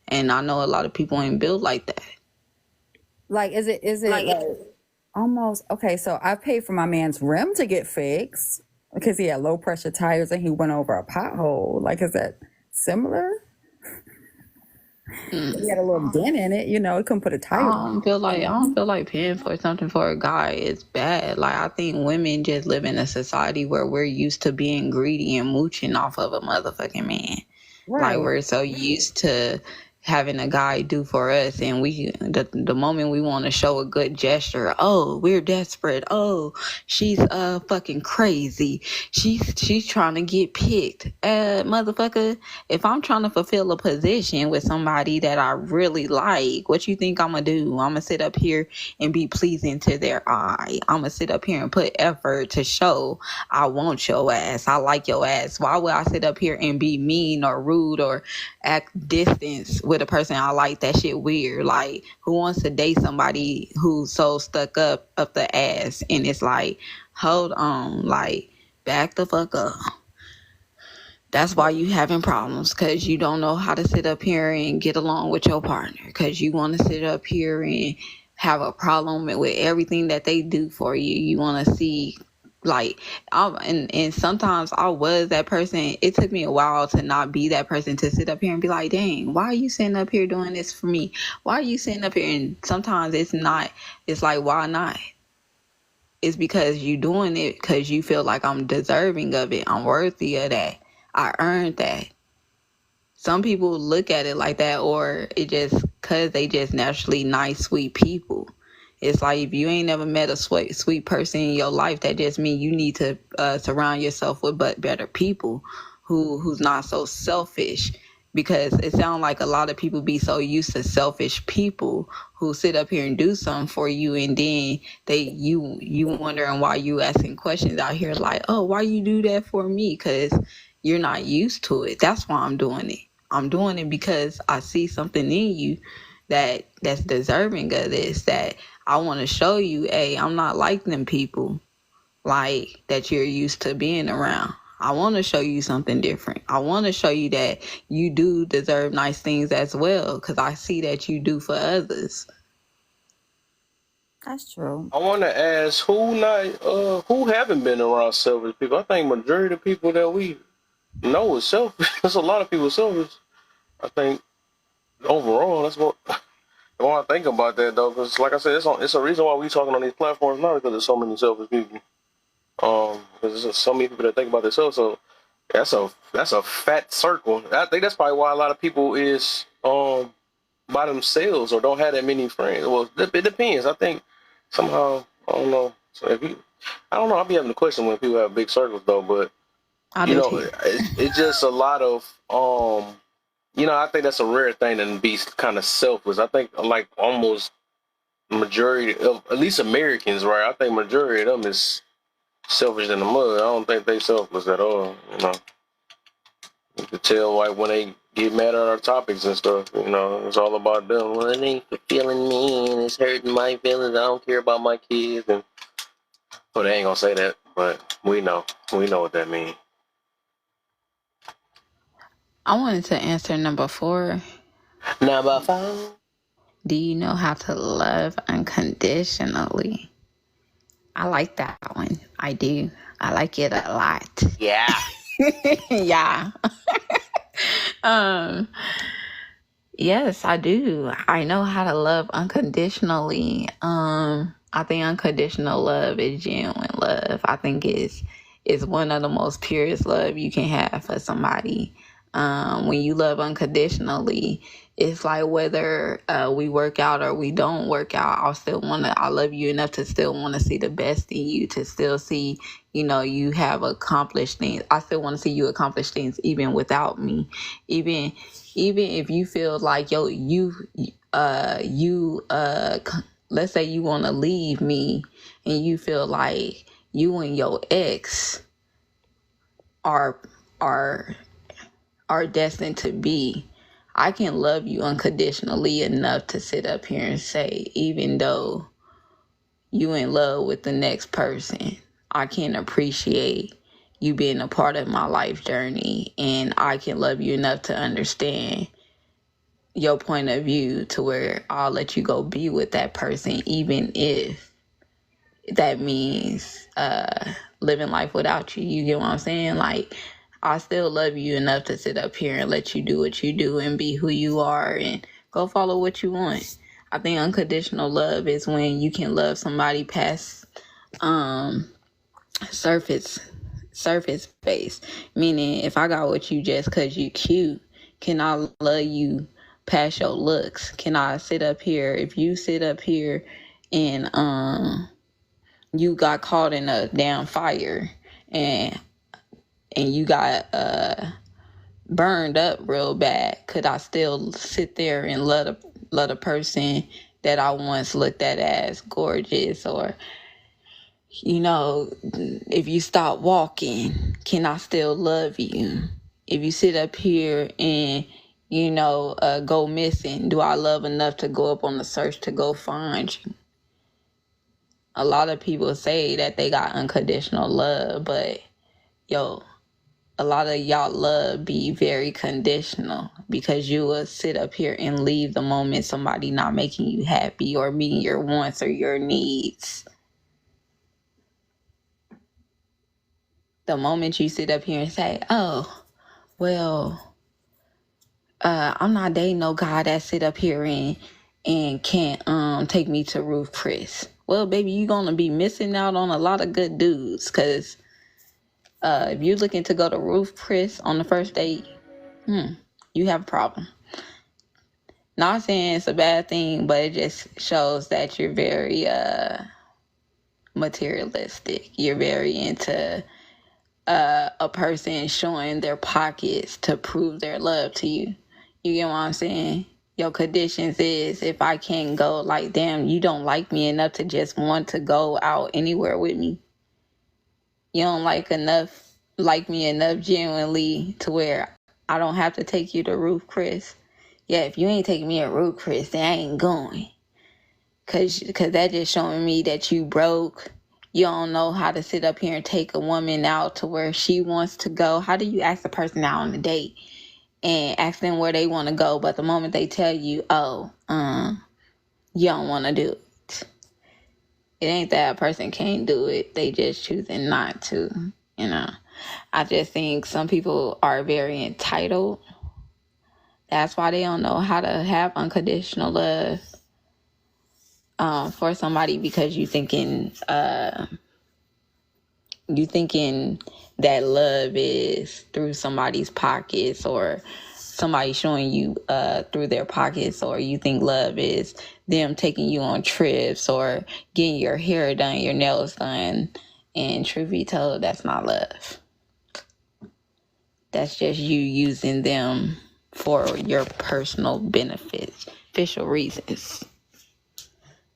And I know a lot of people ain't built like that. Like, is it like almost okay? So I paid for my man's rim to get fixed because he had low pressure tires and he went over a pothole. Like, is that similar? He had a little dent in it, you know. He couldn't put a tire. I don't feel like paying for something for a guy is bad. Like, I think women just live in a society where we're used to being greedy and mooching off of a motherfucking man. Right. Like, we're so used to having a guy do for us, and the moment we want to show a good gesture, oh, we're desperate, oh, she's fucking crazy, she's trying to get picked. Motherfucker, if I'm trying to fulfill a position with somebody that I really like, what you think I'm gonna do? I'm gonna sit up here and be pleasing to their eye. I'm gonna sit up here and put effort to show I want your ass, I like your ass. Why would I sit up here and be mean or rude or act distance with a person I like? That shit weird. Like, who wants to date somebody who's so stuck up the ass? And it's like, hold on, like, back the fuck up. That's why you having problems, because you don't know how to sit up here and get along with your partner, because you want to sit up here and have a problem with everything that they do for you. You want to see, like, and sometimes I was that person. It took me a while to not be that person, to sit up here and be like, dang, why are you sitting up here doing this for me? Why are you sitting up here? And sometimes it's like, why not? It's because you doing it because you feel like I'm deserving of it. I'm worthy of that. I earned that. Some people look at it like that, or it just because they just naturally nice, sweet people. It's like, if you ain't never met a sweet person in your life, that just means you need to surround yourself with better people who's not so selfish. Because it sounds like a lot of people be so used to selfish people who sit up here and do something for you, and then you wondering why you asking questions out here like, oh, why you do that for me? Because you're not used to it. That's why I'm doing it. I'm doing it because I see something in you that's deserving of this, that I want to show you, hey, I'm not like them people like that you're used to being around. I want to show you something different. I want to show you that you do deserve nice things as well, because I see that you do for others. That's true. I want to ask who haven't been around selfish people. I think majority of people that we know is selfish. There's a lot of people selfish. I think overall, that's what. The more I think about that, though, because like I said, it's a reason why we talking on these platforms now, because there's so many selfish people. Because there's so many people that think about themselves. So that's a fat circle. I think that's probably why a lot of people is by themselves or don't have that many friends. Well, it depends. I think somehow, I don't know. So I don't know. I'll be having a question when people have big circles, though. But it's just a lot of I think that's a rare thing to be kind of selfless. I think like almost majority of at least Americans, right? I think majority of them is selfish in the mud. I don't think they selfless at all. You can tell like when they get mad at our topics and stuff. It's all about them. Well, it ain't fulfilling me and it's hurting my feelings. I don't care about my kids, and well, they ain't gonna say that, but we know what that means. I wanted to answer number 4. Number 4. Do you know how to love unconditionally? I like that one. I do. I like it a lot. Yeah. Yeah. Yes, I do. I know how to love unconditionally. I think unconditional love is genuine love. I think it's one of the most purest love you can have for somebody. When you love unconditionally, it's like whether we work out or we don't work out, I love you enough to still want to see the best in you, to still see, you have accomplished things. I still want to see you accomplish things even without me. Even if you feel like, let's say you want to leave me and you feel like you and your ex are are destined to be. I can love you unconditionally enough to sit up here and say, even though you in love with the next person, I can appreciate you being a part of my life journey, and I can love you enough to understand your point of view to where I'll let you go be with that person, even if that means living life without you. You get what I'm saying? Like, I still love you enough to sit up here and let you do what you do and be who you are and go follow what you want. I think unconditional love is when you can love somebody past surface base. Meaning, if I got what you just because you cute, can I love you past your looks? Can I sit up here? If you sit up here and you got caught in a damn fire and you got burned up real bad, could I still sit there and love a person that I once looked at as gorgeous? Or, you know, if you stop walking, can I still love you? If you sit up here and, you know, go missing, do I love enough to go up on the search to go find you? A lot of people say that they got unconditional love, but yo, a lot of y'all love be very conditional, because you will sit up here and leave the moment somebody not making you happy or meeting your wants or your needs. The moment you sit up here and say, oh, well, I'm not dating no guy that sit up here and can't take me to Ruth Chris. Well, baby, you're gonna be missing out on a lot of good dudes, because if you're looking to go to Ruth Chris on the first date, you have a problem. Not saying it's a bad thing, but it just shows that you're very materialistic. You're very into a person showing their pockets to prove their love to you. You get what I'm saying? Your conditions is, if I can't go, like, damn, you don't like me enough to just want to go out anywhere with me. You don't like me enough genuinely to where I don't have to take you to Ruth Chris. Yeah, if you ain't taking me to Ruth Chris, then I ain't going. Cause that just showing me that you broke. You don't know how to sit up here and take a woman out to where she wants to go. How do you ask a person out on a date and ask them where they want to go, but the moment they tell you, you don't want to do it. It ain't that a person can't do it. They just choosing not to, you know. I just think some people are very entitled. That's why they don't know how to have unconditional love for somebody, because you thinking that love is through somebody's pockets, or somebody showing you through their pockets, or you think love is them taking you on trips or getting your hair done, your nails done. And truth be told, that's not love. That's just you using them for your personal beneficial reasons,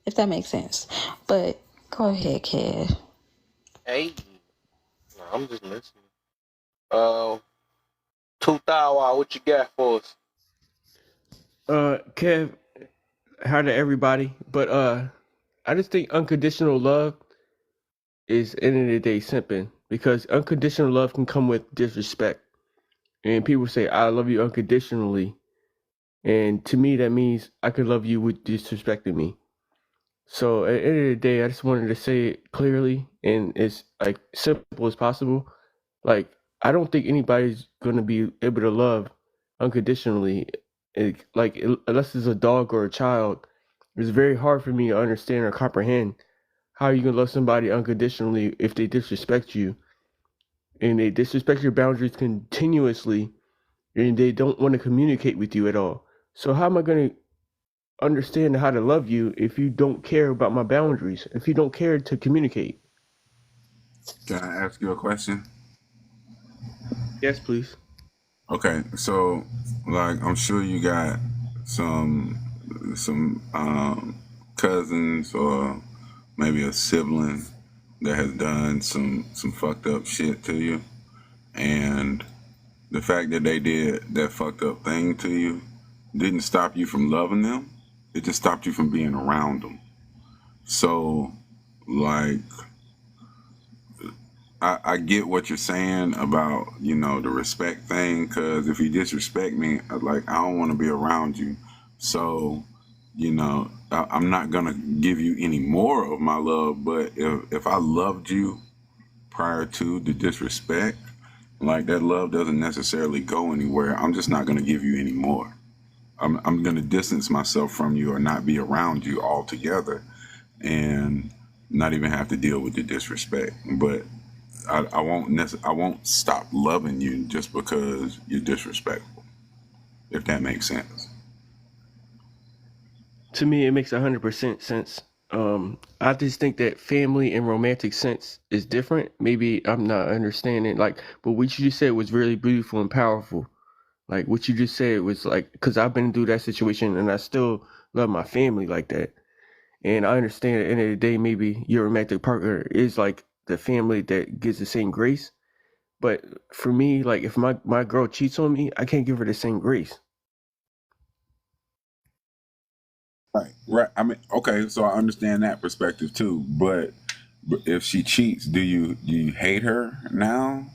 if that makes sense. But go ahead, kid. Hey, no, I'm just listening. 2000, what you got for us? Kev, hi to everybody. But I just think unconditional love is, end of the day, simping, because unconditional love can come with disrespect. And people say, I love you unconditionally. And to me, that means I could love you with disrespecting me. So at the end of the day, I just wanted to say it clearly and as like simple as possible. Like, I don't think anybody's going to be able to love unconditionally. Unless it's a dog or a child, it's very hard for me to understand or comprehend how you can love somebody unconditionally if they disrespect you. And they disrespect your boundaries continuously, and they don't want to communicate with you at all. So how am I going to understand how to love you if you don't care about my boundaries, if you don't care to communicate? Can I ask you a question? Yes, please. Okay, so like I'm sure you got some cousins or maybe a sibling that has done some fucked up shit to you, and the fact that they did that fucked up thing to you didn't stop you from loving them. It just stopped you from being around them. So, like, I get what you're saying about, you know, the respect thing, because if you disrespect me, like, I don't want to be around you. So, you know, I'm not going to give you any more of my love, but if I loved you prior to the disrespect, like, that love doesn't necessarily go anywhere. I'm just not going to give you any more. I'm going to distance myself from you or not be around you altogether and not even have to deal with the disrespect. But I won't stop loving you just because you're disrespectful, if that makes sense. To me, it makes 100% sense. I just think that family and romantic sense is different. Maybe I'm not understanding, like, but what you just said was really beautiful and powerful. Like, what you just said was like, because I've been through that situation and I still love my family like that. And I understand at the end of the day, maybe your romantic partner is like the family that gives the same grace. But for me, like, if my girl cheats on me, I can't give her the same grace. Right. I mean, okay, so I understand that perspective too. But if she cheats, do you hate her now,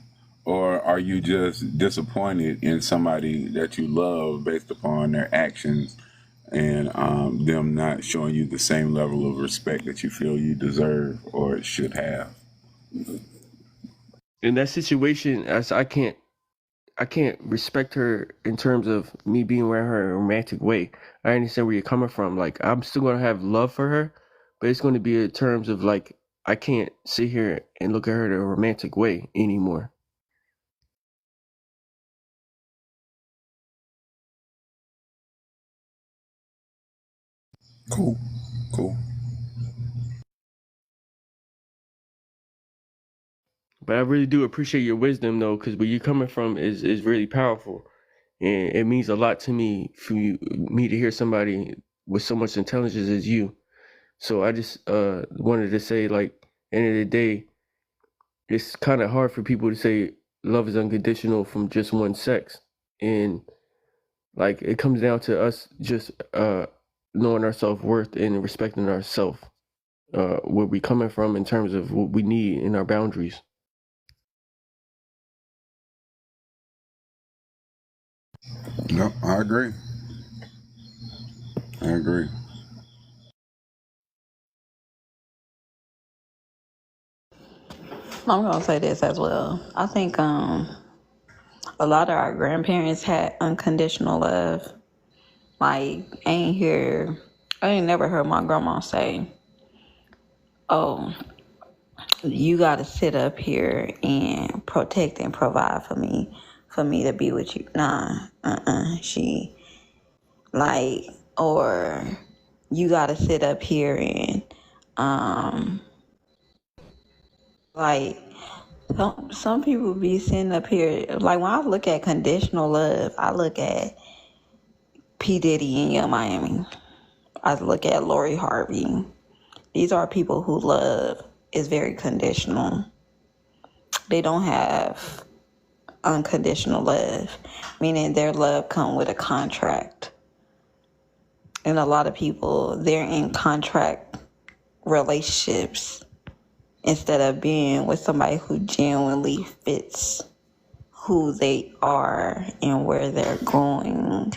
or are you just disappointed in somebody that you love based upon their actions and them not showing you the same level of respect that you feel you deserve or should have? In that situation, as I can't respect her in terms of me being around her in a romantic way. I understand where you're coming from. Like, I'm still gonna have love for her, but it's gonna be in terms of like, I can't sit here and look at her in a romantic way anymore. Cool. But I really do appreciate your wisdom though, because where you're coming from is really powerful. And it means a lot to me for me to hear somebody with so much intelligence as you. So I just wanted to say, like, end of the day, it's kind of hard for people to say love is unconditional from just one sex. And like, it comes down to us just knowing our self-worth and respecting ourselves, where we coming from in terms of what we need in our boundaries. No, I agree. I'm gonna say this as well. I think a lot of our grandparents had unconditional love. Like, I ain't never heard my grandma say, "Oh, you gotta sit up here and protect and provide for me to be with you." Nah, she like, or you gotta sit up here and like, some people be sitting up here, like, when I look at conditional love, I look at P. Diddy and Young Miami. I look at Lori Harvey. These are people who love is very conditional. They don't have unconditional love, meaning their love come with a contract. And a lot of people, they're in contract relationships instead of being with somebody who genuinely fits who they are and where they're going.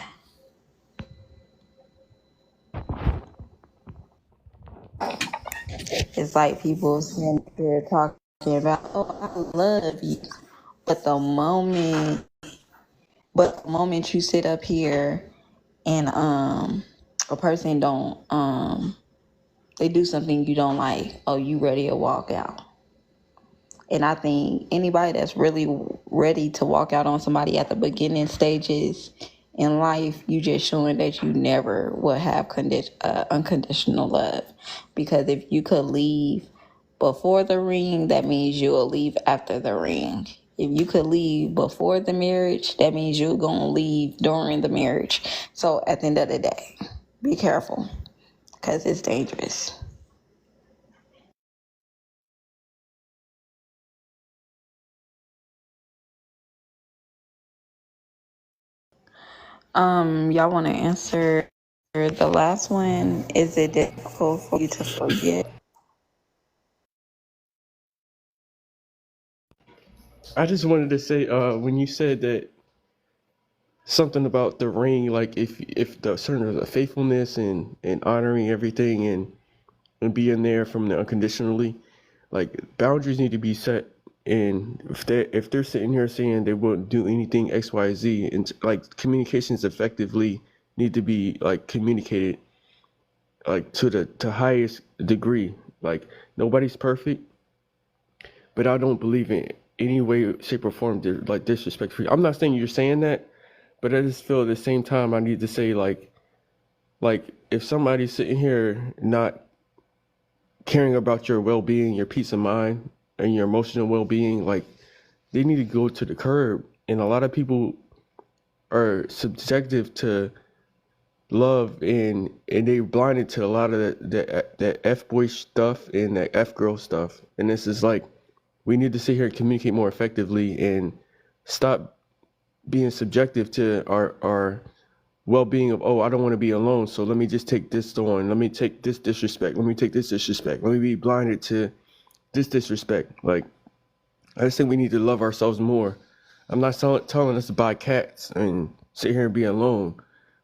It's like people sitting there talking about, "Oh, I love you," but the moment you sit up here and a person don't they do something you don't like, oh, you ready to walk out. And I think anybody that's really ready to walk out on somebody at the beginning stages in life, you just showing that you never will have unconditional love. Because if you could leave before the ring, that means you will leave after the ring. If you could leave before the marriage, that means you're going to leave during the marriage. So at the end of the day, be careful because it's dangerous. Y'all want to answer the last one? Is it difficult for you to forget? I just wanted to say, when you said that something about the ring, like if the certain of the faithfulness and honoring everything and being there from the unconditionally, like boundaries need to be set. And if they're sitting here saying they won't do anything X, Y, Z, and like communications effectively need to be like communicated like to the highest degree. Like nobody's perfect, but I don't believe in any way, shape, or form like disrespect for you. I'm not saying you're saying that, but I just feel at the same time I need to say like if somebody's sitting here not caring about your well-being, your peace of mind, and your emotional well-being, like they need to go to the curb. And a lot of people are subjective to love and they blinded to a lot of that F-boy stuff and that F-girl stuff. And this is like, we need to sit here and communicate more effectively and stop being subjective to our well-being of, oh, I don't want to be alone, so let me just take this on. Let me take this disrespect. Let me take this disrespect. Let me be blinded to this disrespect. Like, I just think we need to love ourselves more. I'm not telling us to buy cats and sit here and be alone.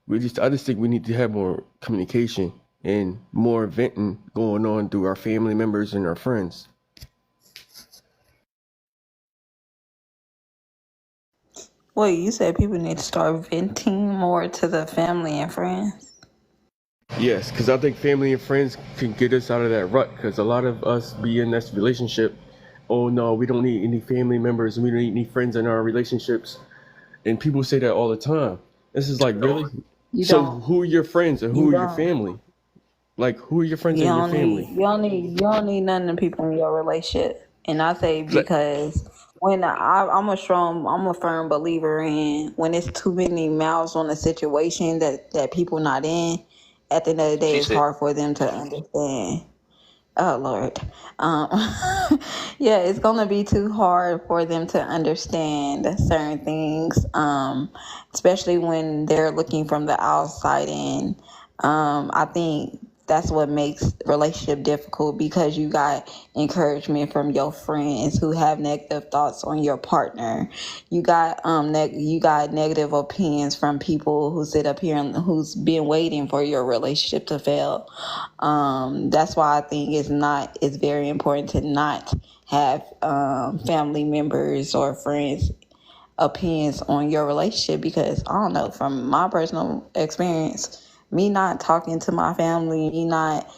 I just think we need to have more communication and more venting going on through our family members and our friends. Wait, you said people need to start venting more to the family and friends? Yes, because I think family and friends can get us out of that rut, because a lot of us be in this relationship, oh no, we don't need any family members and we don't need any friends in our relationships. And people say that all the time. This is like, really? You So don't. who are your friends and You who are your don't. family? Like, who are your friends You and your don't family? need you don't need none of the people in your relationship. And I say because when I'm a firm believer in when it's too many mouths on a situation that people not in, at the end of the day She it's said, hard for them to understand. Oh Lord. Um yeah, it's gonna be too hard for them to understand certain things, especially when they're looking from the outside in. I think that's what makes relationship difficult because you got encouragement from your friends who have negative thoughts on your partner. You got you got negative opinions from people who sit up here and who's been waiting for your relationship to fail. That's why I think it's very important to not have family members or friends opinions on your relationship because I don't know, from my personal experience, me not talking to my family, me not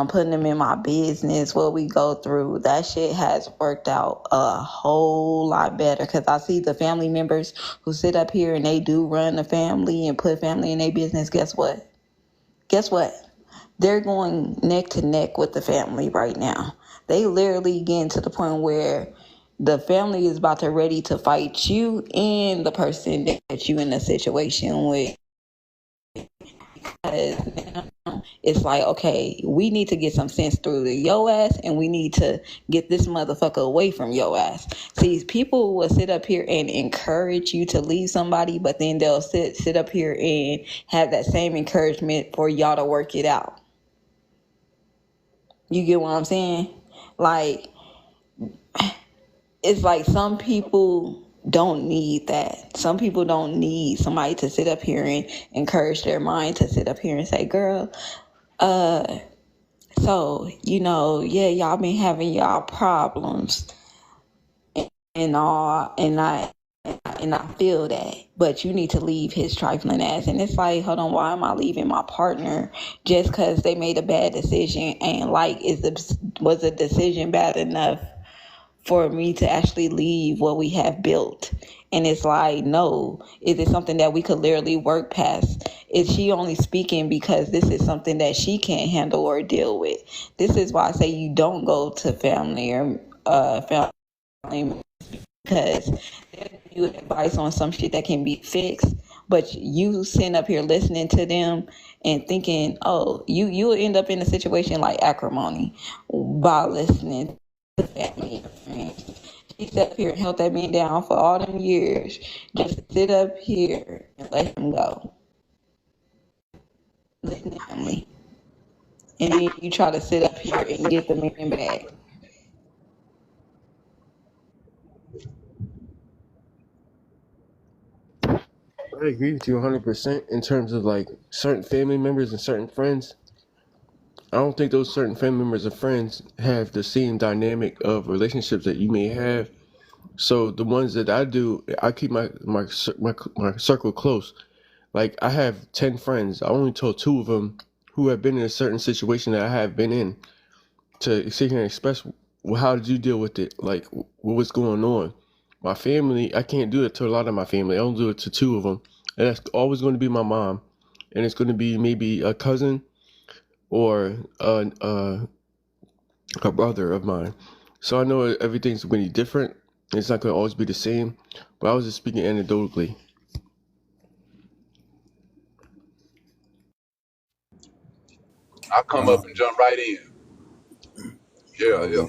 putting them in my business, what we go through, that shit has worked out a whole lot better because I see the family members who sit up here and they do run the family and put family in their business. Guess what? They're going neck to neck with the family right now. They literally getting to the point where the family is about to ready to fight you and the person that you in a situation with. Because now it's like, okay, we need to get some sense through to your ass and we need to get this motherfucker away from your ass. See, people will sit up here and encourage you to leave somebody, but then they'll sit up here and have that same encouragement for y'all to work it out. You get what I'm saying? Like, it's like some people don't need that. Some people don't need somebody to sit up here and encourage their mind to sit up here and say, girl, so, yeah, y'all been having y'all problems and all, and I feel that, but you need to leave his trifling ass. And it's like, hold on, why am I leaving my partner just because they made a bad decision? And like, was the decision bad enough for me to actually leave what we have built? And it's like, no. Is it something that we could literally work past? Is she only speaking because this is something that she can't handle or deal with? This is why I say you don't go to family or family, because they'll give you advice on some shit that can be fixed, but you sitting up here listening to them and thinking, oh, you'll end up in a situation like acrimony by listening to family and friends. He sat up here and held that man down for all them years. Just to sit up here and let him go. Listen to family. And then you try to sit up here and get the man back. I agree with you 100% in terms of like certain family members and certain friends. I don't think those certain family members and friends have the same dynamic of relationships that you may have. So the ones that I do, I keep my circle close. Like I have 10 friends. I only told 2 of them who have been in a certain situation that I have been in to sit here and express, well, how did you deal with it? Like what was going on? My family, I can't do it to a lot of my family. I only do it to 2 of them. And that's always going to be my mom. And it's going to be maybe a cousin or a brother of mine. So I know everything's going to be different. It's not going to always be the same. But I was just speaking anecdotally. I'll come up and jump right in. Yeah, yeah.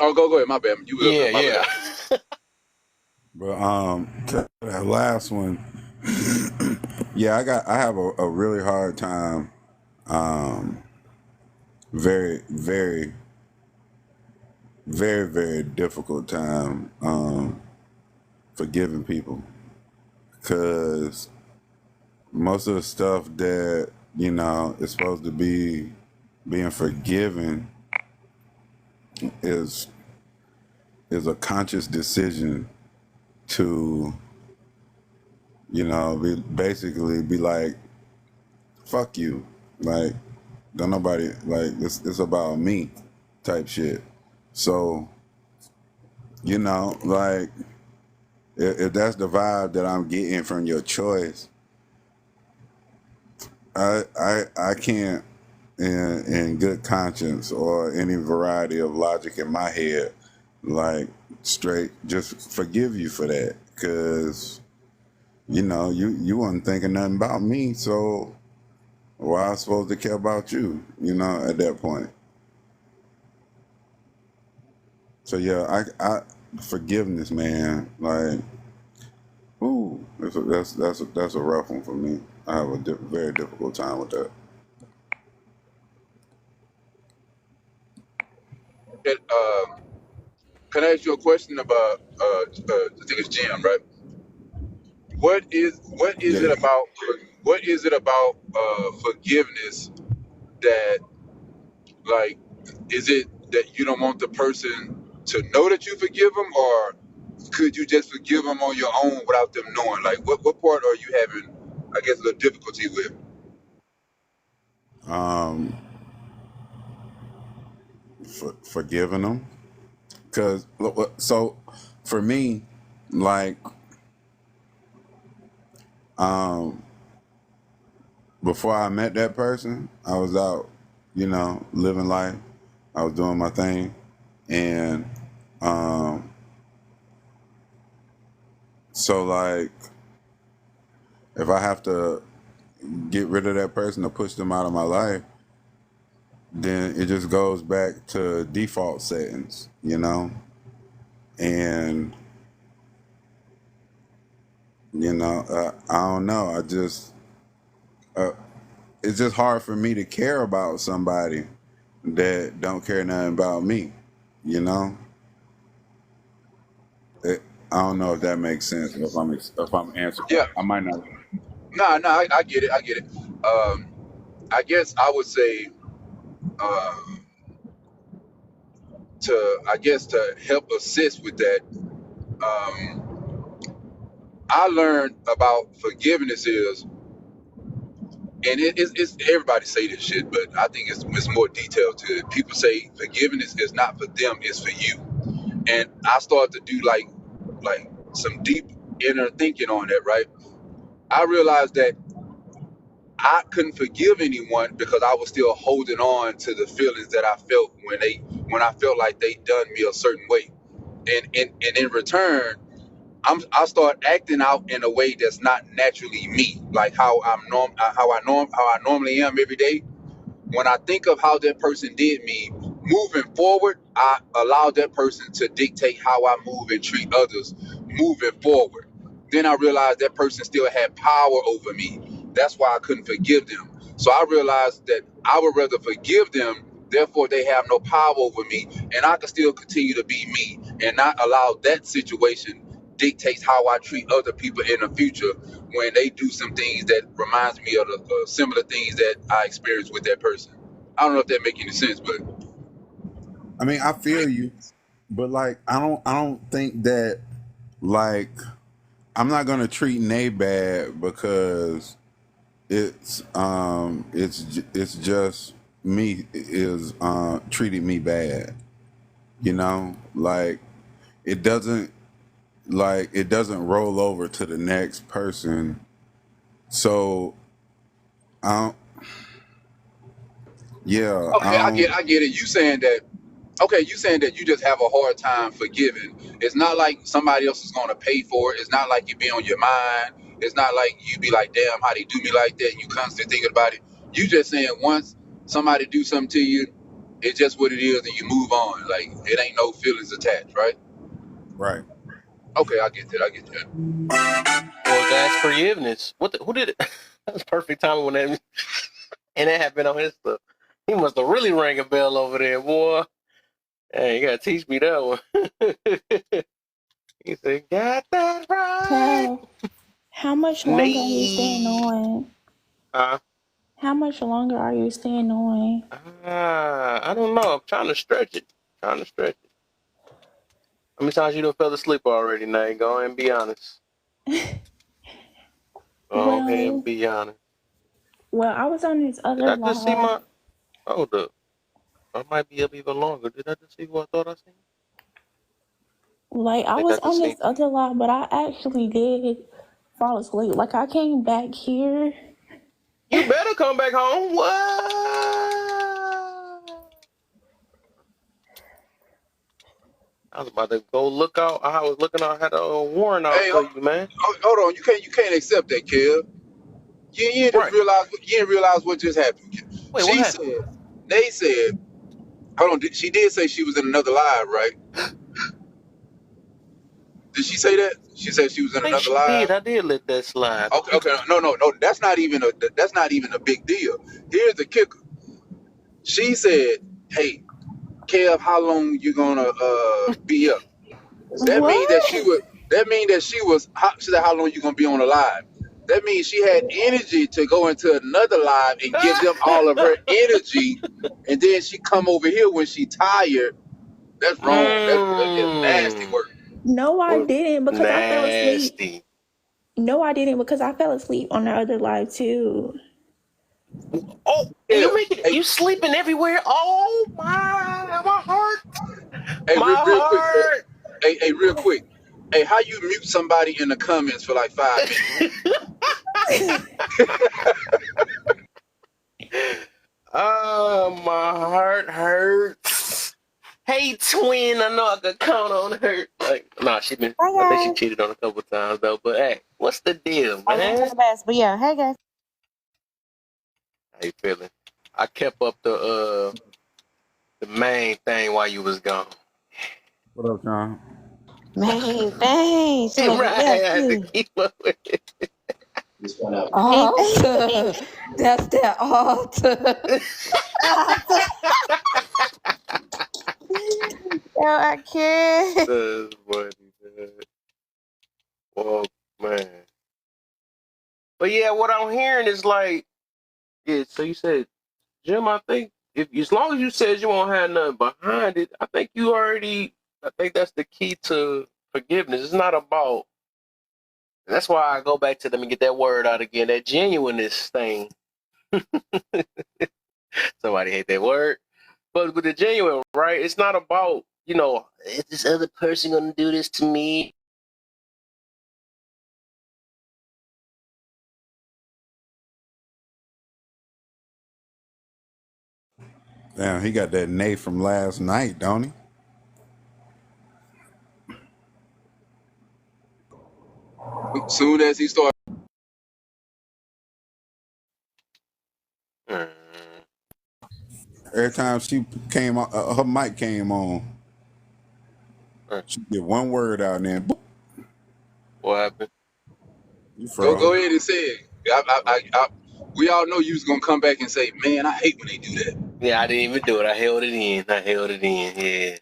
Oh, go ahead. My bad. You was up there. My bad. But to that last one, yeah, I have a really hard time, very, very, very, very difficult time forgiving people, because most of the stuff that is supposed to be being forgiven is a conscious decision to basically be like, fuck you, like don't nobody, like it's about me type shit. So like if that's the vibe that I'm getting from your choice, I can't in good conscience or any variety of logic in my head, like straight just forgive you for that, because you wasn't thinking nothing about me, so why am I supposed to care about you at that point? So yeah, I forgiveness, man, like ooh, that's a rough one for me. I have a very difficult time with that. Can I ask you a question about I think it's Jim, right? What is Yeah. it about forgiveness that, like, is it that you don't want the person to know that you forgive them, or could you just forgive them on your own without them knowing? Like, what part are you having, I guess, a little difficulty with? Forgiving them, because so for me, like before I met that person, I was out living life, I was doing my thing, and so like if I have to get rid of that person or push them out of my life, then it just goes back to default settings, and I don't know. It's just hard for me to care about somebody that don't care nothing about me. I don't know if that makes sense. If I'm answering, Yeah. I might not. No, I get it. I guess I would say to help assist with that, I learned about forgiveness is, and it's everybody say this shit, but I think it's more detailed to it. People say forgiveness is not for them, it's for you. And I started to do like some deep inner thinking on that, right? I realized that I couldn't forgive anyone because I was still holding on to the feelings that I felt when I felt like they done me a certain way. And in return, I start acting out in a way that's not naturally me, like how I normally am every day. When I think of how that person did me, moving forward, I allowed that person to dictate how I move and treat others moving forward. Then I realized that person still had power over me. That's why I couldn't forgive them. So I realized that I would rather forgive them, therefore they have no power over me, and I can still continue to be me and not allow that situation dictates how I treat other people in the future when they do some things that reminds me of the similar things that I experienced with that person. I don't know if that make any sense, but I mean, I feel you, but like, I don't think that, like, I'm not gonna treat Nay bad because it's just me is treating me bad. You know, like it doesn't it doesn't roll over to the next person. So yeah, okay, I get it. You saying that okay, you saying that you just have a hard time forgiving. It's not like somebody else is gonna pay for it. It's not like you be on your mind. It's not like you be like, damn, how they do me like that, and you constantly thinking about it. You just saying once somebody do something to you, it's just what it is and you move on. Like it ain't no feelings attached, right? right. Okay, I get that. I get that. Well, that's forgiveness. Who did it? That was perfect timing when that and that happened on his stuff. He must have really rang a bell over there, boy. Hey, you gotta teach me that one. He said, "Got that right." So, how much longer are you staying Nay. on? How much longer are you staying on? I don't know. I'm trying to stretch it. How many times you done fell asleep already, Nay? Go ahead and be honest. Go ahead and be honest. Well, I was on this Did other I just see live. my... Hold up. I might be up even longer. Did I just see what I thought I seen? Like, I I think I was on just this seen... other live, but I actually did fall asleep. Like, I came back here. You better come back home. What? I was about to go look out. I was looking out. I had a warrant out Hey, for you, man. hold on. You can't accept that, Kev. You didn't Right. realize what just happened. Wait, She what happened? said, they said, hold on. She did say she was in another live, right? Did she say that? She said she was in I think another she did. live. I did let that slide. Okay. No. That's not even a big deal. Here's the kicker. She said, "Hey, Kev, how long you gonna be up?" That means that she What? would. That means that she was. She said, "How long you gonna be on the live?" That means she had energy to go into another live and give them all of her energy, and then she come over here when she tired. That's wrong. That's just nasty work. No, I didn't because I fell asleep. Nasty. No, I didn't because I fell asleep on the other live too. Oh, you making you sleeping everywhere? Oh my heart, Hey, my real quick. heart. Hey, real quick. Hey, how you mute somebody in the comments for like 5 minutes? Oh, my heart hurts. Hey, twin, I know I could count on her. Like, nah, I think she cheated on a couple times though. But hey, what's the deal, man? But yeah, hey guys. How you feeling? I kept up the main thing while you was gone. What up, John? Man, thanks. Right, I had to keep up with it. Altar. That's that altar. Yo, I can't. That's funny, man. Oh man. But yeah, what I'm hearing is like, yeah. So you said, Jim, I think if as long as you said you won't have nothing behind it, I think you already. I think that's the key to forgiveness. It's not about. That's why I go back to them and get that word out again. That genuineness thing. Somebody hate that word, but with the genuine, right? It's not about is this other person gonna do this to me? Damn, he got that Nay from last night, don't he? Soon as he started. Every time she came on, her mic came on, Right. she get one word out and then boop, What happened? you Go froze. ahead and say it. We all know you was gonna come back and say, "Man, I hate when they do that." Yeah, I didn't even do it. I held it in. Yeah.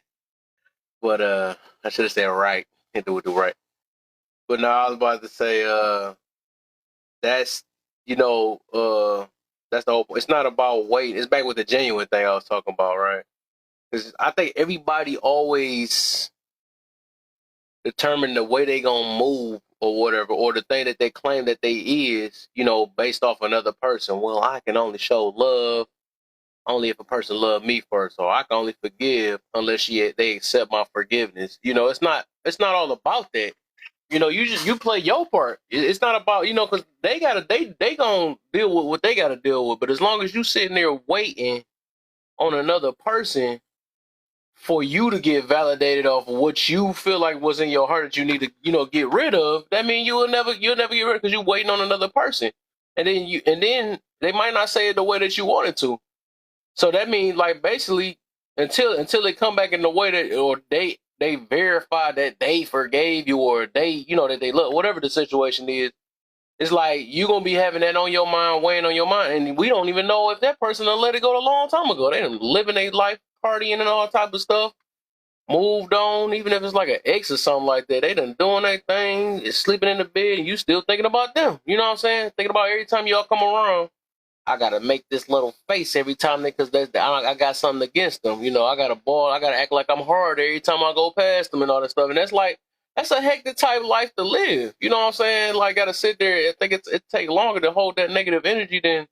But I should have said right. Hit it with the right. But no, I was about to say that's that's the whole point. It's not about weight. It's back with the genuine thing I was talking about, right? Because I think everybody always determine the way they gonna move or whatever, or the thing that they claim that they is, based off another person. Well, I can only show love only if a person love me first, or I can only forgive unless they accept my forgiveness. It's not all about that. You play your part. It's not about because they gonna deal with what they gotta deal with. But as long as you sitting there waiting on another person for you to get validated off of what you feel like was in your heart that you need to get rid of, that means you'll never get rid of it because you're waiting on another person, and then they might not say it the way that you wanted to. So that means like basically until they come back in the way that or they verify that they forgave you or they that they love, whatever the situation is, it's like you gonna be having that on your mind, weighing on your mind, and we don't even know if that person done let it go a long time ago. They done living their life, partying and all type of stuff, moved on, even if it's like an ex or something like that. They done doing their thing, is sleeping in the bed, and you still thinking about them. You know what I'm saying? Thinking about every time y'all come around. I gotta make this little face every time because I got something against them. I got a ball. I gotta act like I'm hard every time I go past them and all that stuff. And that's a hectic type life to live. You know what I'm saying? Like, gotta sit there. I think it take longer to hold that negative energy than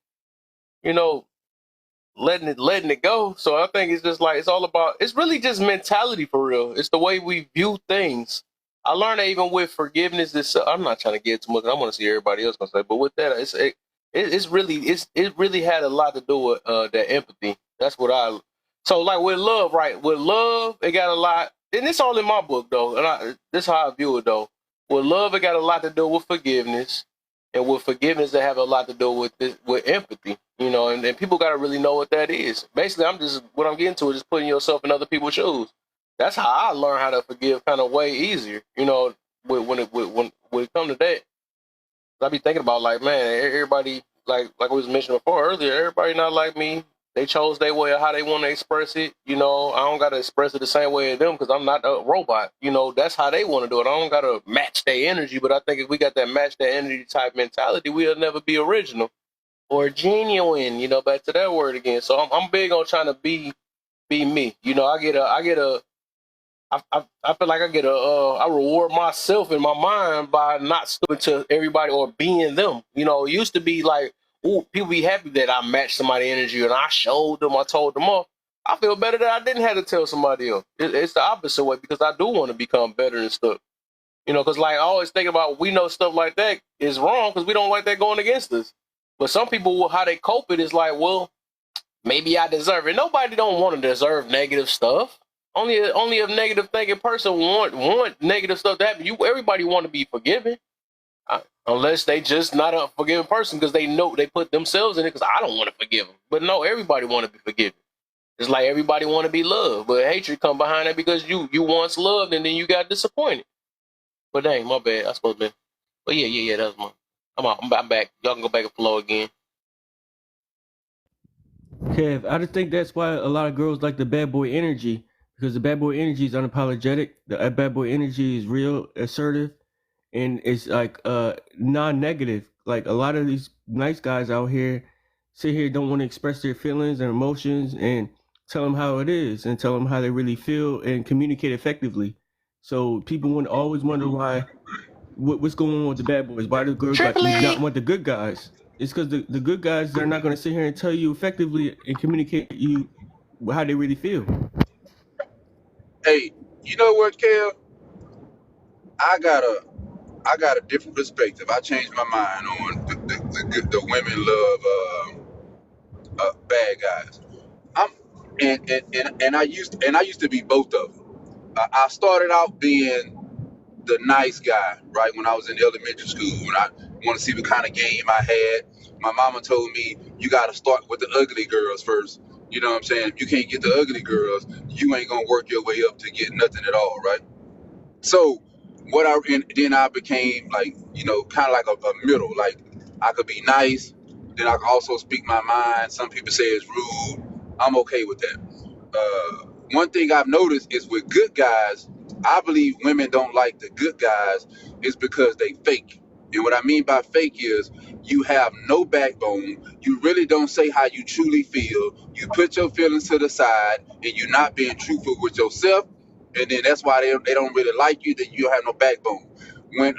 letting it go. So I think it's just like it's really just mentality for real. It's the way we view things. I learned that even with forgiveness. I'm not trying to get too much. I want to see everybody else gonna say, but with that, it really had a lot to do with that empathy. That's what so like with love, right? With love, it got a lot, and it's all in my book though. And this is how I view it though. With love, it got a lot to do with forgiveness, and with forgiveness, they have a lot to do with empathy. And people got to really know what that is. Basically, what I'm getting to is just putting yourself in other people's shoes. That's how I learned how to forgive kind of way easier. When it comes to that. I be thinking about like, man, everybody like we was mentioning before earlier, everybody not like me. They chose their way of how they want to express it. I don't gotta express it the same way as them because I'm not a robot. That's how they want to do it. I don't gotta match their energy, but I think if we got that match their energy type mentality, we'll never be original or genuine. Back to that word again. So I'm big on trying to be me. I feel like I reward myself in my mind by not stooping to everybody or being them. It used to be like, ooh, people be happy that I matched somebody's energy and I showed them, I told them off. I feel better that I didn't have to tell somebody else. It's the opposite way because I do want to become better and stuff. Because like I always think about, we know stuff like that is wrong because we don't like that going against us. But some people, how they cope it is like, well, maybe I deserve it. Nobody don't want to deserve negative stuff. Only a negative thinking person want negative stuff to happen. Everybody want to be forgiven, unless they just not a forgiving person because they know they put themselves in it. Because I don't want to forgive them, but no, everybody want to be forgiven. It's like everybody want to be loved, but hatred come behind that because you once loved and then you got disappointed. But dang, my bad. I supposed to be. But yeah. That was I'm back. Y'all can go back and flow again. Kev, I just think that's why a lot of girls like the bad boy energy. Because the bad boy energy is unapologetic. The bad boy energy is real, assertive, and it's like non-negative. Like a lot of these nice guys out here sit here don't want to express their feelings and emotions and tell them how it is and tell them how they really feel and communicate effectively. So people always wonder what's going on with the bad boys. Why do girls not want the good guys? It's because the good guys, they're not going to sit here and tell you effectively and communicate you how they really feel. Hey, you know what, Kel? I got a different perspective. I changed my mind on the women love bad guys. I used to be both of them. I started out being the nice guy, right? When I was in elementary school, when I want to see what kind of game I had, my mama told me you got to start with the ugly girls first You know what I'm saying? If you can't get the ugly girls, you ain't gonna work your way up to get nothing at all, right? So and then I became like, kind of like a middle. Like I could be nice, then I could also speak my mind. Some people say it's rude. I'm okay with that. One thing I've noticed is with good guys, I believe women don't like the good guys is because they fake. And what I mean by fake is you have no backbone. You really don't say how you truly feel. You put your feelings to the side and you're not being truthful with yourself. And then that's why they don't really like you, that you don't have no backbone. When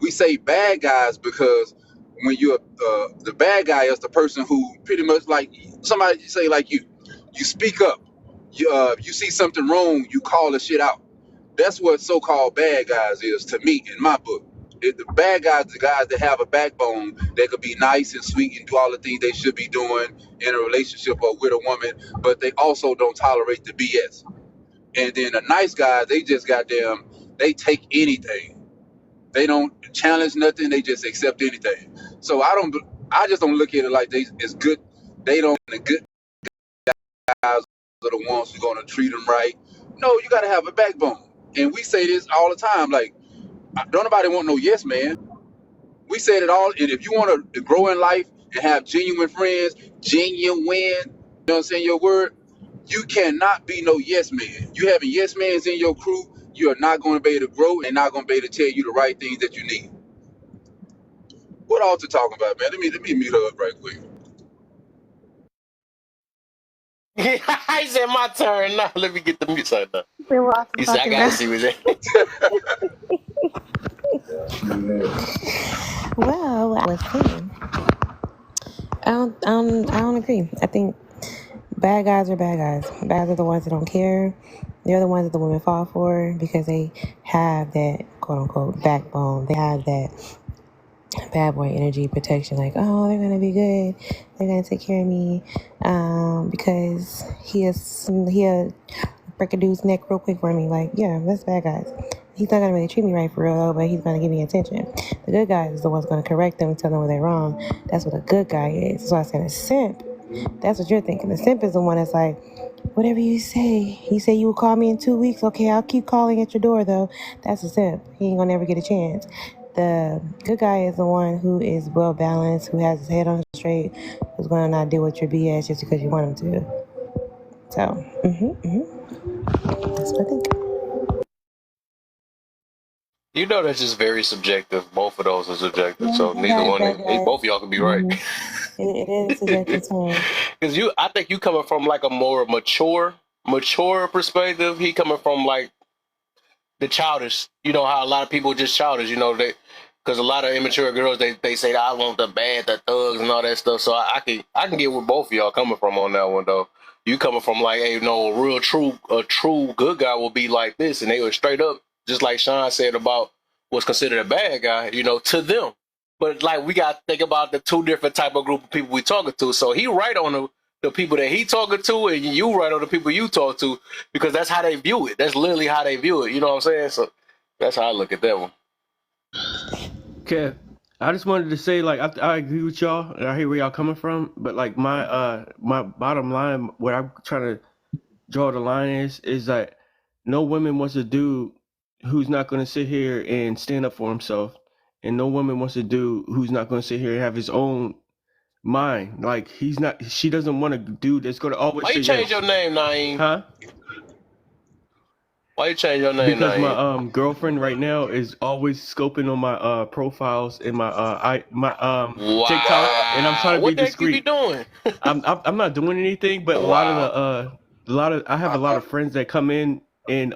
we say bad guys, because when you're the bad guy is the person who pretty much like somebody say like you speak up. You see something wrong, you call the shit out. That's what so-called bad guys is to me in my book. The bad guys, the guys that have a backbone, that could be nice and sweet and do all the things they should be doing in a relationship or with a woman, but they also don't tolerate the BS. And then the nice guys, they just they take anything. They don't challenge nothing. They just accept anything. So I just don't look at it like it's good. The good guys are the ones who's gonna treat them right. No, you gotta have a backbone. And we say this all the time. Like, don't nobody want no yes man. We said it all. And if you want to grow in life and have genuine friends, you know what I'm saying, your word, you cannot be no yes man. You having yes mans in your crew, you are not going to be able to grow and not going to be able to tell you the right things that you need. What all to talk about, man? Let me mute her up right quick. I said my turn now. Let me get the mute side now. He said I gotta see what that. Well, what I was saying, I don't agree. I think bad guys are bad guys. Bad guys are the ones that don't care. They're the ones that the women fall for because they have that quote unquote backbone. They have that bad boy energy, protection, like, oh, they're gonna be good, they're gonna take care of me, because he'll break a dude's neck real quick for me. Like, yeah, that's bad guys. He's not gonna really treat me right for real, but he's gonna give me attention. The good guys is the ones gonna correct them, tell them where they're wrong. That's what a good guy is. That's why I said a simp. That's what you're thinking. The simp is the one that's like, whatever you say. You say you will call me in 2 weeks. Okay, I'll keep calling at your door though. That's a simp. He ain't gonna never get a chance. The good guy is the one who is well balanced, who has his head on straight, who's gonna not deal with your BS just because you want him to. So, that's what I think. You know that's just very subjective. Both of those are subjective, so neither one. Both of y'all can be right. It is subjective too. Because I think you coming from like a more mature perspective. He coming from like the childish. You know how a lot of people just childish. You know because a lot of immature girls they say that I want the bad, the thugs, and all that stuff. So I can get where both of y'all coming from on that one though. You coming from like, hey, no, a true good guy will be like this, and they were straight up, just like Sean said about what's considered a bad guy, to them. But like we got to think about the two different type of group of people we talking to. So he right on the people that he talking to, and you right on the people you talk to, because that's how they view it. That's literally how they view it. You know what I'm saying? So that's how I look at that one. Okay, I just wanted to say, like, I agree with y'all, and I hear where y'all coming from, but like my bottom line, what I'm trying to draw the line is that no woman wants a dude who's not going to sit here and stand up for himself, and no woman wants a dude who's not going to sit here and have his own mind. Like, she doesn't want a dude that's going to always. Why you change your name, Naeem? Huh? Why you change your name? Because Naeem? my girlfriend right now is always scoping on my profiles in my wow. TikTok, and I'm trying to what be discreet. What you be doing? I'm not doing anything, but wow. I have a lot of friends that come in and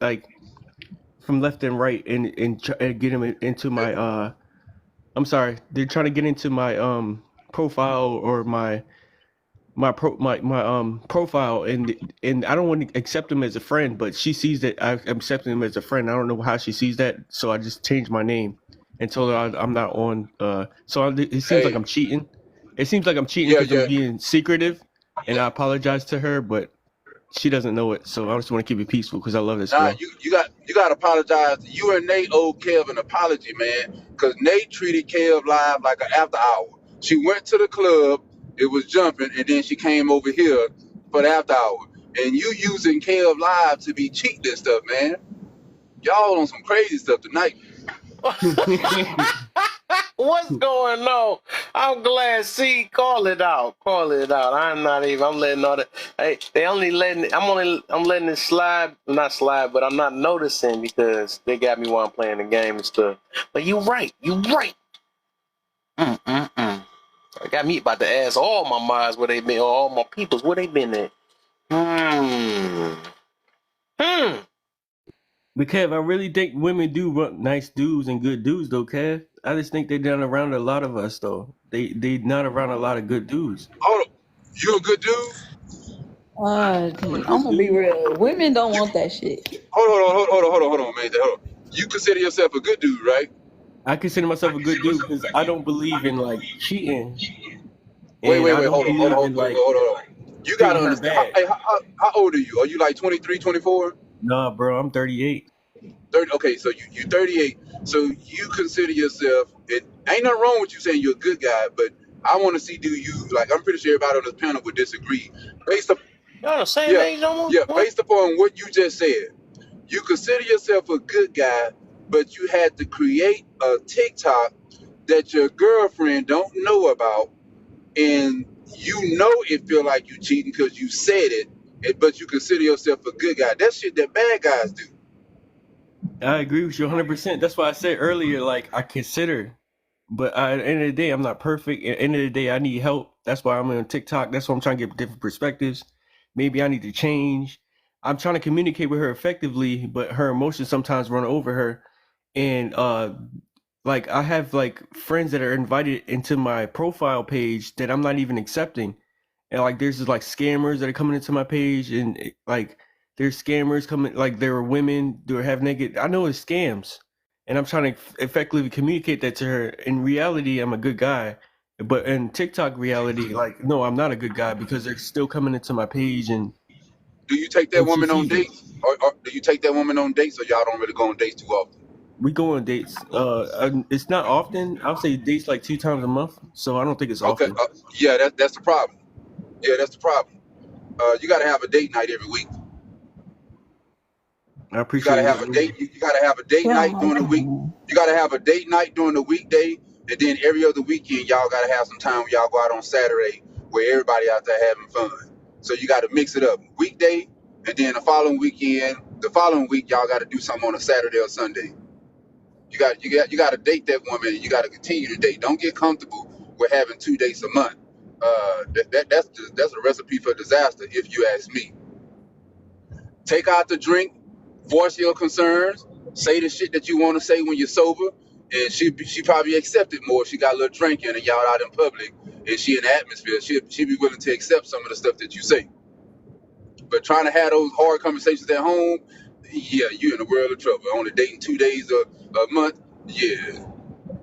like from left and right and get them into my I'm sorry, they're trying to get into my profile or my profile, and I don't want to accept him as a friend, but she sees that I'm accepting him as a friend. I don't know how she sees that, so I just changed my name and told her I'm not on. So it seems like I'm cheating. It seems like I'm cheating because I'm being secretive, and I apologize to her, but she doesn't know it. So I just want to keep it peaceful because I love this girl. You got to apologize. You and Nate owe Kev an apology, man, because Nate treated Kev live like an after hour. She went to the club. it was jumping, and then she came over here for the after hour. And you using Kev Live to be cheating and stuff, man. Y'all on some crazy stuff tonight. What's going on? I'm glad. See, call it out. Call it out. I'm not even. I'm letting all that. Hey, they only letting. I'm letting it slide. Not slide, but I'm not noticing because they got me while I'm playing the game and stuff. But you right. You right. I got me about to ask all my mods where they been, or all my peoples where they been at. But Kev, I really think women do want nice dudes and good dudes, though, Kev. I just think they're not around a lot of us, though. They not around a lot of good dudes. Hold on. You a good dude? I'm gonna be real. Women don't want that shit. Hold on, man. Hold on. You consider yourself a good dude, right? I consider myself a good dude because I don't believe in like cheating. Wait, And I don't hold believe on. in like You gotta treating her understand. bad. Hey, how old are you? Are you like 23, 24? Nah, bro, I'm 38. 30. Okay, so you 38. So you consider yourself. It ain't nothing wrong with you saying you're a good guy, but I want to see, do you, like, I'm pretty sure everybody on this panel would disagree based up. Y'all the same age almost. Yeah, based upon what you just said. You consider yourself a good guy, but you had to create a TikTok that your girlfriend don't know about, and you know it feel like you cheating because you said it, but you consider yourself a good guy. That's shit that bad guys do. I agree with you 100%. That's why I said earlier, like, I consider, but at the end of the day, I'm not perfect. At the end of the day, I need help. That's why I'm on TikTok. That's why I'm trying to get different perspectives. Maybe I need to change. I'm trying to communicate with her effectively, but her emotions sometimes run over her. And like I have like friends that are invited into my profile page that I'm not even accepting. And like there's just like scammers that are coming into my page, and like there's scammers coming, like there are women who have naked. I know it's scams, and I'm trying to effectively communicate that to her. In reality, I'm a good guy, but in TikTok reality, like no, I'm not a good guy because they're still coming into my page. And Do you take that it's woman just on easy. dates, or do you take that woman on dates, or y'all don't really go on dates too often? We go on dates. It's not often. I'll say dates like 2 times a month, so I don't think it's Okay, often. yeah, that's the problem. Yeah, that's the problem. You got to have a date night every week. I You appreciate gotta it. have a date. You gotta have a date night during the week. You gotta have a date night during the weekday, and then every other weekend y'all gotta have some time where y'all go out on Saturday where everybody out there having fun. So you gotta mix it up. Weekday, and then the following week y'all gotta do something on a Saturday or Sunday. You got to date that woman. And you gotta continue to date. Don't get comfortable with having 2 dates a month. That's a recipe for disaster, if you ask me. Take out the drink, voice your concerns, say the shit that you want to say when you're sober, and she probably accept it more if she got a little drinking and y'all out in public and she in the atmosphere. She be willing to accept some of the stuff that you say. But trying to have those hard conversations at home, yeah, you in a world of trouble. Only dating 2 days a month, yeah.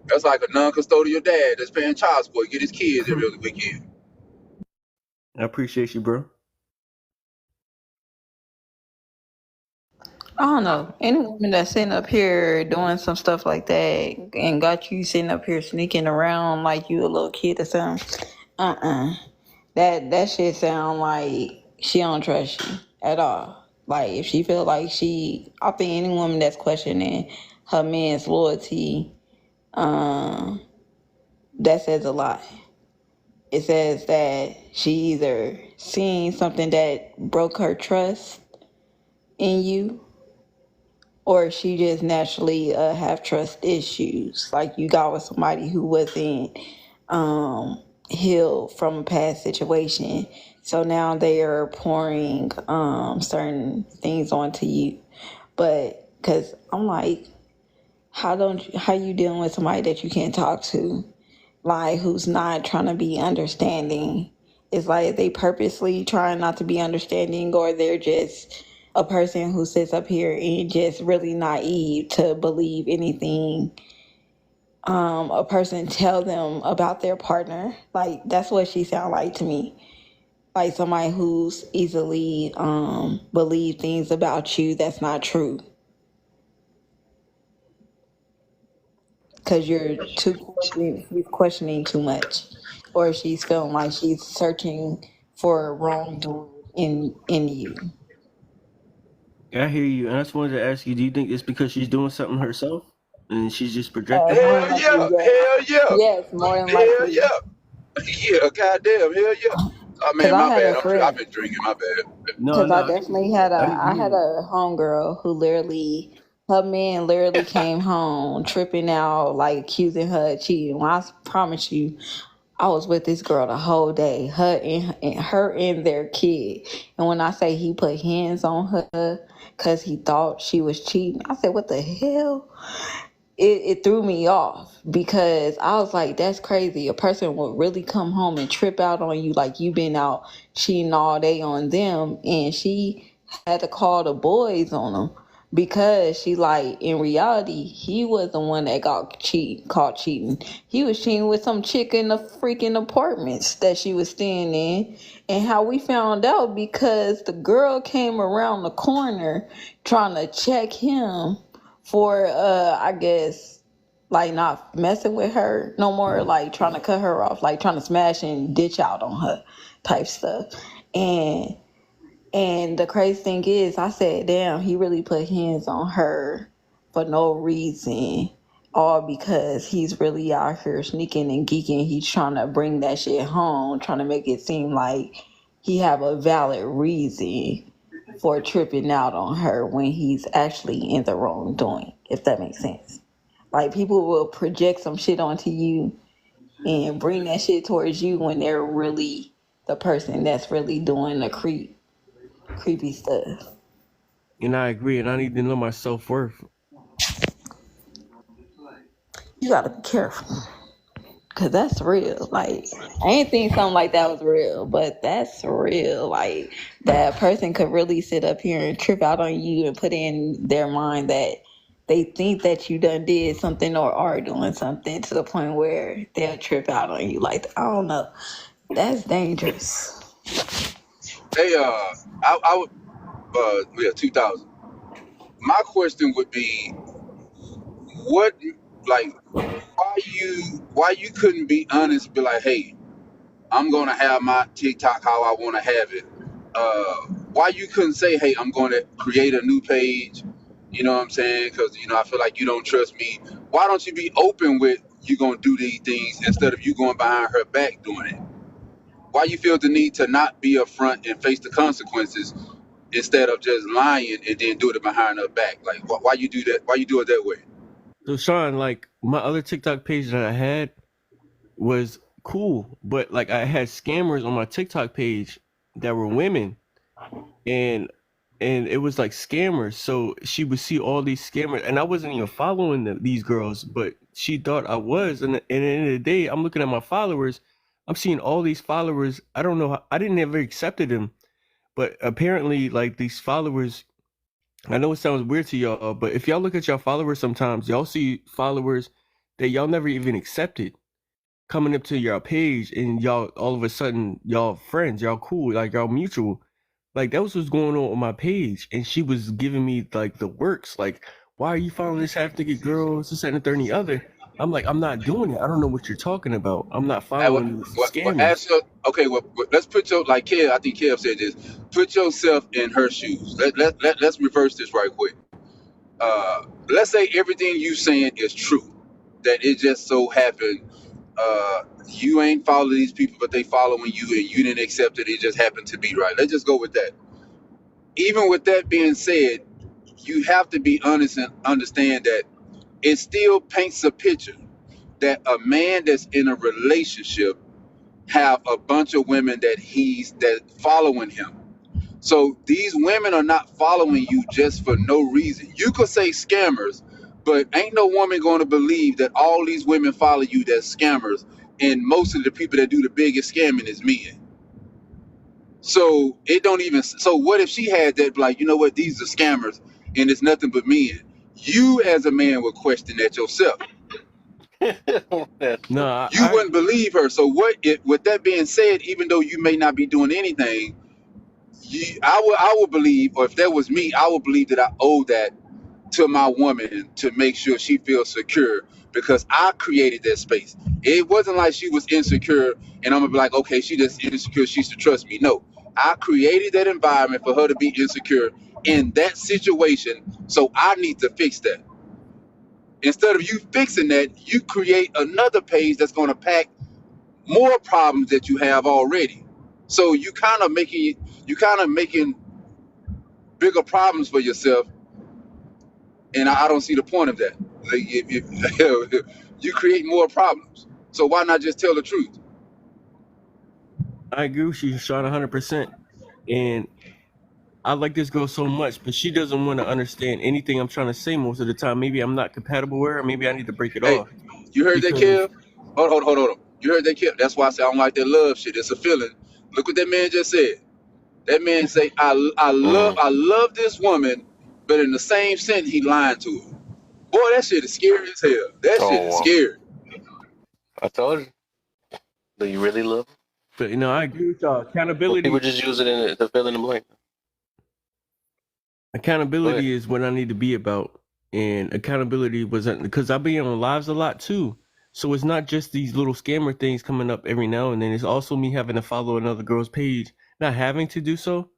That's like a non-custodial dad that's paying child support, get his kids every other weekend. I appreciate you, bro. I don't know. Any woman that's sitting up here doing some stuff like that and got you sitting up here sneaking around like you a little kid or something, that shit sound like she don't trust you at all. Like if she feel like I think any woman that's questioning her man's loyalty, that says a lot. It says that she either seen something that broke her trust in you, or she just naturally have trust issues. Like you got with somebody who wasn't healed from a past situation, so now they are pouring certain things onto you. But because I'm like, how you dealing with somebody that you can't talk to, like who's not trying to be understanding? It's like they purposely trying not to be understanding, or they're just a person who sits up here and just really naive to believe anything a person tell them about their partner. Like that's what she sound like to me. Like somebody who's easily believe things about you that's not true. Because you're questioning too much. or if she's feeling like she's searching for wrongdoing in you. I hear you, and I just wanted to ask you: do you think it's because she's doing something herself, and she's just projecting? More Hell than yeah, likely, yes. hell yeah, Yes, more than hell likely. yeah, yeah. Goddamn, hell yeah. Oh Cause man, I my had bad. a friend. I've been drinking. My bad. No, Cause I no, definitely had I I had agree. a homegirl who literally, her man literally came home tripping out, like accusing her of cheating. Well, I promise you, I was with this girl the whole day, her and their kid. And when I say he put hands on her because he thought she was cheating, I said, "What the hell?" It threw me off because I was like, that's crazy. A person would really come home and trip out on you like you've been out cheating all day on them, and she had to call the boys on them because she like in reality he was the one that got caught cheating. He was cheating with some chick in the freaking apartments that she was staying in, and how we found out because the girl came around the corner trying to check him for I guess like not messing with her no more, like trying to cut her off, like trying to smash and ditch out on her type stuff. And the crazy thing is I said, damn, he really put hands on her for no reason. All because he's really out here sneaking and geeking. He's trying to bring that shit home, trying to make it seem like he have a valid reason for tripping out on her when he's actually in the wrongdoing, if that makes sense. Like people will project some shit onto you and bring that shit towards you when they're really the person that's really doing the creepy stuff. And I agree, and I need to know my self worth. You gotta be careful. Cause that's real. Like I ain't think something like that was real, but that's real. Like that person could really sit up here and trip out on you and put in their mind that they think that you done did something or are doing something to the point where they'll trip out on you. Like I don't know. That's dangerous. Hey, I would, yeah, 2000. My question would be, what, like, why you couldn't be honest, and be like, hey, I'm gonna have my TikTok how I want to have it. Why you couldn't say, hey, I'm going to create a new page? You know what I'm saying? Because I feel like you don't trust me. Why don't you be open with you gonna do these things instead of you going behind her back doing it? Why you feel the need to not be upfront and face the consequences instead of just lying and then do it behind her back? Like, why you do that? Why you do it that way? So Sean, like my other TikTok page that I had was cool, but like I had scammers on my TikTok page that were women, and it was like scammers. So she would see all these scammers, and I wasn't even following these girls, but she thought I was. And at the end of the day, I'm looking at my followers. I'm seeing all these followers. I don't know how, I didn't ever accepted them, but apparently, like these followers. I know it sounds weird to y'all, but if y'all look at y'all followers sometimes, y'all see followers that y'all never even accepted coming up to your page, and y'all all of a sudden y'all friends, y'all cool, like y'all mutual. Like that was what's going on my page, and she was giving me like the works, like why are you following this half naked girl, this and the third and the other. I'm like, I'm not doing it. I don't know what you're talking about. I'm not following these scammers. Ask her, okay, well, let's put your, like Kev, I think Kev said this, put yourself in her shoes. Let's reverse this right quick. Let's say everything you saying is true, that it just so happened you ain't follow these people, but they following you and you didn't accept it. It just happened to be right. Let's just go with that. Even with that being said, you have to be honest and understand that it still paints a picture that a man that's in a relationship have a bunch of women that following him. So these women are not following you just for no reason. You could say scammers, but ain't no woman going to believe that all these women follow you that's scammers, and most of the people that do the biggest scamming is men. So it don't even, so what if she had that, like, you know what, these are scammers and it's nothing but men? You as a man would question that yourself. No, You wouldn't believe her. So with that being said, even though you may not be doing anything, I would believe, or if that was me, I would believe that I owe that to my woman to make sure she feels secure. because I created that space. It wasn't like she was insecure and I'm gonna be like, okay, she just insecure, she should trust me. No, I created that environment for her to be insecure in that situation, so I need to fix that. Instead of you fixing that, you create another page that's gonna pack more problems that you have already. So you kind of making bigger problems for yourself, and I don't see the point of that. Like if you create more problems, so why not just tell the truth? I agree with you, Sean, 100%. And I like this girl so much, but she doesn't want to understand anything I'm trying to say most of the time. Maybe I'm not compatible with her, or maybe I need to break it Hey, off. you heard that, Because Kev? Hold on. You heard that, Kev? That's why I say I don't like that love shit. It's a feeling. Look what that man just said. That man say, I love this woman, but in the same sentence, he lying to her. Boy, that shit is scary as hell. That shit is Oh, scary. I told you. Do you really love him? But I agree with y'all. Well, people Accountability just use it to fill in the blank. Accountability is what I need to be about. And accountability wasn't, because I be on lives a lot too. So it's not just these little scammer things coming up every now and then. It's also me having to follow another girl's page, not having to do so,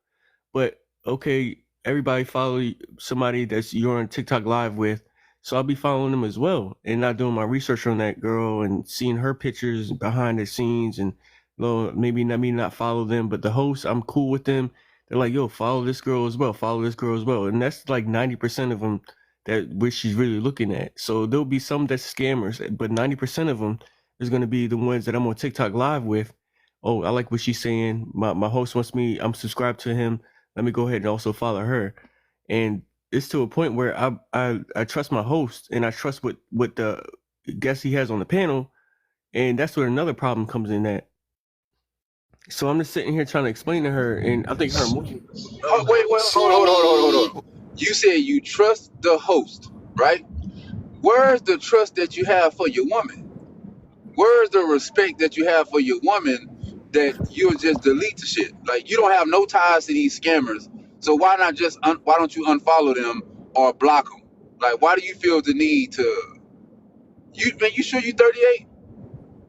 but okay, everybody follow somebody that's you're on TikTok live with. So I'll be following them as well and not doing my research on that girl and seeing her pictures behind the scenes and maybe not follow them, but the hosts, I'm cool with them. They're like, yo, follow this girl as well. Follow this girl as well. And that's like 90% of them that which she's really looking at. So there'll be some that's scammers, but 90% of them is going to be the ones that I'm on TikTok live with. Oh, I like what she's saying. My host wants me, I'm subscribed to him. Let me go ahead and also follow her. And it's to a point where I trust my host and I trust what the guest he has on the panel. And that's where another problem comes in at. So I'm just sitting here trying to explain to her, and I think her emotions. Oh, wait, hold on. You said you trust the host, right? Where's the trust that you have for your woman? Where's the respect that you have for your woman that you'll just delete the shit? Like, you don't have no ties to these scammers, so why not just why don't you unfollow them or block them? Like, why do you feel the need to? You sure you 38?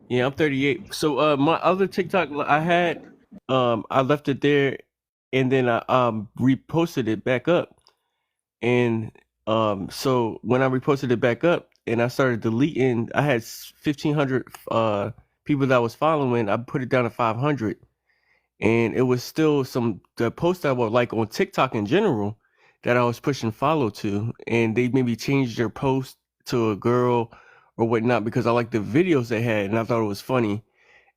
Yeah, I'm 38. So my other TikTok I had, I left it there, and then I reposted it back up. And so when I reposted it back up and I started deleting, I had 1,500 people that I was following. I put it down to 500, and it was still the posts I would like on TikTok in general that I was pushing follow to, and they maybe changed their post to a girl or whatnot because I liked the videos they had and I thought it was funny.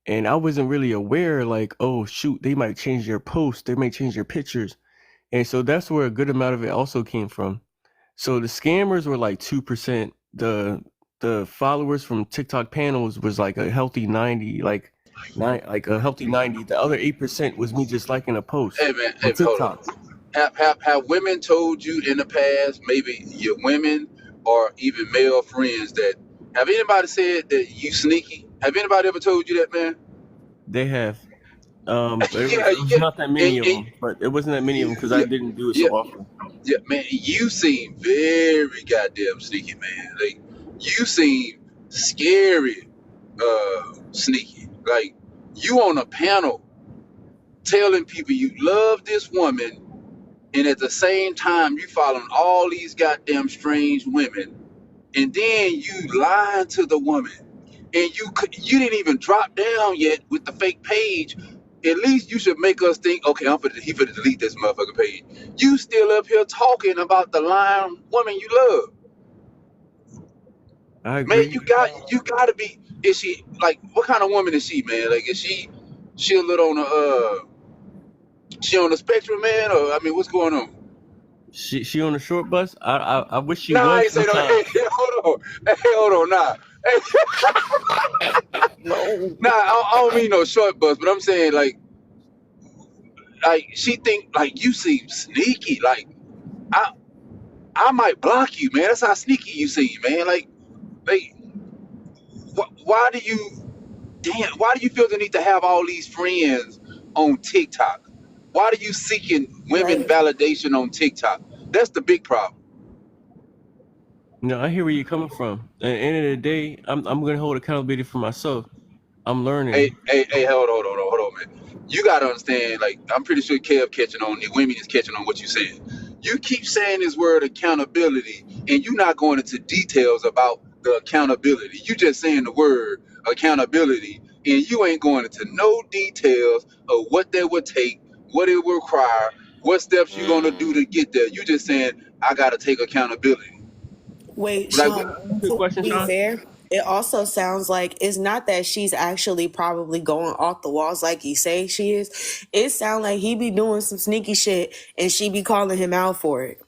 And I wasn't really aware, like, oh shoot, they might change their post, they may change their pictures. And so that's where a good amount of it also came from. So the scammers were like 2%. The followers from TikTok panels was like a healthy 90, like a healthy 90. The other 8% was me just liking a post Hey man, on hold on. TikTok. Have women told you in the past, maybe your women or even male friends, that have anybody said that you sneaky? Have anybody ever told you that, man? They have. But it Yeah, was not that many of them. But it wasn't that many of them because I didn't do it so often. Yeah, man, you seem very goddamn sneaky, man. Like, you seem scary, sneaky. Like, you on a panel telling people you love this woman, and at the same time you following all these goddamn strange women, and then you lying to the woman, and you didn't even drop down yet with the fake page. At least you should make us think, okay, he finna delete this motherfucking page. You still up here talking about the lying woman you love. I agree. Man, you gotta be. Is she like, what kind of woman is she, man? Like, is she a little on the she on the spectrum, man, or I mean, what's going on? She on the short bus? I wish she Nah, I was ain't say no. sometimes. Hey, hold on, nah. Hey. Nah, I don't mean no short bus, but I'm saying like she think like you seem sneaky. Like, I might block you, man. That's how sneaky you seem, man. Like, why do you feel the need to have all these friends on TikTok? Why are you seeking women validation on TikTok? That's the big problem. No, I hear where you're coming from. At the end of the day, I'm gonna hold accountability for myself. I'm Hey, learning. hey, hold on, man. You gotta understand, like, I'm pretty sure Kev catching on, the women is catching on what you're saying. You keep saying this word accountability, and you're not going into details about the accountability. You just saying the word accountability, and you ain't going into no details of what that would take, what it would require, what steps you're gonna do to get there. You just saying, I gotta take accountability. Wait, Like, Sean, Good to question, be Sean. fair, it also sounds like it's not that she's actually probably going off the walls like you say she is. It sounds like he be doing some sneaky shit and she be calling him out for it.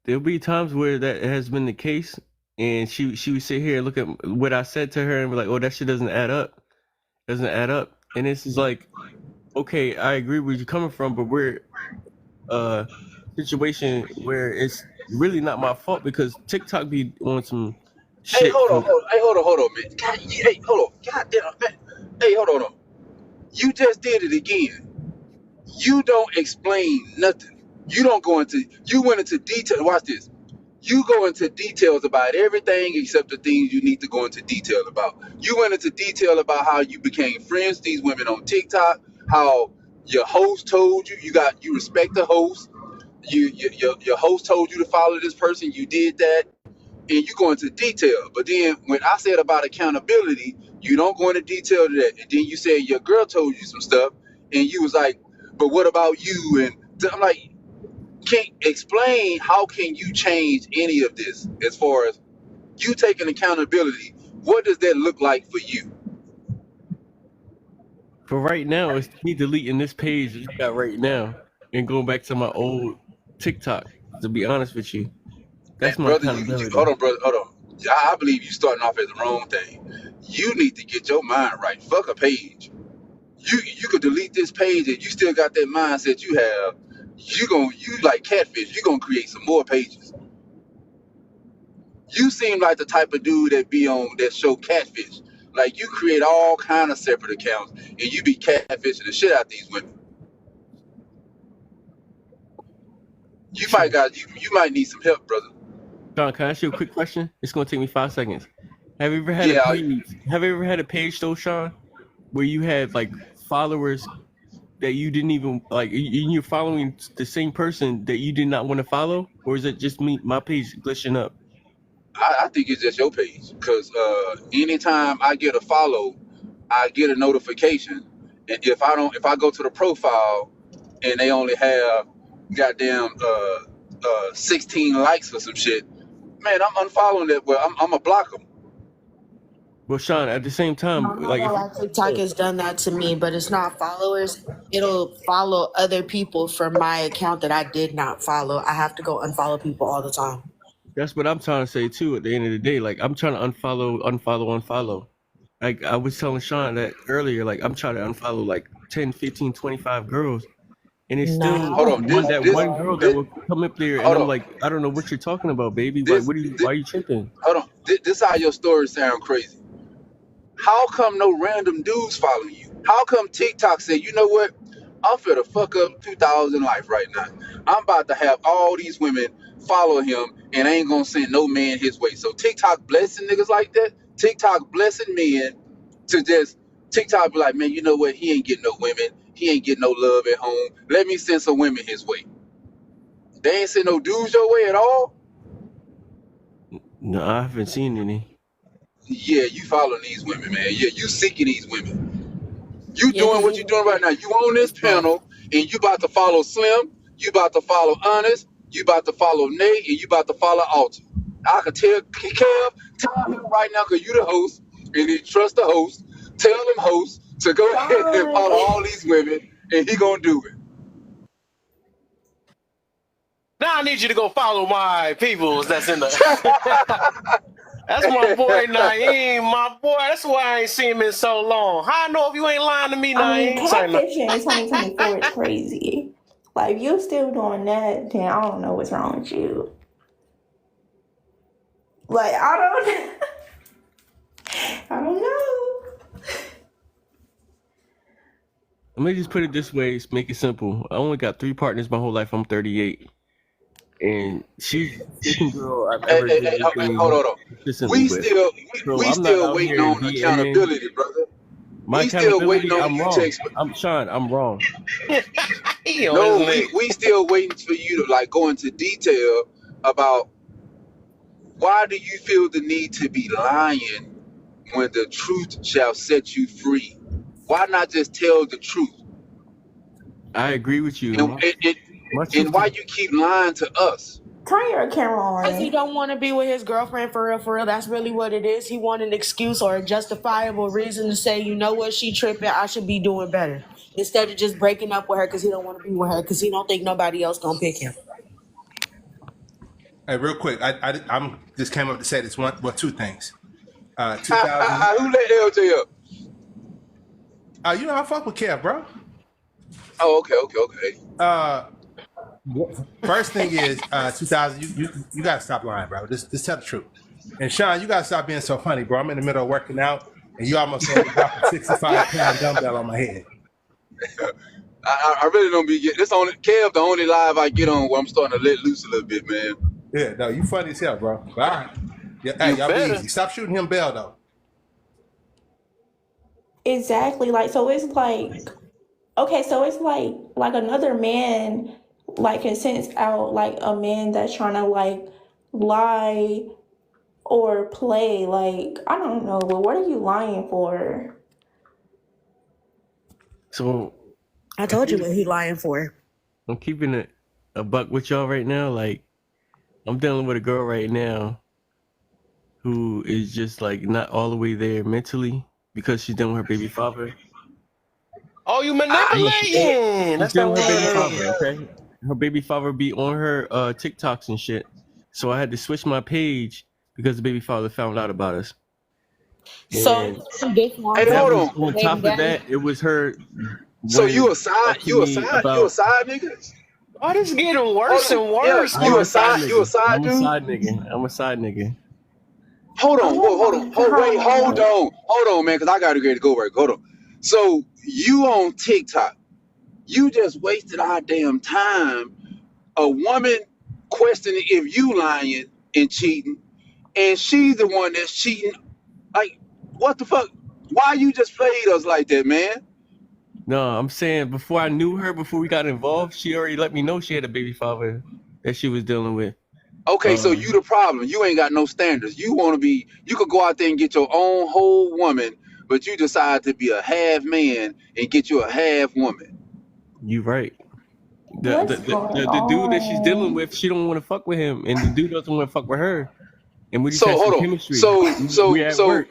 There'll be times where that has been the case, and she would sit here and look at what I said to her and be like, "Oh, that shit doesn't add up. Doesn't add up." And this is like, okay, I agree where you're coming from, but we're situation where it's really not my fault because TikTok be on some hey, shit from. hold on, man. God, hey, hold on. God damn, man. Hey, hold on. You just did it again. You don't explain nothing. You went into detail. Watch this. You go into details about everything except the things you need to go into detail about. You went into detail about how you became friends with these women on TikTok, how your host told you you respect the host. Your host told you to follow this person. You did that, and you go into detail. But then when I said about accountability, you don't go into detail to that. And then you said your girl told you some stuff, and you was like, "But what about you?" And I'm like, can't explain how can you change any of this as far as you taking accountability. What does that look like for you? For right now, it's me deleting this page that you got right now and going back to my old TikTok. To be honest with you, that's And my brother, hold accountability. on, brother, hold on. I believe you starting off at the wrong thing. You need to get your mind right. Fuck a page. You could delete this page and you still got that mindset you have. You like catfish. You gonna create some more pages. You seem like the type of dude that be on that show Catfish. Like you create all kind of separate accounts and you be catfishing the shit out these women. You might need some help, brother. Sean, can I ask you a quick question? It's gonna take me 5 seconds. Have you ever had a Yeah, page? Have you ever had a page though, Sean, where you had like followers that you didn't even like? You're following the same person that you did not want to follow, or is it just me? My page glitching up. I think it's just your page. Cause anytime I get a follow, I get a notification. And if I go to the profile and they only have goddamn 16 likes or some shit, man, I'm unfollowing that. Well, I'm gonna block them. Well, Sean, at the same time, I'm not like gonna if lie, TikTok has done that to me, but it's not followers. It'll follow other people from my account that I did not follow. I have to go unfollow people all the time. that's what I'm trying to say too. At the end of the day, like I'm trying to unfollow. Like I was telling Sean that earlier, like I'm trying to unfollow like 10, 15, 25 girls. And it's Nah, still I Hold on, don't do that, one girl that this will come up there, and hold I'm on, like, I don't know what you're talking about, baby. Like, this, why are you tripping? hold on. This how your story sound crazy. How come no random dudes follow you? How come TikTok said, you know what? I'm finna fuck up 2,000 life right now. I'm about to have all these women follow him and I ain't gonna send no man his way. So TikTok blessing niggas like that. TikTok blessing men to just TikTok be like, man, you know what? He ain't getting no women. He ain't getting no love at home. Let me send some women his way. They ain't send no dudes your way at all. No, I haven't seen any. Yeah, you following these women, man. Yeah, you seeking these women. You Yeah, doing because what you doing right now. You on this panel and you about to follow Slim. You about to follow Honest. You about to follow Nate and you about to follow Alter. I could tell Kev, tell him right now because you the host and he trust the host. Tell him host to go ahead and follow all these women and he gonna do it. Now I need you to go follow my peoples that's in the. That's my boy Naeem, my boy. That's why I ain't seen him in so long. How I know if you ain't lying to me, I mean, Naeem? Say no. catfishing in 2024 is crazy. Like, if you're still doing that, then I don't know what's wrong with you. Like, I don't know. Let me just put it this way, make it simple. I only got 3 partners my whole life. I'm 38. And she's the second girl I've ever did anything Hold on. consistently We with. still So we I'm not still out waiting here on DMing. accountability, brother. My We still waiting accountability, on I'm you wrong. to explain. Sean, I'm wrong. No, we still waiting for you to like go into detail about why do you feel the need to be lying when the truth shall set you free? Why not just tell the truth? I agree with you. And why you keep lying to us? Turn your camera Because he on. don't want to be with his girlfriend for real, for real. That's really what it is. He want an excuse or a justifiable reason to say, you know what, she tripping, I should be doing better. Instead of just breaking up with her because he don't want to be with her because he don't think nobody else gonna pick him. Hey, real quick, I'm just came up to say this one, well, 2 things. 2000. Who let LJ up? You know I fuck with Kev, bro. Oh, okay. First thing is 2000. You gotta stop lying, bro. Just tell the truth. And Sean, you gotta stop being so funny, bro. I'm in the middle of working out, and you almost drop a 65-pound dumbbell on my head. I really don't be getting this. Only Kev, the only live I get on where I'm starting to let loose a little bit, man. Yeah, no, you funny as hell, bro. All right. Yeah, hey, y'all be easy. Stop shooting him bell though. Exactly. Like, so it's like, okay, so it's like another man like can sense out like a man that's trying to like lie or play. Like, I don't know, but what are you lying for? So I told you what he lying for. I'm keeping it a buck with y'all right now. Like, I'm dealing with a girl right now who is just like not all the way there mentally because she's dealing with her baby father. Oh, you manipulating? That's She's dealing not with her baby what father, okay? Her baby father be on her TikToks and shit. So I had to switch my page because the baby father found out about us. So And Hey, hold on. on top of that, it was her. So wanting you a to side talk to me about- you a side nigga? Oh, this is getting worse and worse. Yeah, you a side I'm dude? a side nigga. I'm a side nigga. Hold on, hold on, man, because I gotta get to go right. Hold on. So you on TikTok? You just wasted our damn time. A woman questioning if you lying and cheating, and she's the one that's cheating. Like, what the fuck? Why you just played us like that, man? No, I'm saying before I knew her, before we got involved, she already let me know she had a baby father that she was dealing with. Okay, so you the problem. You ain't got no standards. You want to be. You could go out there and get your own whole woman, but you decide to be a half man and get you a half woman. You right. The dude that she's dealing with, she don't want to fuck with him, and the dude doesn't want to fuck with her. And we just So had hold some on. chemistry. We at So work.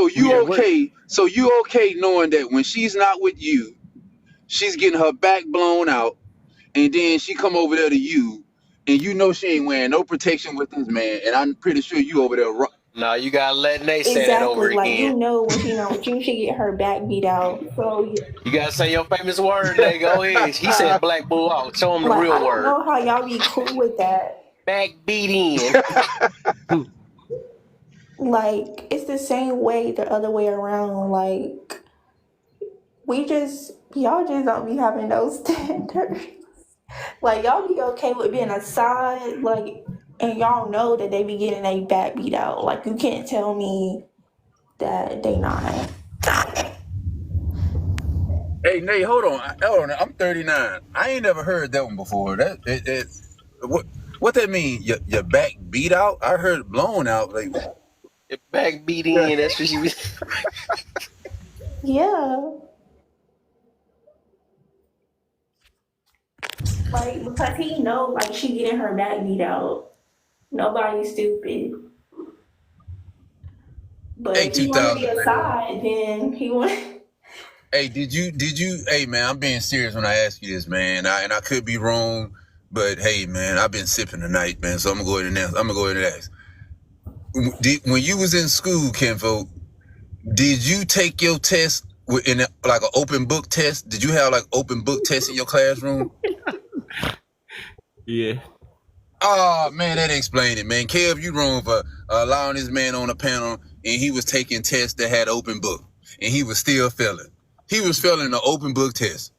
you We at work. okay? So you okay knowing that when she's not with you, she's getting her back blown out, and then she come over there to you, and you know she ain't wearing no protection with this man, and I'm pretty sure you over there. Nah, you gotta let Nate say that over Exactly. Like, again. you know, when she know you should get her back beat out. So You gotta say your famous word, Nate. Go ahead. He said black bull out. Show him the like, I real don't word. know how y'all be cool with that. Back beat in. Like, it's the same way the other way around. Like, y'all just don't be having those standards. Like, y'all be okay with being a side, like, and y'all know that they be getting their back beat out. Like, you can't tell me that they not. Hey Nate, hold on. I'm 39. I ain't never heard that one before. What that mean? Your back beat out? I heard blown out. Like your back beat in. That's what she was. Yeah. Like, because he know, like, she getting her back beat out. Nobody's stupid. But Hey, if he want to be 2000. a side, then he want. Hey, did you? Hey, man, I'm being serious when I ask you this, man. And I could be wrong, but hey, man, I've been sipping tonight, man. So I'm gonna go ahead and ask. When you was in school, Kenfo, did you take your test in like an open book test? Did you have like open book tests in your classroom? Yeah. Oh man, that explained it, man. Kev, you wrong for allowing this man on a panel, and he was taking tests that had open book, and he was still failing. He was failing the open book test.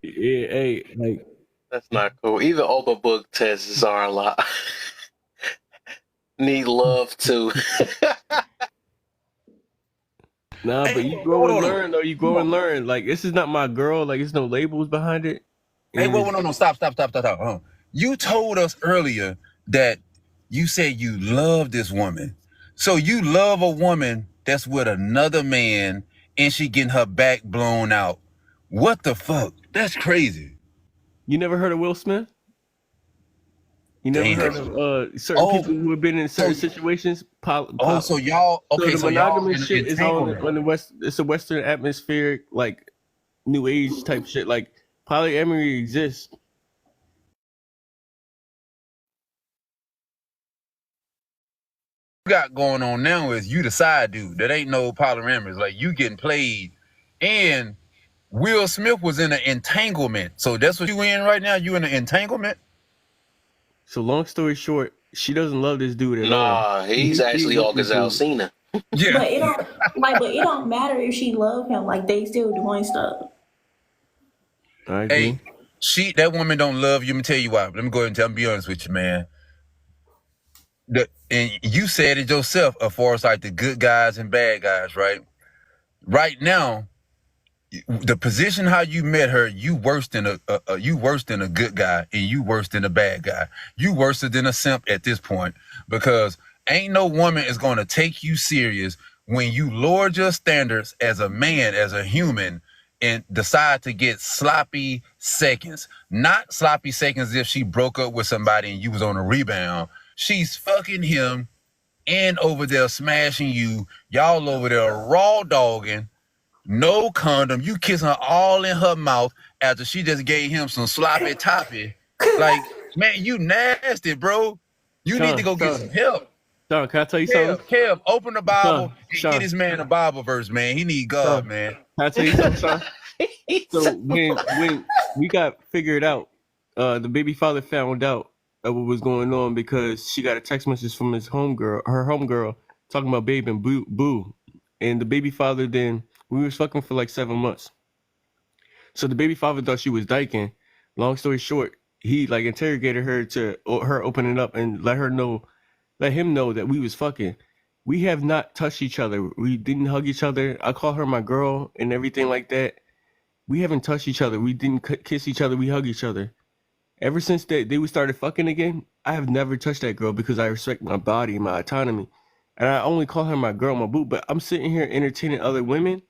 Yeah, hey, like That's not cool. Even open book tests are a lot. Need love too. nah, but you grow and learn though. You grow and learn. Like this is not my girl. Like there's no labels behind it. Hey, And wait, no, stop. You told us earlier that you said you love this woman. So you love a woman that's with another man and she getting her back blown out. What the fuck? That's crazy. you never heard of Will Smith? You never Damn. heard of certain people who have been in certain situations? So y'all, okay, the so y'all monogamous in shit is on entanglement. the West. It's a Western atmospheric, like new age type shit. Like polyamory exists. Got going on now is you the side dude. That ain't no polyamorous. Like you getting played, and Will Smith was in an entanglement. So that's what you in right now. You in an entanglement. So long story short, she doesn't love this dude at all. Nah, he's actually August Alsina. Yeah. But it don't but it don't matter if she love him. Like they still doing stuff. I agree. Hey, that woman don't love you. Let me tell you why. Let me go ahead and tell. Be honest with you, man. And you said it yourself, as far as like the good guys and bad guys, right? Right now, the position how you met her, you worse than a good guy, and you worse than a bad guy. You worse than a simp at this point, because ain't no woman is going to take you serious when you lowered your standards as a man, as a human, and decide to get sloppy seconds. Not sloppy seconds if she broke up with somebody and you was on a rebound. She's fucking him and over there smashing you. Y'all over there raw dogging. No condom. You kissing her all in her mouth after she just gave him some sloppy toppy. Like, man, you nasty, bro. You need to go get some help. Sean, can I tell you something? Kev, open the Bible Sean. and get this man a Bible verse, man. He need God, man. Can I tell you something, Sean? So when we got figured out, the baby father found out what was going on because she got a text message from her homegirl, talking about babe and boo. And the baby father then, we was fucking for like 7 months. So the baby father thought she was dyking. Long story short, he like interrogated her to her opening up and let him know that we was fucking. We have not touched each other. We didn't hug each other. I call her my girl and everything like that. We haven't touched each other. We didn't kiss each other. We hug each other. Ever since we started fucking again, I have never touched that girl because I respect my body, my autonomy. And I only call her my girl, my boo. But I'm sitting here entertaining other women.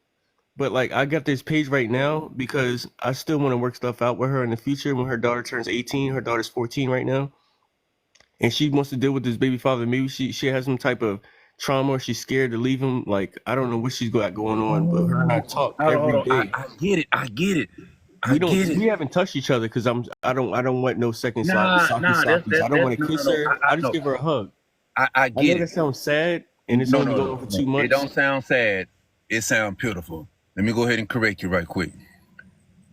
But like I got this page right now because I still want to work stuff out with her in the future when her daughter turns 18. Her daughter's 14 right now. And she wants to deal with this baby father. Maybe she has some type of trauma or she's scared to leave him. Like, I don't know what she's got going on, but her and I talk every day. I get it. We haven't touched each other because I don't want no second sloppy. I don't want to kiss her. I just give her a hug. I get know that sounds sad, and it's only going on for 2 months. It don't sound sad. It sounds beautiful. Let me go ahead and correct you right quick.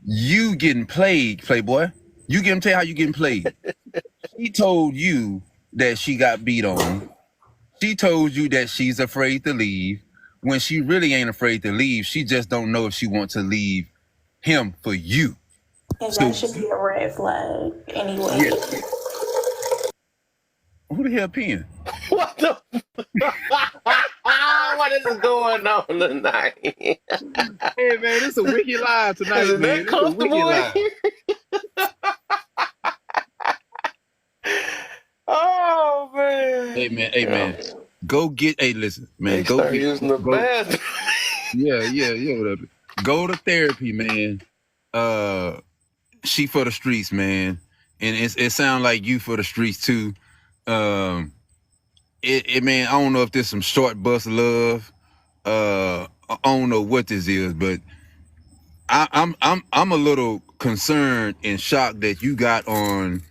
You getting played, Playboy. You get him tell you how you getting played. She told you that she got beat on. She told you that she's afraid to leave. When she really ain't afraid to leave, she just don't know if she wants to leave him for you. And that should be a red flag anyway. Yeah. Who the hell peeing? What the? What is going on tonight? Hey man, this is a wiki live tonight, Is man. it comfortable in here? Oh man. Hey man. Go get listen, man. They Go start get using the bathroom. Yeah, whatever. Go to therapy, man. She for the streets, man. And it sounds like you for the streets too. Man, I don't know if this some short bus love. I don't know what this is, but I'm a little concerned and shocked that you got on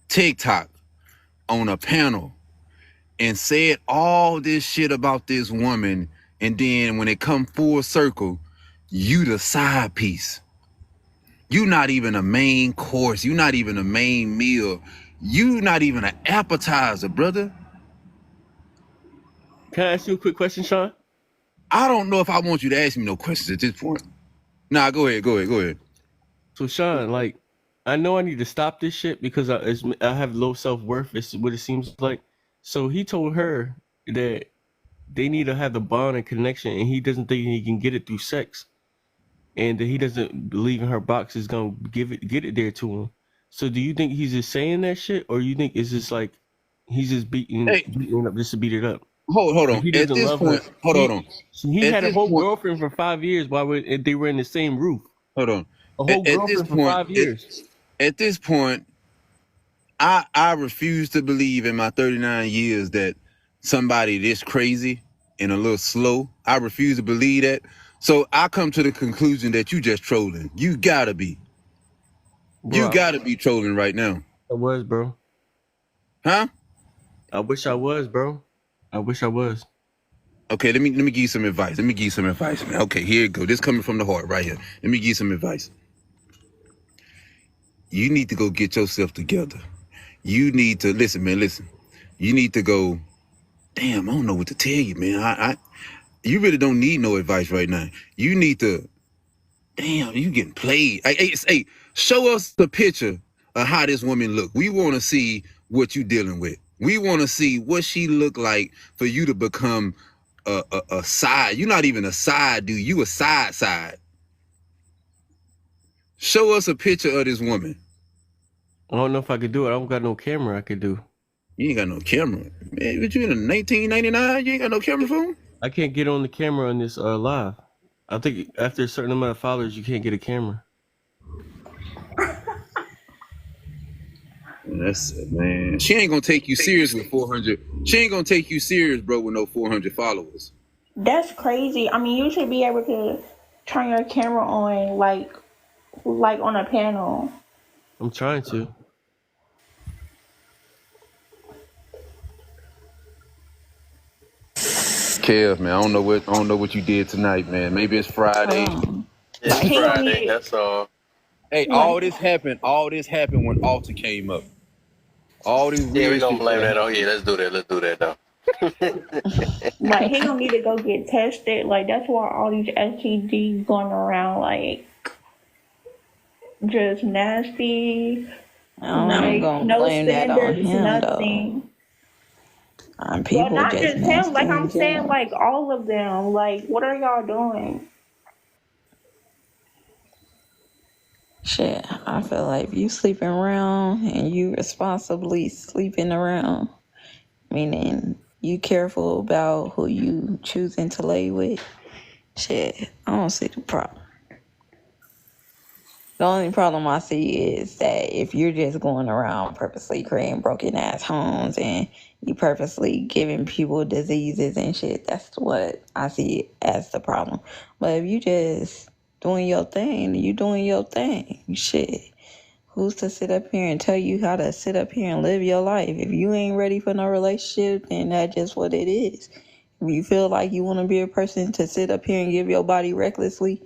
TikTok on a panel and said all this shit about this woman, and then when it come full circle, you the side piece. You not even a main course. You not even a main meal. You not even an appetizer, brother. Can I ask you a quick question, Sean? I don't know if I want you to ask me no questions at this point. Nah, go ahead. So Sean, like, I know I need to stop this shit because I have low self-worth. It's what it seems like. So he told her that they need to have the bond and connection, and he doesn't think he can get it through sex, and that he doesn't believe in her box is gonna get it there to him. So do you think he's just saying that shit, or you think it's just like he's just beating up just to beat it up? Hold Like, on. he At doesn't this love point, her. hold on. He At had a this whole point, girlfriend for 5 years while they were in the same roof. hold on. A whole At this girlfriend for point, 5 years. at this point, I refuse to believe in my 39 years that somebody this crazy and a little slow. I refuse to believe that. So I come to the conclusion that you just trolling. You gotta be. You Bro, gotta be trolling right now. I was, bro. Huh? I wish I was, bro. I wish I was. Okay, let me give you some advice. Man. Okay, here it go. This coming from the heart right here. Let me give you some advice. You need to go get yourself together. You need to listen. You need to go. Damn, I don't know what to tell you, man. You really don't need no advice right now. You need to. Damn, you getting played. Hey, show us the picture of how this woman look. We want to see what you dealing with. We want to see what she look like for you to become a side. You're not even a side dude. You a side. Show us a picture of this woman. I don't know if I could do it. I don't got no camera I could do. You ain't got no camera. Man, but you in 1999, you ain't got no camera phone? I can't get on the camera on this live. I think after a certain amount of followers, you can't get a camera. That's it, man. She ain't gonna take you serious with 400. She ain't gonna take you serious, bro, with no 400 followers. That's crazy. I mean, you should be able to turn your camera on like on a panel. I'm trying to. Kev, man, I don't know what you did tonight, man. Maybe it's Friday. It's He gonna Friday. need- That's all. Hey, all this happened when Alta came up. All these Yeah, weird we gonna shit blame that happened. on. Yeah, let's do that though. Like he gonna need to go get tested. Like that's why all these STDs going around like just nasty. I'm Like gonna no blame that on standards, him nothing. though. People Well, not just just him. nasty Like in I'm saying, general. like all of them. Like what are y'all doing? Shit, I feel like if you sleeping around and you responsibly sleeping around, meaning you careful about who you choosing to lay with, shit, I don't see the problem. The only problem I see is that if you're just going around purposely creating broken ass homes and you purposely giving people diseases and shit, that's what I see as the problem. But if you just doing your thing, you doing your thing. Shit. Who's to sit up here and tell you how to sit up here and live your life? If you ain't ready for no relationship, then that's just what it is. If you feel like you want to be a person to sit up here and give your body recklessly,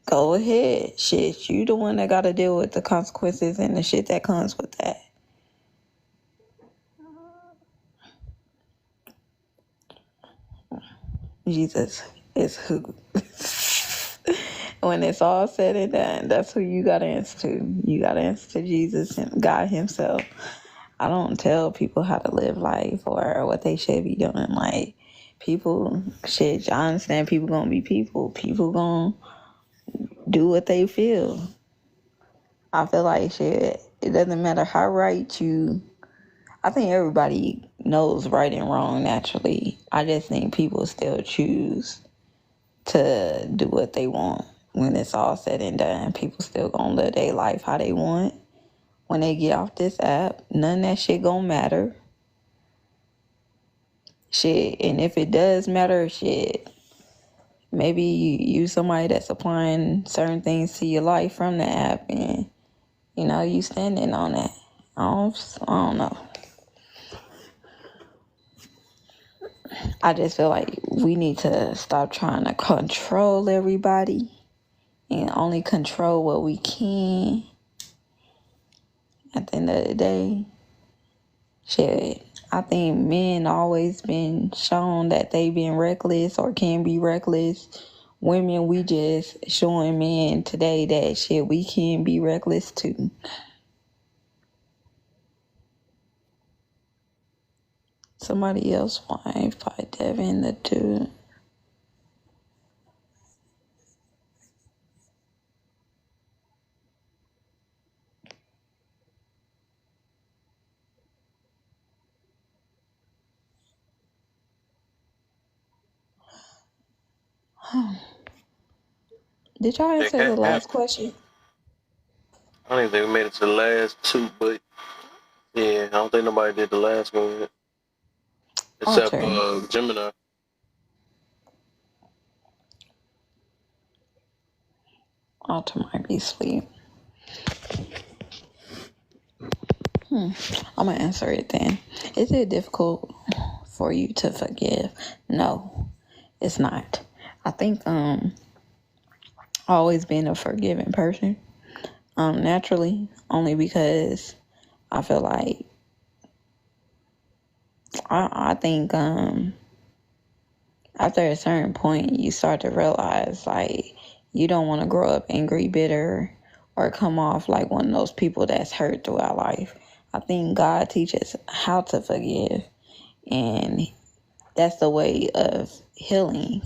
go ahead. Shit, you the one that got to deal with the consequences and the shit that comes with that. Jesus is who. When it's all said and done, that's who you got to answer to. You got to answer to Jesus and God himself. I don't tell people how to live life or what they should be doing. Like, people, shit, I understand people going to be people. People going to do what they feel. I feel like, shit, it doesn't matter how right you... I think everybody knows right and wrong naturally. I just think people still choose to do what they want. When it's all said and done, people still gonna live their life how they want. When they get off this app, none of that shit gonna matter. Shit, and if it does matter, shit, maybe you somebody that's applying certain things to your life from the app and, you know, you standing on that. I don't know. I just feel like we need to stop trying to control everybody and only control what we can. At the end of the day, shit, I think men always been shown that they been reckless or can be reckless. Women, we just showing men today that shit, we can be reckless too. Somebody else wife by Devin the dude. Did y'all Yeah, answer the Cap. last question? I don't even think we made it to the last two, but yeah, I don't think nobody did the last one yet. Except Alter. Gemini. Alter might be asleep. I'm gonna answer it then. Is it difficult for you to forgive? No, it's not. I think always been a forgiving person. Naturally, only because I feel like I think after a certain point you start to realize like you don't want to grow up angry, bitter, or come off like one of those people that's hurt throughout life. I think God teaches how to forgive, and that's the way of healing.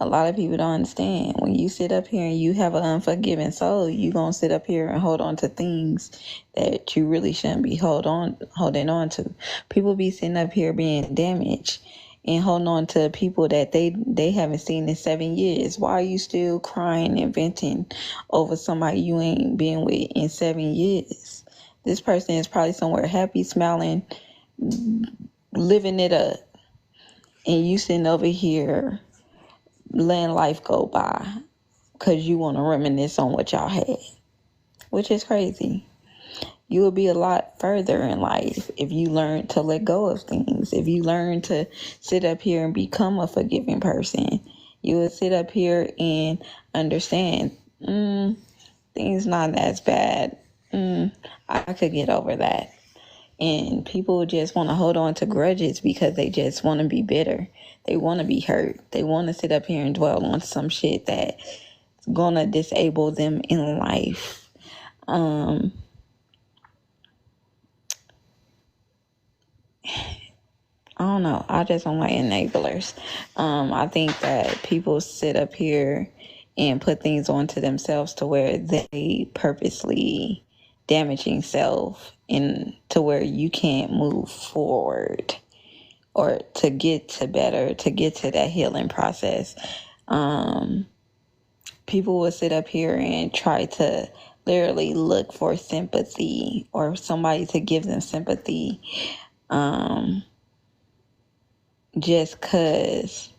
A lot of people don't understand. When you sit up here and you have an unforgiving soul, you gonna sit up here and hold on to things that you really shouldn't be holding on to. People be sitting up here being damaged and holding on to people that they haven't seen in 7 years. Why are you still crying and venting over somebody you ain't been with in 7 years? This person is probably somewhere happy, smiling, living it up, and you sitting over here letting life go by because you want to reminisce on what y'all had, which is crazy. You will be a lot further in life if you learn to let go of things. If you learn to sit up here and become a forgiving person, you will sit up here and understand things not as bad. I could get over that. And people just want to hold on to grudges because they just want to be bitter. They want to be hurt. They want to sit up here and dwell on some shit that's going to disable them in life. I don't know. I just don't like enablers. I think that people sit up here and put things onto themselves to where they purposely damaging self and to where you can't move forward or to get to better, to get to that healing process. People will sit up here and try to literally look for sympathy or somebody to give them sympathy just because,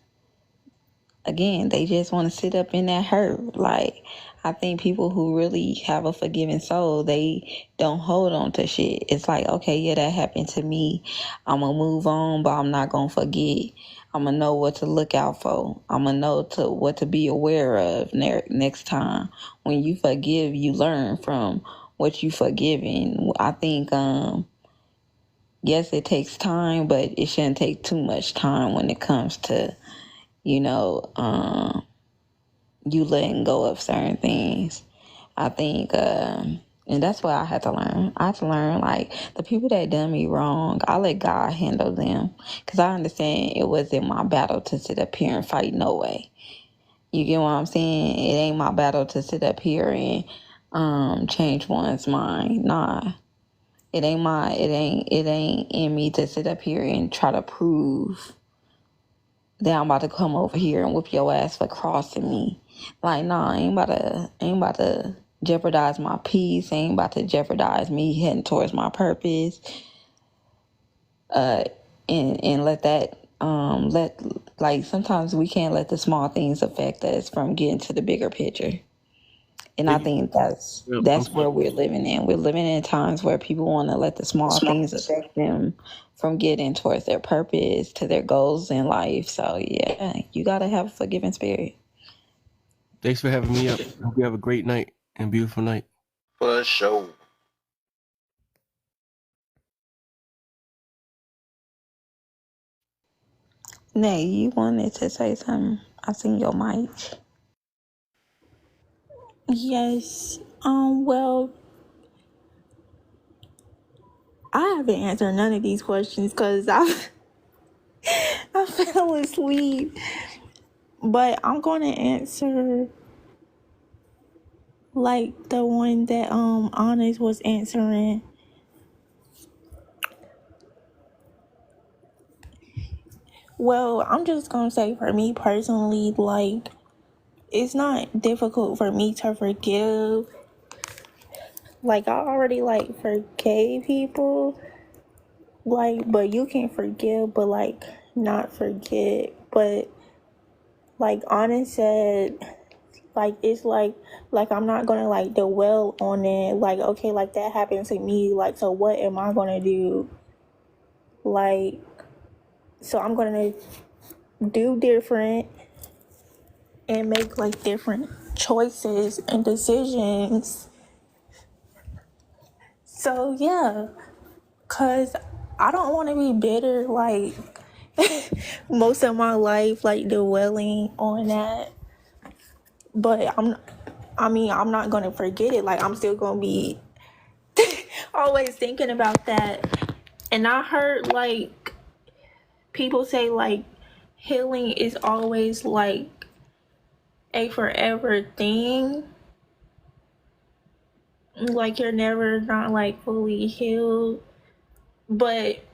again, they just want to sit up in that hurt. Like, I think people who really have a forgiving soul, they don't hold on to shit. It's like, okay, yeah, that happened to me. I'm going to move on, but I'm not going to forget. I'm going to know what to look out for. I'm going to know what to be aware of next time. When you forgive, you learn from what you forgiven. I think, yes, it takes time, but it shouldn't take too much time when it comes to, you letting go of certain things. I think, and that's what I had to learn. I had to learn, like, the people that done me wrong, I let God handle them. Because I understand it wasn't my battle to sit up here and fight, no way. You get what I'm saying? It ain't my battle to sit up here and change one's mind. Nah. It ain't in me to sit up here and try to prove that I'm about to come over here and whip your ass for crossing me. Like, nah, I ain't about to jeopardize my peace. I ain't about to jeopardize me heading towards my purpose. And let that sometimes we can't let the small things affect us from getting to the bigger picture. And I think that's where we're living in. We're living in times where people want to let the small things affect them from getting towards their purpose, to their goals in life. So, yeah, you got to have a forgiving spirit. Thanks for having me up. Hope you have a great night and beautiful night. For sure. Nay, you wanted to say something? I seen your mic. Yes. Well, I haven't answered none of these questions because I fell asleep. But I'm gonna answer like the one that Honest was answering. Well, I'm just gonna say for me personally, like it's not difficult for me to forgive. Like I already like forgave people. Like, but you can forgive, but like not forget. But like Honest said, like it's like I'm not gonna like dwell on it. Like okay, like that happened to me. Like so, what am I gonna do? Like so, I'm gonna do different and make like different choices and decisions. So yeah, cause I don't want to be bitter like most of my life, like dwelling on that. But I'm not gonna forget it. Like I'm still gonna be always thinking about that. And I heard like people say like healing is always like a forever thing. Like you're never not like fully healed. But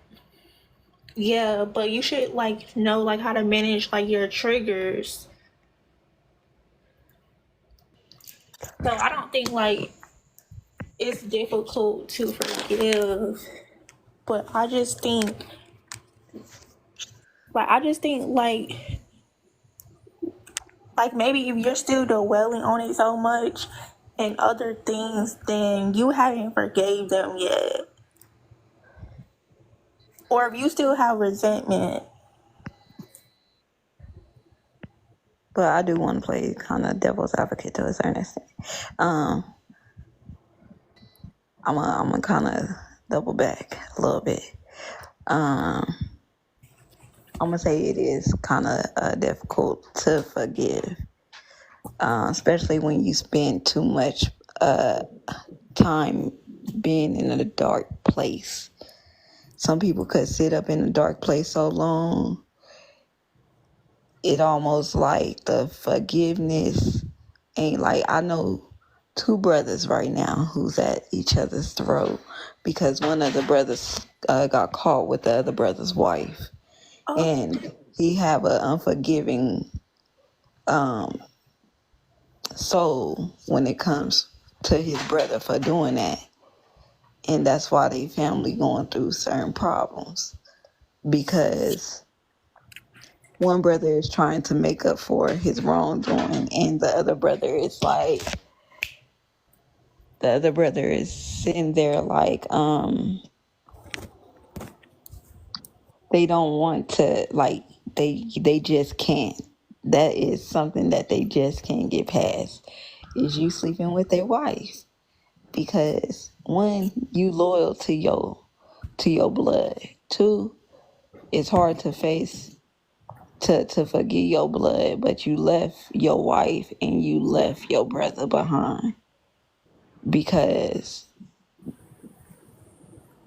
yeah, but you should like know like how to manage like your triggers. So I don't think like it's difficult to forgive. But I just think like maybe if you're still dwelling on it so much and other things, then you haven't forgave them yet. Or if you still have resentment. But I do want to play kind of devil's advocate to a certain extent. I'm gonna kind of double back a little bit. I'm gonna say it is kind of difficult to forgive, especially when you spend too much time being in a dark place. Some people could sit up in a dark place so long, it almost like the forgiveness ain't like, I know two brothers right now who's at each other's throat because one of the brothers got caught with the other brother's wife, and he have an unforgiving soul when it comes to his brother for doing that. And that's why they family going through certain problems, because one brother is trying to make up for his wrongdoing, and the other brother is sitting there like they don't want to, like they just can't. That is something that they just can't get past, is you sleeping with their wife. Because one, you loyal to your blood. Two, it's hard to face to forgive your blood, but you left your wife and you left your brother behind because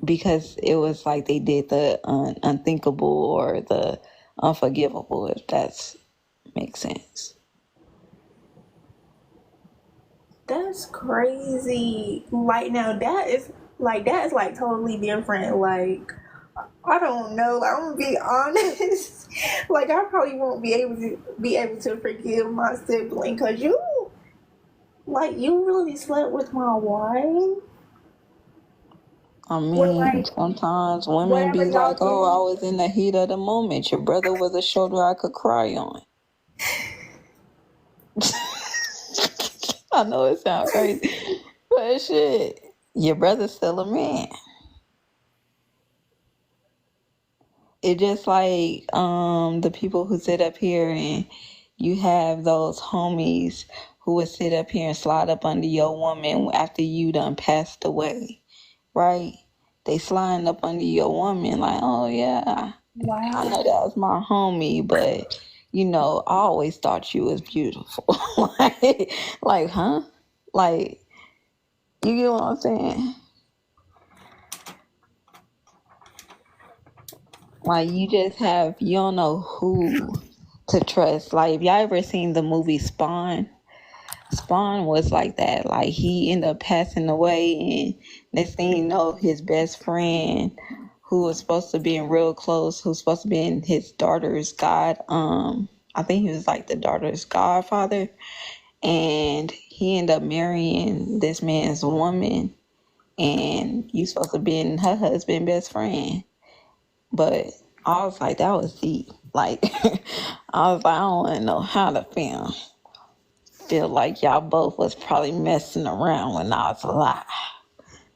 it was like they did the unthinkable or the unforgivable, if that makes sense. That's crazy. Like now that is like totally different. Like I don't know. Like, I'm gonna be honest. Like I probably won't be able to forgive my sibling because you really slept with my wife. I mean, sometimes women be like, "Oh, I was in the heat of the moment. Your brother was a shoulder I could cry on." I know it sounds crazy, but shit, your brother's still a man. It just like the people who sit up here and you have those homies who would sit up here and slide up under your woman after you done passed away, right? They sliding up under your woman like, oh yeah, I know that was my homie, but you know, I always thought you was beautiful. like, huh? Like, you get what I'm saying? Like, you don't know who to trust. Like, if y'all ever seen the movie Spawn, Spawn was like that. Like, he ended up passing away, and next thing you know, his best friend, who was supposed to be in real close, who's supposed to be in his daughter's I think he was like the daughter's godfather, and he ended up marrying this man's woman, and you supposed to be in her husband best friend. But I was like, that was deep. Like, I was like, I don't want to know how to feel like y'all both was probably messing around when I was alive.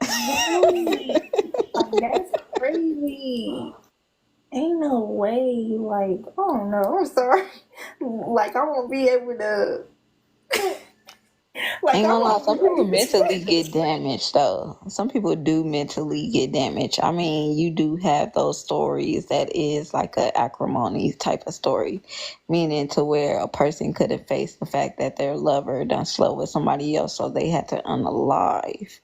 Really? Like, that's crazy. Ain't no way. Like, I don't know. I'm sorry. Like, I won't be able to. Like, Ain't I gonna lie, won't some be people able to. mentally get damaged though. Some people do mentally get damaged. I mean, you do have those stories that is like a acrimony type of story, meaning to where a person couldn't face the fact that their lover done slept with somebody else, so they had to unalive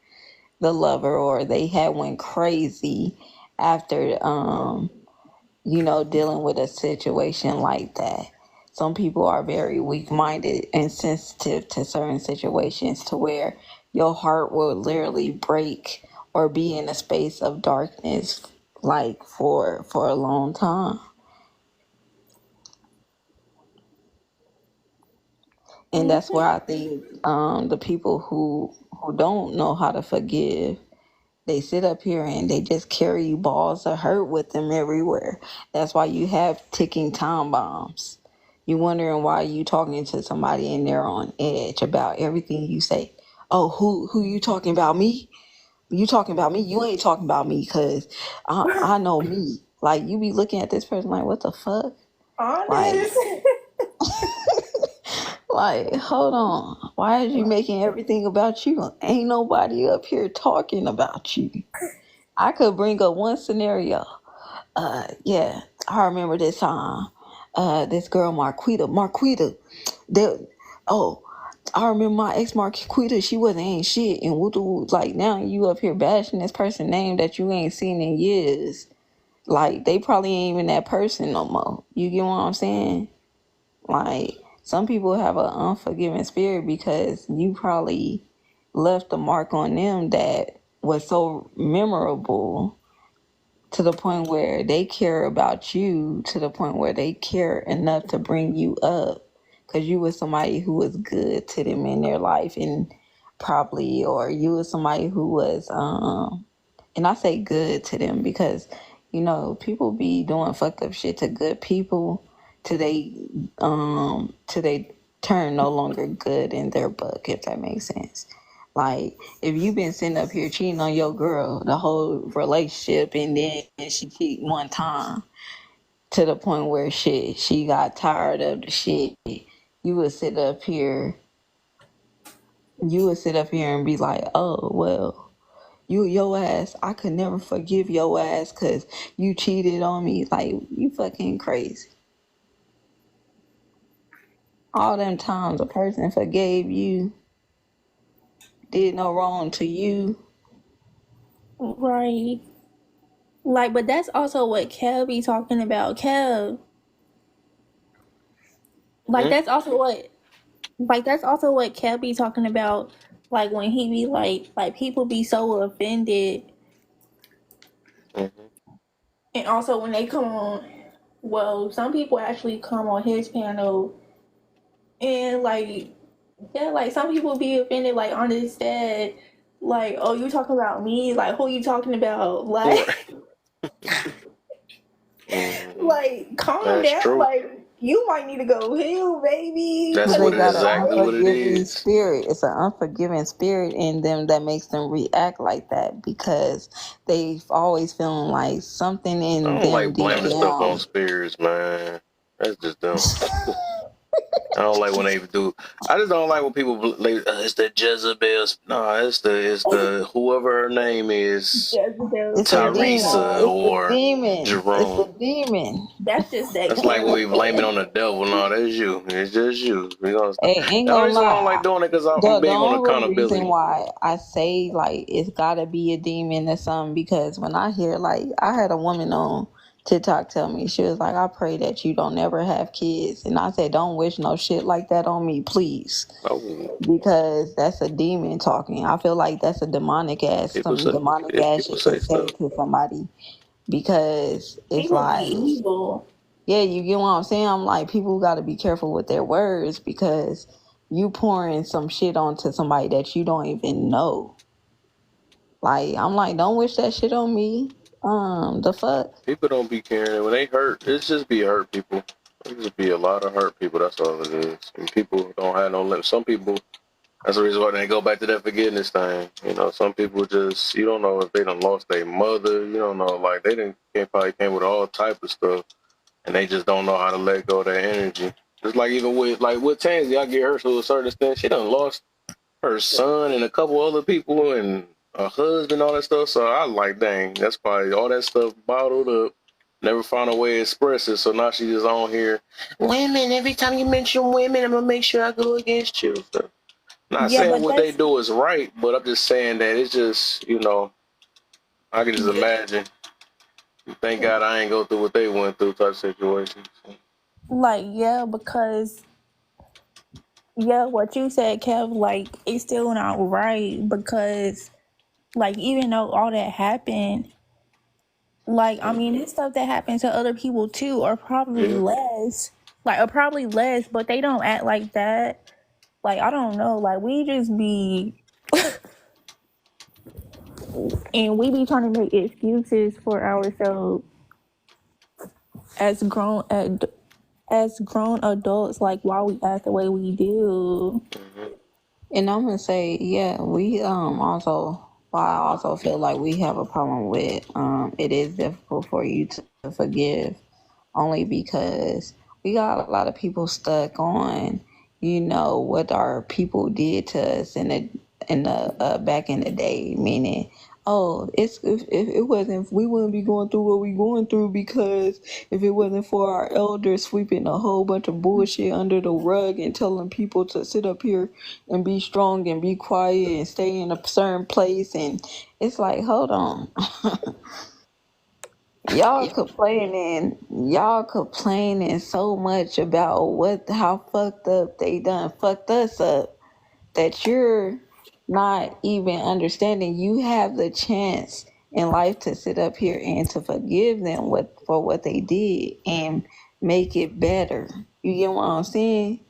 the lover, or they had went crazy after dealing with a situation like that. Some people are very weak minded and sensitive to certain situations to where your heart will literally break or be in a space of darkness like for a long time. And that's where I think the people who don't know how to forgive, they sit up here and they just carry balls of hurt with them everywhere. That's why you have ticking time bombs. You wondering why you talking to somebody and they're on edge about everything you say. Oh, who you talking about, me? You talking about me? You ain't talking about me because I know me. Like, you be looking at this person like, what the fuck? Honest. Like, hold on. Why are you making everything about you? Ain't nobody up here talking about you. I could bring up one scenario. Yeah, I remember this time. This girl Marquita. That I remember my ex Marquita. She wasn't ain't shit, and like now you up here bashing this person name that you ain't seen in years. Like, they probably ain't even that person no more. You get what I'm saying? Like, some people have an unforgiving spirit because you probably left a mark on them that was so memorable to the point where they care about you, to the point where they care enough to bring you up because you was somebody who was good to them in their life, and probably, or you was somebody who was and I say good to them because people be doing fucked up shit to good people till they turn no longer good in their book, if that makes sense. Like, if you've been sitting up here cheating on your girl the whole relationship, and then she cheat one time to the point where she got tired of the shit, you would sit up here and be like, oh well, your ass, I could never forgive your ass because you cheated on me. Like, you fucking crazy. All them times a person forgave you, did no wrong to you. Right. Like, but that's also what Kev be talking about. Kev. Like, that's also what Kev be talking about. Like, when he be like people be so offended. And also when they come on, well, some people actually come on his panel and like some people be offended, like on his dad, like, oh, you talking about me? Like, who you talking about? Like, like, calm That's down. true. Like, you might need to go heal, baby. That's Because what they got an exactly what it unforgiving is. spirit. It's an unforgiving spirit in them that makes them react like that because they've always feeling like something I in don't them like deep blaming stuff on down. spirits, man. That's just dumb. I don't like when they do. I just don't like when people it's the Jezebel. No, it's the whoever her name is, Jezebel It's a spirit. demon. Teresa It's the or demon. It's the Jerome. demon. That's just that That's like when we blame it Capricorn. on the devil. No, that's you. It's just you. We gonna stop. Hey, ain't The only gonna reason why I don't lie. like doing it because I'm The big on only reason accountability. why I say like it's gotta be a demon or something, because when I hear, like, I had a woman on TikTok tell me, she was like, I pray that you don't ever have kids. And I said, don't wish no shit like that on me, please. Oh, Because that's a demon talking. I feel like that's a demonic ass, people some say demonic if ass people shit to say say stuff. to somebody, because it's People be like, evil. yeah, you get what I'm saying? I'm like, people got to be careful with their words, because you pouring some shit onto somebody that you don't even know. Like, I'm like, don't wish that shit on me. The fuck? People don't be caring when they hurt. It's just be hurt people. It just be a lot of hurt people. That's all it is. And people don't have no limit. Some people. That's the reason why they go back to that forgiveness thing. You know, some people just you don't know if they done lost their mother. You don't know, like they probably came with all type of stuff, and they just don't know how to let go of that energy. Just like even with Tansy, I get her to a certain extent. She done lost her son and a couple other people and a husband, all that stuff. So I like, dang, that's probably all that stuff bottled up. Never found a way to express it. So now she just on here. Women, every time you mention women, I'm gonna make sure I go against you. So, not Yeah, saying but what they that's do is right, but I'm just saying that it's just, I can just imagine. Thank God I ain't go through what they went through type situations. like, yeah, because yeah, what you said, Kev, like it's still not right, because like even though all that happened, like I mean it's stuff that happened to other people too, or probably Yeah. less. Like or probably less, but they don't act like that. Like I don't know, like we just be and we be trying to make excuses for ourselves as grown adults, like why we act the way we do. And I'm gonna say, yeah, we also, well, I also feel like we have a problem with it is difficult for you to forgive, only because we got a lot of people stuck on, what our people did to us in the back in the day, meaning, oh, it's if it wasn't, we wouldn't be going through what we going through, because if it wasn't for our elders sweeping a whole bunch of bullshit under the rug and telling people to sit up here and be strong and be quiet and stay in a certain place, and it's like, hold on. Y'all complaining so much about how fucked up they done fucked us up, that you're not even understanding. You have the chance in life to sit up here and to forgive them for what they did and make it better. You get what I'm saying?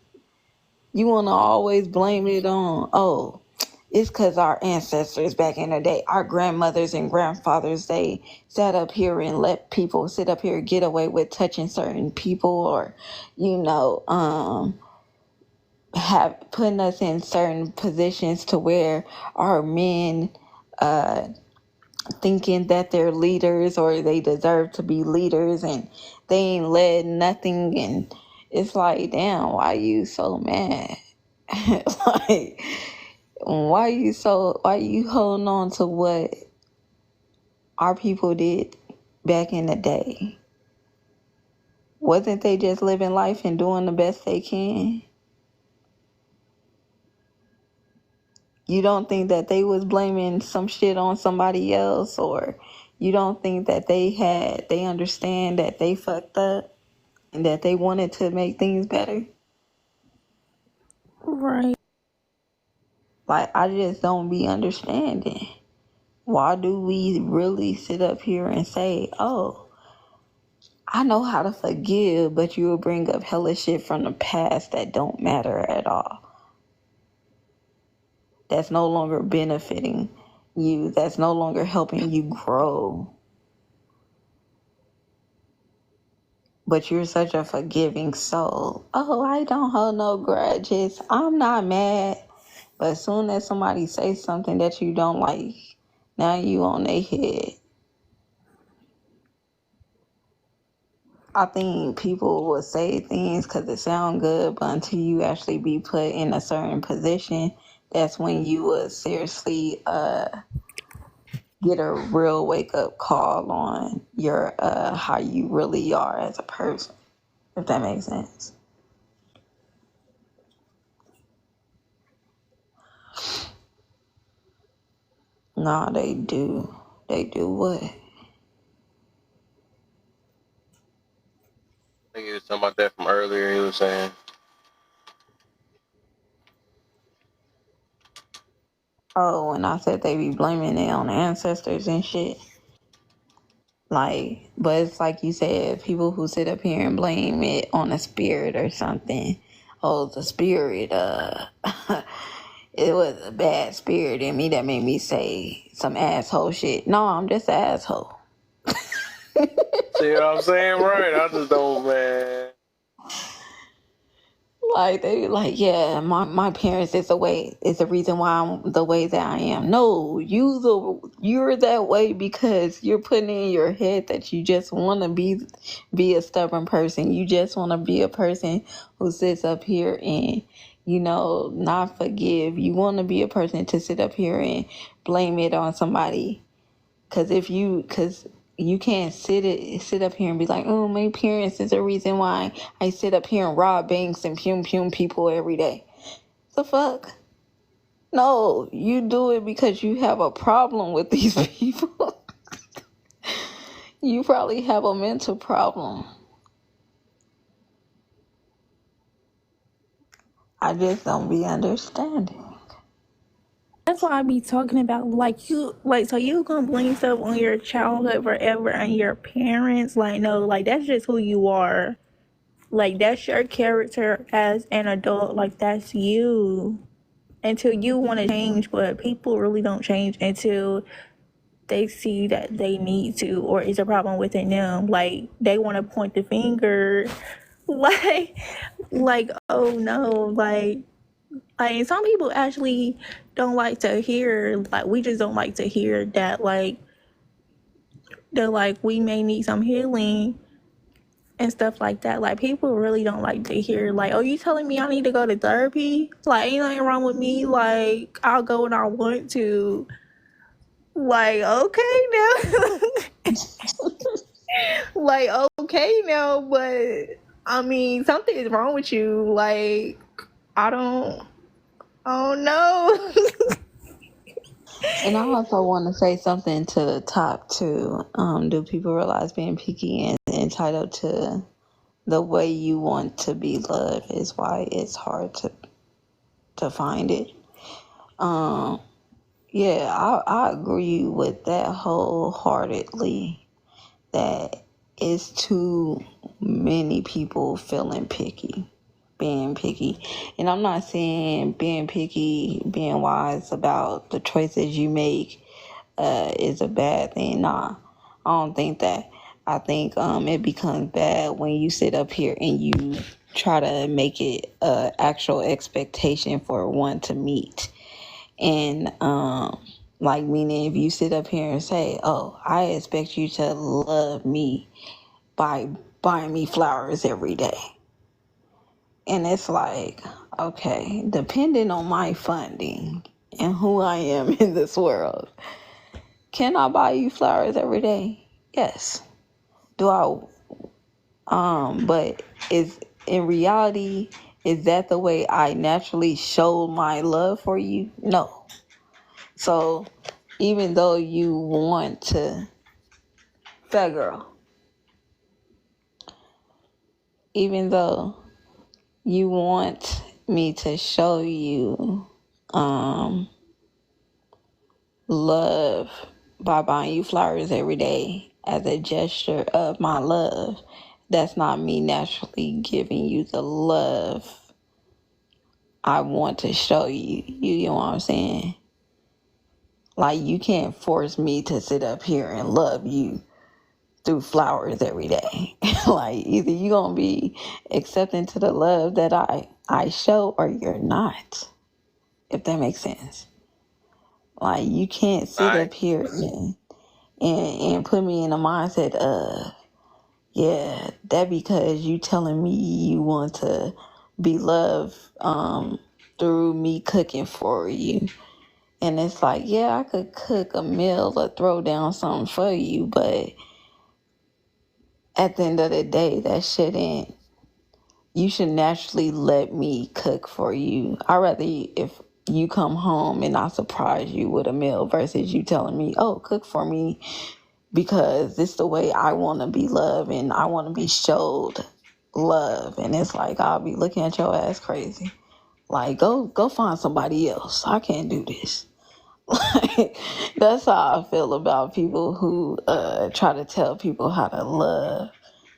You want to always blame it on, oh, it's because our ancestors back in the day, our grandmothers and grandfathers, they sat up here and let people sit up here get away with touching certain people, or, have putting us in certain positions to where our men thinking that they're leaders or they deserve to be leaders, and they ain't led nothing. And it's like, damn, why you so mad? Like, why you holding on to what our people did back in the day? Wasn't they just living life and doing the best they can? You don't think that they was blaming some shit on somebody else, or you don't think that they understand that they fucked up and that they wanted to make things better? Right. Like, I just don't be understanding. Why do we really sit up here and say, oh, I know how to forgive, but you will bring up hella shit from the past that don't matter at all, that's no longer benefiting you, that's no longer helping you grow? But you're such a forgiving soul. Oh, I don't hold no grudges. I'm not mad. But as soon as somebody says something that you don't like, now you on their head. I think people will say things because it sound good, but until you actually be put in a certain position, that's when you would seriously get a real wake up call on your how you really are as a person, if that makes sense. Nah, they do. They do what? I think he was talking about that from earlier. He was saying, Oh, and I said they be blaming it on ancestors and shit. Like, but it's like you said, people who sit up here and blame it on a spirit or something. Oh, the spirit, it was a bad spirit in me that made me say some asshole shit. No, I'm just an asshole. see what I'm saying? Right. I just don't, man. Like they like, yeah, my parents is the reason why I'm the way that I am. No, you're that way because you're putting in your head that you just want to be a stubborn person. You just want to be a person who sits up here and not forgive. You want to be a person to sit up here and blame it on somebody. Cause you can't sit up here and be like, oh, my parents is the reason why I sit up here and rob banks and pum people every day. The fuck? No, you do it because you have a problem with these people. You probably have a mental problem. I just don't be understanding. That's why I be talking about so you gonna blame stuff on your childhood forever and your parents. Like, no, like that's just who you are. Like, that's your character as an adult. Like, that's you. Until you want to change, but people really don't change until they see that they need to, or it's a problem within them. Like, they want to point the finger, like, oh no, like some people actually don't like to hear, like, we just don't like to hear that, like, we may need some healing and stuff like that. Like, people really don't like to hear, like, oh, you telling me I need to go to therapy? Like, ain't nothing wrong with me. Like, I'll go when I want to. Like, okay now. Like, okay now, but I mean, something is wrong with you. Like, I don't know. And I also want to say something to the top too. Do people realize being picky and entitled to the way you want to be loved is why it's hard to find it? Yeah, I agree with that wholeheartedly. That it's too many people feeling picky, being picky. And I'm not saying being picky, being wise about the choices you make is a bad thing. Nah, I don't think that. I think it becomes bad when you sit up here and you try to make it an actual expectation for one to meet. And like, meaning if you sit up here and say, oh, I expect you to love me by buying me flowers every day. And it's like, okay, depending on my funding and who I am in this world, can I buy you flowers every day? Yes. Do I? But in reality, is that the way I naturally show my love for you? No. So even though you want to, fat girl, even though you want me to show you love by buying you flowers every day as a gesture of my love, that's not me naturally giving you the love I want to show you. You know what I'm saying? Like, you can't force me to sit up here and love you through flowers every day. Like, either you're going to be accepting to the love that I show or you're not, if that makes sense. Like, you can't sit up here and put me in a mindset of yeah, that because you telling me you want to be loved through me cooking for you. And it's like, yeah, I could cook a meal or throw down something for you, but at the end of the day, that shit ain't. You should naturally let me cook for you. I'd rather if you come home and I surprise you with a meal versus you telling me, oh, cook for me because it's the way I want to be loved and I want to be showed love. And it's like, I'll be looking at your ass crazy. Like, go find somebody else. I can't do this. Like, that's how I feel about people who try to tell people how to love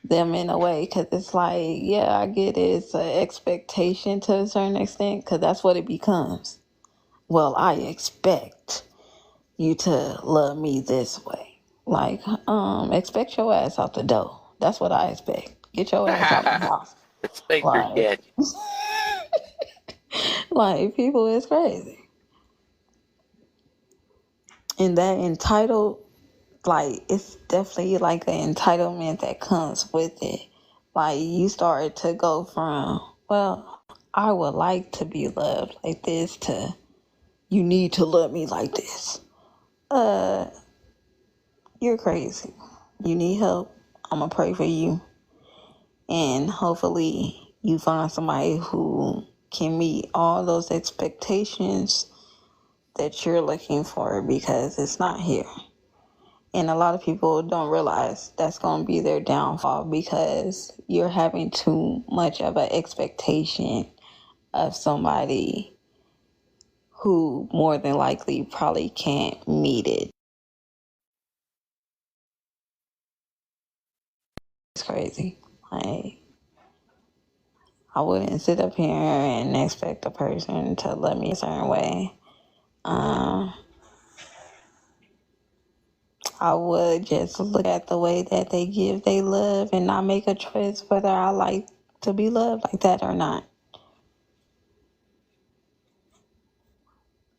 them in a way, because it's like, yeah, I get it. It's an expectation to a certain extent, because that's what it becomes. Well, I expect you to love me this way. Like, expect your ass out the door. That's what I expect. Get your ass out the house. Expect your Like, gadget. like people is crazy. And that entitled, like, it's definitely like an entitlement that comes with it. Like, you start to go from, well, I would like to be loved like this to, you need to love me like this. You're crazy. You need help. I'm gonna pray for you. And hopefully you find somebody who can meet all those expectations that you're looking for, because it's not here. And a lot of people don't realize that's going to be their downfall, because you're having too much of an expectation of somebody who more than likely probably can't meet it. It's crazy. Like, I wouldn't sit up here and expect a person to love me a certain way. I would just look at the way that they give they love and not make a choice whether I like to be loved like that or not.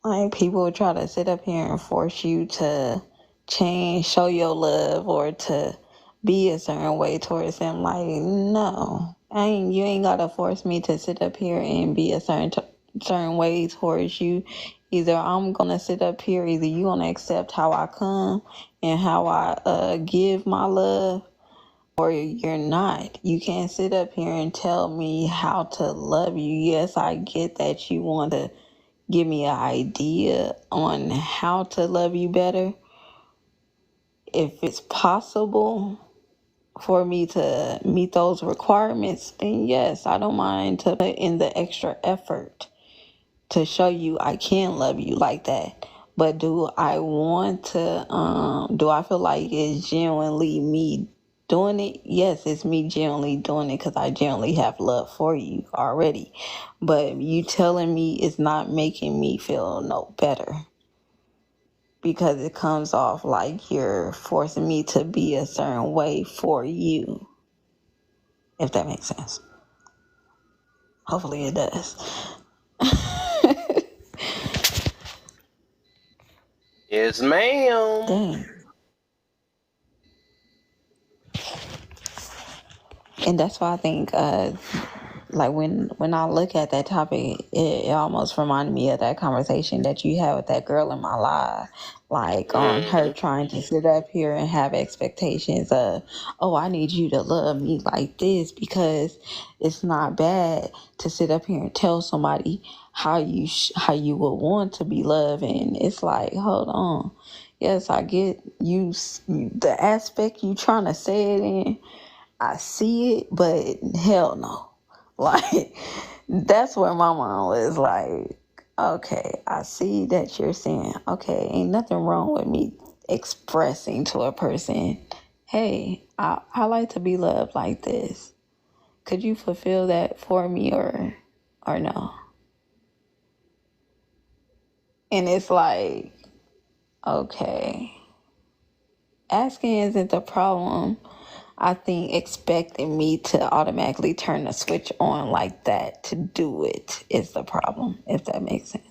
Like, people would try to sit up here and force you to change, show your love, or to be a certain way towards them. Like, no, you ain't gotta force me to sit up here and be a certain way towards you. Either I'm gonna sit up here, either you gonna accept how I come and how I give my love, or you're not. You can't sit up here and tell me how to love you. Yes, I get that you want to give me an idea on how to love you better. If it's possible for me to meet those requirements, then yes, I don't mind to put in the extra effort to show you I can love you like that. But do I want to, do I feel like it's genuinely me doing it? Yes, it's me genuinely doing it because I genuinely have love for you already. But you telling me it's not making me feel no better, because it comes off like you're forcing me to be a certain way for you, if that makes sense. Hopefully it does. Yes, ma'am. Dang. And that's why I think, like, when I look at that topic, it almost reminded me of that conversation that you had with that girl in my life. Like, on her trying to sit up here and have expectations of, oh, I need you to love me like this, because it's not bad to sit up here and tell somebody how you would want to be loved. And it's like, hold on. Yes, I get you, the aspect you trying to say it in. I see it, but hell no. Like, that's where my mom was like, okay, I see that you're saying, okay, ain't nothing wrong with me expressing to a person, hey, I like to be loved like this. Could you fulfill that for me or no? And it's like, okay, asking isn't the problem. I think expecting me to automatically turn the switch on like that to do it is the problem, if that makes sense.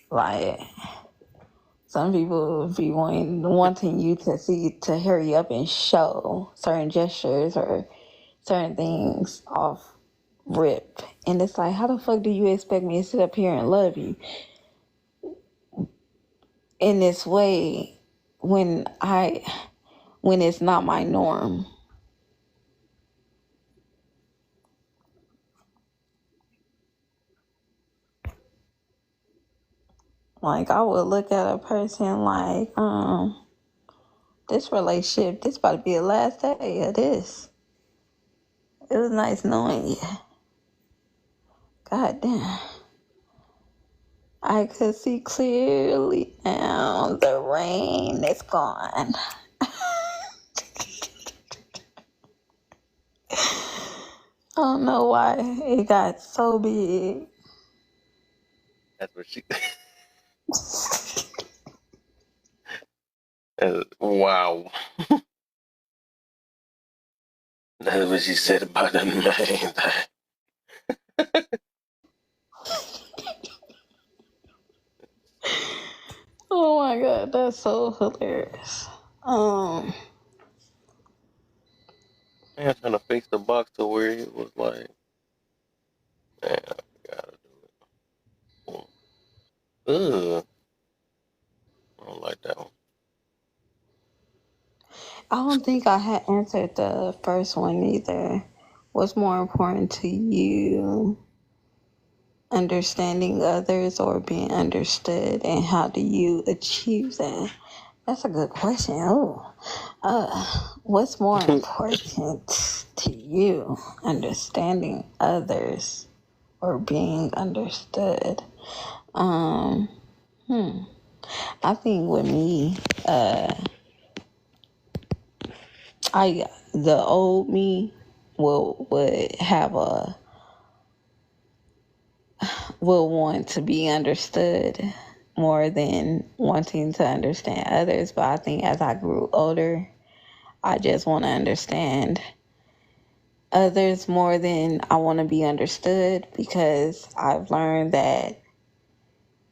Like, Some people be wanting you to hurry up and show certain gestures or certain things off rip. And it's like, how the fuck do you expect me to sit up here and love you in this way when it's not my norm? Like, I would look at a person like, this relationship, this about to be the last day of this. It was nice knowing you. God damn. I could see clearly now the rain is gone. I don't know why it got so big. That's what she. Wow. That's what she said about the main thing. Oh my god, that's so hilarious. Man, trying to fix the box to where it was like, man, I gotta do it. Ugh. I don't like that one. I don't think I had answered the first one either. What's more important to you? Understanding others or being understood, and how do you achieve that? That's a good question. What's more important to you? Understanding others or being understood? I think with me, the old me would want to be understood more than wanting to understand others. But I think as I grew older, I just want to understand others more than I want to be understood, because I've learned that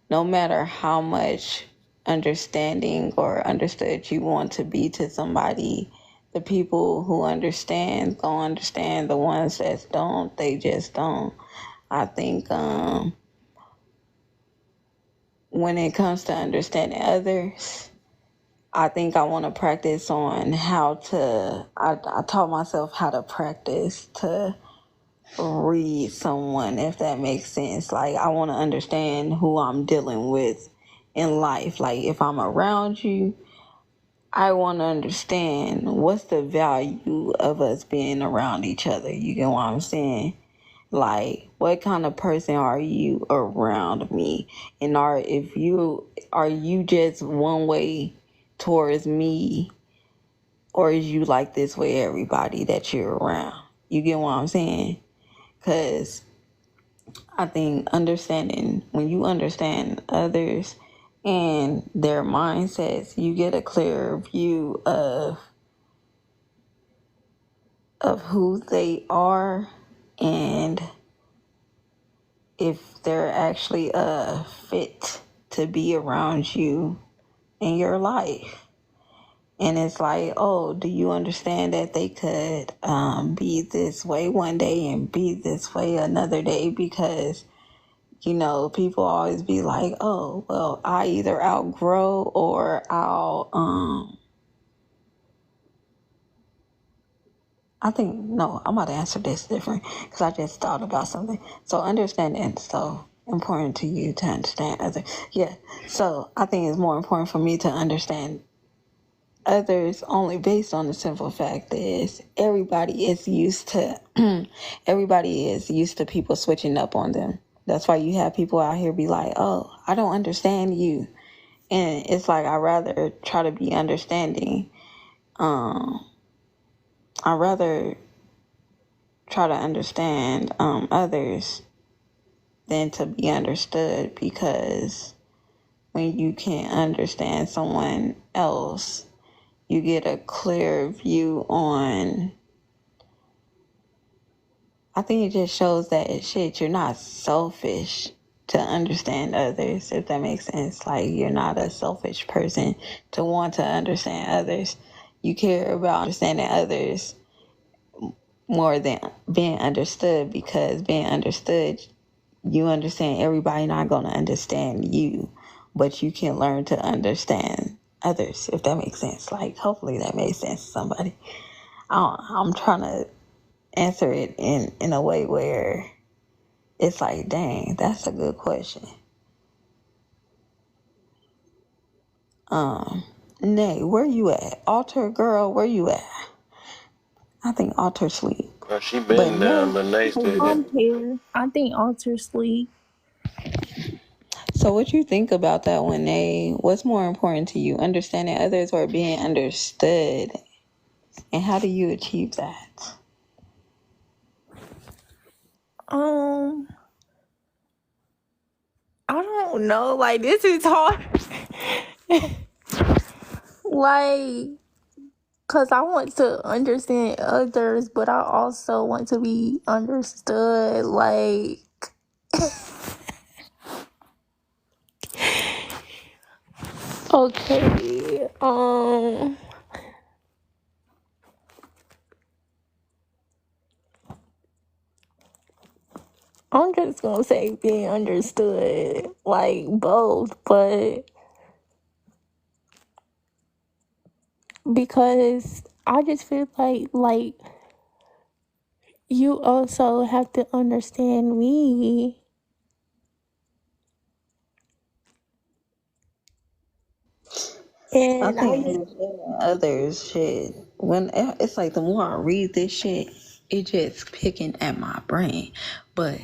no matter how much understanding or understood you want to be to somebody, the people who understand gonna understand. The ones that don't, they just don't. I think when it comes to understanding others, I think I want to practice on how to, I taught myself how to practice to read someone, if that makes sense. Like, I want to understand who I'm dealing with in life. Like, if I'm around you, I want to understand what's the value of us being around each other. You get what I'm saying? Like, what kind of person are you around me? And are you just one way towards me, or is you like this with everybody that you're around? You get what I'm saying? Because I think when you understand others and their mindsets, you get a clearer view of who they are and if they're actually fit to be around you in your life. And it's like, oh, do you understand that they could be this way one day and be this way another day? Because, people always be like, oh, well, I either outgrow or I'm about to answer this different because I just thought about something. So understanding, so important to you to understand others. Yeah, so I think it's more important for me to understand others only based on the simple fact is everybody is used to people switching up on them. That's why you have people out here be like, oh, I don't understand you. And it's like, I'd rather try to be understanding. I'd rather try to understand others than to be understood, because when you can't understand someone else, you get a clear view on, I think it just shows that shit, you're not selfish. to understand others, if that makes sense. Like, you're not a selfish person to want to understand others. You care about understanding others more than being understood, because being understood, you understand everybody not going to understand you, but you can learn to understand others, if that makes sense. Like, hopefully that makes sense to somebody. I'm trying to answer it in a way where it's like, dang, that's a good question. Nay, where you at? Alter girl, where you at? I think Alter sleep. She But been down, no, but Nate still there. I'm here. I think Alter sleep. So what you think about that one, Nay? What's more important to you, understanding others or being understood? And how do you achieve that? I don't know. Like, this is hard. Like, cause I want to understand others, but I also want to be understood. Like, okay, I'm just gonna say being understood, like both, but because I just feel like you also have to understand me. I And think understanding others shit. When it's like, the more I read this shit, it just picking at my brain. But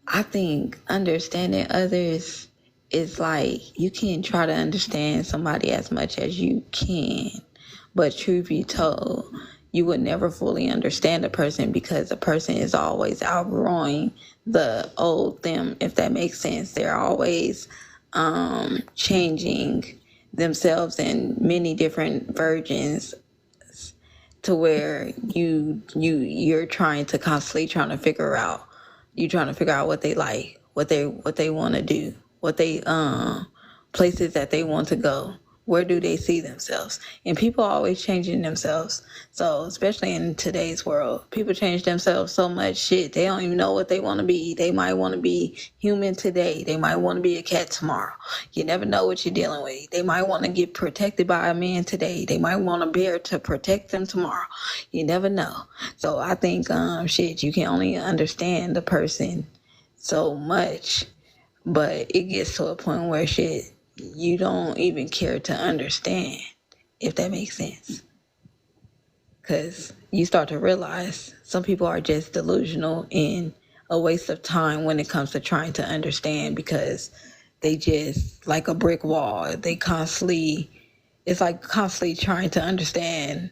I think understanding others is like, you can try to understand somebody as much as you can, but truth be told, you would never fully understand a person, because a person is always outgrowing the old them, if that makes sense. They're always changing themselves in many different versions, to where you're trying to constantly trying to figure out what they like, what they want to do, what they places that they want to go, where do they see themselves. And people are always changing themselves. So especially in today's world, people change themselves so much. Shit, they don't even know what they want to be. They might want to be human today, they might want to be a cat tomorrow. You never know what you're dealing with. They might want to get protected by a man today, they might want a bear to protect them tomorrow. You never know. So I think shit, you can only understand the person so much, but it gets to a point where shit, you don't even care to understand, if that makes sense. Because you start to realize some people are just delusional and a waste of time when it comes to trying to understand, because they just like a brick wall. They constantly, it's like constantly trying to understand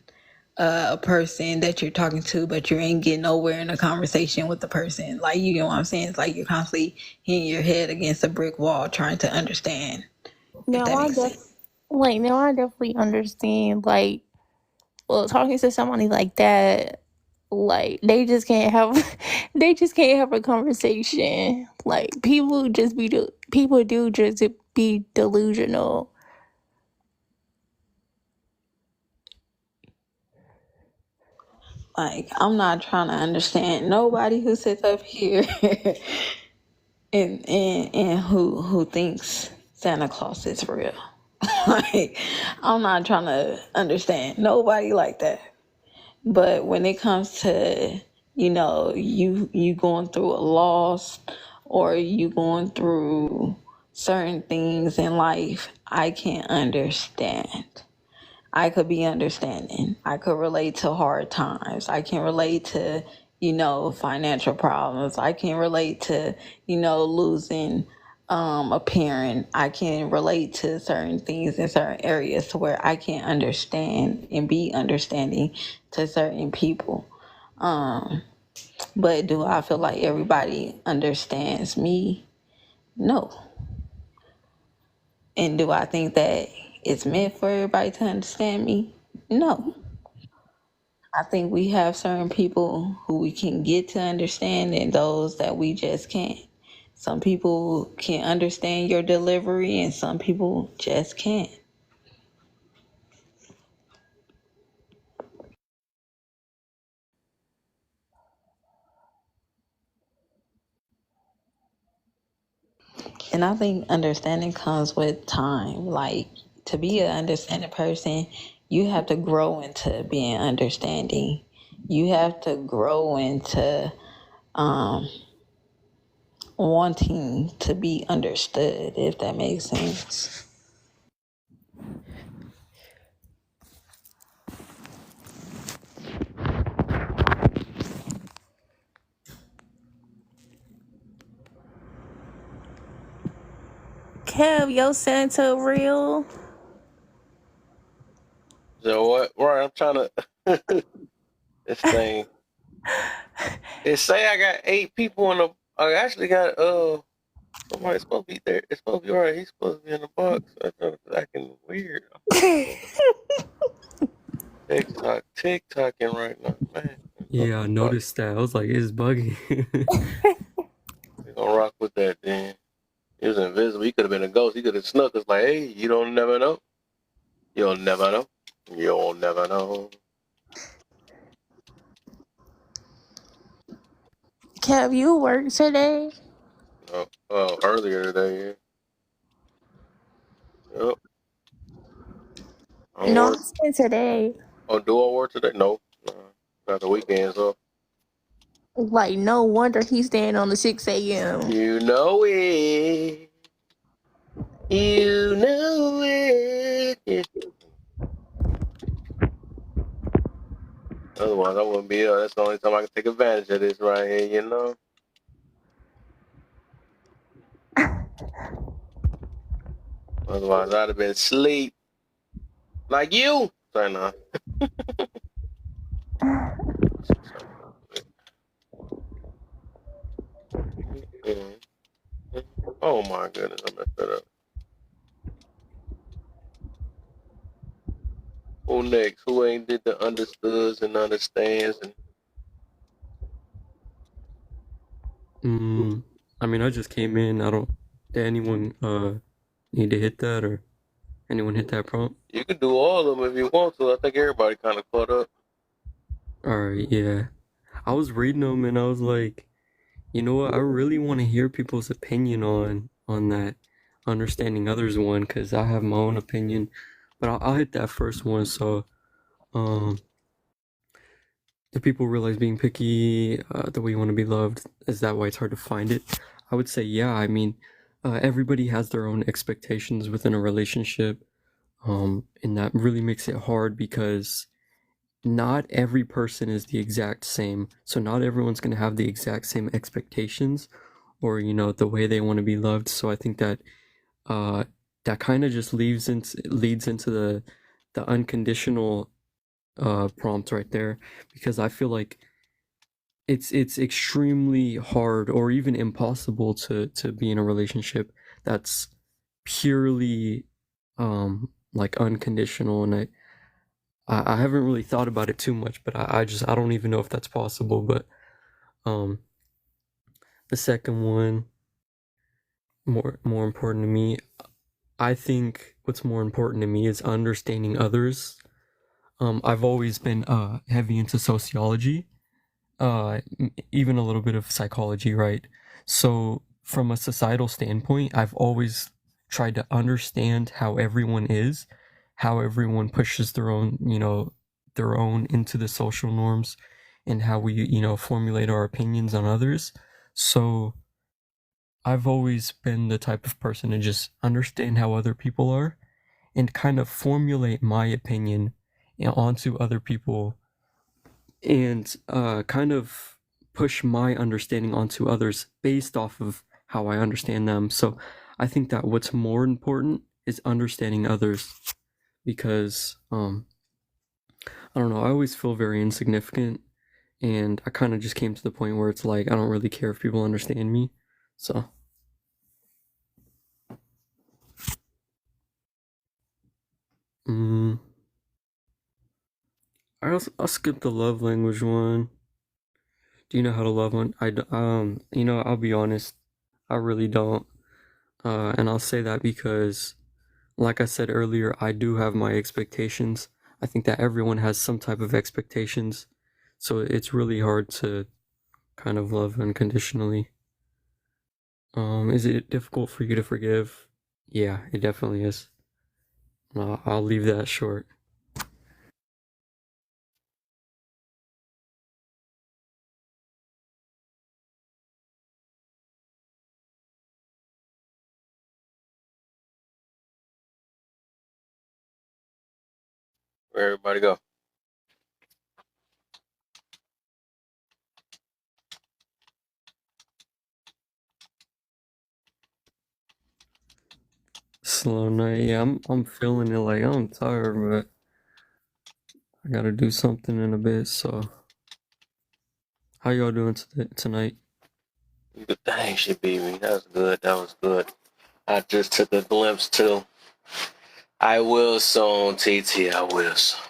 a person that you're talking to, but you ain't getting nowhere in a conversation with the person. Like, you know what I'm saying? It's like you're constantly hitting your head against a brick wall trying to understand, if now that I makes def sense. like now I definitely understand, like, well, talking to somebody like that, like, they just can't have they just can't have a conversation. Like, people do just be delusional. Like, I'm not trying to understand nobody who sits up here and who thinks Santa Claus is real. Like, I'm not trying to understand nobody like that. But when it comes to, you going through a loss, or you going through certain things in life, I can understand. I could be understanding. I could relate to hard times. I can relate to, financial problems. I can relate to, losing a parent. I can relate to certain things in certain areas, to where I can understand and be understanding to certain people. But do I feel like everybody understands me? No. And do I think that it's meant for everybody to understand me? No. I think we have certain people who we can get to understand, and those that we just can't. Some people can understand your delivery and some people just can't. And I think understanding comes with time. Like, to be an understanding person, you have to grow into being understanding. You have to grow into um, wanting to be understood, if that makes sense. Kev, your Santa real? So what? Right, I'm trying to this thing. It say I got 8 people in the. I actually got somebody's supposed to be there. It's supposed to be right. He's supposed to be in the box. I thought it's acting weird. TikToking right now, man. Yeah, I noticed that. I was like, it's buggy. We're gonna rock with that then. He was invisible. He could have been a ghost. He could have snuck us like, hey, you don't never know. You'll never know. You'll never know. Kev, you work today? Oh, earlier today, yeah. Yep. I No, work. I'm saying today. Oh, do I work today? No. Got the weekends off. Like, no wonder he's staying on the 6 a.m. You know it. You know it. Yeah. Otherwise, I wouldn't be here. That's the only time I can take advantage of this right here, you know? Otherwise, I'd have been asleep. Like you. Sorry, nah. Oh my goodness, I messed that up. Who next? Who ain't did the understood and understands and I mean, I just came in. Did anyone need to hit that, or anyone hit that prompt? you can do all of them if you want to. I think everybody kind of caught up. Alright, yeah. I was reading them and I was like, you know what? I really want to hear people's opinion on that understanding others one, because I have my own opinion. But I'll hit that first one. So, do people realize being picky, the way you want to be loved, is that why it's hard to find it? I would say, yeah. I mean, everybody has their own expectations within a relationship, and that really makes it hard because not every person is the exact same. So not everyone's going to have the exact same expectations or, the way they want to be loved. So I think that that kind of just leads into the unconditional prompt right there, because I feel like it's extremely hard or even impossible to be in a relationship that's purely like unconditional. And I haven't really thought about it too much, but I don't even know if that's possible. But the second one, more important to me, I think what's more important to me is understanding others. I've always been heavy into sociology, even a little bit of psychology, right? So from a societal standpoint, I've always tried to understand how everyone is, how everyone pushes their own into the social norms, and how we, formulate our opinions on others. So I've always been the type of person to just understand how other people are and kind of formulate my opinion onto other people and kind of push my understanding onto others based off of how I understand them. So I think that what's more important is understanding others, because I don't know, I always feel very insignificant, and I kind of just came to the point where it's like I don't really care if people understand me. So I'll skip the love language one. Do you know how to love one? I'll be honest. I really don't. And I'll say that because, like I said earlier, I do have my expectations. I think that everyone has some type of expectations. So it's really hard to kind of love unconditionally. Is it difficult for you to forgive? Yeah, it definitely is. I'll leave that short. Where everybody go? Slow night. Yeah, I'm feeling it. Like I'm tired, but I gotta do something in a bit. So, how y'all doing tonight? Dang, she beat me. That was good. That was good. I just took a glimpse too. I will soon, TT. I will soon.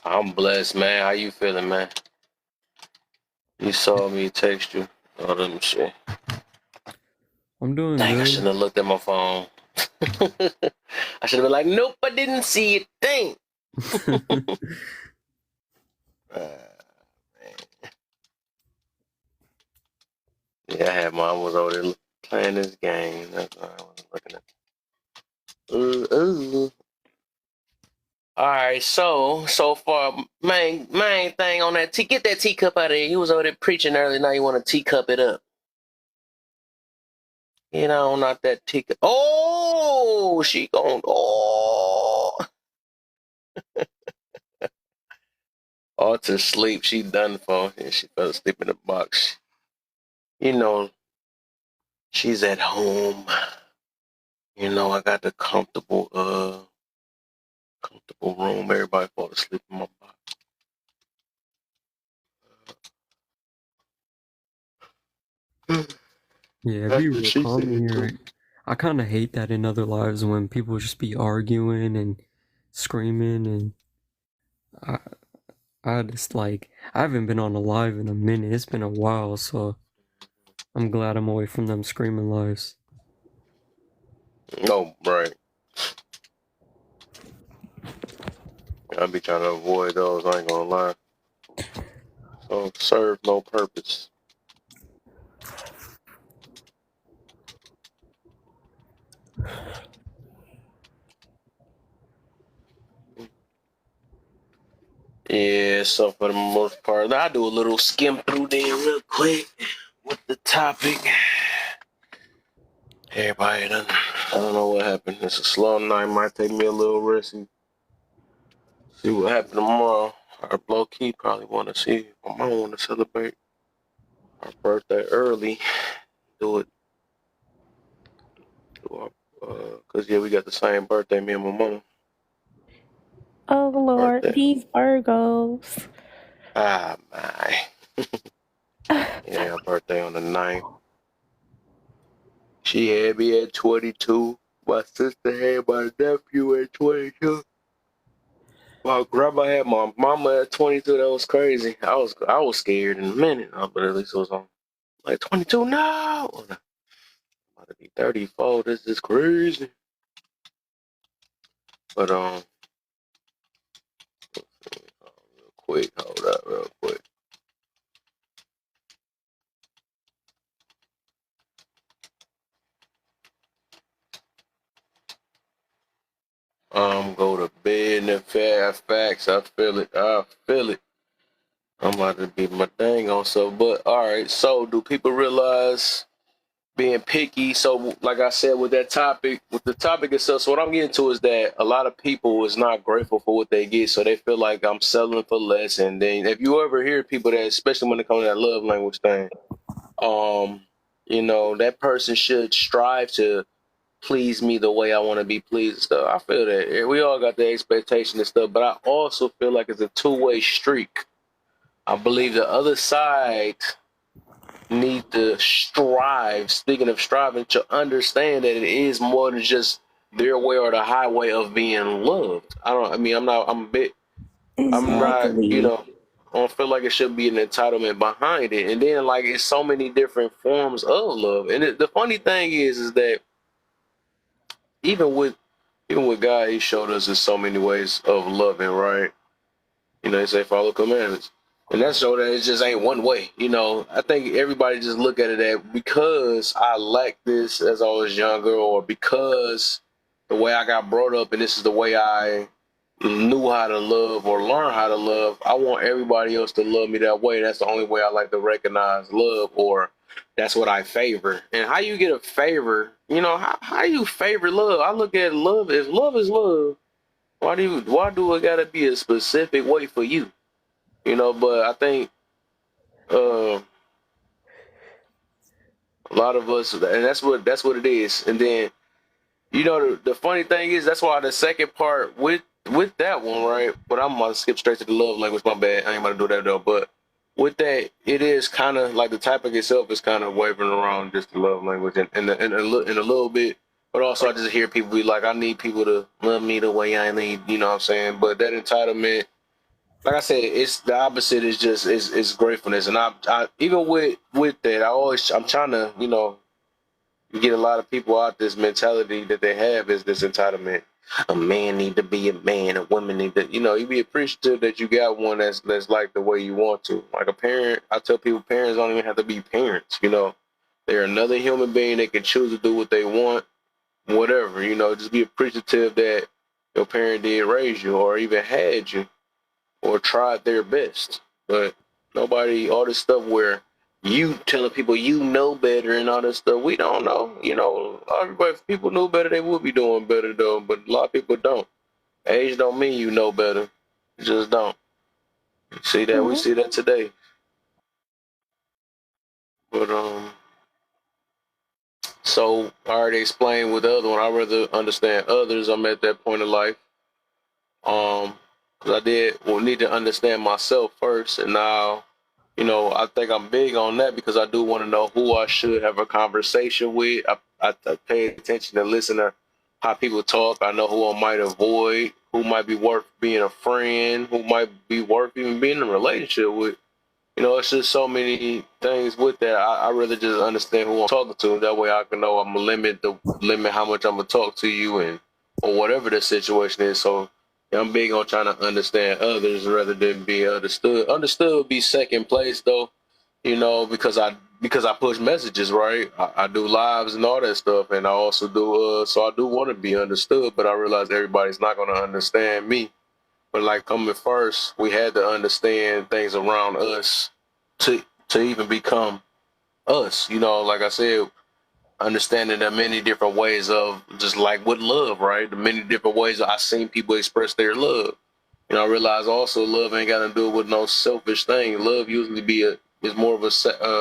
I'm blessed, man. How you feeling, man? You saw me text you. All them shit. I'm doing Dang, I good. shouldn't have looked at my phone. I should have been like, nope, I didn't see it. Dang. Yeah, I had mom was over there playing this game. That's why I wasn't looking at. All right, so far, main thing on that get that teacup out of there. You was over there preaching earlier. Now you want to teacup it up. You know, not that teacup. Oh, she going. Oh, all to sleep. She done for. And she fell asleep in the box. You know, she's at home. You know, I got the comfortable room. Everybody fall asleep in my box. Yeah, That's be what real she calm in said here. too. I kind of hate that in other lives when people just be arguing and screaming, and I just like I haven't been on a live in a minute. It's been a while, so I'm glad I'm away from them screaming lives. No, right. I be trying to avoid those. I ain't gonna lie. So serve no purpose. Yeah, so for the most part, I do a little skim through there real quick with the topic. Everybody done, I don't know what happened. It's a slow night. Might take me a little rest and see what happened tomorrow. Our low key probably want to see. My mom want to celebrate our birthday early. Do it. Cause yeah, we got the same birthday, me and my mom. Oh Lord, Birthday. these Virgos. Ah, my. Yeah, birthday on the 9th. She had me at 22. My sister had my nephew at 22. My grandma had my mama at 22. That was crazy. I was scared in a minute, but at least it was on like 22. No, I'm about to be 34. This is crazy. But real quick, hold up, real quick. Go to bed and facts. I feel it. I'm about to be my dang on. So, but all right. So, do people realize being picky? So, like I said, with the topic itself, so what I'm getting to is that a lot of people is not grateful for what they get, so they feel like I'm selling for less. And then, if you ever hear people that, especially when it comes to that love language thing, you know, that person should strive to please me the way I want to be pleased and stuff. I feel that we all got the expectation and stuff, but I also feel like it's a two-way streak. I believe the other side need to strive, speaking of striving, to understand that it is more than just their way or the highway of being loved. I'm not, you Exactly. know, I don't feel like it should be an entitlement behind it. And then like it's so many different forms of love. And the funny thing is that even with God, he showed us there's so many ways of loving, right? You know, they say follow commandments. And that showed that it just ain't one way. You know, I think everybody just look at it that because I lacked this as I was younger, or because the way I got brought up and this is the way I knew how to love or learn how to love, I want everybody else to love me that way. That's the only way I like to recognize love, or that's what I favor. And how you get a favor, you know, how you favor love? I look at love as love is love. Why do it gotta be a specific way for you? You know, but I think a lot of us, and that's what it is. And then, you know, the funny thing is that's why the second part with that one, right? But I'm gonna skip straight to the love language. My bad. I ain't gonna do that though. But with that, it is kind of like the topic itself is kind of wavering around just the love language and a little bit. But also, I just hear people be like, I need people to love me the way I need. You know what I'm saying? But that entitlement, like I said, it's the opposite. Is just is gratefulness, and I even with that, I'm trying to, you know, get a lot of people out this mentality that they have is this entitlement. A man need to be a man, a woman need to, you know, you be appreciative that you got one that's like the way you want to. Like a parent, I tell people parents don't even have to be parents. You know, they're another human being. They can choose to do what they want, whatever. You know, just be appreciative that your parent did raise you or even had you, or tried their best. But nobody, all this stuff where you telling people you know better and all this stuff, we don't know. You know, everybody, if people knew better, they would be doing better though. But a lot of people don't. Age don't mean you know better. You just don't. See that? We see that today. But so I already explained with the other one. I rather understand others. I'm at that point of life. Because I need to understand myself first, and now, you know, I think I'm big on that because I do want to know who I should have a conversation with. I pay attention and listen to how people talk. I know who I might avoid, who might be worth being a friend, who might be worth even being in a relationship with. You know, it's just so many things with that. I really just understand who I'm talking to. That way I can know I'm gonna limit how much I'm gonna talk to you and or whatever the situation is. So yeah, I'm big on trying to understand others rather than be understood. Understood would be second place though, you know, because I push messages, right? I do lives and all that stuff, and I also do so I do want to be understood, but I realize everybody's not gonna understand me. But like coming first, we had to understand things around us to even become us. You know, like I said, understanding the many different ways of just like with love, right? The many different ways I've seen people express their love. You know, I realize also love ain't got to do with no selfish thing. Love usually is more of a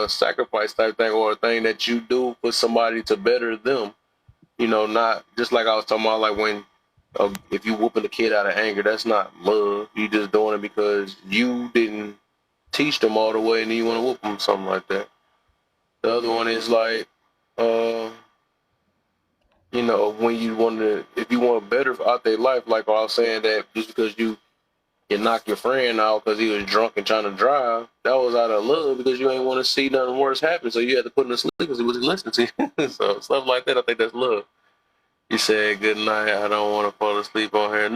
sacrifice type thing, or a thing that you do for somebody to better them. You know, not just like I was talking about, like when if you whooping a kid out of anger, that's not love. You just doing it because you didn't teach them all the way, and then you want to whoop them, something like that. The other one is like, you know, when if you want better out their life, like I was saying that just because you knock your friend out because he was drunk and trying to drive, that was out of love because you ain't want to see nothing worse happen, so you had to put him to sleep because he wasn't listening to you. So stuff like that, I think that's love. You said good night. I don't want to fall asleep on here.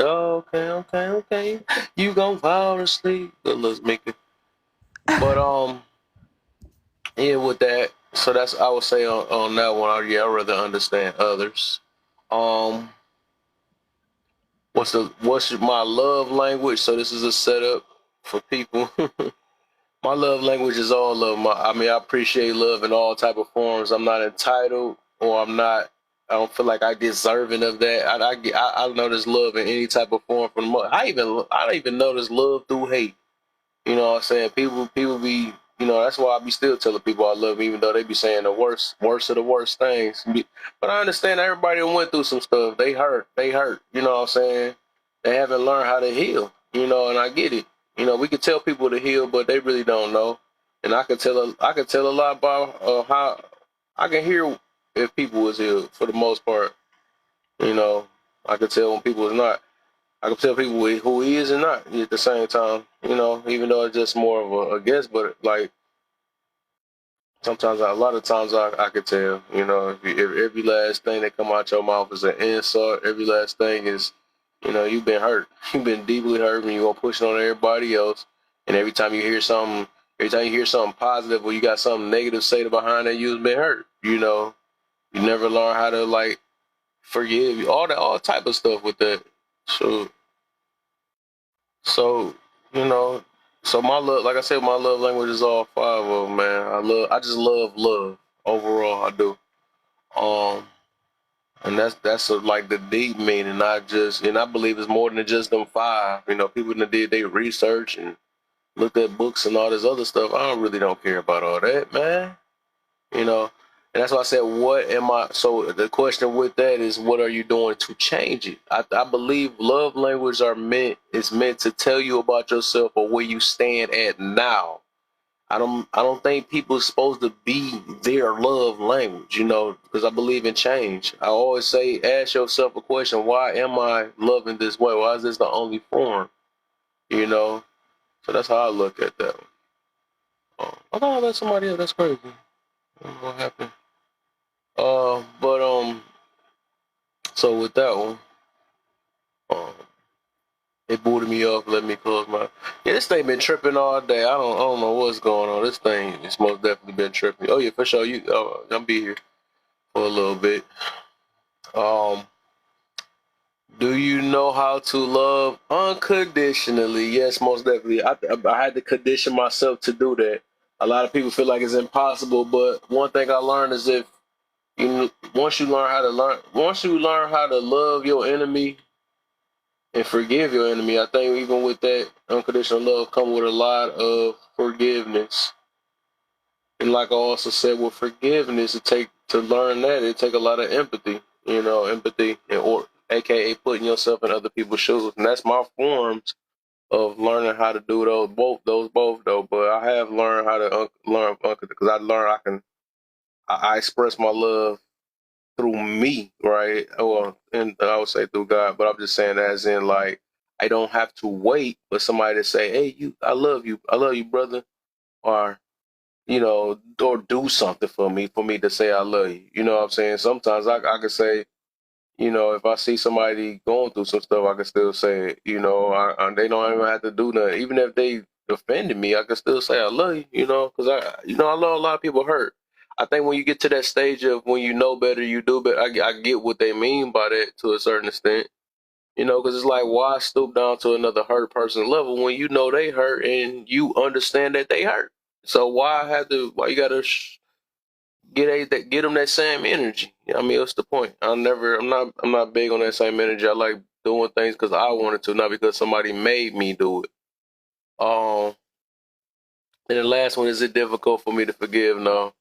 Okay. You gonna fall asleep? Good looks, Mickey. But yeah, with that, so that's I would say on that one. Yeah, I rather understand others. What's my love language? So this is a setup for people. My love language is all love. I appreciate love in all type of forms. I'm not entitled, or I don't feel like I deserving of that. I notice love in any type of form from the I even notice love through hate. You know what I'm saying? People be, you know, that's why I be still telling people I love them, even though they be saying the worst of the worst things. But I understand everybody went through some stuff. They hurt. You know what I'm saying? They haven't learned how to heal, you know, and I get it. You know, we could tell people to heal, but they really don't know. And I could tell a lot about how I can hear if people was healed for the most part. You know, I could tell when people was not. I can tell people who he is and not at the same time. You know, even though it's just more of a guess, but like sometimes, a lot of times, I could tell. You know, if every last thing that come out your mouth is an insult, every last thing is, you know, you've been hurt. You've been deeply hurt, and you're gonna push it on everybody else. And every time you hear something positive or you got something negative say behind that, you've been hurt. You know, you never learn how to like forgive, all type of stuff with that. So you know, so my love, like I said, my love language is all five of them, man. I just love love overall. I do. Um, and like the deep meaning, not just, and I believe it's more than just them five. You know, people that did their research and looked at books and all this other stuff. I don't care about all that, man. You know, and that's why I said, what am I? So the question with that is, what are you doing to change it? I believe love language is meant to tell you about yourself or where you stand at now. I don't think people are supposed to be their love language, you know, because I believe in change. I always say, ask yourself a question: why am I loving this way? Why is this the only form? You know, so that's how I look at that one. I thought I let somebody else. That's crazy. I don't know what happened. But so with that one, um, it booted me off. Let me close my. Yeah, this thing been tripping all day. I don't know what's going on. This thing it's most definitely been tripping. Oh yeah, for sure. I'm be here for a little bit. Um, do you know how to love unconditionally? Yes, most definitely. I had to condition myself to do that. A lot of people feel like it's impossible, but one thing I learned is once you learn how to love your enemy and forgive your enemy, I think even with that unconditional love come with a lot of forgiveness. And like I also said, with forgiveness, to learn that it take a lot of empathy. You know, or AKA putting yourself in other people's shoes, and that's my forms of learning how to do those both though. But I have learned how to learn because I learned I express my love through me, right? And I would say through God, but I'm just saying as in like I don't have to wait for somebody to say, "Hey, I love you, brother," or you know, or do something for me to say I love you. You know what I'm saying? Sometimes I could say, you know, if I see somebody going through some stuff, I can still say, you know, they don't even have to do nothing. Even if they offended me, I can still say I love you, you know, because I know a lot of people hurt. I think when you get to that stage of when you know better, you do better. I get what they mean by that to a certain extent, you know, because it's like, why stoop down to another hurt person's level when you know they hurt and you understand that they hurt? So why you gotta get them that same energy? I mean, what's the point? I'm not big on that same energy. I like doing things because I wanted to, not because somebody made me do it. And the last one, is it difficult for me to forgive? No.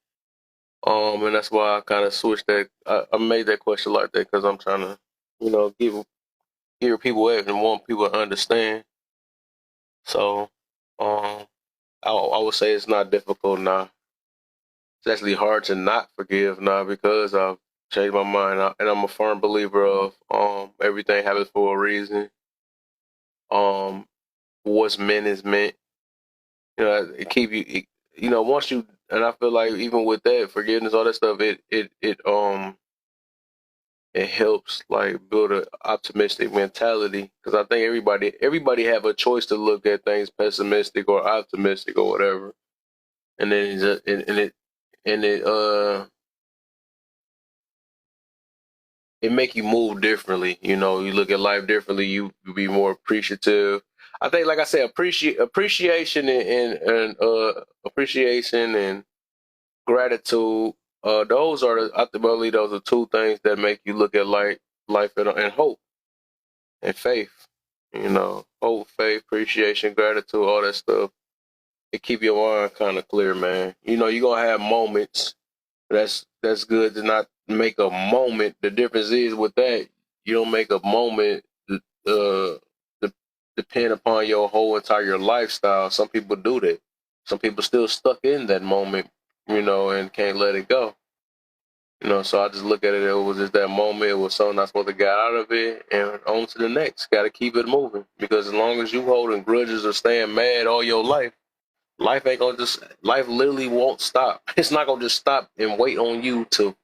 And that's why I kind of switched that. I made that question like that because I'm trying to, you know, hear people out and want people to understand. So, I would say it's not difficult now. It's actually hard to not forgive now because I've changed my mind, and I'm a firm believer of everything happens for a reason. What's meant is meant. You know, you know, once you, and I feel like even with that forgiveness, all that stuff, it helps like build an optimistic mentality because I think everybody have a choice to look at things pessimistic or optimistic or whatever, and then it make you move differently. You know, you look at life differently. You be more appreciative. I think, like I said, appreciation and gratitude. Those are I believe those are two things that make you look at life and hope and faith. You know, hope, faith, appreciation, gratitude, all that stuff. It keep your mind kind of clear, man. You know, you're gonna have moments. That's good to not make a moment. The difference is with that, you don't make a moment depend upon your whole entire lifestyle. Some people do that. Some people still stuck in that moment, you know, and can't let it go. You know, so I just look at it. It was just that moment. It was something I supposed to get out of it, and on to the next. Got to keep it moving, because as long as you holding grudges or staying mad all your life, life ain't gonna just. Life literally won't stop. It's not gonna just stop and wait on you to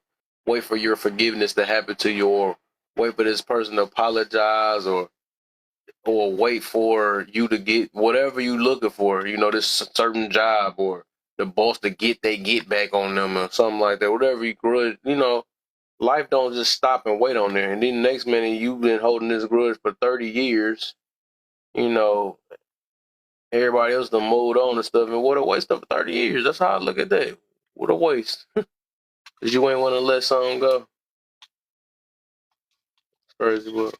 wait for your forgiveness to happen to you, or wait for this person to apologize, or wait for you to get whatever you looking for. You know, this certain job, or the boss to get they get back on them, or something like that. Whatever you grudge, you know. Life don't just stop and wait on there. And then the next minute you've been holding this grudge for 30 years, you know, everybody else done moved on and stuff. And what a waste of 30 years. That's how I look at that. What a waste. Because you ain't want to let something go. It's crazy, but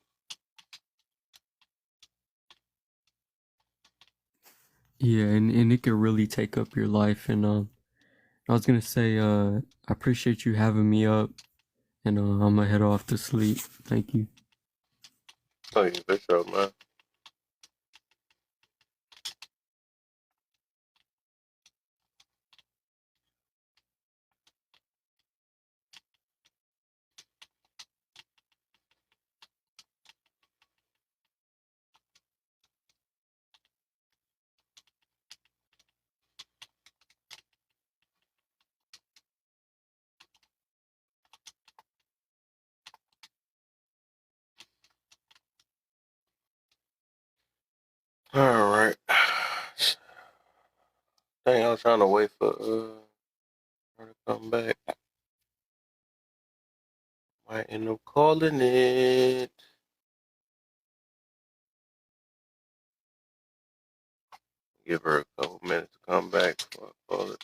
Yeah, and it could really take up your life. And I was gonna say, I appreciate you having me up, and I'm gonna head off to sleep. Thank you. thank you for sure, man. All right. Dang, I was trying to wait for her to come back. Might end up calling it. Give her a couple minutes to come back before I call it.